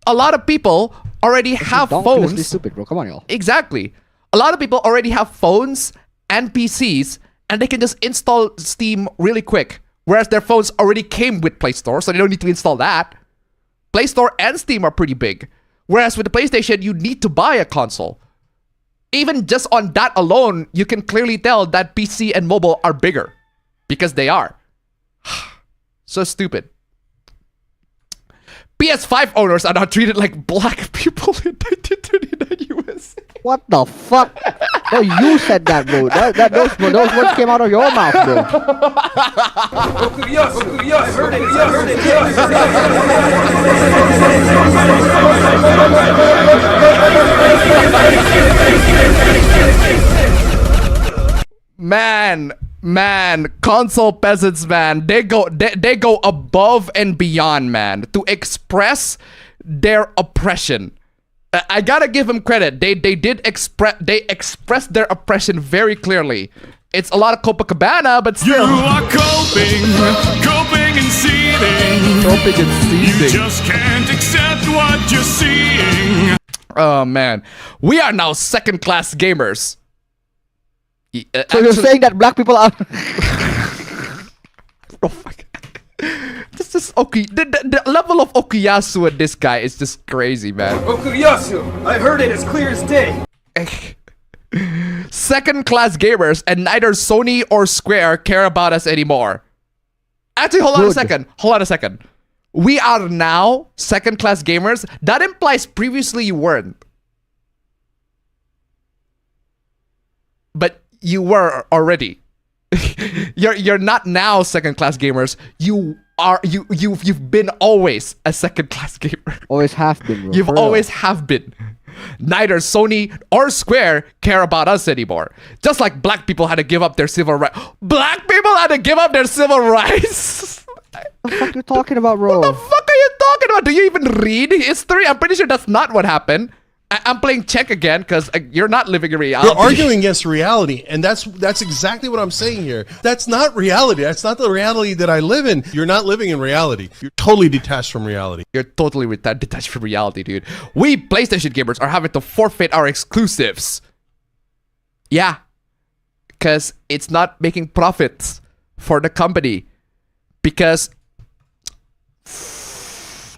A lot of people already have phones. Stupid, bro. Come on, y'all. Exactly. A lot of people already have phones and PCs, and they can just install Steam really quick. Whereas their phones already came with Play Store, so they don't need to install that. Play Store and Steam are pretty big. Whereas with the PlayStation, you need to buy a console. Even just on that alone, you can clearly tell that PC and mobile are bigger. Because they are. So stupid. PS5 owners are now treated like black people in 1939 USA. What the fuck? No, you said that, bro. Those words came out of your mouth, bro. Yes, heard it. Man, console peasants, man, they go above and beyond, man, to express their oppression. I gotta give them credit. They expressed their oppression very clearly. It's a lot of Copacabana, but still. You are coping and seething. You just can't accept what you're seeing. Oh man, we are now second-class gamers. So you're saying that black people are... Oh, fuck. This is the level of okuyasu in this guy is just crazy, man. Okuyasu! I heard it as clear as day! Second-class gamers, and neither Sony or Square care about us anymore. Actually, hold on a second. We are now second-class gamers. That implies previously you weren't. But you were already. You're not now second-class gamers. You've been always a second-class gamer. Always have been, bro. You've always have been. Neither Sony or Square care about us anymore. Just like black people had to give up their civil rights. Black people had to give up their civil rights? What the fuck are you talking about, bro? What the fuck are you talking about? Do you even read history? I'm pretty sure that's not what happened. I'm playing check again because you're not living in reality. You're arguing against reality, and that's exactly what I'm saying here. That's not reality. That's not the reality that I live in. You're not living in reality. You're totally detached from reality. You're totally detached from reality, dude. We PlayStation gamers are having to forfeit our exclusives. Yeah, because it's not making profits for the company. Because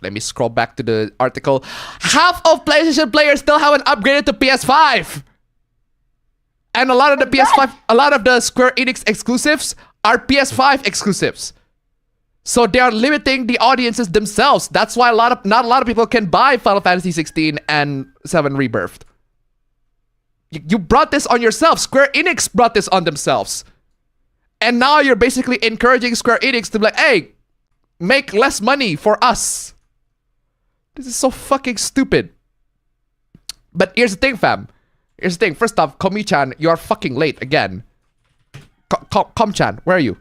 let me scroll back to the article. Half of PlayStation players still haven't upgraded to PS5. And a lot of the Square Enix exclusives are PS5 exclusives. So they are limiting the audiences themselves. That's why not a lot of people can buy Final Fantasy 16 and 7 Rebirthed. You brought this on yourself. Square Enix brought this on themselves. And now you're basically encouraging Square Enix to be like, hey, make less money for us. This is so fucking stupid. But here's the thing, fam. Here's the thing. First off, Komi-chan, you are fucking late again. Com-chan, where are you?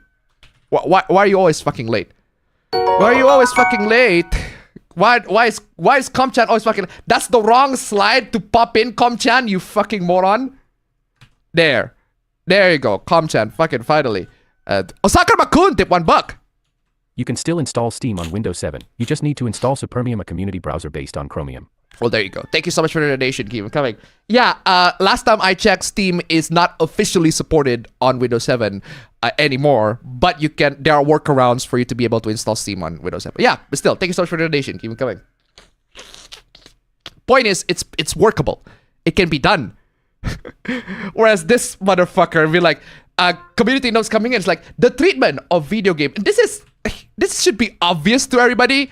Why are you always fucking late? Why are you always fucking late? Why is Com-chan always fucking late? That's the wrong slide to pop in, Com-chan, you fucking moron. There you go, Com-chan, fucking finally. Osaka-kun tip $1. You can still install Steam on Windows 7. You just need to install Supermium, a community browser based on Chromium. Well, there you go. Thank you so much for the donation. Keep coming. Yeah, last time I checked, Steam is not officially supported on Windows 7 anymore, but you can. There are workarounds for you to be able to install Steam on Windows 7. Yeah, but still, thank you so much for the donation. Keep coming. Point is, it's workable. It can be done. Whereas this motherfucker be like, community notes coming in. It's like the treatment of video game. This should be obvious to everybody.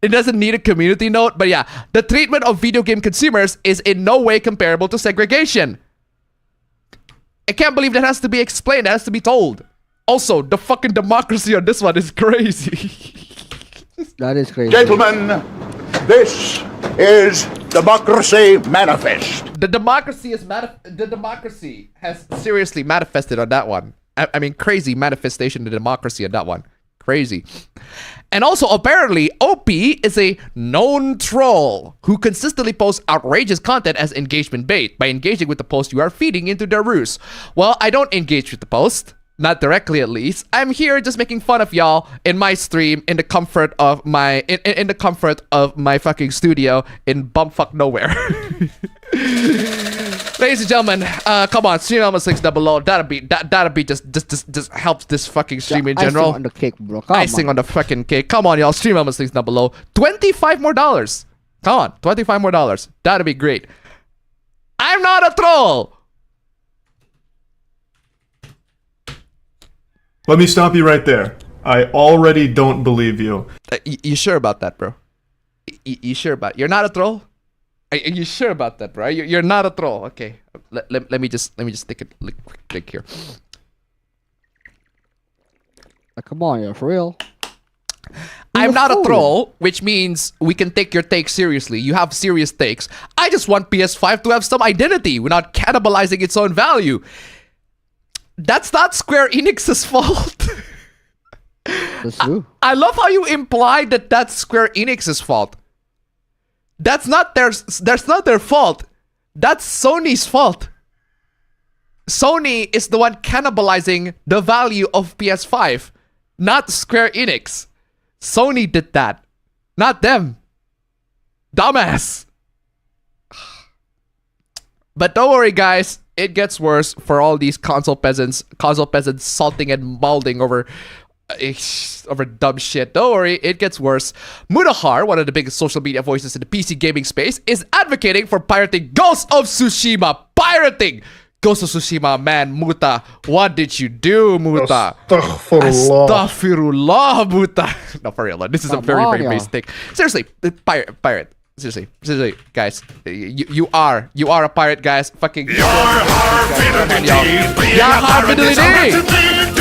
It doesn't need a community note, but yeah, the treatment of video game consumers is in no way comparable to segregation. I can't believe that has to be explained. That has to be told. Also, the fucking democracy on this one is crazy. That is crazy. Gentlemen, this is Democracy Manifest. The democracy has seriously manifested on that one. I mean, crazy manifestation of democracy on that one. Crazy. And also, apparently, OP is a known troll who consistently posts outrageous content as engagement bait. By engaging with the post, you are feeding into their ruse. Well, I don't engage with the post. Not directly, at least. I'm here just making fun of y'all in my stream in the comfort of my in the comfort of my fucking studio in bumfuck nowhere. Ladies and gentlemen, come on, stream element 600. That'll be just helps this fucking stream in general. Icing on the cake, bro. Icing on the fucking cake. Come on, y'all. Stream element 600. $25 more. Come on, $25 more. That'd be great. I'm not a troll. Let me stop you right there. I already don't believe you. You sure about that, bro? You sure about it? You're not a troll? Are you sure about that, bro? You're not a troll. Okay. Let me just take a quick drink here. Come on, you're for real. I'm not a troll, which means we can take your take seriously. You have serious takes. I just want PS5 to have some identity without cannibalizing its own value. That's not Square Enix's fault. That's true. I love how you implied that that's Square Enix's fault. That's not their fault. That's Sony's fault. Sony is the one cannibalizing the value of PS5, not Square Enix. Sony did that, not them. Dumbass. But don't worry, guys. It gets worse for all these console peasants salting and malding over over dumb shit. Don't worry, it gets worse. Mutahar, one of the biggest social media voices in the PC gaming space, is advocating for pirating Ghost of Tsushima. Pirating Ghost of Tsushima, man. Muta, what did you do, Muta? Astaghfirullah, Muta. No, for real, this is a very, very basic thing. Seriously, pirate. Seriously, guys, you are a pirate, guys. Fucking. You're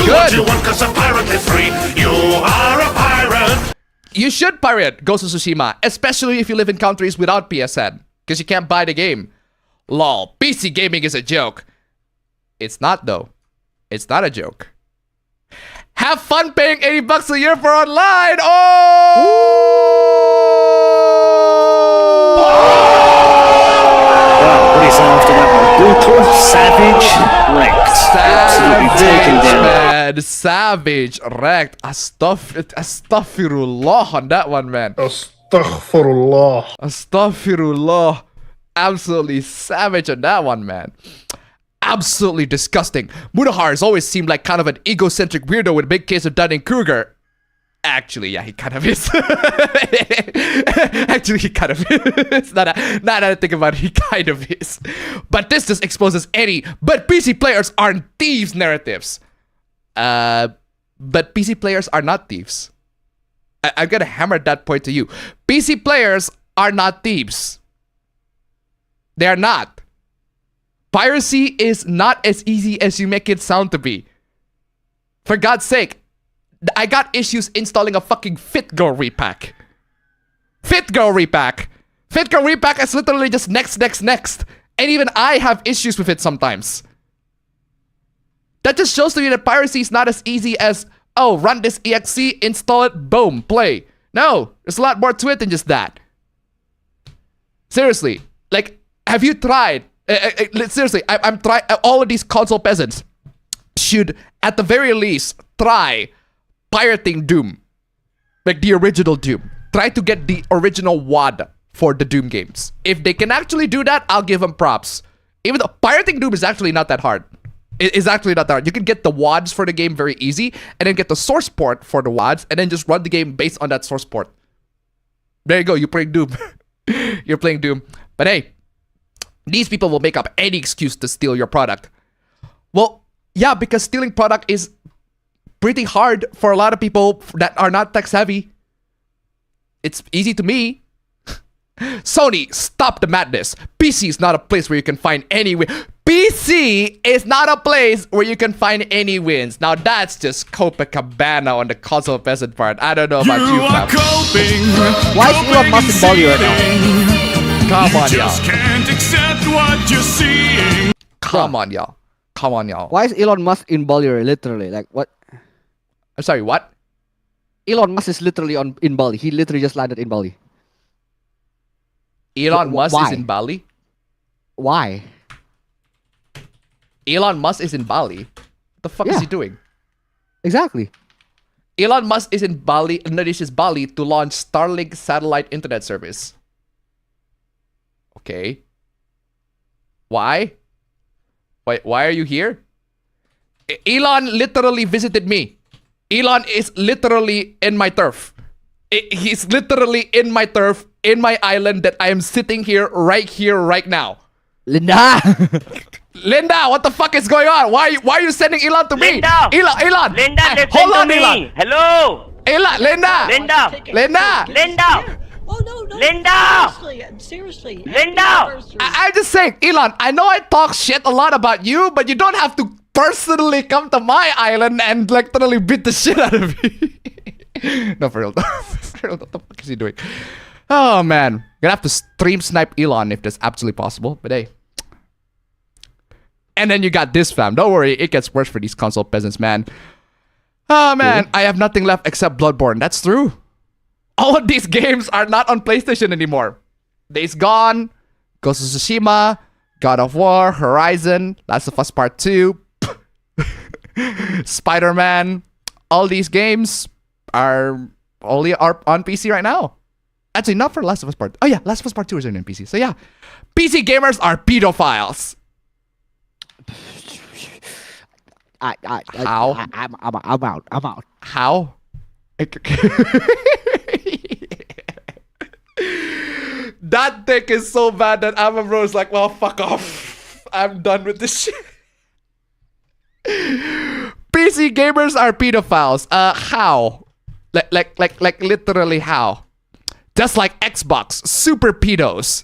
Good. You want 'cause a pirate is free. You are a pirate. You should pirate Ghost of Tsushima, especially if you live in countries without PSN, because you can't buy the game. Lol, PC gaming is a joke. It's not though. It's not a joke. Have fun paying $80 a year for online. Wow, what is after that one? Brutal, savage, wrecked. Absolutely taken down. Man. Savage, wrecked. Astaghfirullah on that one, man. Astaghfirullah. Absolutely savage on that one, man. Absolutely disgusting. Mutahar has always seemed like kind of an egocentric weirdo with a big case of Dunning-Kruger. Actually, yeah, he kind of is. Actually, he kind of is. Now that I think about it, he kind of is. But this just exposes any "but PC players aren't thieves" narratives. But PC players are not thieves. I'm gonna hammer that point to you. PC players are not thieves. They are not. Piracy is not as easy as you make it sound to be. For God's sake, I got issues installing a fucking FitGirl repack. FitGirl repack is literally just next. And even I have issues with it sometimes. That just shows to you that piracy is not as easy as, oh, run this exe, install it, boom, play. No, there's a lot more to it than just that. Seriously, like, have you tried? Seriously, I'm trying. All of these console peasants should, at the very least, try pirating Doom, like the original Doom. Try to get the original WAD for the Doom games. If they can actually do that, I'll give them props. Even though pirating Doom is actually not that hard. It's actually not that hard. You can get the WADs for the game very easy, and then get the source port for the WADs, and then just run the game based on that source port. There you go. You're playing Doom. You're playing Doom. But hey, these people will make up any excuse to steal your product. Well, yeah, because stealing product is pretty hard for a lot of people that are not tech savvy. It's easy to me. Sony, stop the madness. PC is not a place where you can find any win. PC is not a place where you can find any wins. Now that's just Copacabana on the console peasant part. I don't know about you, fam. Why is Elon Musk in Bolly right now? Come on, y'all. Just can't accept what you're seeing. Come on, y'all. Why is Elon Musk in Bali, literally? Like, what? I'm sorry, what? Elon Musk is literally in Bali. He literally just landed in Bali. Elon Musk is in Bali? Why? Elon Musk is in Bali? What the fuck is he doing? Exactly. Elon Musk is in Bali, Indonesia's Bali, to launch Starlink satellite internet service. Okay. Why? Why are you here? Elon literally visited me. Elon is literally in my turf. He's literally in my turf, in my island that I am sitting here, right now. Linda! Linda, what the fuck is going on? Why are you sending Elon to me? Elon! Linda, hold on, me. Elon. Hello! Linda! Oh, no. Linda! Seriously. Linda! I'm just saying, Elon, I know I talk shit a lot about you, but you don't have to personally come to my island and like totally beat the shit out of me. No, for real. What the fuck is he doing? Oh, man. Gonna have to stream snipe Elon if that's absolutely possible, but hey. And then you got this, fam. Don't worry, it gets worse for these console peasants, man. Oh, man. I have nothing left except Bloodborne. That's true. All of these games are not on PlayStation anymore. Days Gone, Ghost of Tsushima, God of War, Horizon, Last of Us Part 2, Spider-Man. All these games are only on PC right now. Actually, not for Last of Us Part. Oh yeah, Last of Us Part 2 is on PC. So yeah, PC gamers are pedophiles. How? I'm out. How? That dick is so bad that Amabro is like, well, fuck off. I'm done with this shit. PC gamers are pedophiles. How? Like literally how? Just like Xbox, super pedos.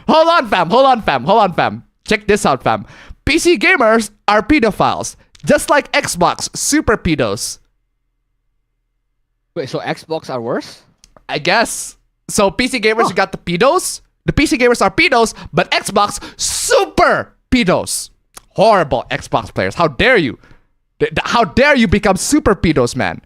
Hold on, fam. Check this out, fam. PC gamers are pedophiles. Just like Xbox, super pedos. Wait, so Xbox are worse? I guess. So PC gamers, you got the pedos. The PC gamers are pedos, but Xbox, super pedos. Horrible Xbox players. How dare you? How dare you become super pedos, man?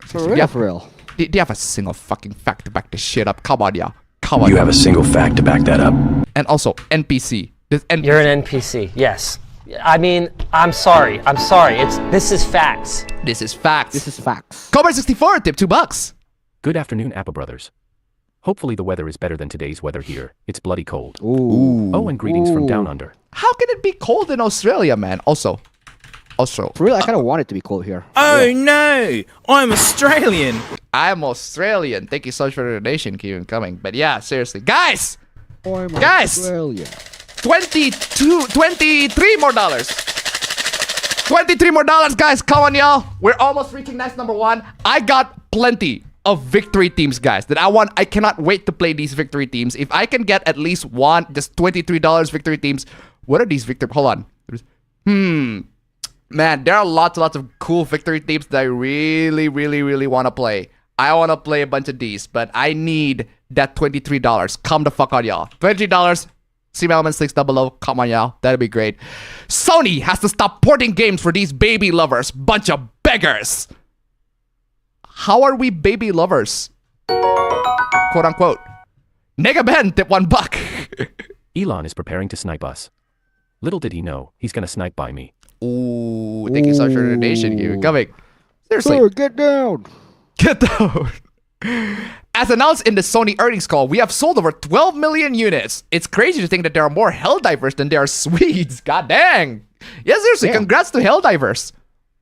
For real. Do you have a single fucking fact to back this shit up? Come on, y'all. Come on. You have a single fact to back that up. And also, NPC. You're an NPC, yes. I mean, I'm sorry. This is facts. This is facts. Cobra64, tip $2. Good afternoon, Appa brothers. Hopefully the weather is better than today's weather here. It's bloody cold. Ooh. Oh, and greetings from down under. How can it be cold in Australia, man? Also. For real, I kind of want it to be cold here. Oh no, I'm Australian. I'm Australian. Thank you so much for the donation. Keep on coming. But yeah, seriously. Guys! Australia. 23 more dollars. 23 more dollars, guys. Come on, y'all. We're almost reaching nice number 1. I got plenty of victory teams, guys, that I want. I cannot wait to play these victory teams. If I can get at least one, just $23 victory teams. What are these victory? Hold on. Man, there are lots of cool victory teams that I really want to play. I want to play a bunch of these, but I need that $23. Come the fuck on, y'all. $23. Steam Elements links down below. Come on, y'all. That'd be great. Sony has to stop porting games for these baby lovers. Bunch of beggars. How are we baby lovers? Quote unquote. Nega Ben, tip $1. Elon is preparing to snipe us. Little did he know, he's gonna snipe by me. Ooh, thank you so much for the donation. Keep it coming. Seriously. Sir, get down. Get down. As announced in the Sony earnings call, we have sold over 12 million units. It's crazy to think that there are more Helldivers than there are Swedes. God dang. Yeah, seriously, congrats to Helldivers.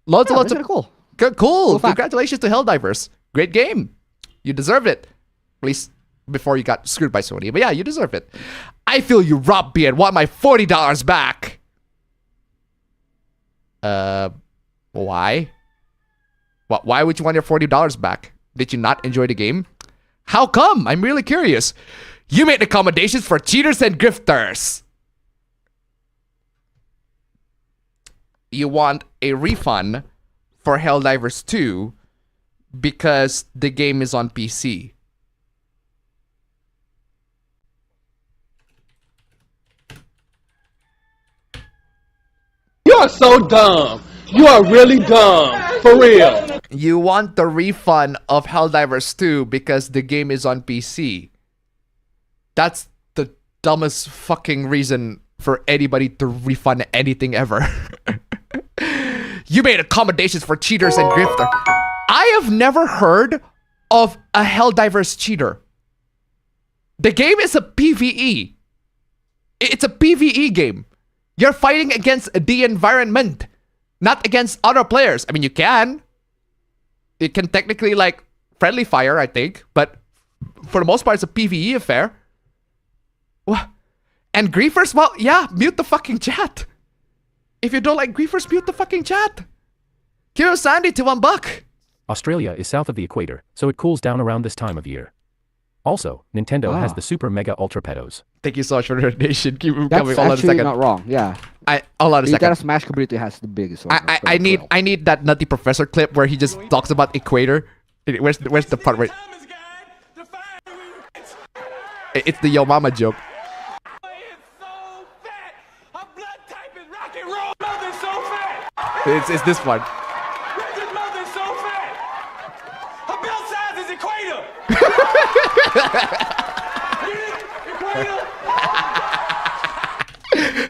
Lots of cool. Cool. Congratulations to Helldivers. Great game. You deserve it. At least before you got screwed by Sony. But yeah, you deserve it. I feel you robbed me and want my $40 back. Why? Why would you want your $40 back? Did you not enjoy the game? How come? I'm really curious. You made accommodations for cheaters and grifters. You want a refund for Helldivers 2 because the game is on PC. You are so dumb. You are really dumb. For real. You want the refund of Helldivers 2 because the game is on PC. That's the dumbest fucking reason for anybody to refund anything ever. You made accommodations for cheaters and grifters. I have never heard of a Helldivers cheater. The game is a PvE. It's a PvE game. You're fighting against the environment, not against other players. I mean, you can. It can technically, like, friendly fire, I think. But for the most part, it's a PvE affair. What? And griefers? Well, yeah, mute the fucking chat. If you don't like griefers, mute the fucking chat. Kiro Sandy to $1. Australia is south of the equator, so it cools down around this time of year. Also, Nintendo has the Super Mega Ultra Pedos. Thank you so much for the donation. Keep coming. That's Hold on a actually second. not wrong. Yeah. Hold on a second. That Smash community has the biggest one. I need that Nutty Professor clip where he just talks about equator. Where's the part where it's the Yo Mama joke. It's this one.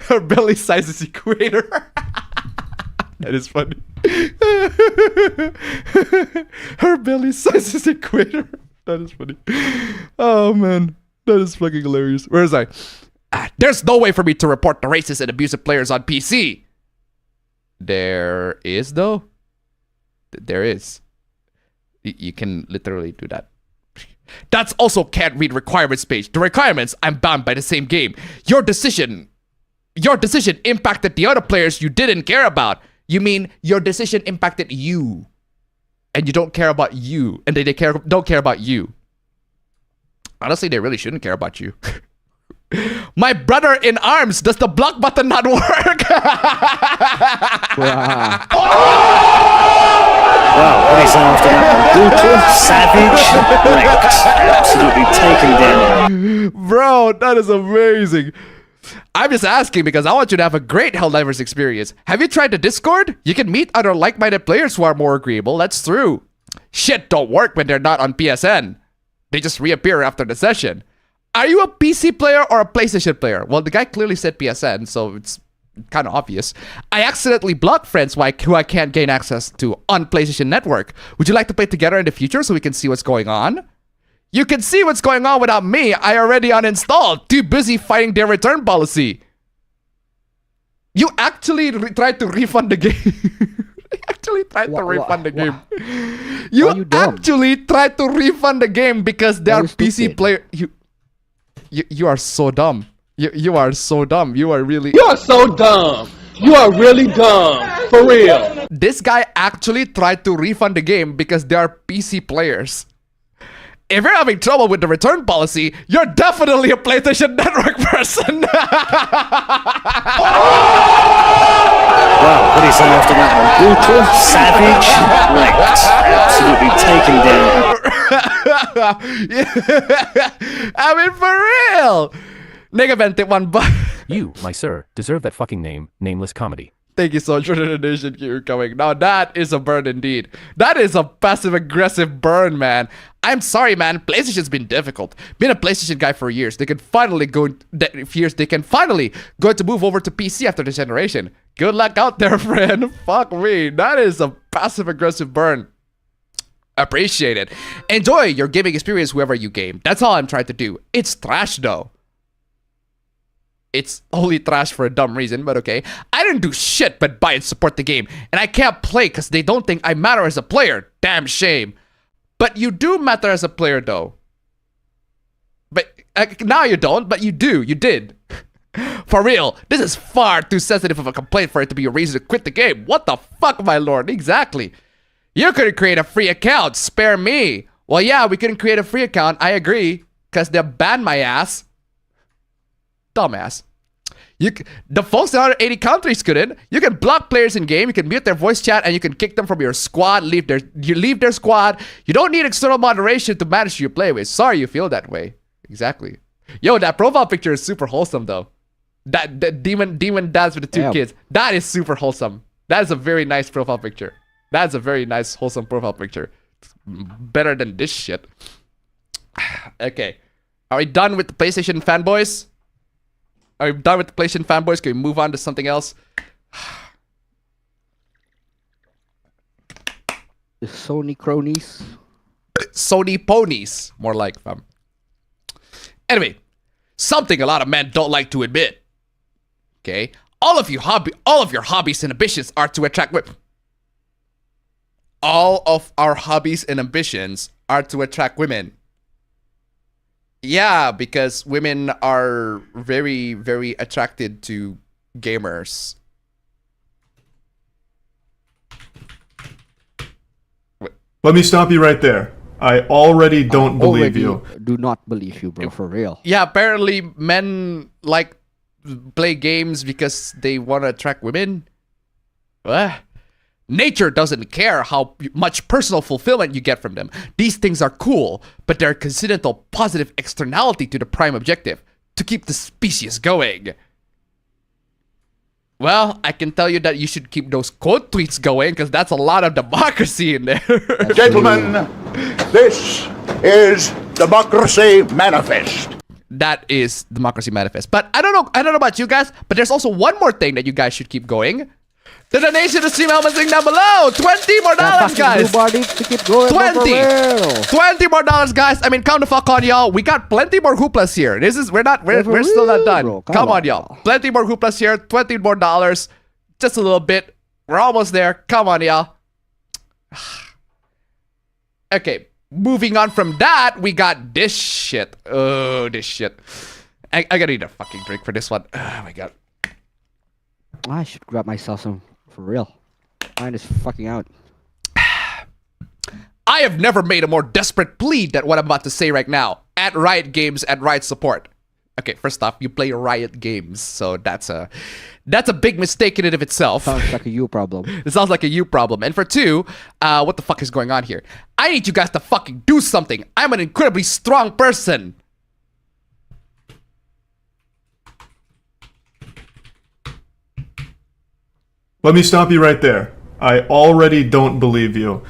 Her belly size is equator. That is funny. Her belly size is equator. That is funny. Oh man, that is fucking hilarious. Where is I? There's no way for me to report the racist and abusive players on PC. There is, though. There is. You can literally do that. That's also can't read requirements page. The requirements, I'm bound by the same game. Your decision impacted the other players you didn't care about. You mean your decision impacted you. And you don't care about you. And they don't care about you. Honestly, they really shouldn't care about you. My brother in arms, does the block button not work? Wow, what is after that? Brutal, savage, wrecked. Absolutely taken down. Bro, that is amazing. I'm just asking because I want you to have a great Helldivers experience. Have you tried the Discord? You can meet other like-minded players who are more agreeable. That's true. Shit don't work when they're not on PSN. They just reappear after the session. Are you a PC player or a PlayStation player? Well, the guy clearly said PSN, so it's kind of obvious. I accidentally blocked friends who I can't gain access to on PlayStation Network. Would you like to play together in the future so we can see what's going on? You can see what's going on without me. I already uninstalled. Too busy fighting their return policy. You actually tried to refund the game. You actually tried to refund the game. You actually tried to refund the game because they are PC players. You are so dumb. You are so dumb. You are really... You are so dumb. You are really dumb. For real. This guy actually tried to refund the game because they are PC players. If you're having trouble with the return policy, you're definitely a PlayStation Network person. Wow, what is after that? Brutal, savage, wrecked. Absolutely taken down. I mean, for real. Nigga vented one butt. You, my sir, deserve that fucking name, nameless comedy. Thank you so much for the donation. You're coming. Now that is a burn indeed. That is a passive-aggressive burn, man. I'm sorry, man. PlayStation's been difficult. Been a PlayStation guy for years. They can finally go to move over to PC after this generation. Good luck out there, friend. Fuck me. That is a passive-aggressive burn. Appreciate it. Enjoy your gaming experience wherever you game. That's all I'm trying to do. It's trash, though. It's only trash for a dumb reason, but okay. I didn't do shit but buy and support the game, and I can't play because they don't think I matter as a player. Damn shame. But you do matter as a player, though. But now you don't, but you do. You did. For real, this is far too sensitive of a complaint for it to be a reason to quit the game. What the fuck, my lord? Exactly. You couldn't create a free account. Spare me. Well, yeah, we couldn't create a free account. I agree. Because they banned my ass. Dumbass. The folks in 180 countries couldn't. You can block players in game, you can mute their voice chat, and you can kick them from your squad, leave their squad. You don't need external moderation to manage who you play with. Sorry you feel that way. Exactly. Yo, that profile picture is super wholesome though. That demon dance with the two kids. That is super wholesome. That is a very nice profile picture. That's a very nice wholesome profile picture. Better than this shit. Okay. Are we done with the PlayStation fanboys? Are we done with the PlayStation fanboys? Can we move on to something else? The Sony cronies. Sony ponies. More like, fam. Anyway, something a lot of men don't like to admit. Okay? All of your hobbies and ambitions are to attract women. All of our hobbies and ambitions are to attract women. Yeah, because women are very, very attracted to gamers. Let me stop you right there. I already don't believe you. Do not believe you, bro, for real. Yeah, apparently men like play games because they want to attract women. Nature doesn't care how much personal fulfillment you get from them. These things are cool, but they're a coincidental positive externality to the prime objective, to keep the species going. Well, I can tell you that you should keep those quote tweets going, because that's a lot of democracy in there. Gentlemen, this is Democracy Manifest. That is Democracy Manifest. But I don't know about you guys, but there's also one more thing that you guys should keep going. The donation to stream helmet link down below. $20 more, guys. To keep going, 20 more dollars, guys. I mean, count the fuck on, y'all. We got plenty more hooplas here. We're still not done. Come on, y'all. Plenty more hooplas here. $20 more. Just a little bit. We're almost there. Come on, y'all. Okay, moving on from that, we got this shit. Oh, this shit. I gotta need a fucking drink for this one. Oh my god. I should grab myself some for real. Mine is fucking out. I have never made a more desperate plea than what I'm about to say right now. At Riot Games, at Riot Support. Okay, first off, you play Riot Games, so that's a big mistake in and of itself. Sounds like a you problem. It sounds like a you problem. And for two, what the fuck is going on here? I need you guys to fucking do something. I'm an incredibly strong person. Let me stop you right there. I already don't believe you.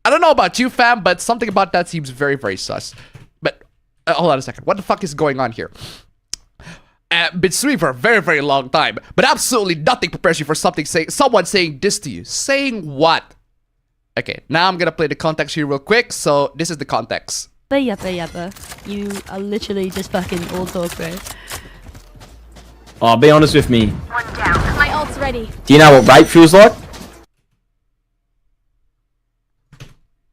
I don't know about you, fam, but something about that seems very, very sus. But hold on a second. What the fuck is going on here? Been streaming for a very, very long time, but absolutely nothing prepares you for someone saying this to you. Saying what? Okay, now I'm gonna play the context here real quick. So this is the context. Yappa. You are literally just fucking all talk, bro. Oh, be honest with me. One down. My ult's ready. Do you know what rape feels like?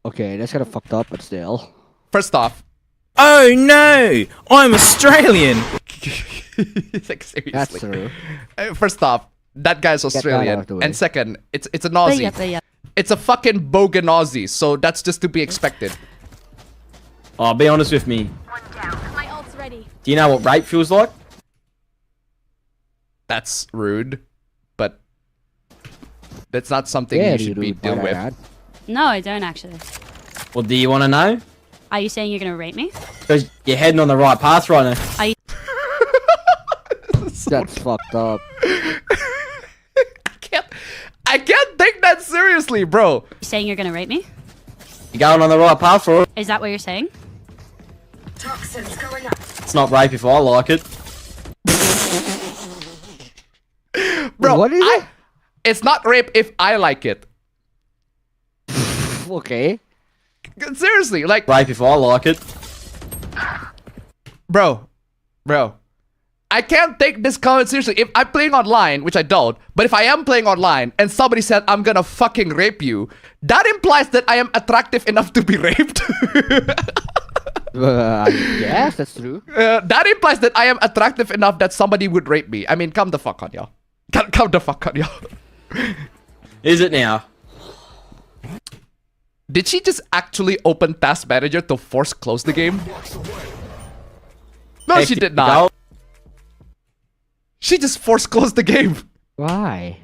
Okay, that's kind of fucked up, but still. First off. Oh no! I'm Australian! Like, seriously. That's true. First off, that guy's Australian. And second, it's an Aussie. It's a fucking bogan Aussie, so that's just to be expected. Oh, be honest with me. One down. My ult's ready. Do you know what rape feels like? That's rude, but that's not something you should be dealing with. No, I don't actually. Well, do you want to know? Are you saying you're gonna rape me? Because you're heading on the right path right now. Are you That's fucked up. I can't take that seriously, bro. saying you're gonna rape me? You're going on the right path for it. Is that what you're saying? Toxins going up. It's not rape if I like it. Bro, what is it? It's not rape if I like it. Okay. Seriously, like... Rape if I like it. Bro. I can't take this comment seriously. If I'm playing online, which I don't, but if I am playing online and somebody said, I'm gonna fucking rape you, that implies that I am attractive enough to be raped. Yes, that's true. That implies that I am attractive enough that somebody would rape me. I mean, come the fuck on, y'all. Come the fuck on, y'all. Is it now? Did she just actually open Task Manager to force close the game? No, she did not. She just force closed the game. Why?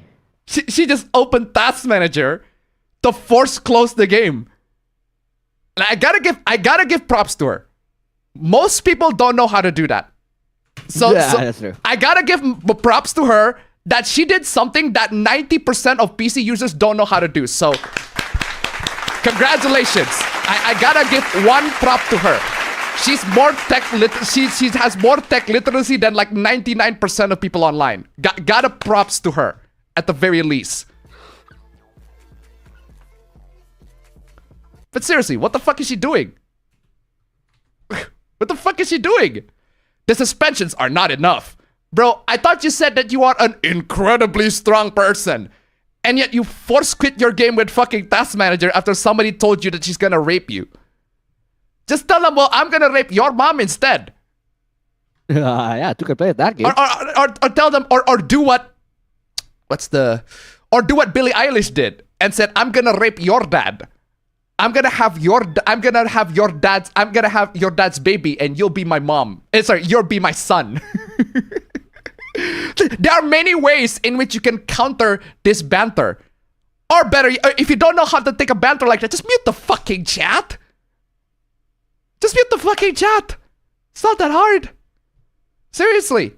She just opened Task Manager to force close the game. And I gotta give props to her. Most people don't know how to do that. So that's true. I gotta give props to her that she did something that 90% of PC users don't know how to do. So congratulations. I gotta give one prop to her. She's more she has more tech literacy than like 99% of people online. Gotta props to her at the very least. But seriously, what the fuck is she doing? What the fuck is she doing? The suspensions are not enough. Bro, I thought you said that you are an incredibly strong person. And yet you force quit your game with fucking Task Manager after somebody told you that she's gonna rape you. Just tell them, well, I'm gonna rape your mom instead. Yeah, you can play that game. Or tell them, or do what... Or do what Billie Eilish did and said, I'm gonna rape your dad. I'm gonna have your dad's baby and you'll be my mom. Sorry, you'll be my son. There are many ways in which you can counter this banter. Or better, if you don't know how to take a banter like that, just mute the fucking chat. Just mute the fucking chat. It's not that hard. Seriously.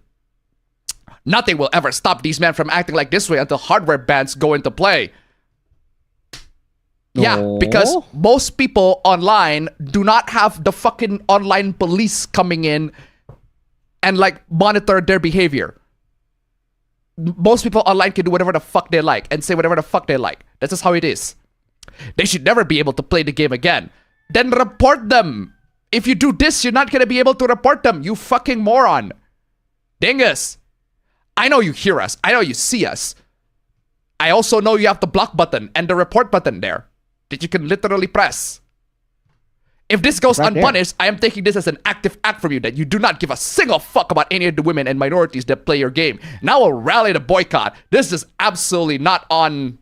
Nothing will ever stop these men from acting like this way until hardware bans go into play. Yeah, because most people online do not have the fucking online police coming in and like monitor their behavior. Most people online can do whatever the fuck they like and say whatever the fuck they like. That's just how it is. They should never be able to play the game again. Then report them. If you do this, you're not gonna be able to report them, you fucking moron. Dingus. I know you hear us. I know you see us. I also know you have the block button and the report button there that you can literally press. If this goes unpunished, I am taking this as an active act from you that you do not give a single fuck about any of the women and minorities that play your game. Now I'll rally the boycott. This is absolutely not on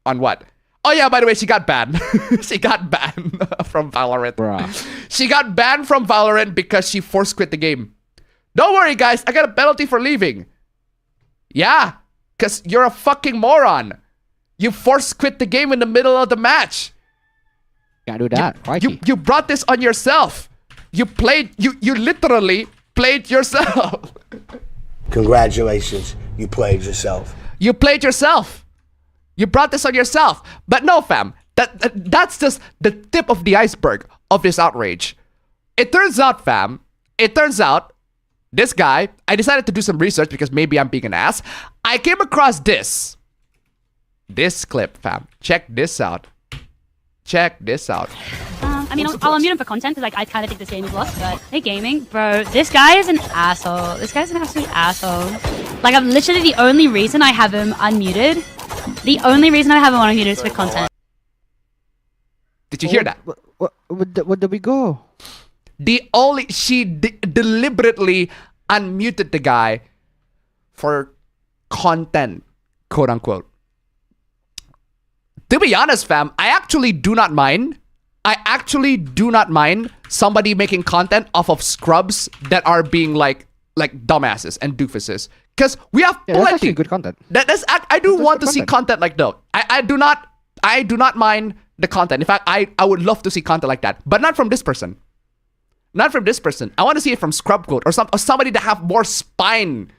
what? Oh yeah, by the way, she got banned. She got banned from Valorant. Bruh. She got banned from Valorant because she force quit the game. Don't worry, guys. I got a penalty for leaving. Yeah, because you're a fucking moron. You force quit the game in the middle of the match. Can't do that. You brought this on yourself. You literally played yourself. Congratulations. You played yourself. You played yourself. You brought this on yourself. But no, fam. That's just the tip of the iceberg of this outrage. It turns out, fam, this guy, I decided to do some research because maybe I'm being an ass. I came across this clip, fam. Check this out. Check this out. I mean, I'll unmute him for content because, like, I kind of think this game is lost. But hey, gaming, bro, this guy is an asshole. This guy's an absolute asshole. Like, I'm literally the only reason I have him unmuted. The only reason I have him unmuted is for content. Did you hear that? Where did we go? She deliberately unmuted the guy for content, quote unquote. To be honest, fam, I actually do not mind somebody making content off of scrubs that are being like dumbasses and doofuses. Because we have plenty. That's actually good content. I do want to see content like that. I do not mind the content. In fact, I would love to see content like that. But not from this person. Not from this person. I want to see it from Scrub Quote or somebody that have more spine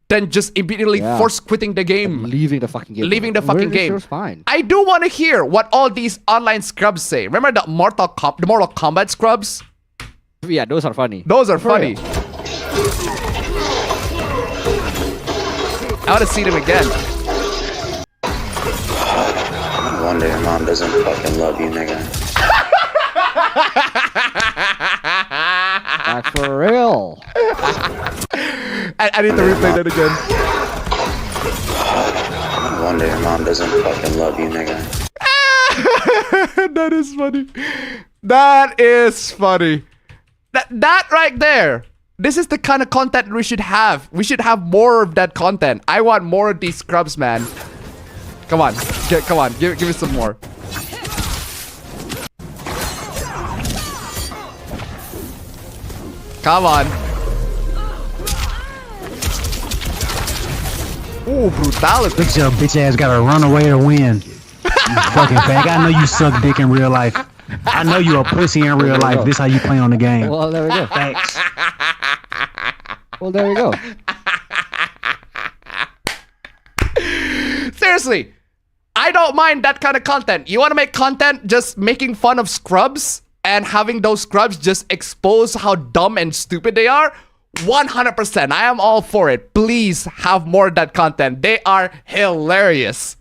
than just immediately force quitting the game. Leaving the fucking game. Leaving the fucking game. Fine. I do want to hear what all these online scrubs say. Remember the Mortal Kombat scrubs? Yeah, those are funny. Those are funny. I want to see them again. No wonder your mom doesn't fucking love you, nigga. Like for real. I need to replay that again. No wonder your mom doesn't fucking love you, nigga. That is funny. That is funny. That right there. This is the kind of content we should have. We should have more of that content. I want more of these scrubs, man. Come on. Come on. Give me some more. Come on. Ooh, brutality. Look, your bitch ass gotta run away to win. You fucking fag. I know you suck dick in real life. I know you a pussy in real life. This how you play on the game. Well, there we go. Thanks. Well, there we go. Seriously, I don't mind that kind of content. You want to make content just making fun of scrubs and having those scrubs just expose how dumb and stupid they are? 100%. I am all for it. Please have more of that content. They are hilarious.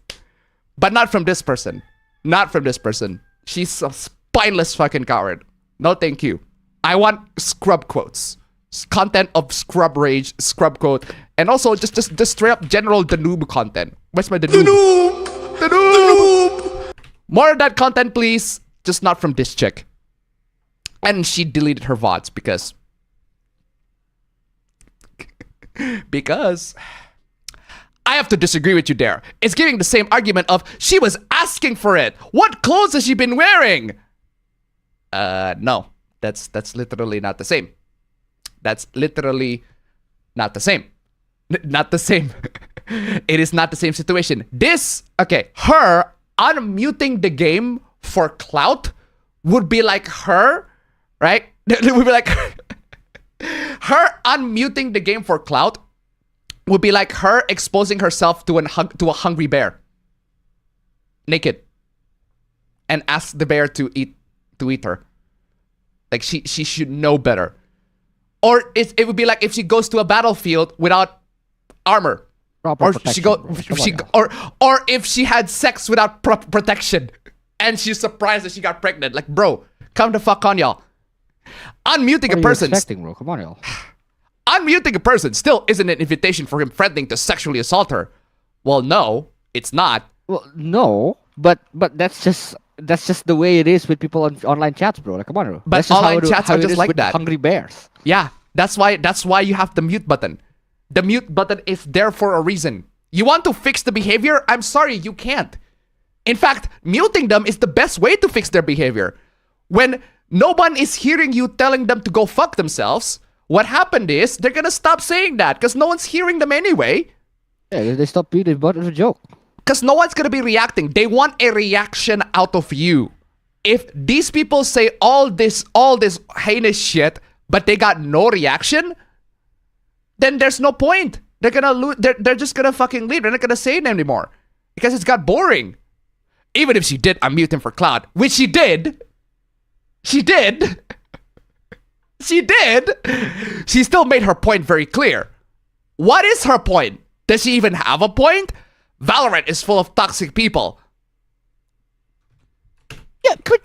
But not from this person. Not from this person. She's a spineless fucking coward. No thank you. I want scrub quotes. Content of scrub rage, scrub quote, and also just straight up general the noob content. Where's my the noob? The noob! More of that content, please. Just not from this chick. And she deleted her VODs because I have to disagree with you there. It's giving the same argument of she was asking for it. What clothes has she been wearing? No. That's literally not the same. That's literally not the same. Not the same. It is not the same situation. Her unmuting the game for clout would be like her, right? It would be like her unmuting the game for clout would be like her exposing herself to a hungry bear, naked, and ask the bear to eat her. Like she should know better. Or it would be like if she goes to a battlefield without armor, or if she had sex without protection, and she's surprised that she got pregnant. Like, bro, come the fuck on, y'all. Unmuting a person. Bro? Come on, y'all. Unmuting a person still isn't an invitation for him threatening to sexually assault her. Well, no, it's not. Well, no, but that's just the way it is with people on online chats, bro. Like, come on, bro. But That's just online how chats how are it just is like with that. Hungry bears. Yeah, that's why you have the mute button. The mute button is there for a reason. You want to fix the behavior? I'm sorry, you can't. In fact, muting them is the best way to fix their behavior. When no one is hearing you telling them to go fuck themselves, what happened is they're gonna stop saying that because no one's hearing them anyway. Yeah, they stop being the butt of a joke. Because no one's gonna be reacting. They want a reaction out of you. If these people say all this heinous shit, but they got no reaction, then there's no point. They're gonna lose. They're just gonna fucking leave. They're not gonna say it anymore because it's got boring. Even if she did unmute him for cloud, which she did. She did. She did. She still made her point very clear. What is her point? Does she even have a point? Valorant is full of toxic people. Yeah, but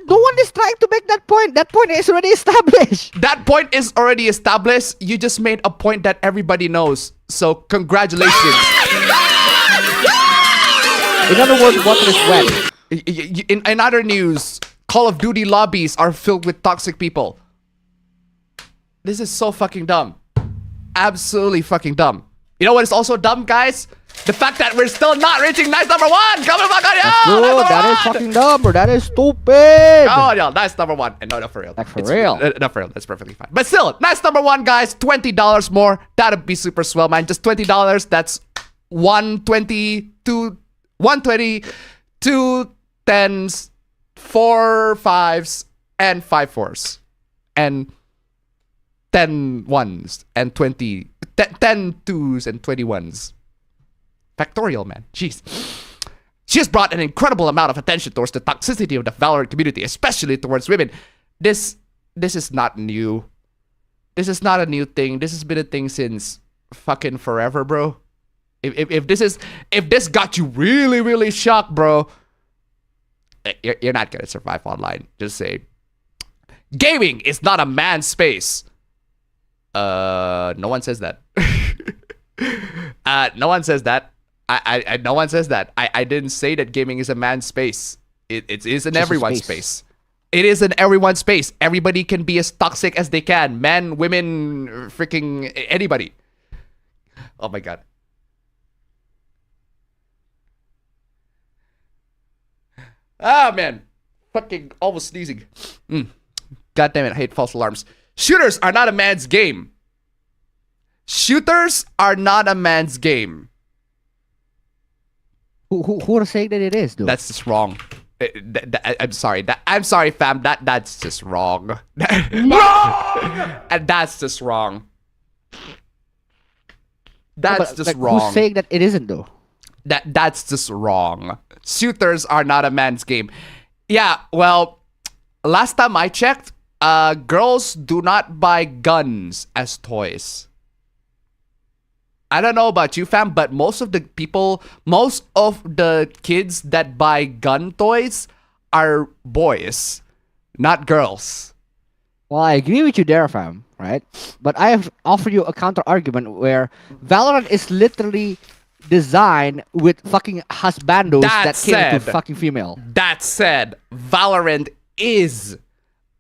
no one is trying to make that point. That point is already established. That point is already established. You just made a point that everybody knows. So congratulations. In other words, water is wet. In other news, Call of Duty lobbies are filled with toxic people. This is so fucking dumb. Absolutely fucking dumb. You know what is also dumb, guys? The fact that we're still not reaching nice number one. Come on, fuck on, yo! That is fucking dumb, bro. That is stupid. Oh, yo, nice number one. And no, for real. Like, for real. Not for real. That's perfectly fine. But still, nice number one, guys. $20 more. That'd be super swell, man. Just $20. That's 120, 120, 2 10s, 4 5s, and 5 4s. And 10 1s and 10 2s and 21s. Factorial, man. Jeez. She has brought an incredible amount of attention towards the toxicity of the Valorant community, especially towards women. This is not new. This is not a new thing. This has been a thing since fucking forever, bro. If this got you really, really shocked, bro, you're not gonna survive online. Just say, gaming is not a man's space. No one says that. No one says that. No one says that. I didn't say that gaming is a man's space. It is in everyone's space. It is in everyone's space. Everybody can be as toxic as they can. Men, women, freaking anybody. Oh my god. Ah, man. Fucking almost sneezing. God damn it, I hate false alarms. Shooters are not a man's game. Shooters are not a man's game. Who are saying that it is, dude? That's just wrong. I'm sorry. I'm sorry, fam. That's just wrong. And that's just wrong. That's just wrong. Who's saying that it isn't, though? That's just wrong. Shooters are not a man's game. Yeah, well, last time I checked, girls do not buy guns as toys. I don't know about you, fam, but most of the kids that buy gun toys are boys, not girls. Well, I agree with you there, fam, right? But I have offered you a counter argument where Valorant is literally designed with fucking husbandos that cater to fucking female. That said, Valorant is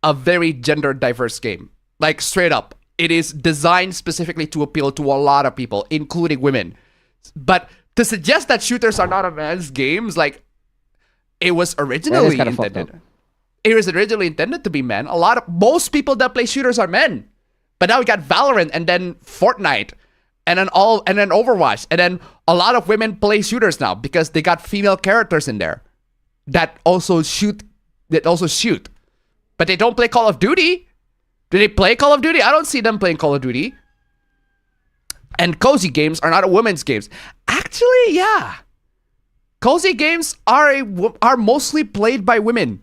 a very gender diverse game. Like, straight up. It is designed specifically to appeal to a lot of people, including women. But to suggest that shooters are not a man's games, like, it was originally intended. It was originally intended to be men. Most people that play shooters are men. But now we got Valorant and then Fortnite and then Overwatch. And then a lot of women play shooters now because they got female characters in there that also shoot. But they don't play Call of Duty. Do they play Call of Duty? I don't see them playing Call of Duty. And cozy games are not a women's games. Actually, yeah. Cozy games are mostly played by women.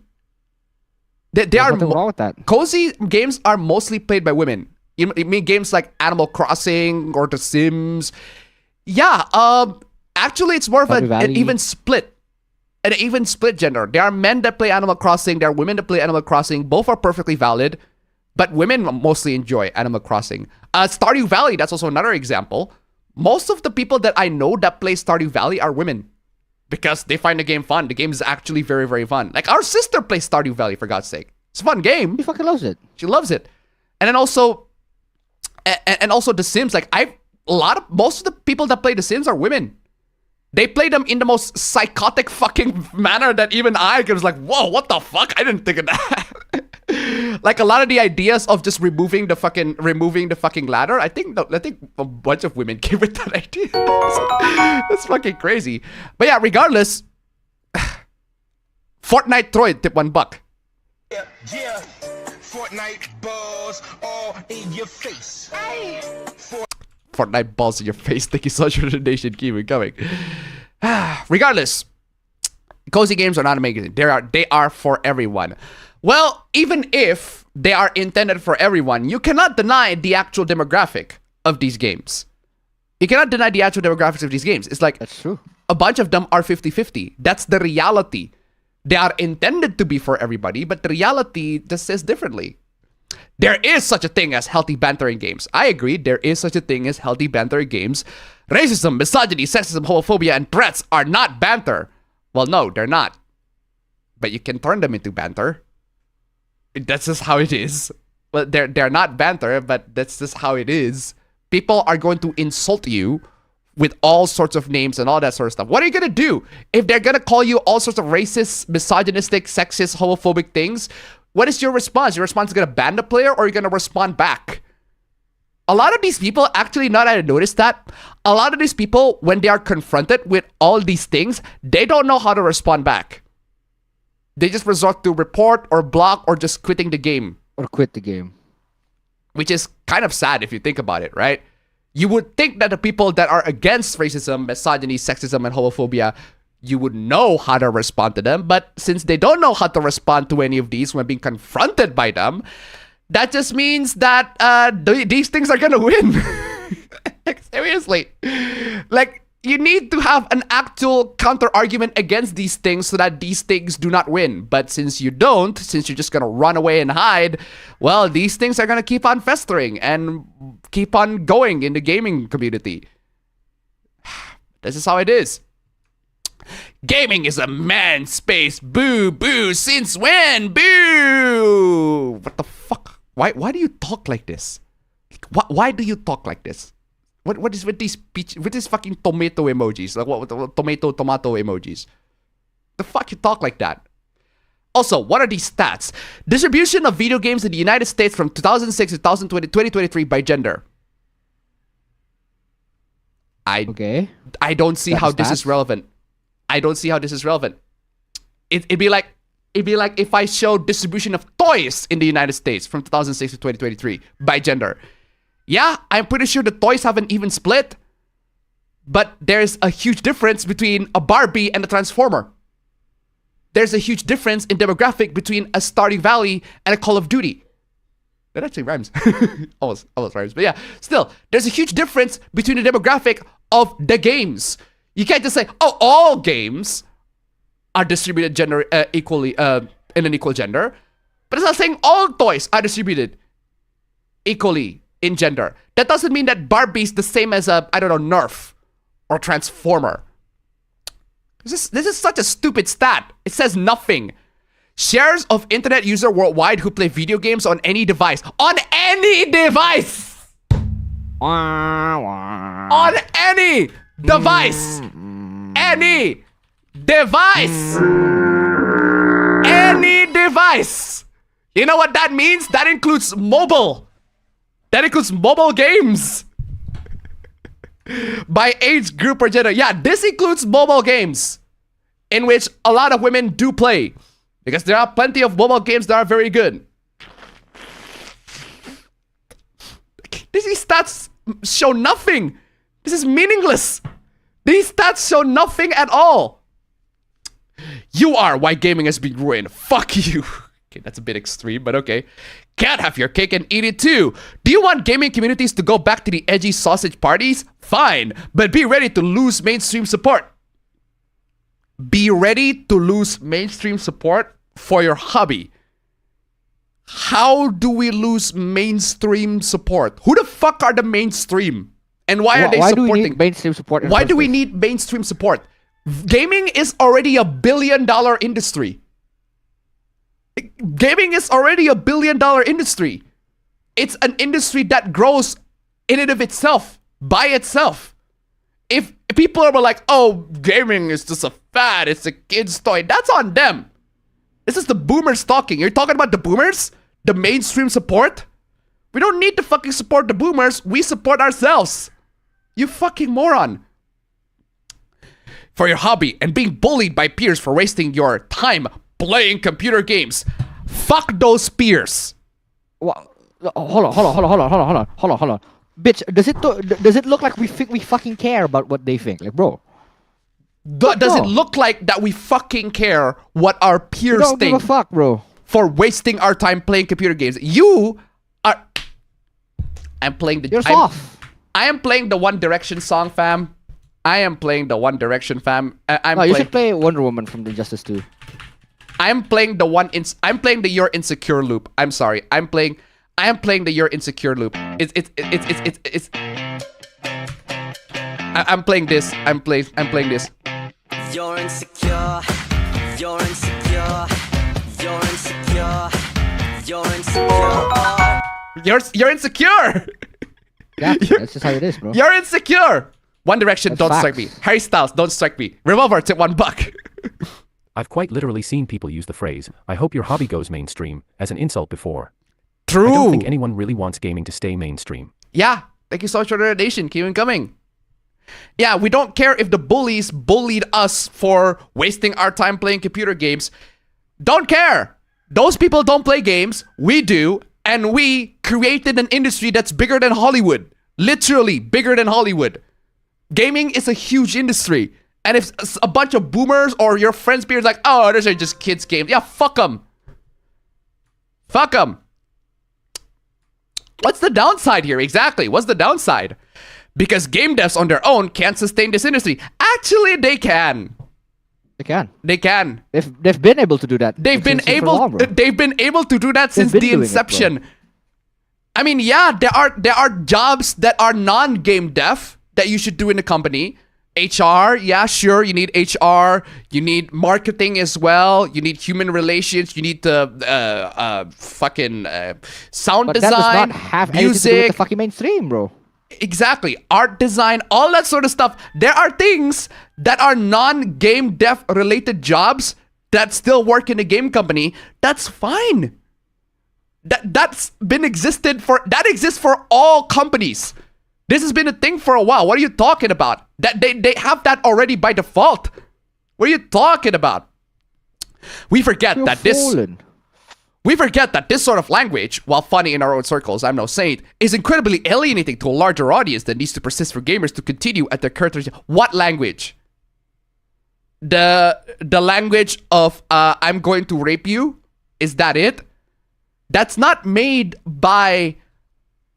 There's nothing wrong with that. Cozy games are mostly played by women. You mean games like Animal Crossing or The Sims? Yeah. Actually, it's more of an even split. An even split gender. There are men that play Animal Crossing. There are women that play Animal Crossing. Both are perfectly valid. But women mostly enjoy Animal Crossing. Stardew Valley, that's also another example. most of the people that I know that play Stardew Valley are women. Because they find the game fun. The game is actually very, very fun. Like, our sister plays Stardew Valley, for God's sake. It's a fun game. She fucking loves it. She loves it. And then also, and also The Sims. Like, most of the people that play The Sims are women. They play them in the most psychotic fucking manner that even I was like, whoa, what the fuck? I didn't think of that. Like, a lot of the ideas of just removing the fucking ladder, I think a bunch of women came with that idea. That's fucking crazy. But yeah, regardless, Fortnite Troy tip $1. Yeah, Fortnite balls all in your face. Fortnite balls in your face. Thank you so much for the donation. Keep it coming. Regardless, cozy games are not amazing. They are for everyone. Well, even if they are intended for everyone, you cannot deny the actual demographic of these games. You cannot deny the actual demographics of these games. It's like, that's true. A bunch of them are 50-50. That's the reality. They are intended to be for everybody, but the reality just says differently. There is such a thing as healthy banter in games. I agree, there is such a thing as healthy banter in games. Racism, misogyny, sexism, homophobia, and threats are not banter. Well, no, they're not. But you can turn them into banter. That's just how it is. Well, they're not banter, but that's just how it is. People are going to insult you with all sorts of names and all that sort of stuff. What are you going to do? If they're going to call you all sorts of racist, misogynistic, sexist, homophobic things, what is your response? Your response is going to ban the player, or are you going to respond back? A lot of these people, actually, not I noticed that, a lot of these people, when they are confronted with all these things, they don't know how to respond back. They just resort to report or block or just quitting the game. Or quit the game. Which is kind of sad if you think about it, right? You would think that the people that are against racism, misogyny, sexism, and homophobia, you would know how to respond to them. But since they don't know how to respond to any of these when being confronted by them, that just means that these things are going to win. Seriously. Like, you need to have an actual counter-argument against these things so that these things do not win. But since you don't, since you're just going to run away and hide, well, these things are going to keep on festering and keep on going in the gaming community. This is how it is. Gaming is a man's space. Boo, boo. Since when? Boo. What the fuck? Why do you talk like this? Why do you talk like this? What is with these fucking tomato emojis? Like what tomato emojis? The fuck you talk like that? Also, what are these stats? Distribution of video games in the United States from 2006 to 2023 by gender. I don't see how this is relevant. I don't see how this is relevant. It'd be like if I showed distribution of toys in the United States from 2006 to 2023 by gender. Yeah, I'm pretty sure the toys have an even split. But there's a huge difference between a Barbie and a Transformer. There's a huge difference in demographic between a Stardew Valley and a Call of Duty. That actually rhymes. almost rhymes. But yeah, still, there's a huge difference between the demographic of the games. You can't just say, oh, all games are distributed gender equally in an equal gender. But it's not saying all toys are distributed equally in gender. That doesn't mean that Barbie's the same as a, I don't know, Nerf or Transformer. This is such a stupid stat. It says nothing. Shares of internet user worldwide who play video games on any device. On any device! On any device! Any device! Any device! You know what that means? That includes mobile. That includes mobile games. By age group or gender. Yeah, this includes mobile games in which a lot of women do play. Because there are plenty of mobile games that are very good. These stats show nothing. This is meaningless. These stats show nothing at all. You are why gaming has been ruined. Fuck you. Okay, that's a bit extreme, but okay. Can't have your cake and eat it too. Do you want gaming communities to go back to the edgy sausage parties? Fine, but be ready to lose mainstream support. Be ready to lose mainstream support for your hobby. How do we lose mainstream support? Who the fuck are the mainstream? And why are they why supporting? do we need mainstream support? Why do we need mainstream support? Gaming is already a $1 billion industry. Gaming is already a $1 billion industry. It's an industry that grows in and of itself, by itself. If people are like, oh, gaming is just a fad, it's a kid's toy, that's on them. This is the boomers talking. You're talking about the boomers? The mainstream support? We don't need to fucking support the boomers. We support ourselves. You fucking moron. For your hobby and being bullied by peers for wasting your time playing computer games. Fuck those peers. Well, hold on. Bitch, does it look like we fucking care about what they think? Like, bro. Does it look like that we fucking care what our peers don't think? Give a fuck, bro. For wasting our time playing computer games. You are... I'm playing the... You're soft. I am playing the One Direction song, fam. I am playing the One Direction, fam. You should play Wonder Woman from the Injustice 2. I'm playing the I'm playing the You're Insecure loop. I'm sorry. I am playing the You're Insecure loop. I'm playing this. I'm playing this. You're insecure. You're insecure. You're insecure. You're insecure. You're insecure. Yeah, that's just how it is, bro. You're insecure. One Direction, That's don't facts. strike me. Harry Styles, don't strike me. Revolver, tip $1. I've quite literally seen people use the phrase, I hope your hobby goes mainstream, as an insult before. True. I don't think anyone really wants gaming to stay mainstream. Yeah, thank you so much for the donation. Keep on coming. Yeah, we don't care if the bullies bullied us for wasting our time playing computer games. Don't care. Those people don't play games. We do. And we created an industry that's bigger than Hollywood. Literally bigger than Hollywood. Gaming is a huge industry. And if a bunch of boomers or your friends' peers like, oh, those are just kids' games. Yeah, fuck them. Fuck them. What's the downside here? Exactly. What's the downside? Because game devs on their own can't sustain this industry. Actually, they can. They can. They can. They've been able to do that. They've been able to do that since the inception. I mean, yeah, there are jobs that are non-game dev that you should do in the company. HR, yeah, sure, you need HR, you need marketing as well, you need human relations, you need the fucking sound But design, that does not have anything to do with the fucking mainstream, bro. Exactly. Art design, all that sort of stuff. There are things that are non-game dev related jobs that still work in a game company. That's fine. That exists for all companies. This has been a thing for a while. What are you talking about? That they have that already by default. What are you talking about? We forget that this sort of language, while funny in our own circles, I'm no saint, is incredibly alienating to a larger audience that needs to persist for gamers to continue at their current. What language? The language of I'm going to rape you? Is that it? That's not made by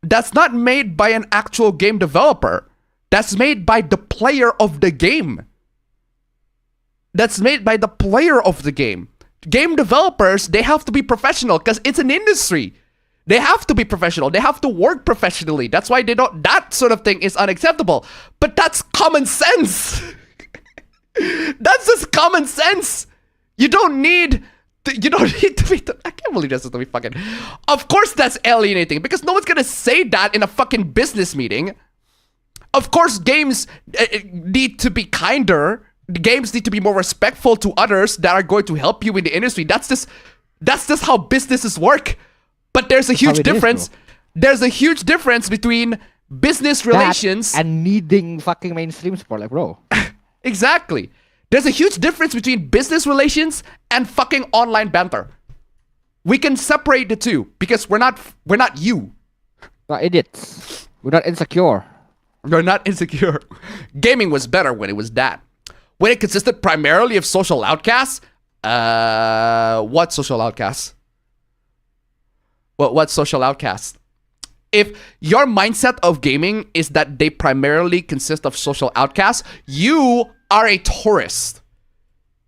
an actual game developer. That's made by the player of the game. Game developers, they have to be professional because it's an industry. They have to be professional. They have to work professionally. That's why that sort of thing is unacceptable. But that's common sense. That's just common sense. You don't need to be, I can't believe this is to be fucking, of course that's alienating because no one's gonna say that in a fucking business meeting. Of course games need to be kinder. Games need to be more respectful to others that are going to help you in the industry. That's just how businesses work. But there's a huge difference. There's a huge difference between business relations and needing fucking mainstream support, like, bro. Exactly. There's a huge difference between business relations and fucking online banter. We can separate the two because we're not you. We're idiots. We're not insecure. We're not insecure. Gaming was better when it was that. When it consisted primarily of social outcasts. What social outcasts? What social outcasts? If your mindset of gaming is that they primarily consist of social outcasts, you are a tourist.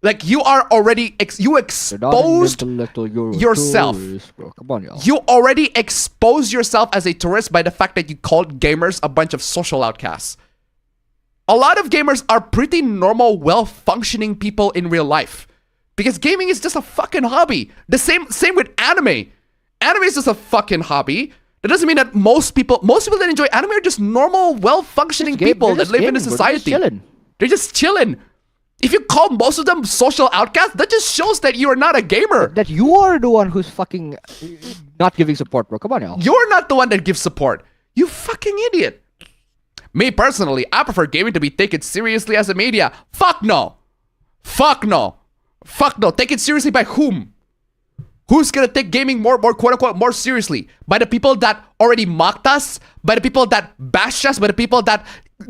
Like you are already you exposed yourself. Bro. Come on, y'all. You already exposed yourself as a tourist by the fact that you called gamers a bunch of social outcasts. A lot of gamers are pretty normal, well-functioning people in real life. Because gaming is just a fucking hobby. The same with anime. Anime is just a fucking hobby. That doesn't mean that most people that enjoy anime are just normal, well-functioning people that live in a society. They're just chilling. If you call most of them social outcasts, that just shows that you are not a gamer. That you are the one who's fucking not giving support, bro. Come on, y'all. You're not the one that gives support. You fucking idiot. Me personally, I prefer gaming to be taken seriously as a media. Fuck no. Fuck no. Fuck no. Take it seriously by whom? Who's gonna take gaming more quote unquote more seriously? By the people that already mocked us? By the people that bash us? By the people that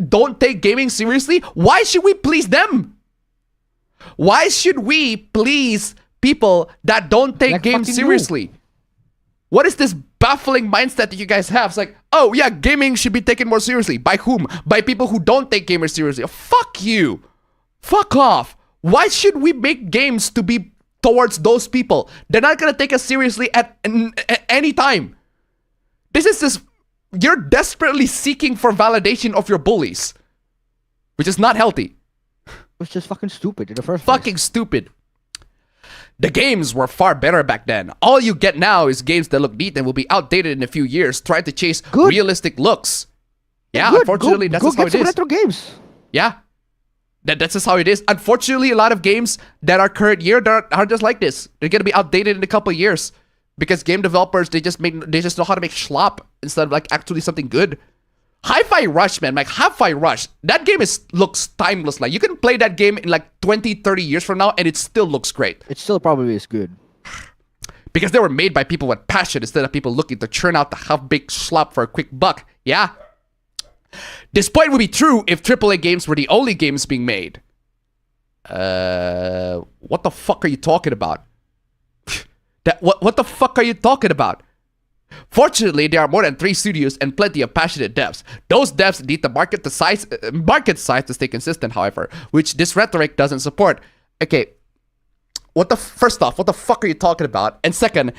don't take gaming seriously? Why should we please them? Why should we please people that don't take games seriously? What is this baffling mindset that you guys have? It's like, oh yeah, gaming should be taken more seriously. By whom? By people who don't take gamers seriously. Fuck you. Fuck off. Why should we make games to be towards those people? They're not gonna take us seriously at any time. This is just, you're desperately seeking for validation of your bullies, which is not healthy. It's just fucking stupid in the first place. Fucking stupid. The games were far better back then. All you get now is games that look neat and will be outdated in a few years, trying to chase realistic looks. Yeah, unfortunately, that's just how it is. Retro games. Yeah. That's just how it is. Unfortunately, a lot of games that are current year are just like this. They're gonna be outdated in a couple of years because game developers they just know how to make schlop instead of like actually something good. Hi-Fi Rush, man, like Hi-Fi Rush, that game looks timeless. Like you can play that game in like 20, 30 years from now and it still looks great. It still probably is good. Because they were made by people with passion instead of people looking to churn out the half-baked slop for a quick buck. Yeah. This point would be true if AAA games were the only games being made. What the fuck are you talking about? What the fuck are you talking about? Fortunately, there are more than 3 studios and plenty of passionate devs. Those devs need the market size to stay consistent, however, which this rhetoric doesn't support. Okay, first off, what the fuck are you talking about? And second,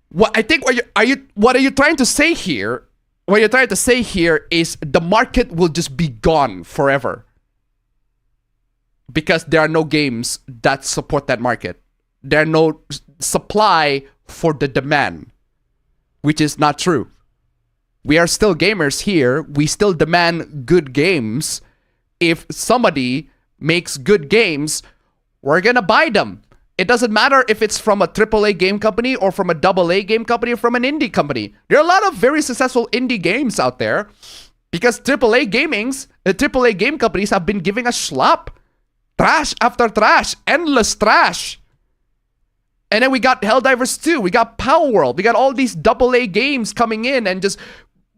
what are you trying to say here? What you're trying to say here is the market will just be gone forever because there are no games that support that market. There are no supply for the demand. Which is not true. We are still gamers here. We still demand good games. If somebody makes good games, we're gonna buy them. It doesn't matter if it's from a AAA game company or from a AA game company or from an indie company. There are a lot of very successful indie games out there because AAA game companies have been giving us schlop. Trash after trash. Endless trash. And then we got Helldivers 2, we got Power World, we got all these AA games coming in and just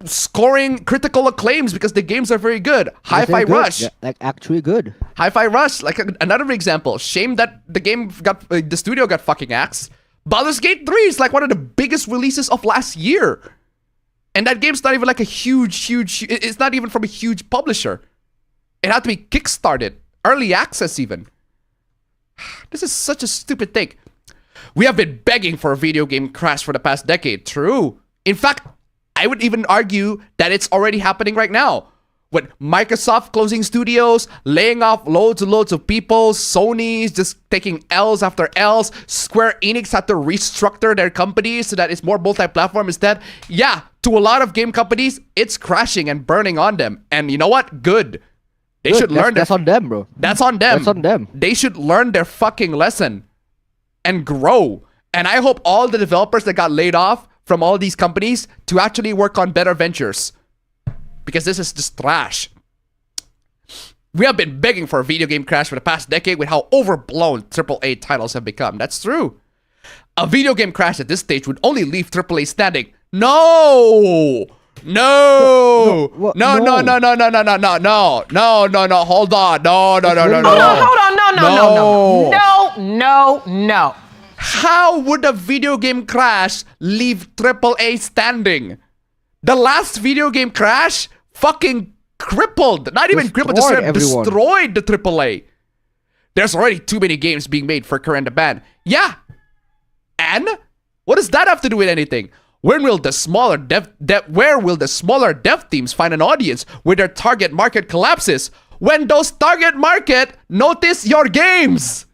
scoring critical acclaims because the games are very good. Hi-Fi Rush. Yeah, like actually good. Hi-Fi Rush, like another example. Shame that the studio got fucking axed. Baldur's Gate 3 is like one of the biggest releases of last year. And that game's not even like a huge, it's not even from a huge publisher. It had to be kickstarted. Early access even. This is such a stupid thing. We have been begging for a video game crash for the past decade. True. In fact, I would even argue that it's already happening right now. With Microsoft closing studios, laying off loads and loads of people, Sony's just taking L's after L's, Square Enix had to restructure their company so that it's more multi-platform instead. Yeah, to a lot of game companies, it's crashing and burning on them. And you know what? Good. They should learn. That's on them, bro. That's on them. That's on them. They should learn their fucking lesson and grow. And I hope all the developers that got laid off from all these companies to actually work on better ventures. Because this is just trash. We have been begging for a video game crash for the past decade with how overblown AAA titles have become. That's true. A video game crash at this stage would only leave AAA standing. No! No! Hold on. No. How would a video game crash leave AAA standing? The last video game crash fucking crippled. Not even crippled, just destroyed the AAA. There's already too many games being made for Korean to ban. Yeah. And what does that have to do with anything? Where will the smaller dev teams find an audience where their target market collapses? When those target market notice your games.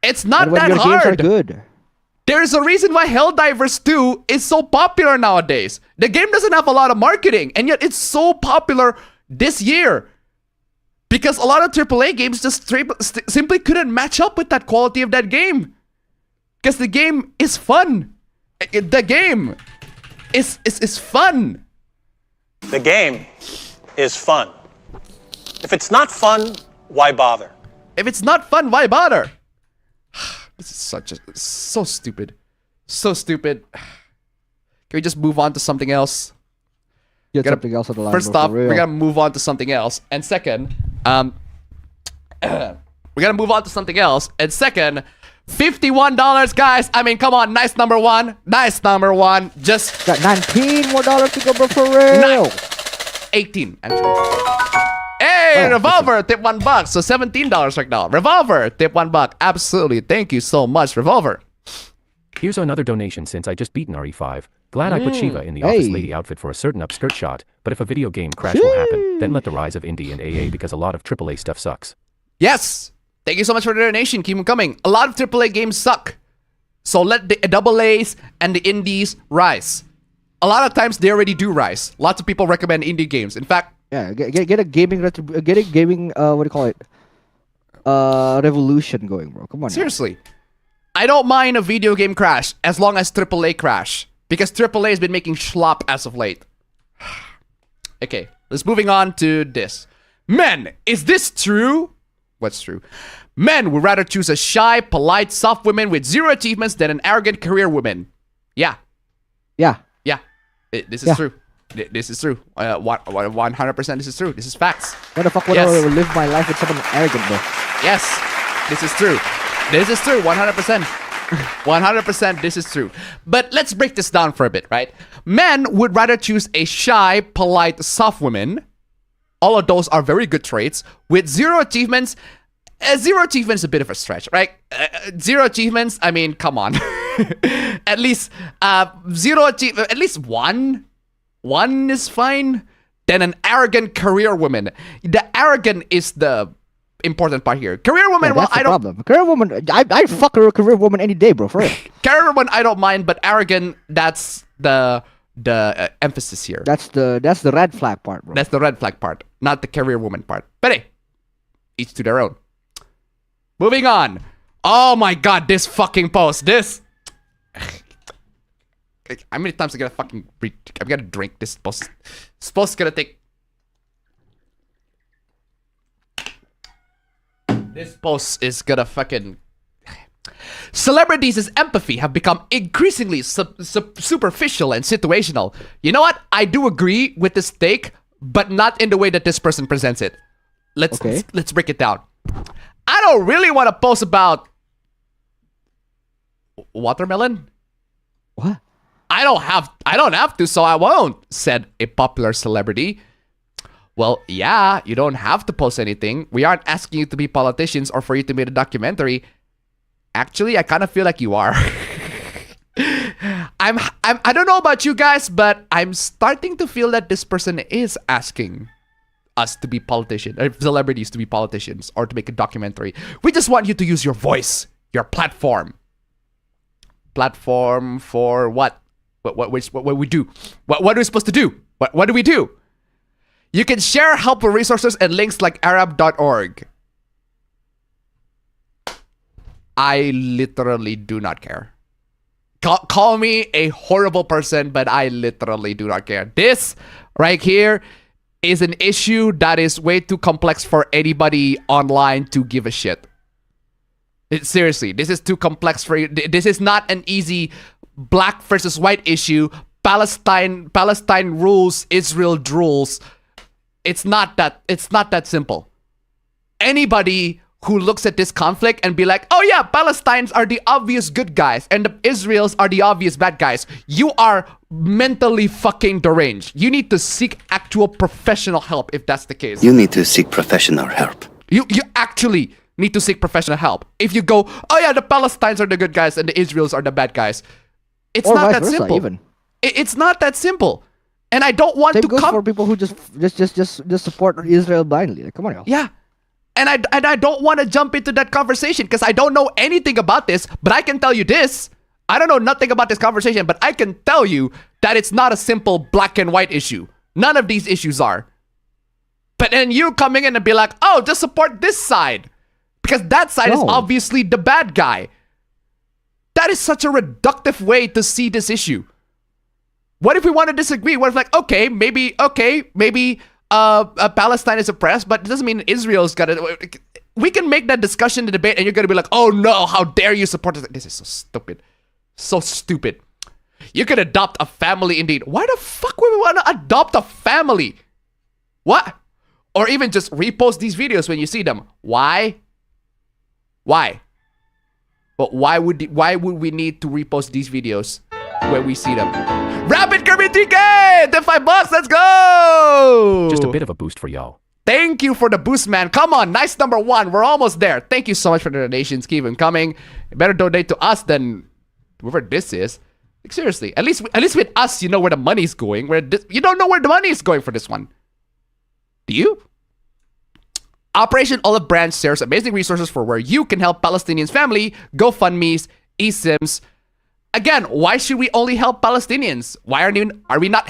It's not that your hard. Games are good. There's a reason why Helldivers 2 is so popular nowadays. The game doesn't have a lot of marketing, and yet it's so popular this year. Because a lot of AAA games just simply couldn't match up with that quality of that game. Because the game is fun. The game is fun. The game is fun. If it's not fun, why bother? If it's not fun, why bother? This is so stupid. So stupid. Can we just move on to something else? Something else on the line. First off, we're gonna move on to something else. And second, we're gonna move on to something else. And second, $51, guys. I mean, come on, nice number one. Nice number one. Just got $19 more to go, bro, for real. 18, actually. Hey, Revolver, tip $1. So $17 right now. Revolver, tip $1. Absolutely. Thank you so much, Revolver. Here's another donation since I just beaten RE5. Glad I put Shiva in the office lady outfit for a certain upskirt shot, but if a video game crash will happen, then let the rise of indie and AA because a lot of AAA stuff sucks. Yes! Thank you so much for the donation. Keep them coming. A lot of AAA games suck. So let the AA's and the indies rise. A lot of times they already do rise. Lots of people recommend indie games. In fact, yeah, get a gaming what do you call it? Revolution going, bro. Come on. Seriously. Now. I don't mind a video game crash as long as AAA crash. Because AAA has been making schlop as of late. Okay, let's moving on to this. Men, is this true? What's true? Men would rather choose a shy, polite, soft woman with zero achievements than an arrogant career woman. Yeah. Yeah. Yeah. This is true. This is true. 100% this is true. This is facts. What the fuck would I live my life with someone arrogant, bro? Yes. This is true. This is true. 100%. 100% this is true. But let's break this down for a bit, right? Men would rather choose a shy, polite, soft woman. All of those are very good traits. With zero achievements, zero achievements is a bit of a stretch, right? Zero achievements, I mean, come on. At least zero achievement, at least one is fine. Then an arrogant career woman. The arrogant is the important part here. Career woman, well, I don't. Problem. Career woman, I fuck a career woman any day, bro. For real. Career woman, I don't mind, but arrogant, that's the emphasis here. That's the red flag part, bro. That's the red flag part, not the career woman part. But hey, each to their own. Moving on. Oh my god, this fucking post. This. How many times I gotta fucking I'm gonna drink this post. This post is gonna take. This post is gonna fucking. Celebrities' empathy have become increasingly superficial and situational. You know what? I do agree with this take, but not in the way that this person presents it. Let's break it down. I don't really want to post about watermelon. What? I don't have to, so I won't, said a popular celebrity. Well, yeah, you don't have to post anything. We aren't asking you to be politicians or for you to make a documentary. Actually, I kind of feel like you are. I don't know about you guys, but I'm starting to feel that this person is asking us to be politicians, or celebrities to be politicians, or to make a documentary. We just want you to use your voice, your platform. Platform for what? What we do? What are we supposed to do? What do we do? You can share helpful resources and links like Arab.org. I literally do not care. Call me a horrible person, but I literally do not care. This right here is an issue that is way too complex for anybody online to give a shit. Seriously, this is too complex for you. This is not an easy black versus white issue. Palestine rules, Israel drools. It's not that simple. Anybody who looks at this conflict and be like, oh yeah, Palestinians are the obvious good guys and the Israelis are the obvious bad guys. You are mentally fucking deranged. You need to seek actual professional help if that's the case. You need to seek professional help. You actually need to seek professional help. If you go, oh yeah, the Palestinians are the good guys and the Israelis are the bad guys. It's Or not vice that versa, simple. even. It's not that simple. And I don't want Same to goes come for people who just support Israel blindly. Like, come on, y'all. Yeah. And I don't want to jump into that conversation because I don't know anything about this, but I can tell you this. I don't know nothing about this conversation, but I can tell you that it's not a simple black and white issue. None of these issues are. But then you coming in and be like, oh, just support this side. Because that side is obviously the bad guy. That is such a reductive way to see this issue. What if we want to disagree? What if like, okay, maybe Palestine is oppressed, but it doesn't mean Israel's got it. We can make that discussion, the debate, and you're going to be like, oh no, how dare you support this? This is so stupid. So stupid. You could adopt a family indeed. Why the fuck would we want to adopt a family? What? Or even just repost these videos when you see them. Why? Why? But why would we need to repost these videos when we see them? Rapid Kirby TK! The $5, let's go! Just a bit of a boost for y'all. Thank you for the boost, man. Come on, nice number 1. We're almost there. Thank you so much for the donations. Keep them coming. You better donate to us than whoever this is. Like, seriously, at least with us, you know where the money's going. You don't know where the money is going for this one. Do you? Operation Olive Branch shares amazing resources for where you can help Palestinians' family, GoFundMe's, eSIMs. Again, why should we only help Palestinians? Why are we not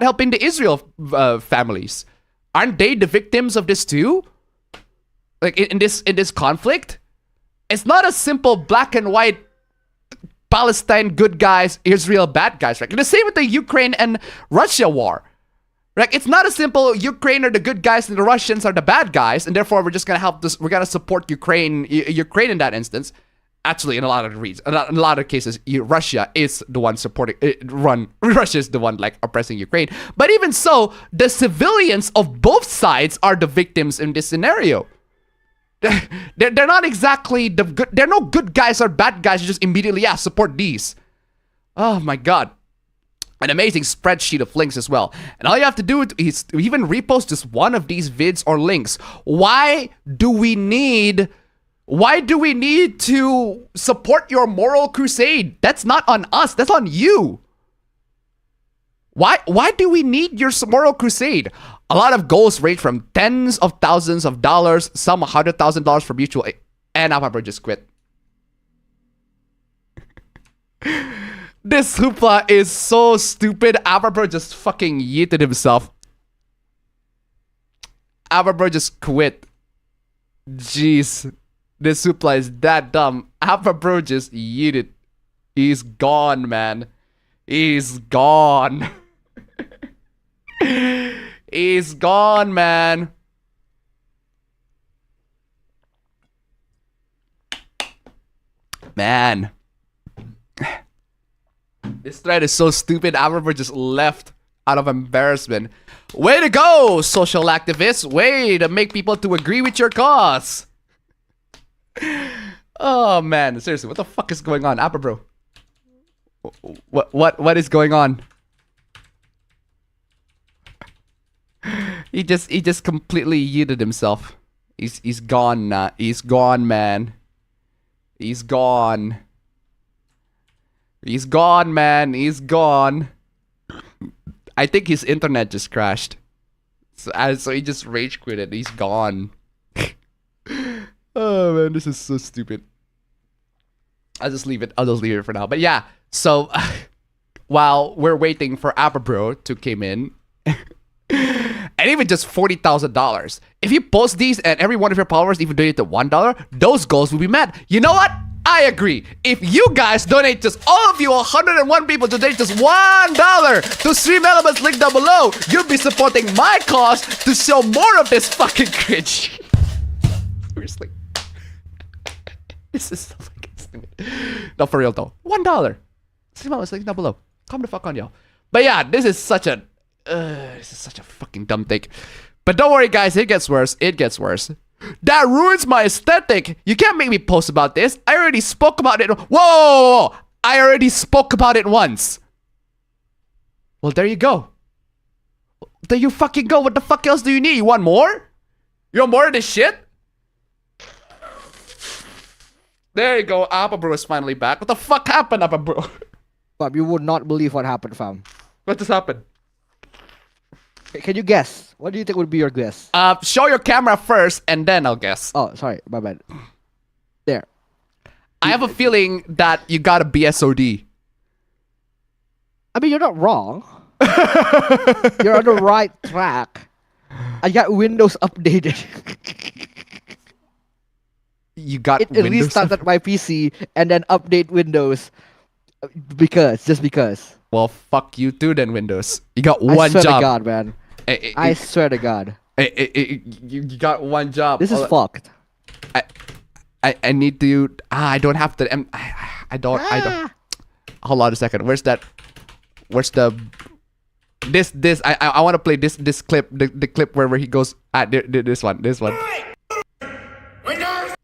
helping the Israel families? Aren't they the victims of this too? Like in this conflict? It's not a simple black and white Palestine good guys, Israel bad guys, right? And the same with the Ukraine and Russia war. Like, it's not a simple Ukraine are the good guys and the Russians are the bad guys, and therefore we're just gonna we're gonna support Ukraine in that instance. Actually, in a lot of cases, Russia is the one supporting Russia is the one like oppressing Ukraine. But even so, the civilians of both sides are the victims in this scenario. They're not exactly the good. They're no good guys or bad guys. You just immediately support these. Oh my god. An amazing spreadsheet of links as well. And all you have to do is even repost just one of these vids or links. Why do we need to support your moral crusade? That's not on us. That's on you. Why do we need your moral crusade? A lot of goals range from tens of thousands of dollars, some $100,000 for mutual aid. And I'll just quit. This hoopla is so stupid. Avabro just fucking yeeted himself. Avabro just quit. Jeez. This hoopla is that dumb. Avabro just yeeted. He's gone, man. He's gone. He's gone, man. Man. This thread is so stupid. Avabro just left out of embarrassment. Way to go, social activists. Way to make people to agree with your cause. Oh man, seriously, what the fuck is going on, Avabro? What is going on? He just completely yeeted himself. He's gone now. He's gone, man. He's gone. He's gone, man. He's gone. I think his internet just crashed. So he just rage quit it. He's gone. Oh man, this is so stupid. I'll just leave it for now. But yeah, so while we're waiting for Avabro to come in, and even just $40,000, if you post these and every one of your followers even donate to $1, those goals will be met. You know what? I agree. If you guys donate, just all of you 101 people donate just $1 to Stream Elements link down below, you'll be supporting my cause to show more of this fucking cringe. Seriously. This is so fucking stupid. No, for real though. $1. Stream Elements link down below. Come the fuck on, y'all. But yeah, this is such a fucking dumb take. But don't worry, guys. It gets worse. It gets worse. That ruins my aesthetic. You can't make me post about this. I already spoke about it. Whoa! I already spoke about it once. Well, there you go. There you fucking go. What the fuck else do you need? You want more? You want more of this shit? There you go. Appa Bro is finally back. What the fuck happened, Appa Bro? Fam, you would not believe what happened, fam. What just happened? Can you guess? What do you think would be your guess? Show your camera first, and then I'll guess. Oh, sorry, my bad. There. I have a feeling that you got a BSOD. I mean, you're not wrong. You're on the right track. I got Windows updated. You got it Windows restarted my PC and then update Windows just because. Well, fuck you too then, Windows. You got one I swear job. to God, man. I swear to God. You got one job. This is fucked. I need to. I don't have to. I don't. Hold on a second. Where's the? This. I want to play this clip. The clip where he goes. This one. Windows!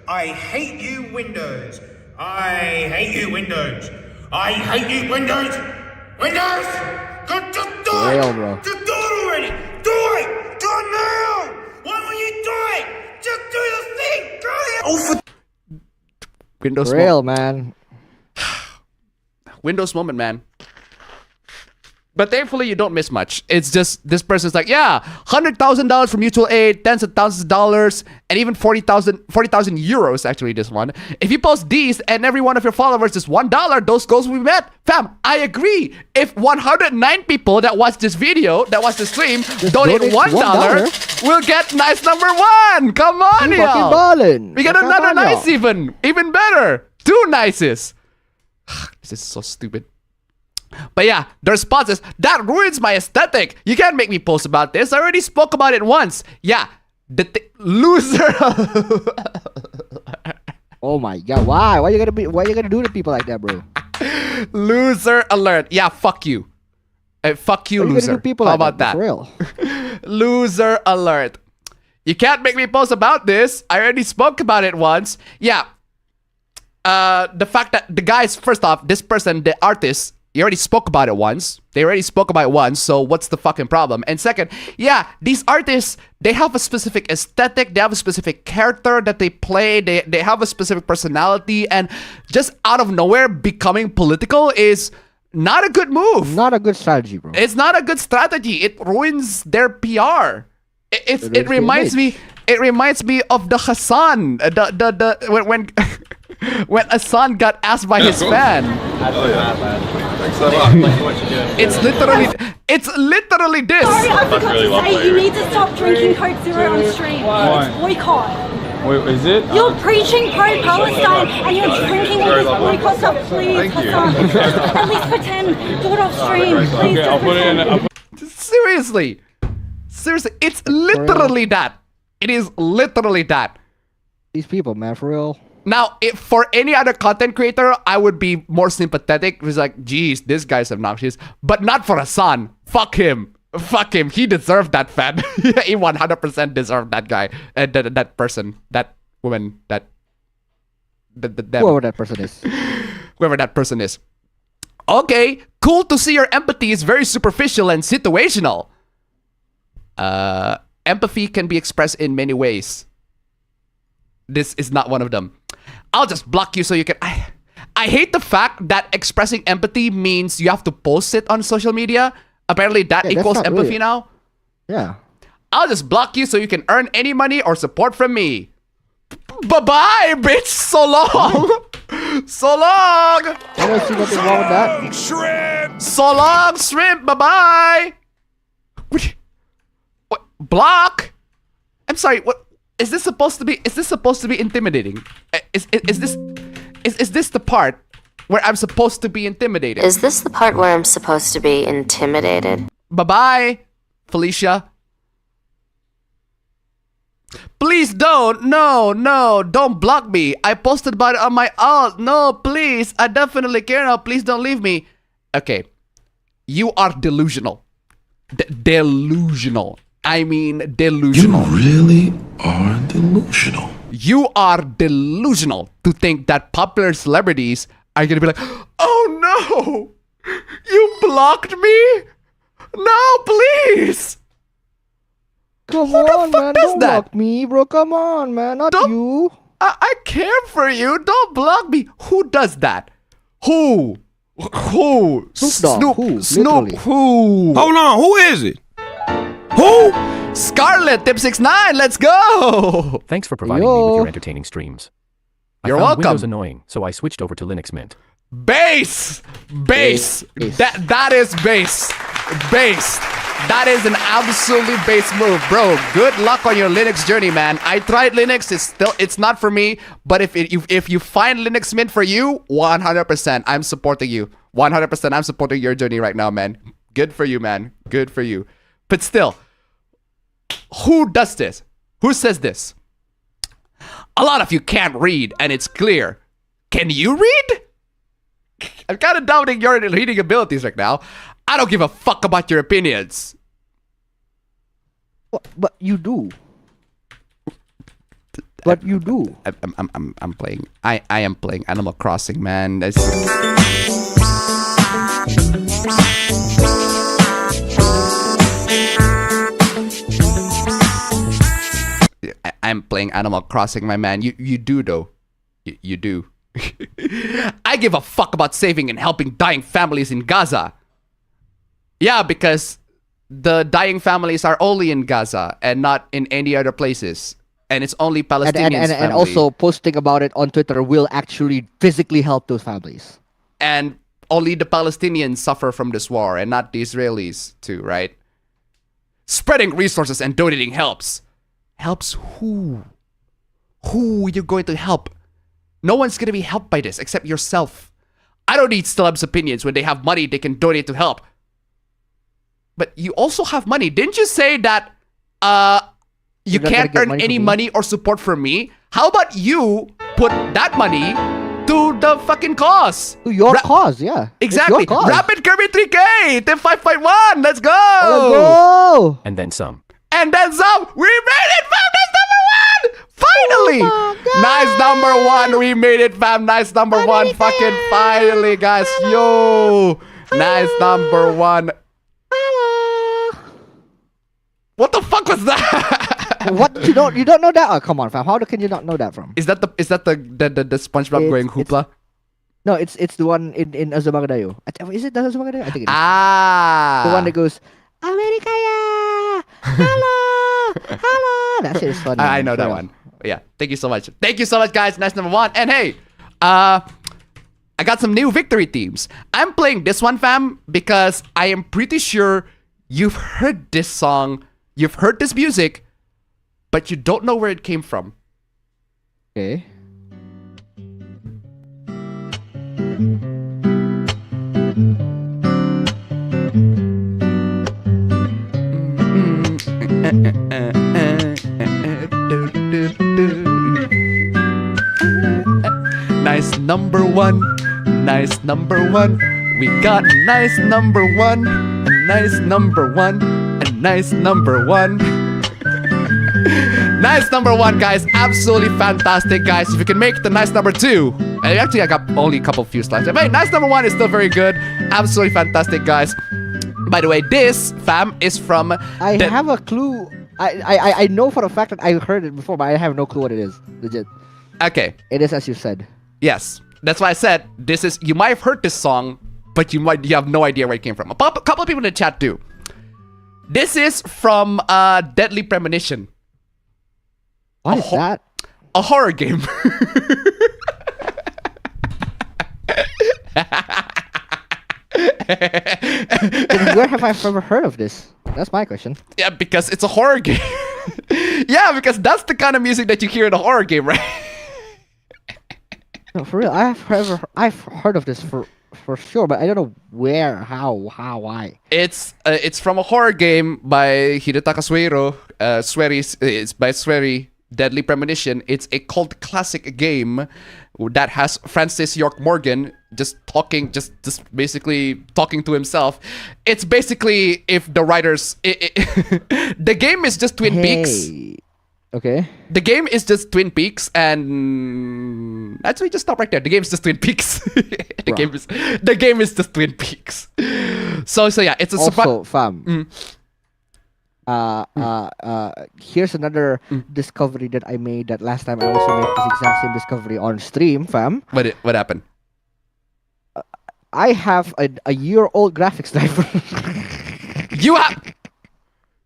I hate you, Windows. I hate you, Windows. I hate you, Windows. Windows! Just do it! Real, bro. Just do it already! Do it! Do it now! Why won't you do it? Just do the thing! Do it! Oh, for Windows. Real, man. Windows moment, man. But thankfully, you don't miss much. It's just this person's like, yeah, $100,000 for mutual aid, tens of thousands of dollars, and even 40,000 euros. Actually, this one. If you post these and every one of your followers is $1, those goals will be met. Fam, I agree. If 109 people that watch this video, that watch the stream, donate $1, we'll get nice number 1. Come on, y'all. We get another nice even better. 2 nices. This is so stupid. But yeah, the response is, that ruins my aesthetic. You can't make me post about this. I already spoke about it once. Yeah, loser. Oh my God! Why? Why you gonna do to people like that, bro? Loser alert. Yeah, fuck you. Fuck you, loser. How about that? For real. Loser alert. You can't make me post about this. I already spoke about it once. Yeah. The fact that the guys, first off, this person, the artist, you already spoke about it once. They already spoke about it once, so what's the fucking problem? And second, yeah, these artists, they have a specific aesthetic, they have a specific character that they play, they have a specific personality, and just out of nowhere becoming political is not a good move. Not a good strategy, bro. It's not a good strategy. It ruins their PR. It reminds me of the Hassan, when Hassan got asked by his fan. It's literally this. Sorry, I forgot to say, you need to stop drinking Coke Zero on stream. Why? It's boycott. Wait, is it? You're preaching pro-Palestine and you're drinking all this boycott stuff. Please, Hassan. At least pretend. Do it off stream. Please. Okay, I'll put it in. Seriously, it's literally that. It is literally that. These people, man, for real. Now, if for any other content creator, I would be more sympathetic. It was like, geez, this guy's obnoxious. But not for Hassan. Fuck him. Fuck him. He deserved that fan. He 100% deserved that guy. That person. That woman. Whoever that person is. Whoever that person is. Okay. Cool to see your empathy is very superficial and situational. Empathy can be expressed in many ways. This is not one of them. I'll just block you so you can... I hate the fact that expressing empathy means you have to post it on social media. Apparently that equals empathy now. Yeah. I'll just block you so you can earn any money or support from me. Bye-bye, bitch. So long. So long. I don't see nothing wrong with that. Shrimp. So long, shrimp. Bye-bye. What? Block? I'm sorry, what? Is this supposed to be intimidating? Is this the part where I'm supposed to be intimidated? Is this the part where I'm supposed to be intimidated? Bye-bye, Felicia. Please don't. No, don't block me. I posted about it on my alt. No, please. I definitely care now. Please don't leave me. Okay. You are delusional. Delusional. I mean delusional. You really are delusional. You are delusional to think that popular celebrities are gonna be like, oh no, you blocked me? No, please. Come on, man. Don't block me, bro. Come on, man. Not you. I care for you. Don't block me. Who does that? Who? Snoop. Who? Snoop. Literally. Who? Hold on, who is it? Who? Scarlet, Tip69, let's go! Thanks for providing me with your entertaining streams. You're I found welcome. Windows annoying, so I switched over to Linux Mint. Base! That is base. That is an absolutely base move, bro. Good luck on your Linux journey, man. I tried Linux. It's not for me. But if you find Linux Mint for you, 100%, I'm supporting you. 100%, I'm supporting your journey right now, man. Good for you, man. Good for you. But still, who does this? Who says this? A lot of you can't read, and it's clear. Can you read? I'm kind of doubting your reading abilities right now. I don't give a fuck about your opinions. But you do. But you do. I'm playing. I am playing Animal Crossing, man. I'm playing Animal Crossing, my man. You do though. You do. I give a fuck about saving and helping dying families in Gaza. Yeah, because the dying families are only in Gaza and not in any other places. And it's only Palestinians. And also posting about it on Twitter will actually physically help those families. And only the Palestinians suffer from this war and not the Israelis too, right? Spreading resources and donating helps. Helps who? Who are you going to help? No one's going to be helped by this except yourself. I don't need celebs' opinions. When they have money, they can donate to help. But you also have money. Didn't you say that you can't earn any money or support from me? How about you put that money to the fucking cause? To your cause, yeah. Exactly. It's your cause. Rapid Kirby 3K, Tip 5.1. Let's go. Let's go. And then some. And then some. We made it, fam. That's number 1. Finally. Nice number 1. We made it, fam. Nice number 1. Fucking finally, guys. Yo. Nice number 1. What the fuck was that? What? You don't know that? Oh, come on, fam. How can you not know that from? Is that the SpongeBob going hoopla? No, it's the one in Azumagadayo. Is it the Azumagadayo? I think it is. Ah. The one that goes, Americaya! Hello! That shit is funny. I know that one. Yeah. Thank you so much. Thank you so much, guys. Nice number 1. And hey, I got some new victory themes. I'm playing this one, fam, because I am pretty sure you've heard this song, you've heard this music, but you don't know where it came from. Okay. Nice number 1. Nice number 1. We got nice number 1. A nice number 1. A nice number 1. Nice number 1, guys. Absolutely fantastic, guys. If you can make the nice number 2. And actually, I got only a couple few slides. But hey, nice number 1 is still very good. Absolutely fantastic, guys. By the way, this, fam, is from... I have a clue. I know for a fact that I heard it before, but I have no clue what it is. Legit. Okay. It is as you said. Yes. That's why I said this is... You might have heard this song, but you have no idea where it came from. A couple of people in the chat do. This is from Deadly Premonition. What is that? A horror game. Where have I ever heard of this? That's my question. Yeah, because it's a horror game. Yeah, because that's the kind of music that you hear in a horror game, right? No, for real. I've heard of this for sure, but I don't know where, how, why. It's from a horror game by Hidetaka Suero. It's by Swery. Deadly Premonition. It's a cult classic game that has Francis York Morgan just basically talking to himself. It's basically if the writers... the game is just Twin Peaks. Okay. The game is just Twin Peaks and... Actually, just stop right there. The game is just Twin Peaks. The game is just Twin Peaks. So yeah, it's a... Also, fam. Here's another discovery that I made. That last time I also made this exact same discovery on stream, fam. What happened? I have a year-old graphics driver.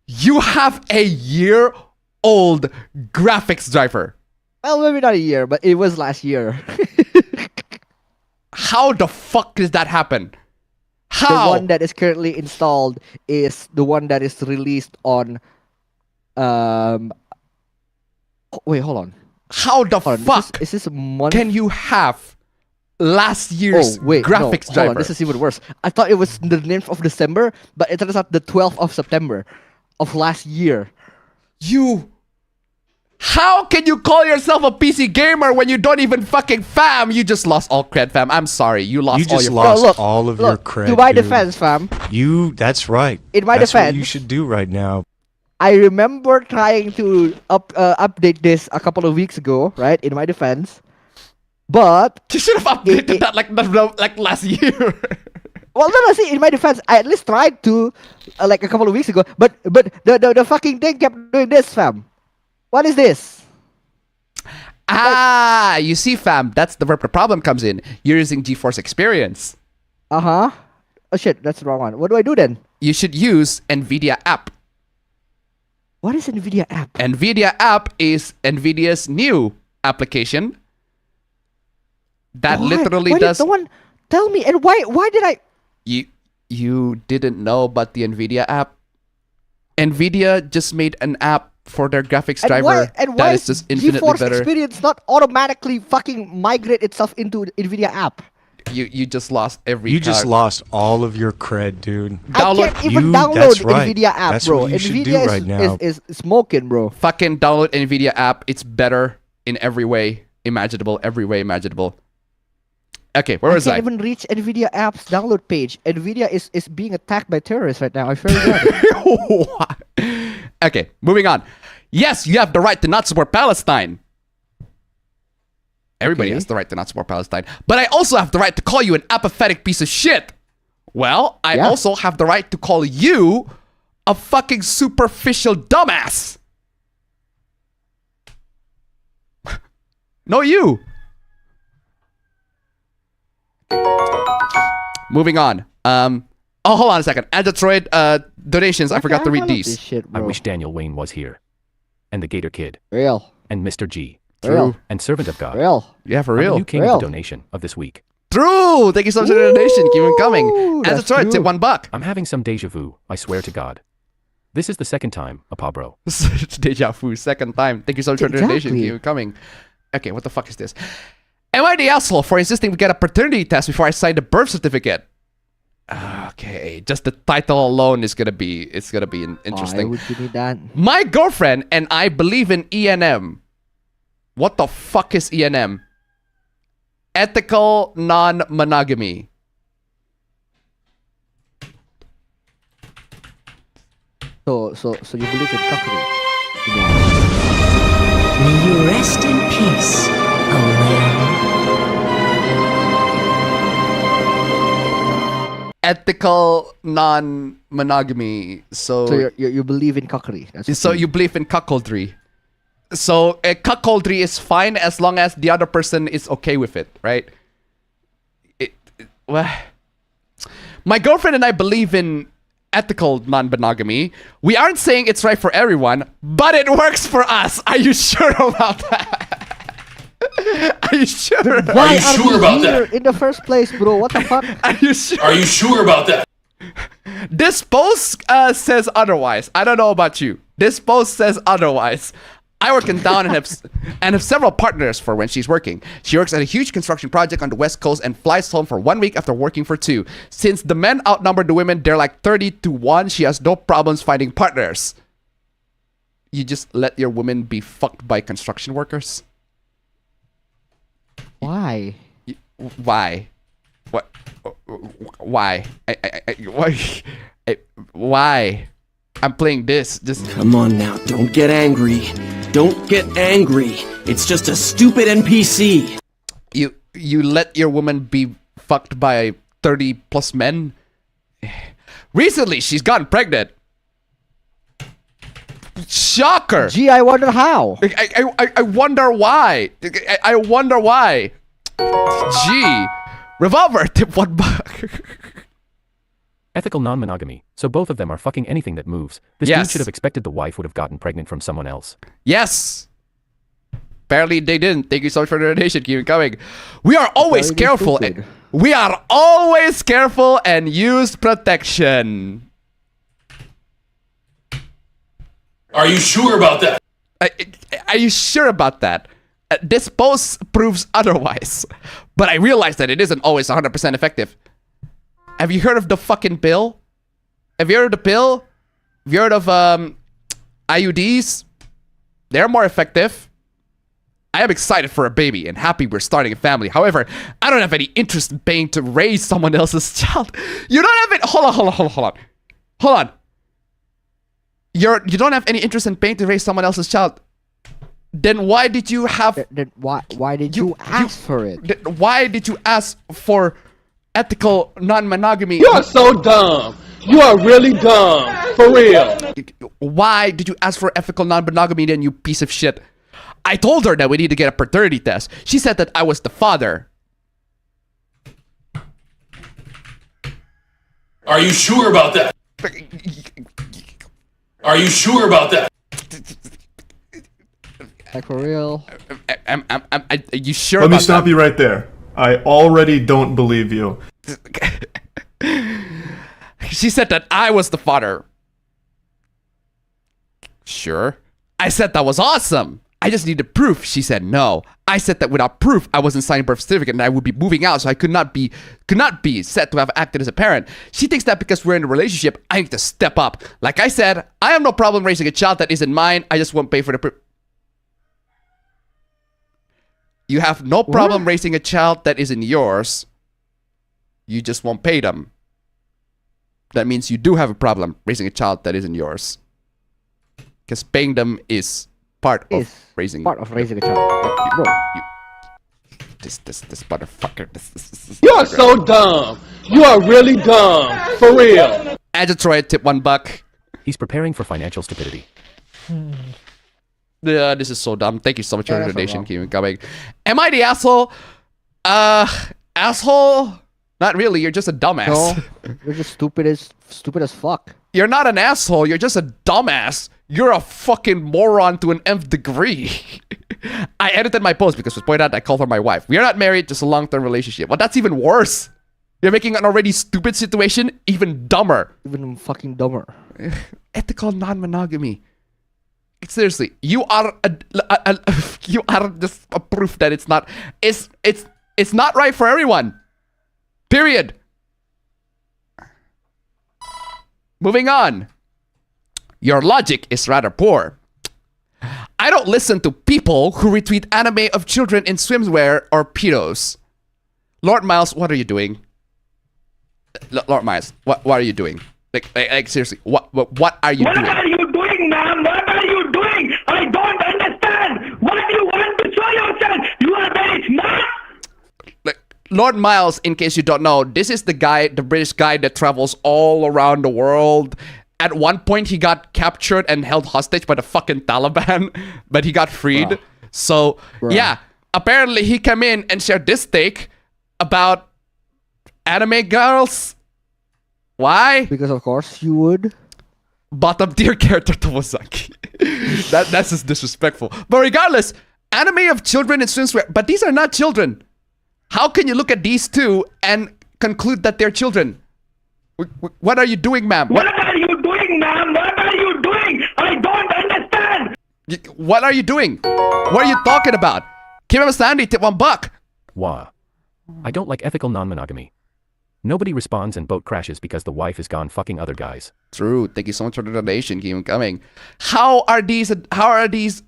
You have a year-old graphics driver. Well, maybe not a year, but it was last year. How the fuck does that happen? How? The one that is currently installed is the one that is released on. Wait, hold on. How the fuck is this a month? Can you have last year's graphics driver? Hold on, this is even worse. I thought it was the 9th of December, but it turns out the 12th of September of last year. How can you call yourself a PC gamer when you don't even fucking fam? You just lost all cred, fam. I'm sorry. You lost all your lost all of your cred. To my dude. defense, fam. That's right. In my that's defense, what you should do right now. I remember trying to update this a couple of weeks ago, right? In my defense. But you should have updated that like last year. Well, no, see, in my defense, I at least tried to like a couple of weeks ago, but the fucking thing kept doing this, fam. What is this? You see, fam, that's where the problem comes in. You're using GeForce Experience. Oh shit, that's the wrong one. What do I do then? You should use NVIDIA app. What is NVIDIA app? NVIDIA app is NVIDIA's new application that literally does. Did someone tell me? And why did I? You didn't know about the NVIDIA app? NVIDIA just made an app for their graphics driver that is just infinitely GeForce better. Experience not automatically fucking migrate itself into NVIDIA app? You just lost every. You just lost all of your cred, dude. I can't even download NVIDIA app, that's bro. What you should NVIDIA do right now. is smoking, bro. Fucking download NVIDIA app. It's better in every way imaginable. Every way imaginable. Okay, where was I? I can't even reach NVIDIA app's download page. NVIDIA is being attacked by terrorists right now. I feel bad. Okay, moving on. Yes, you have the right to not support Palestine. Everybody has the right to not support Palestine. But I also have the right to call you an apathetic piece of shit. Well, I also have the right to call you a fucking superficial dumbass. No, you. Moving on. Hold on a second. Android donations. I forgot to read these. I wish Daniel Wayne was here. And the Gator Kid. Real. And Mr. G. Real. And Servant of God. Real. Yeah, for real. You came with the donation of this week. True. Thank you so much for the donation. Keep it coming. Android, tip $1. I'm having some deja vu. I swear to God. This is the second time, bro. It's deja vu. Second time. Thank you so much for the donation. Keep it coming. Okay, what the fuck is this? Am I the asshole for insisting we get a paternity test before I sign the birth certificate? Okay, just the title alone is gonna be interesting. Why would you need that? My girlfriend and I believe in ENM. What the fuck is ENM? Ethical non-monogamy. So you believe in cuckery? May you rest in peace, Ethical non-monogamy. So you believe in cuckery. You believe in cuckoldry. So cuckoldry is fine as long as the other person is okay with it, right? My girlfriend and I believe in ethical non-monogamy. We aren't saying it's right for everyone, but it works for us. Are you sure about that? Are you sure? Why are you sure about that? In the first place, bro, what the fuck? Are you sure? Are you sure about that? This post says otherwise. I don't know about you. This post says otherwise. I work in town and have several partners for when she's working. She works at a huge construction project on the West Coast and flies home for 1 week after working for 2. Since the men outnumber the women, they're like 30-1. She has no problems finding partners. You just let your woman be fucked by construction workers? Why? Why? What? Why? Why? I'm playing this. Just come on now. Don't get angry. Don't get angry. It's just a stupid NPC. You let your woman be fucked by 30+ men? Recently, she's gotten pregnant. Shocker. Gee, I wonder how. I wonder why. I wonder why. Gee. Revolver, tip $1. Ethical non-monogamy. So both of them are fucking anything that moves. This dude should have expected the wife would have gotten pregnant from someone else. Yes. Apparently they didn't. Thank you so much for the donation. Keep it coming. We are always careful. We are always careful and use protection. Are you sure about that? Are you sure about that? This post proves otherwise. But I realize that it isn't always 100% effective. Have you heard of the fucking pill? Have you heard of the pill? Have you heard of IUDs? They're more effective. I am excited for a baby and happy we're starting a family. However, I don't have any interest in paying to raise someone else's child. You don't have it. Hold on. You don't have any interest in paying to raise someone else's child. Then why did you have? Why did you ask for it? Why did you ask for ethical non-monogamy? You are so dumb. You are really dumb. For real. Why did you ask for ethical non-monogamy then, you piece of shit? I told her that we need to get a paternity test. She said that I was the father. Are you sure about that? Are you sure about that? Like for real? Are you sure Let about me stop that? you right there. I already don't believe you. She said that I was the father. Sure. I said that was awesome. I just needed proof. She said no. I said that without proof, I wasn't signing birth certificate and I would be moving out, so I could not be said to have acted as a parent. She thinks that because we're in a relationship, I need to step up. Like I said, I have no problem raising a child that isn't mine. I just won't pay for the proof. You have no problem raising a child that isn't yours. You just won't pay them. That means you do have a problem raising a child that isn't yours. Because paying them is part of raising a child. Bro, this motherfucker. You are so dumb. You are really dumb. For real. Agitroid, tip $1. He's preparing for financial stupidity. Yeah, this is so dumb. Thank you so much for the donation. Keep it coming. Am I the asshole? Asshole? Not really. You're just a dumbass. No, you're just stupid as fuck. You're not an asshole. You're just a dumbass. You're a fucking moron to an nth degree. I edited my post because it was pointed out I called her my wife. We are not married, just a long-term relationship. Well, that's even worse. You're making an already stupid situation even dumber. Even fucking dumber. Ethical non-monogamy. Seriously, you are you are just a proof that it's not. It's not right for everyone. Period. Moving on. Your logic is rather poor. I don't listen to people who retweet anime of children in swimwear or pedos. Lord Miles, what are you doing? Lord Miles, what are you doing? Like seriously, what are you doing? What are you doing, ma'am? What are you doing? I don't understand. What do you want to show yourself? You are very smart. Lord Miles, in case you don't know, this is the guy, the British guy that travels all around the world. At one point, he got captured and held hostage by the fucking Taliban, but he got freed. So, yeah, apparently he came in and shared this take about anime girls. Why? Because of course you would. Bottom tier character Tomozaki. That's just disrespectful. But regardless, anime of children in swimwear. But these are not children. How can you look at these two and conclude that they're children? What are you doing, ma'am? What are you doing, ma'am? What are you doing? I don't understand. What are you doing? What are you talking about? Kim Sandy, tip $1. Wah. I don't like ethical non-monogamy. Nobody responds and boat crashes because the wife is gone fucking other guys. True. Thank you so much for the donation. Keep them coming. How are these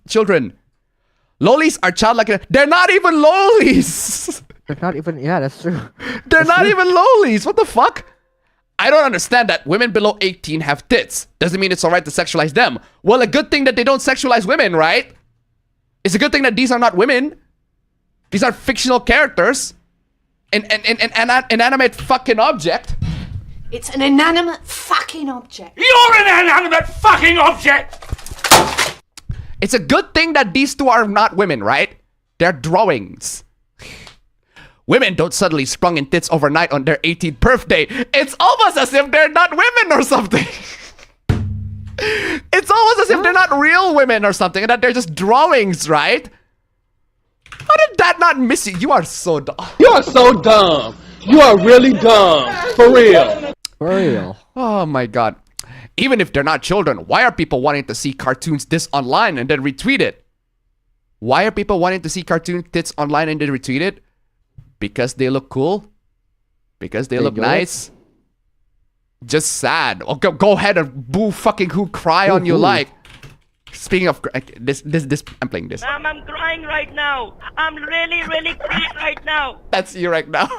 children? Lolis are childlike. They're not even lolis. They're not even. Yeah, that's true. They're not even lolis. What the fuck? I don't understand that women below 18 have tits. Doesn't mean it's alright to sexualize them. Well, a good thing that they don't sexualize women, right? It's a good thing that these are not women. These are fictional characters. An inanimate fucking object. It's an inanimate fucking object. You're an inanimate fucking object. It's a good thing that these two are not women, right? They're drawings. Women don't suddenly sprung in tits overnight on their 18th birthday. It's almost as if they're not women or something. It's almost as if they're not real women or something, and that they're just drawings, right? How did that not miss you? You are so dumb. You are so dumb. You are really dumb. For real. For real. Oh my god. Even if they're not children, why are people wanting to see cartoons this online and then retweet it? Why are people wanting to see cartoon tits online and then retweet it? Because they look cool? Because they look nice? Just sad. Oh, go ahead and boo fucking who cry on you like. Speaking of this, I'm playing this. Mom, I'm crying right now. I'm really crying right now. That's you right now.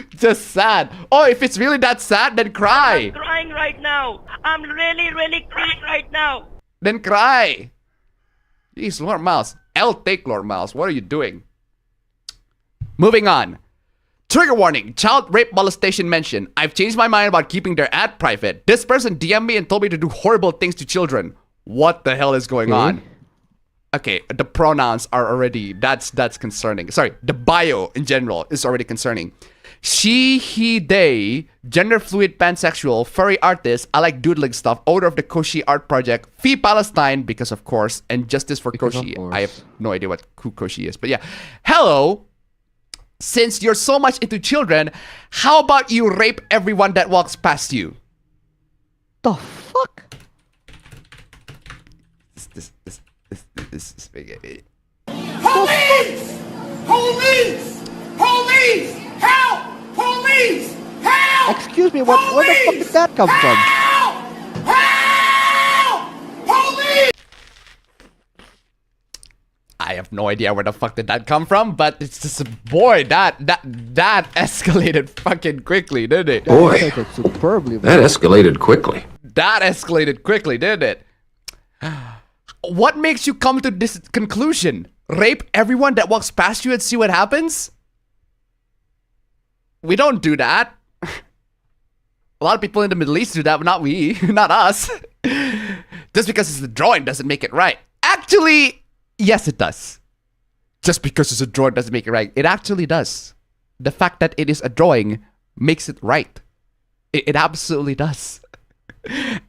Just sad. Oh, if it's really that sad, then cry. I'm crying right now. I'm really crying right now. Then cry. Jeez, Lord Mouse. I'll take Lord Mouse. What are you doing? Moving on. Trigger warning. Child rape molestation mention. I've changed my mind about keeping their ad private. This person DM'd me and told me to do horrible things to children. What the hell is going on? Okay, the pronouns are already, that's concerning. Sorry, the bio in general is already concerning. She, he, they, gender fluid, pansexual, furry artist, I like doodling stuff, owner of the Koshi art project, Fee Palestine, because of course, and justice for Koshi. I have no idea who Koshi is, but yeah. Hello, since you're so much into children, how about you rape everyone that walks past you? The fuck? This is big. Police! Police! Police! Help! Police! Help! Excuse me, where the fuck did that come from? Help! Police! I have no idea where the fuck did that come from, but it's just, boy, that escalated fucking quickly, didn't it? Boy, superbly. that escalated quickly. That escalated quickly, didn't it? What makes you come to this conclusion? Rape everyone that walks past you and see what happens? We don't do that. A lot of people in the Middle East do that, but not we, not us. Just because it's a drawing doesn't make it right. Actually, yes it does. Just because it's a drawing doesn't make it right. It actually does. The fact that it is a drawing makes it right. It absolutely does.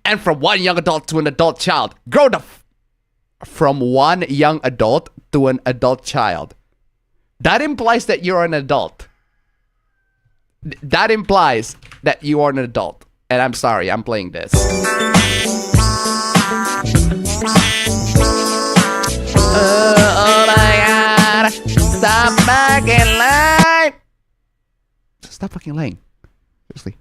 And from one young adult to an adult child. Grow the from one young adult to an adult child. That implies that you're an adult. That implies that you are an adult. And I'm sorry, I'm playing this. Oh my god. Stop fucking lying. Stop fucking lying. Seriously.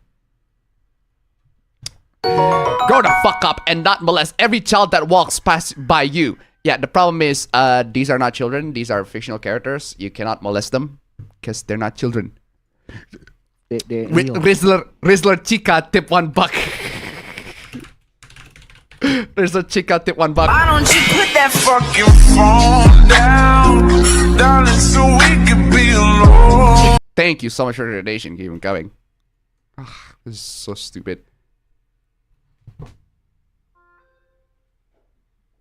Grow the fuck up and not molest every child that walks past by you. Yeah, the problem is these are not children. These are fictional characters. You cannot molest them because they're not children. Rizzler Chica tip $1. Rizzler Chica tip $1. Why don't you put that fucking phone down, darling, so we can be alone? Thank you so much for the donation. Keep them coming. Ugh, this is so stupid.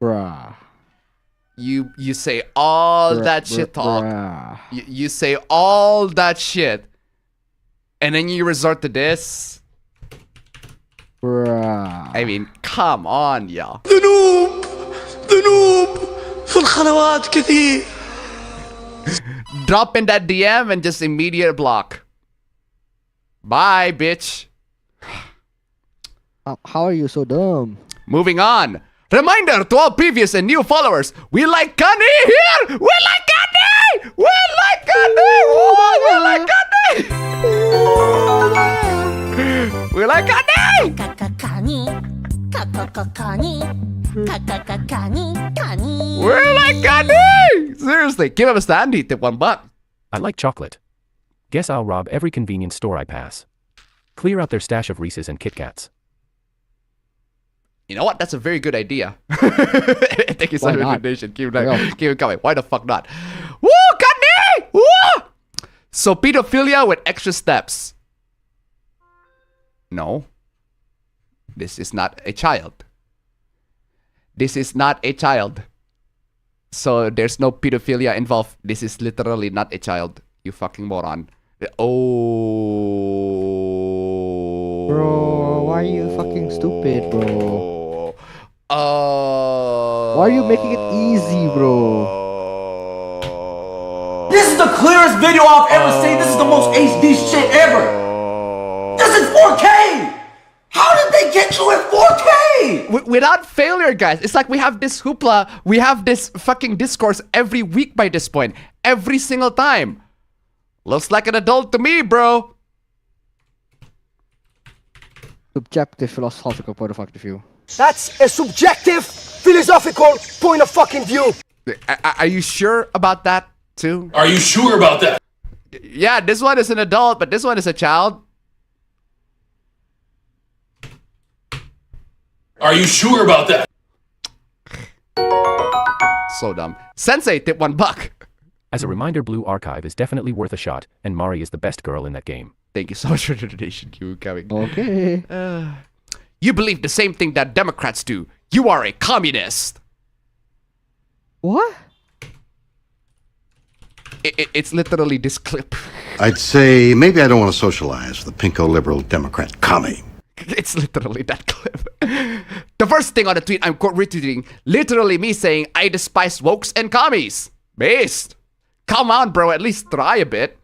Bruh. You say all that shit talk. You say all that shit. And then you resort to this. Bruh. I mean, come on, y'all. ذنوب في الخلوات كثير. Drop in that DM and just immediate block. Bye, bitch. How are you so dumb? Moving on. Reminder to all previous and new followers, we like CUNNY here! We like CUNNY! We like CUNNY! We like CUNNY! We like CUNNY! We like CUNNY! Seriously, give him a standy, tip $1. I like chocolate. Guess I'll rob every convenience store I pass. Clear out their stash of Reese's and Kit Kats. You know what? That's a very good idea. Thank you so much for the donation. Keep it coming. Why the fuck not? Woo! CUNNY! Woo! So pedophilia with extra steps. No. This is not a child. This is not a child. So there's no pedophilia involved. This is literally not a child. You fucking moron. Oh. Bro, why are you fucking stupid, bro? Why are you making it easy, bro? This is the clearest video I've ever seen. This is the most HD shit ever. This is 4K. How did they get you at 4K? Without failure, guys. It's like we have this hoopla, we have this fucking discourse every week by this point. Every single time. Looks like an adult to me, bro. Subjective philosophical point of view. That's a subjective philosophical point of fucking view. Are you sure about that too? Are you sure about that? Yeah, this one is an adult, but this one is a child. Are you sure about that? So dumb. Sensei, tip $1. As a reminder, Blue Archive is definitely worth a shot, and Mari is the best girl in that game. Thank you so much for the donation, Q coming. Okay. You believe the same thing that Democrats do. You are a communist. What? It's literally this clip. I'd say maybe I don't want to socialize with the pinko liberal Democrat commie. It's literally that clip. The first thing on the tweet I'm quote retweeting, literally me saying I despise wokes and commies. Based. Come on, bro, at least try a bit.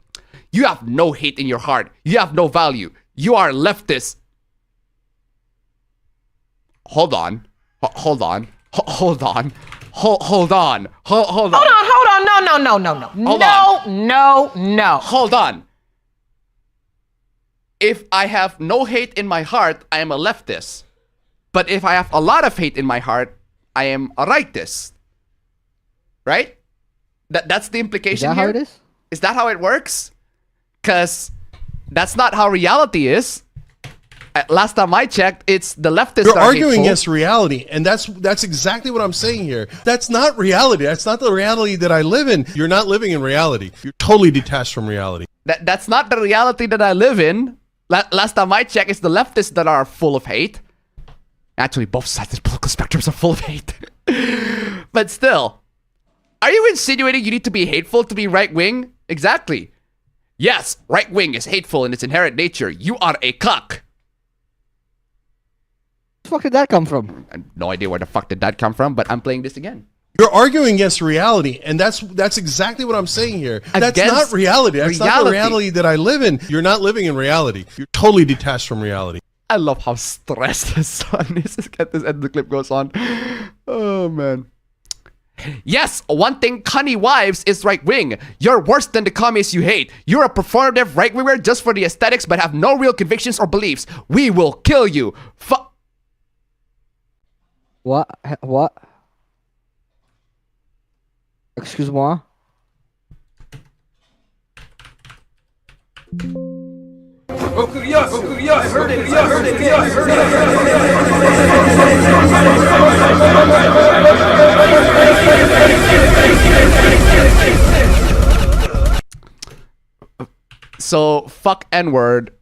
You have no hate in your heart. You have no value. You are leftist. Hold on. Hold on. Hold on. Hold on. Hold on. Hold on. No. Hold on. If I have no hate in my heart, I am a leftist. But if I have a lot of hate in my heart, I am a rightist. Right? That's the implication here? Is that how it is? Is that how it works? Because that's not how reality is. Last time I checked, it's the leftists You're are arguing hateful. against reality, and that's exactly what I'm saying here. That's not reality. That's not the reality that I live in. You're not living in reality. You're totally detached from reality. That's not the reality that I live in. Last time I checked, it's the leftists that are full of hate. Actually, both sides of the political spectrums are full of hate. But still, are you insinuating you need to be hateful to be right-wing? Exactly. Yes, right-wing is hateful in its inherent nature. You are a cuck. Where the fuck did that come from? I have no idea where the fuck did that come from, but I'm playing this again. You're arguing against reality, and that's exactly what I'm saying here. That's Against not reality. That's not the reality that I live in. You're not living in reality. You're totally detached from reality. I love how stressed the son is. Get this and the clip goes on. Oh man. Yes, one thing CUNNY wives is right-wing. You're worse than the commies you hate. You're a performative right-winger just for the aesthetics but have no real convictions or beliefs. We will kill you. What? Excuse-moi? I heard it. So, fuck N-word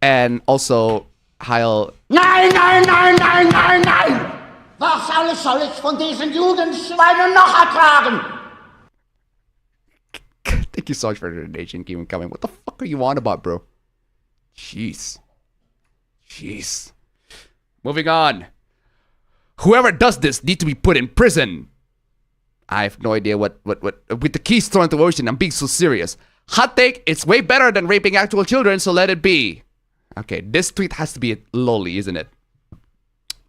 and also Heil. Nein! Was alles soll ich von diesen Jugendschweinen noch ertragen? Thank you so much for the donation. Keep coming. What the fuck are you on about, bro? Jeez. Moving on. Whoever does this need to be put in prison. I have no idea what with the keys thrown into the ocean. I'm being so serious. Hot take, it's way better than raping actual children, so let it be. Okay, this tweet has to be a loli, isn't it?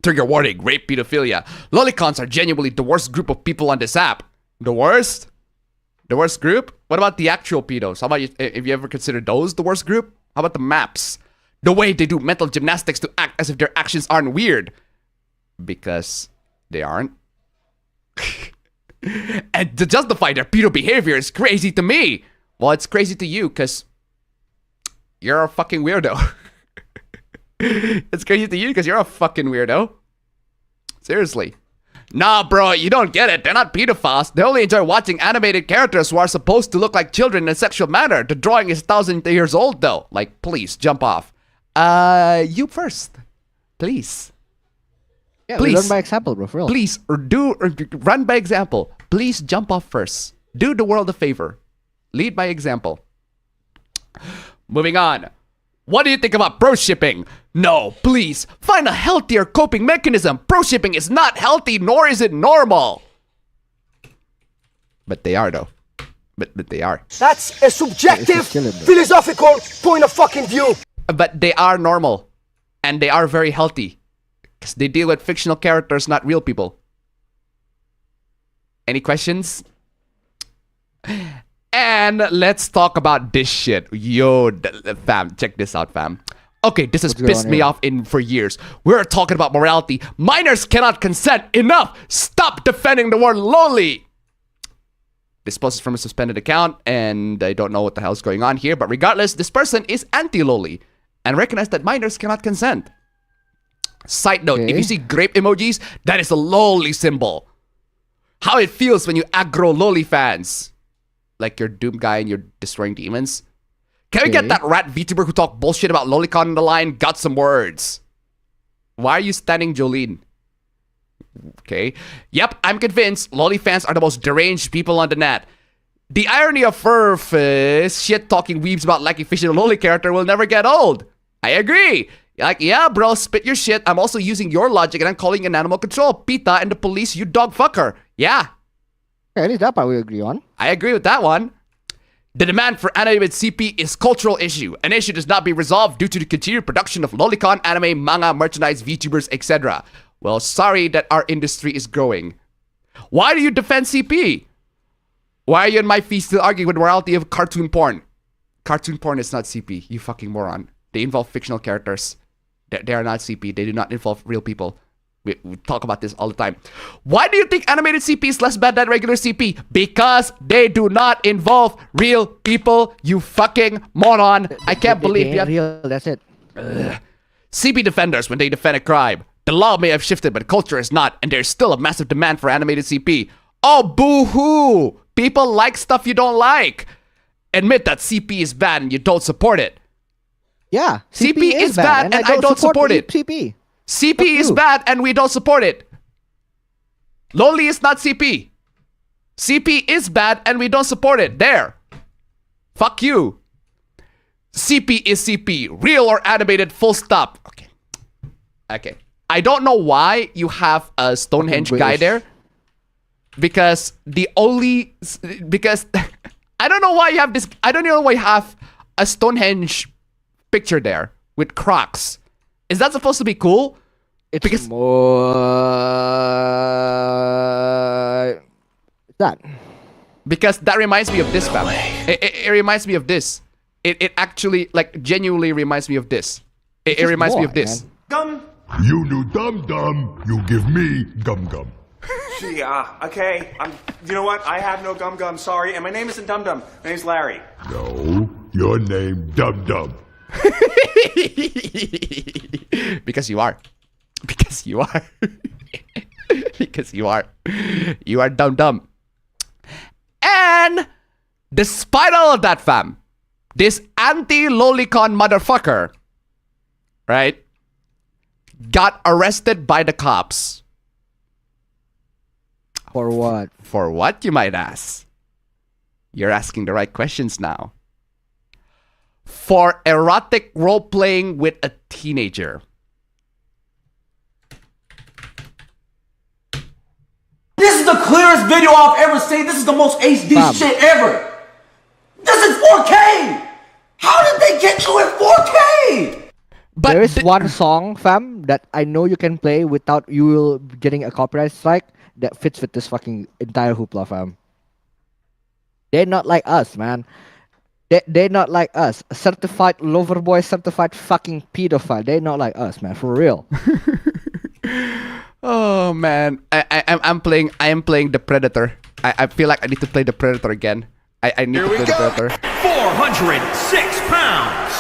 Trigger warning, rape pedophilia. Lolicons are genuinely the worst group of people on this app. The worst? The worst group? What about the actual pedos? How about you, if you ever considered those the worst group? How about the maps? The way they do mental gymnastics to act as if their actions aren't weird. Because they aren't. And to justify their pedo behavior is crazy to me. Well, it's crazy to you because you're a fucking weirdo. It's crazy to you because you're a fucking weirdo. Seriously. Nah, bro, you don't get it. They're not pedophiles. They only enjoy watching animated characters who are supposed to look like children in a sexual manner. The drawing is 1,000 years old, though. Like, please, jump off. You first. Please. Yeah, please learn by example, bro. For real. Please, run by example. Please jump off first. Do the world a favor. Lead by example. Moving on. What do you think about pro shipping? No, please, find a healthier coping mechanism. Pro shipping is not healthy, nor is it normal. But they are, though. But they are. That's a subjective, philosophical point of fucking view. But they are normal. And they are very healthy. Because they deal with fictional characters, not real people. Any questions? And let's talk about this shit. Yo, fam, check this out, fam. Okay, this has pissed me off for years. We're talking about morality. Minors cannot consent. Enough. Stop defending the word loli. This post is from a suspended account, and I don't know what the hell's going on here. But regardless, this person is anti-loli and recognize that minors cannot consent. Side note, if you see grape emojis, that is a loli symbol. How it feels when you aggro loli fans. Like you're Doom guy and you're destroying demons. Can we get that rat VTuber who talked bullshit about Lolicon on the line? Got some words. Why are you standing Jolene? Okay. Yep, I'm convinced loli fans are the most deranged people on the net. The irony of Furf is shit-talking weebs about liking fish in a loli character will never get old. I agree. Like, yeah, bro, spit your shit. I'm also using your logic and I'm calling an animal control. PETA and the police, you dog fucker. Yeah. At least that part we agree on. I agree with that one. The demand for animated CP is cultural issue. An issue does not be resolved due to the continued production of lolicon, anime, manga, merchandise, VTubers, etc. Well, sorry that our industry is growing. Why do you defend CP? Why are you and my feet still arguing with the morality of cartoon porn? Cartoon porn is not CP, you fucking moron. They involve fictional characters. They are not CP. They do not involve real people. We talk about this all the time. Why do you think animated CP is less bad than regular CP? Because they do not involve real people, you fucking moron. I can't believe you. Real, that's it. CP defenders, when they defend a crime, the law may have shifted, but culture is not, and there's still a massive demand for animated CP. Oh, boo-hoo! People like stuff you don't like. Admit that CP is bad and you don't support it. Yeah, CP is bad and I don't support it. CP. CP is bad and we don't support it. Loli is not CP. CP is bad and we don't support it. There. Fuck you. CP is CP. Real or animated, full stop. Okay. I don't know why you have a Stonehenge guy there. Because I don't know why you have this. I don't know why you have a Stonehenge picture there with Crocs. Is that supposed to be cool? It's because more that. Because that reminds me of this, fam. It reminds me of this. It actually, like, genuinely reminds me of this. It reminds me of this. Gum. You do dum dum. You give me gum gum. Gee, okay. You know what? I have no gum gum. Sorry, and my name isn't Dum Dum. My name's Larry. No, your name Dum Dum. Because you are. Because you are. Because you are. You are dumb. And despite all of that, fam, this anti-lolicon motherfucker, right, got arrested by the cops. For what? For what, you might ask? You're asking the right questions now. For erotic role-playing with a teenager. This is the clearest video I've ever seen. This is the most HD shit ever. This is 4K. How did they get you in 4K? But there is one song, fam, that I know you can play without you getting a copyright strike that fits with this fucking entire hoopla, fam. They're not like us, man. They're not like us. A certified lover boy, certified fucking pedophile. They're not like us, man. For real. Oh man, I am playing the Predator. I feel like I need to play the Predator again. I need to play the Predator. 406 pounds,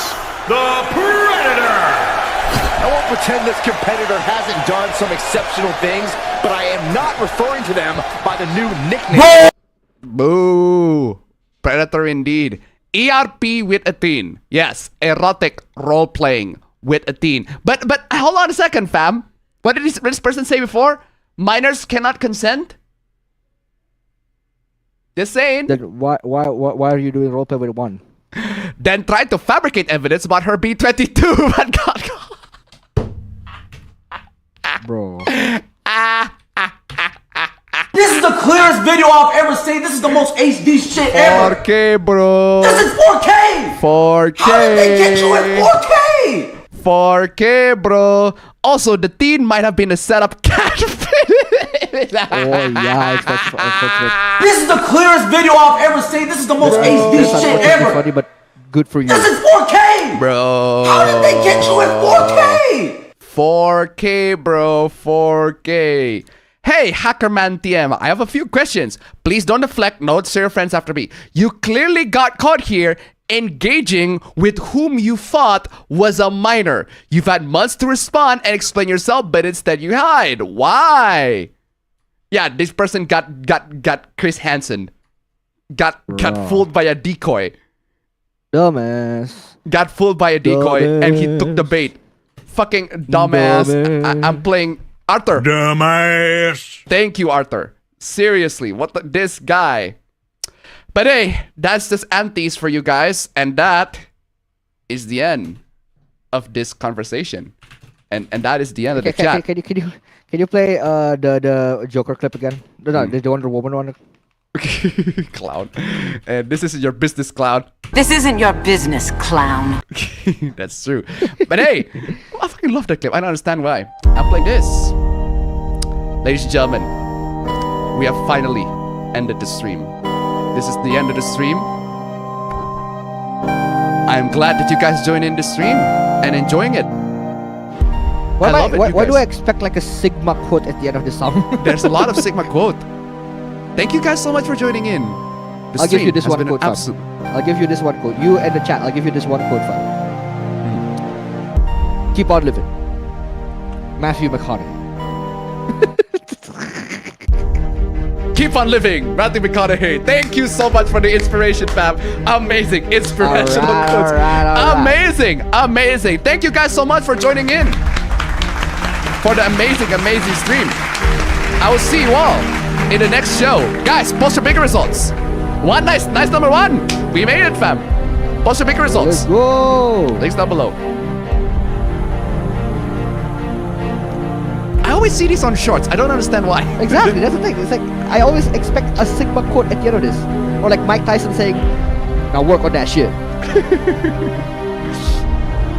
the Predator. I won't pretend this competitor hasn't done some exceptional things, but I am not referring to them by the new nickname. Boo! Predator indeed. ERP with a teen. Yes, erotic role-playing with a teen. But hold on a second, fam. What did this person say before? Minors cannot consent? Just saying. Then why are you doing roleplay with one? Then tried to fabricate evidence about her being 22, but got Bro. This is the clearest video I've ever seen. This is the most HD shit ever. 4K, bro. This is 4K. 4K. How did they get you in 4K? 4K, bro. Also, the teen might have been a setup catfish. Oh yeah, it's unfortunate. This is the clearest video I've ever seen. This is the most HD shit ever. Funny, but good for you. This is 4K. Bro. How did they get you in 4K? 4K, bro. 4K. Hey, Hackerman TM, I have a few questions. Please don't deflect notes to your friends after me. You clearly got caught here engaging with whom you thought was a minor. You've had months to respond and explain yourself, but instead you hide. Why? Yeah, this person got Chris Hansen. Got fooled by a decoy. Dumbass. Got fooled by a decoy and he took the bait. Fucking dumbass. I'm playing Arthur. Dumbass. Thank you, Arthur. Seriously, this guy. But hey, that's just antes for you guys, and that is the end of this conversation, and that is the end of the chat. Can you play the Joker clip again? No, the Wonder Woman one. Clown. And this isn't your business, clown. This isn't your business, clown. That's true. But hey, I fucking love that clip. I don't understand why. I'm playing this. Ladies and gentlemen, we have finally ended the stream. This is the end of the stream. I am glad that you guys joined in the stream and enjoying it. Why do I expect like a Sigma quote at the end of the song? There's a lot of Sigma quote. Thank you guys so much for joining in. I'll give you this one quote. I'll give you this one quote. You and the chat, I'll give you this one quote. Keep on living. Matthew McConaughey. Keep on living, Matthew McConaughey. Thank you so much for the inspiration, fam. Amazing inspirational quotes. Amazing. Thank you guys so much for joining in for the amazing stream. I will see you all in the next show. Guys, post your bigger results. Nice number 1. We made it, fam. Post your bigger results. Let's go. Links down below. I always see these on shorts. I don't understand why. Exactly, that's the thing. It's like I always expect a Sigma quote at the end of this, or like Mike Tyson saying, "Now work on that shit."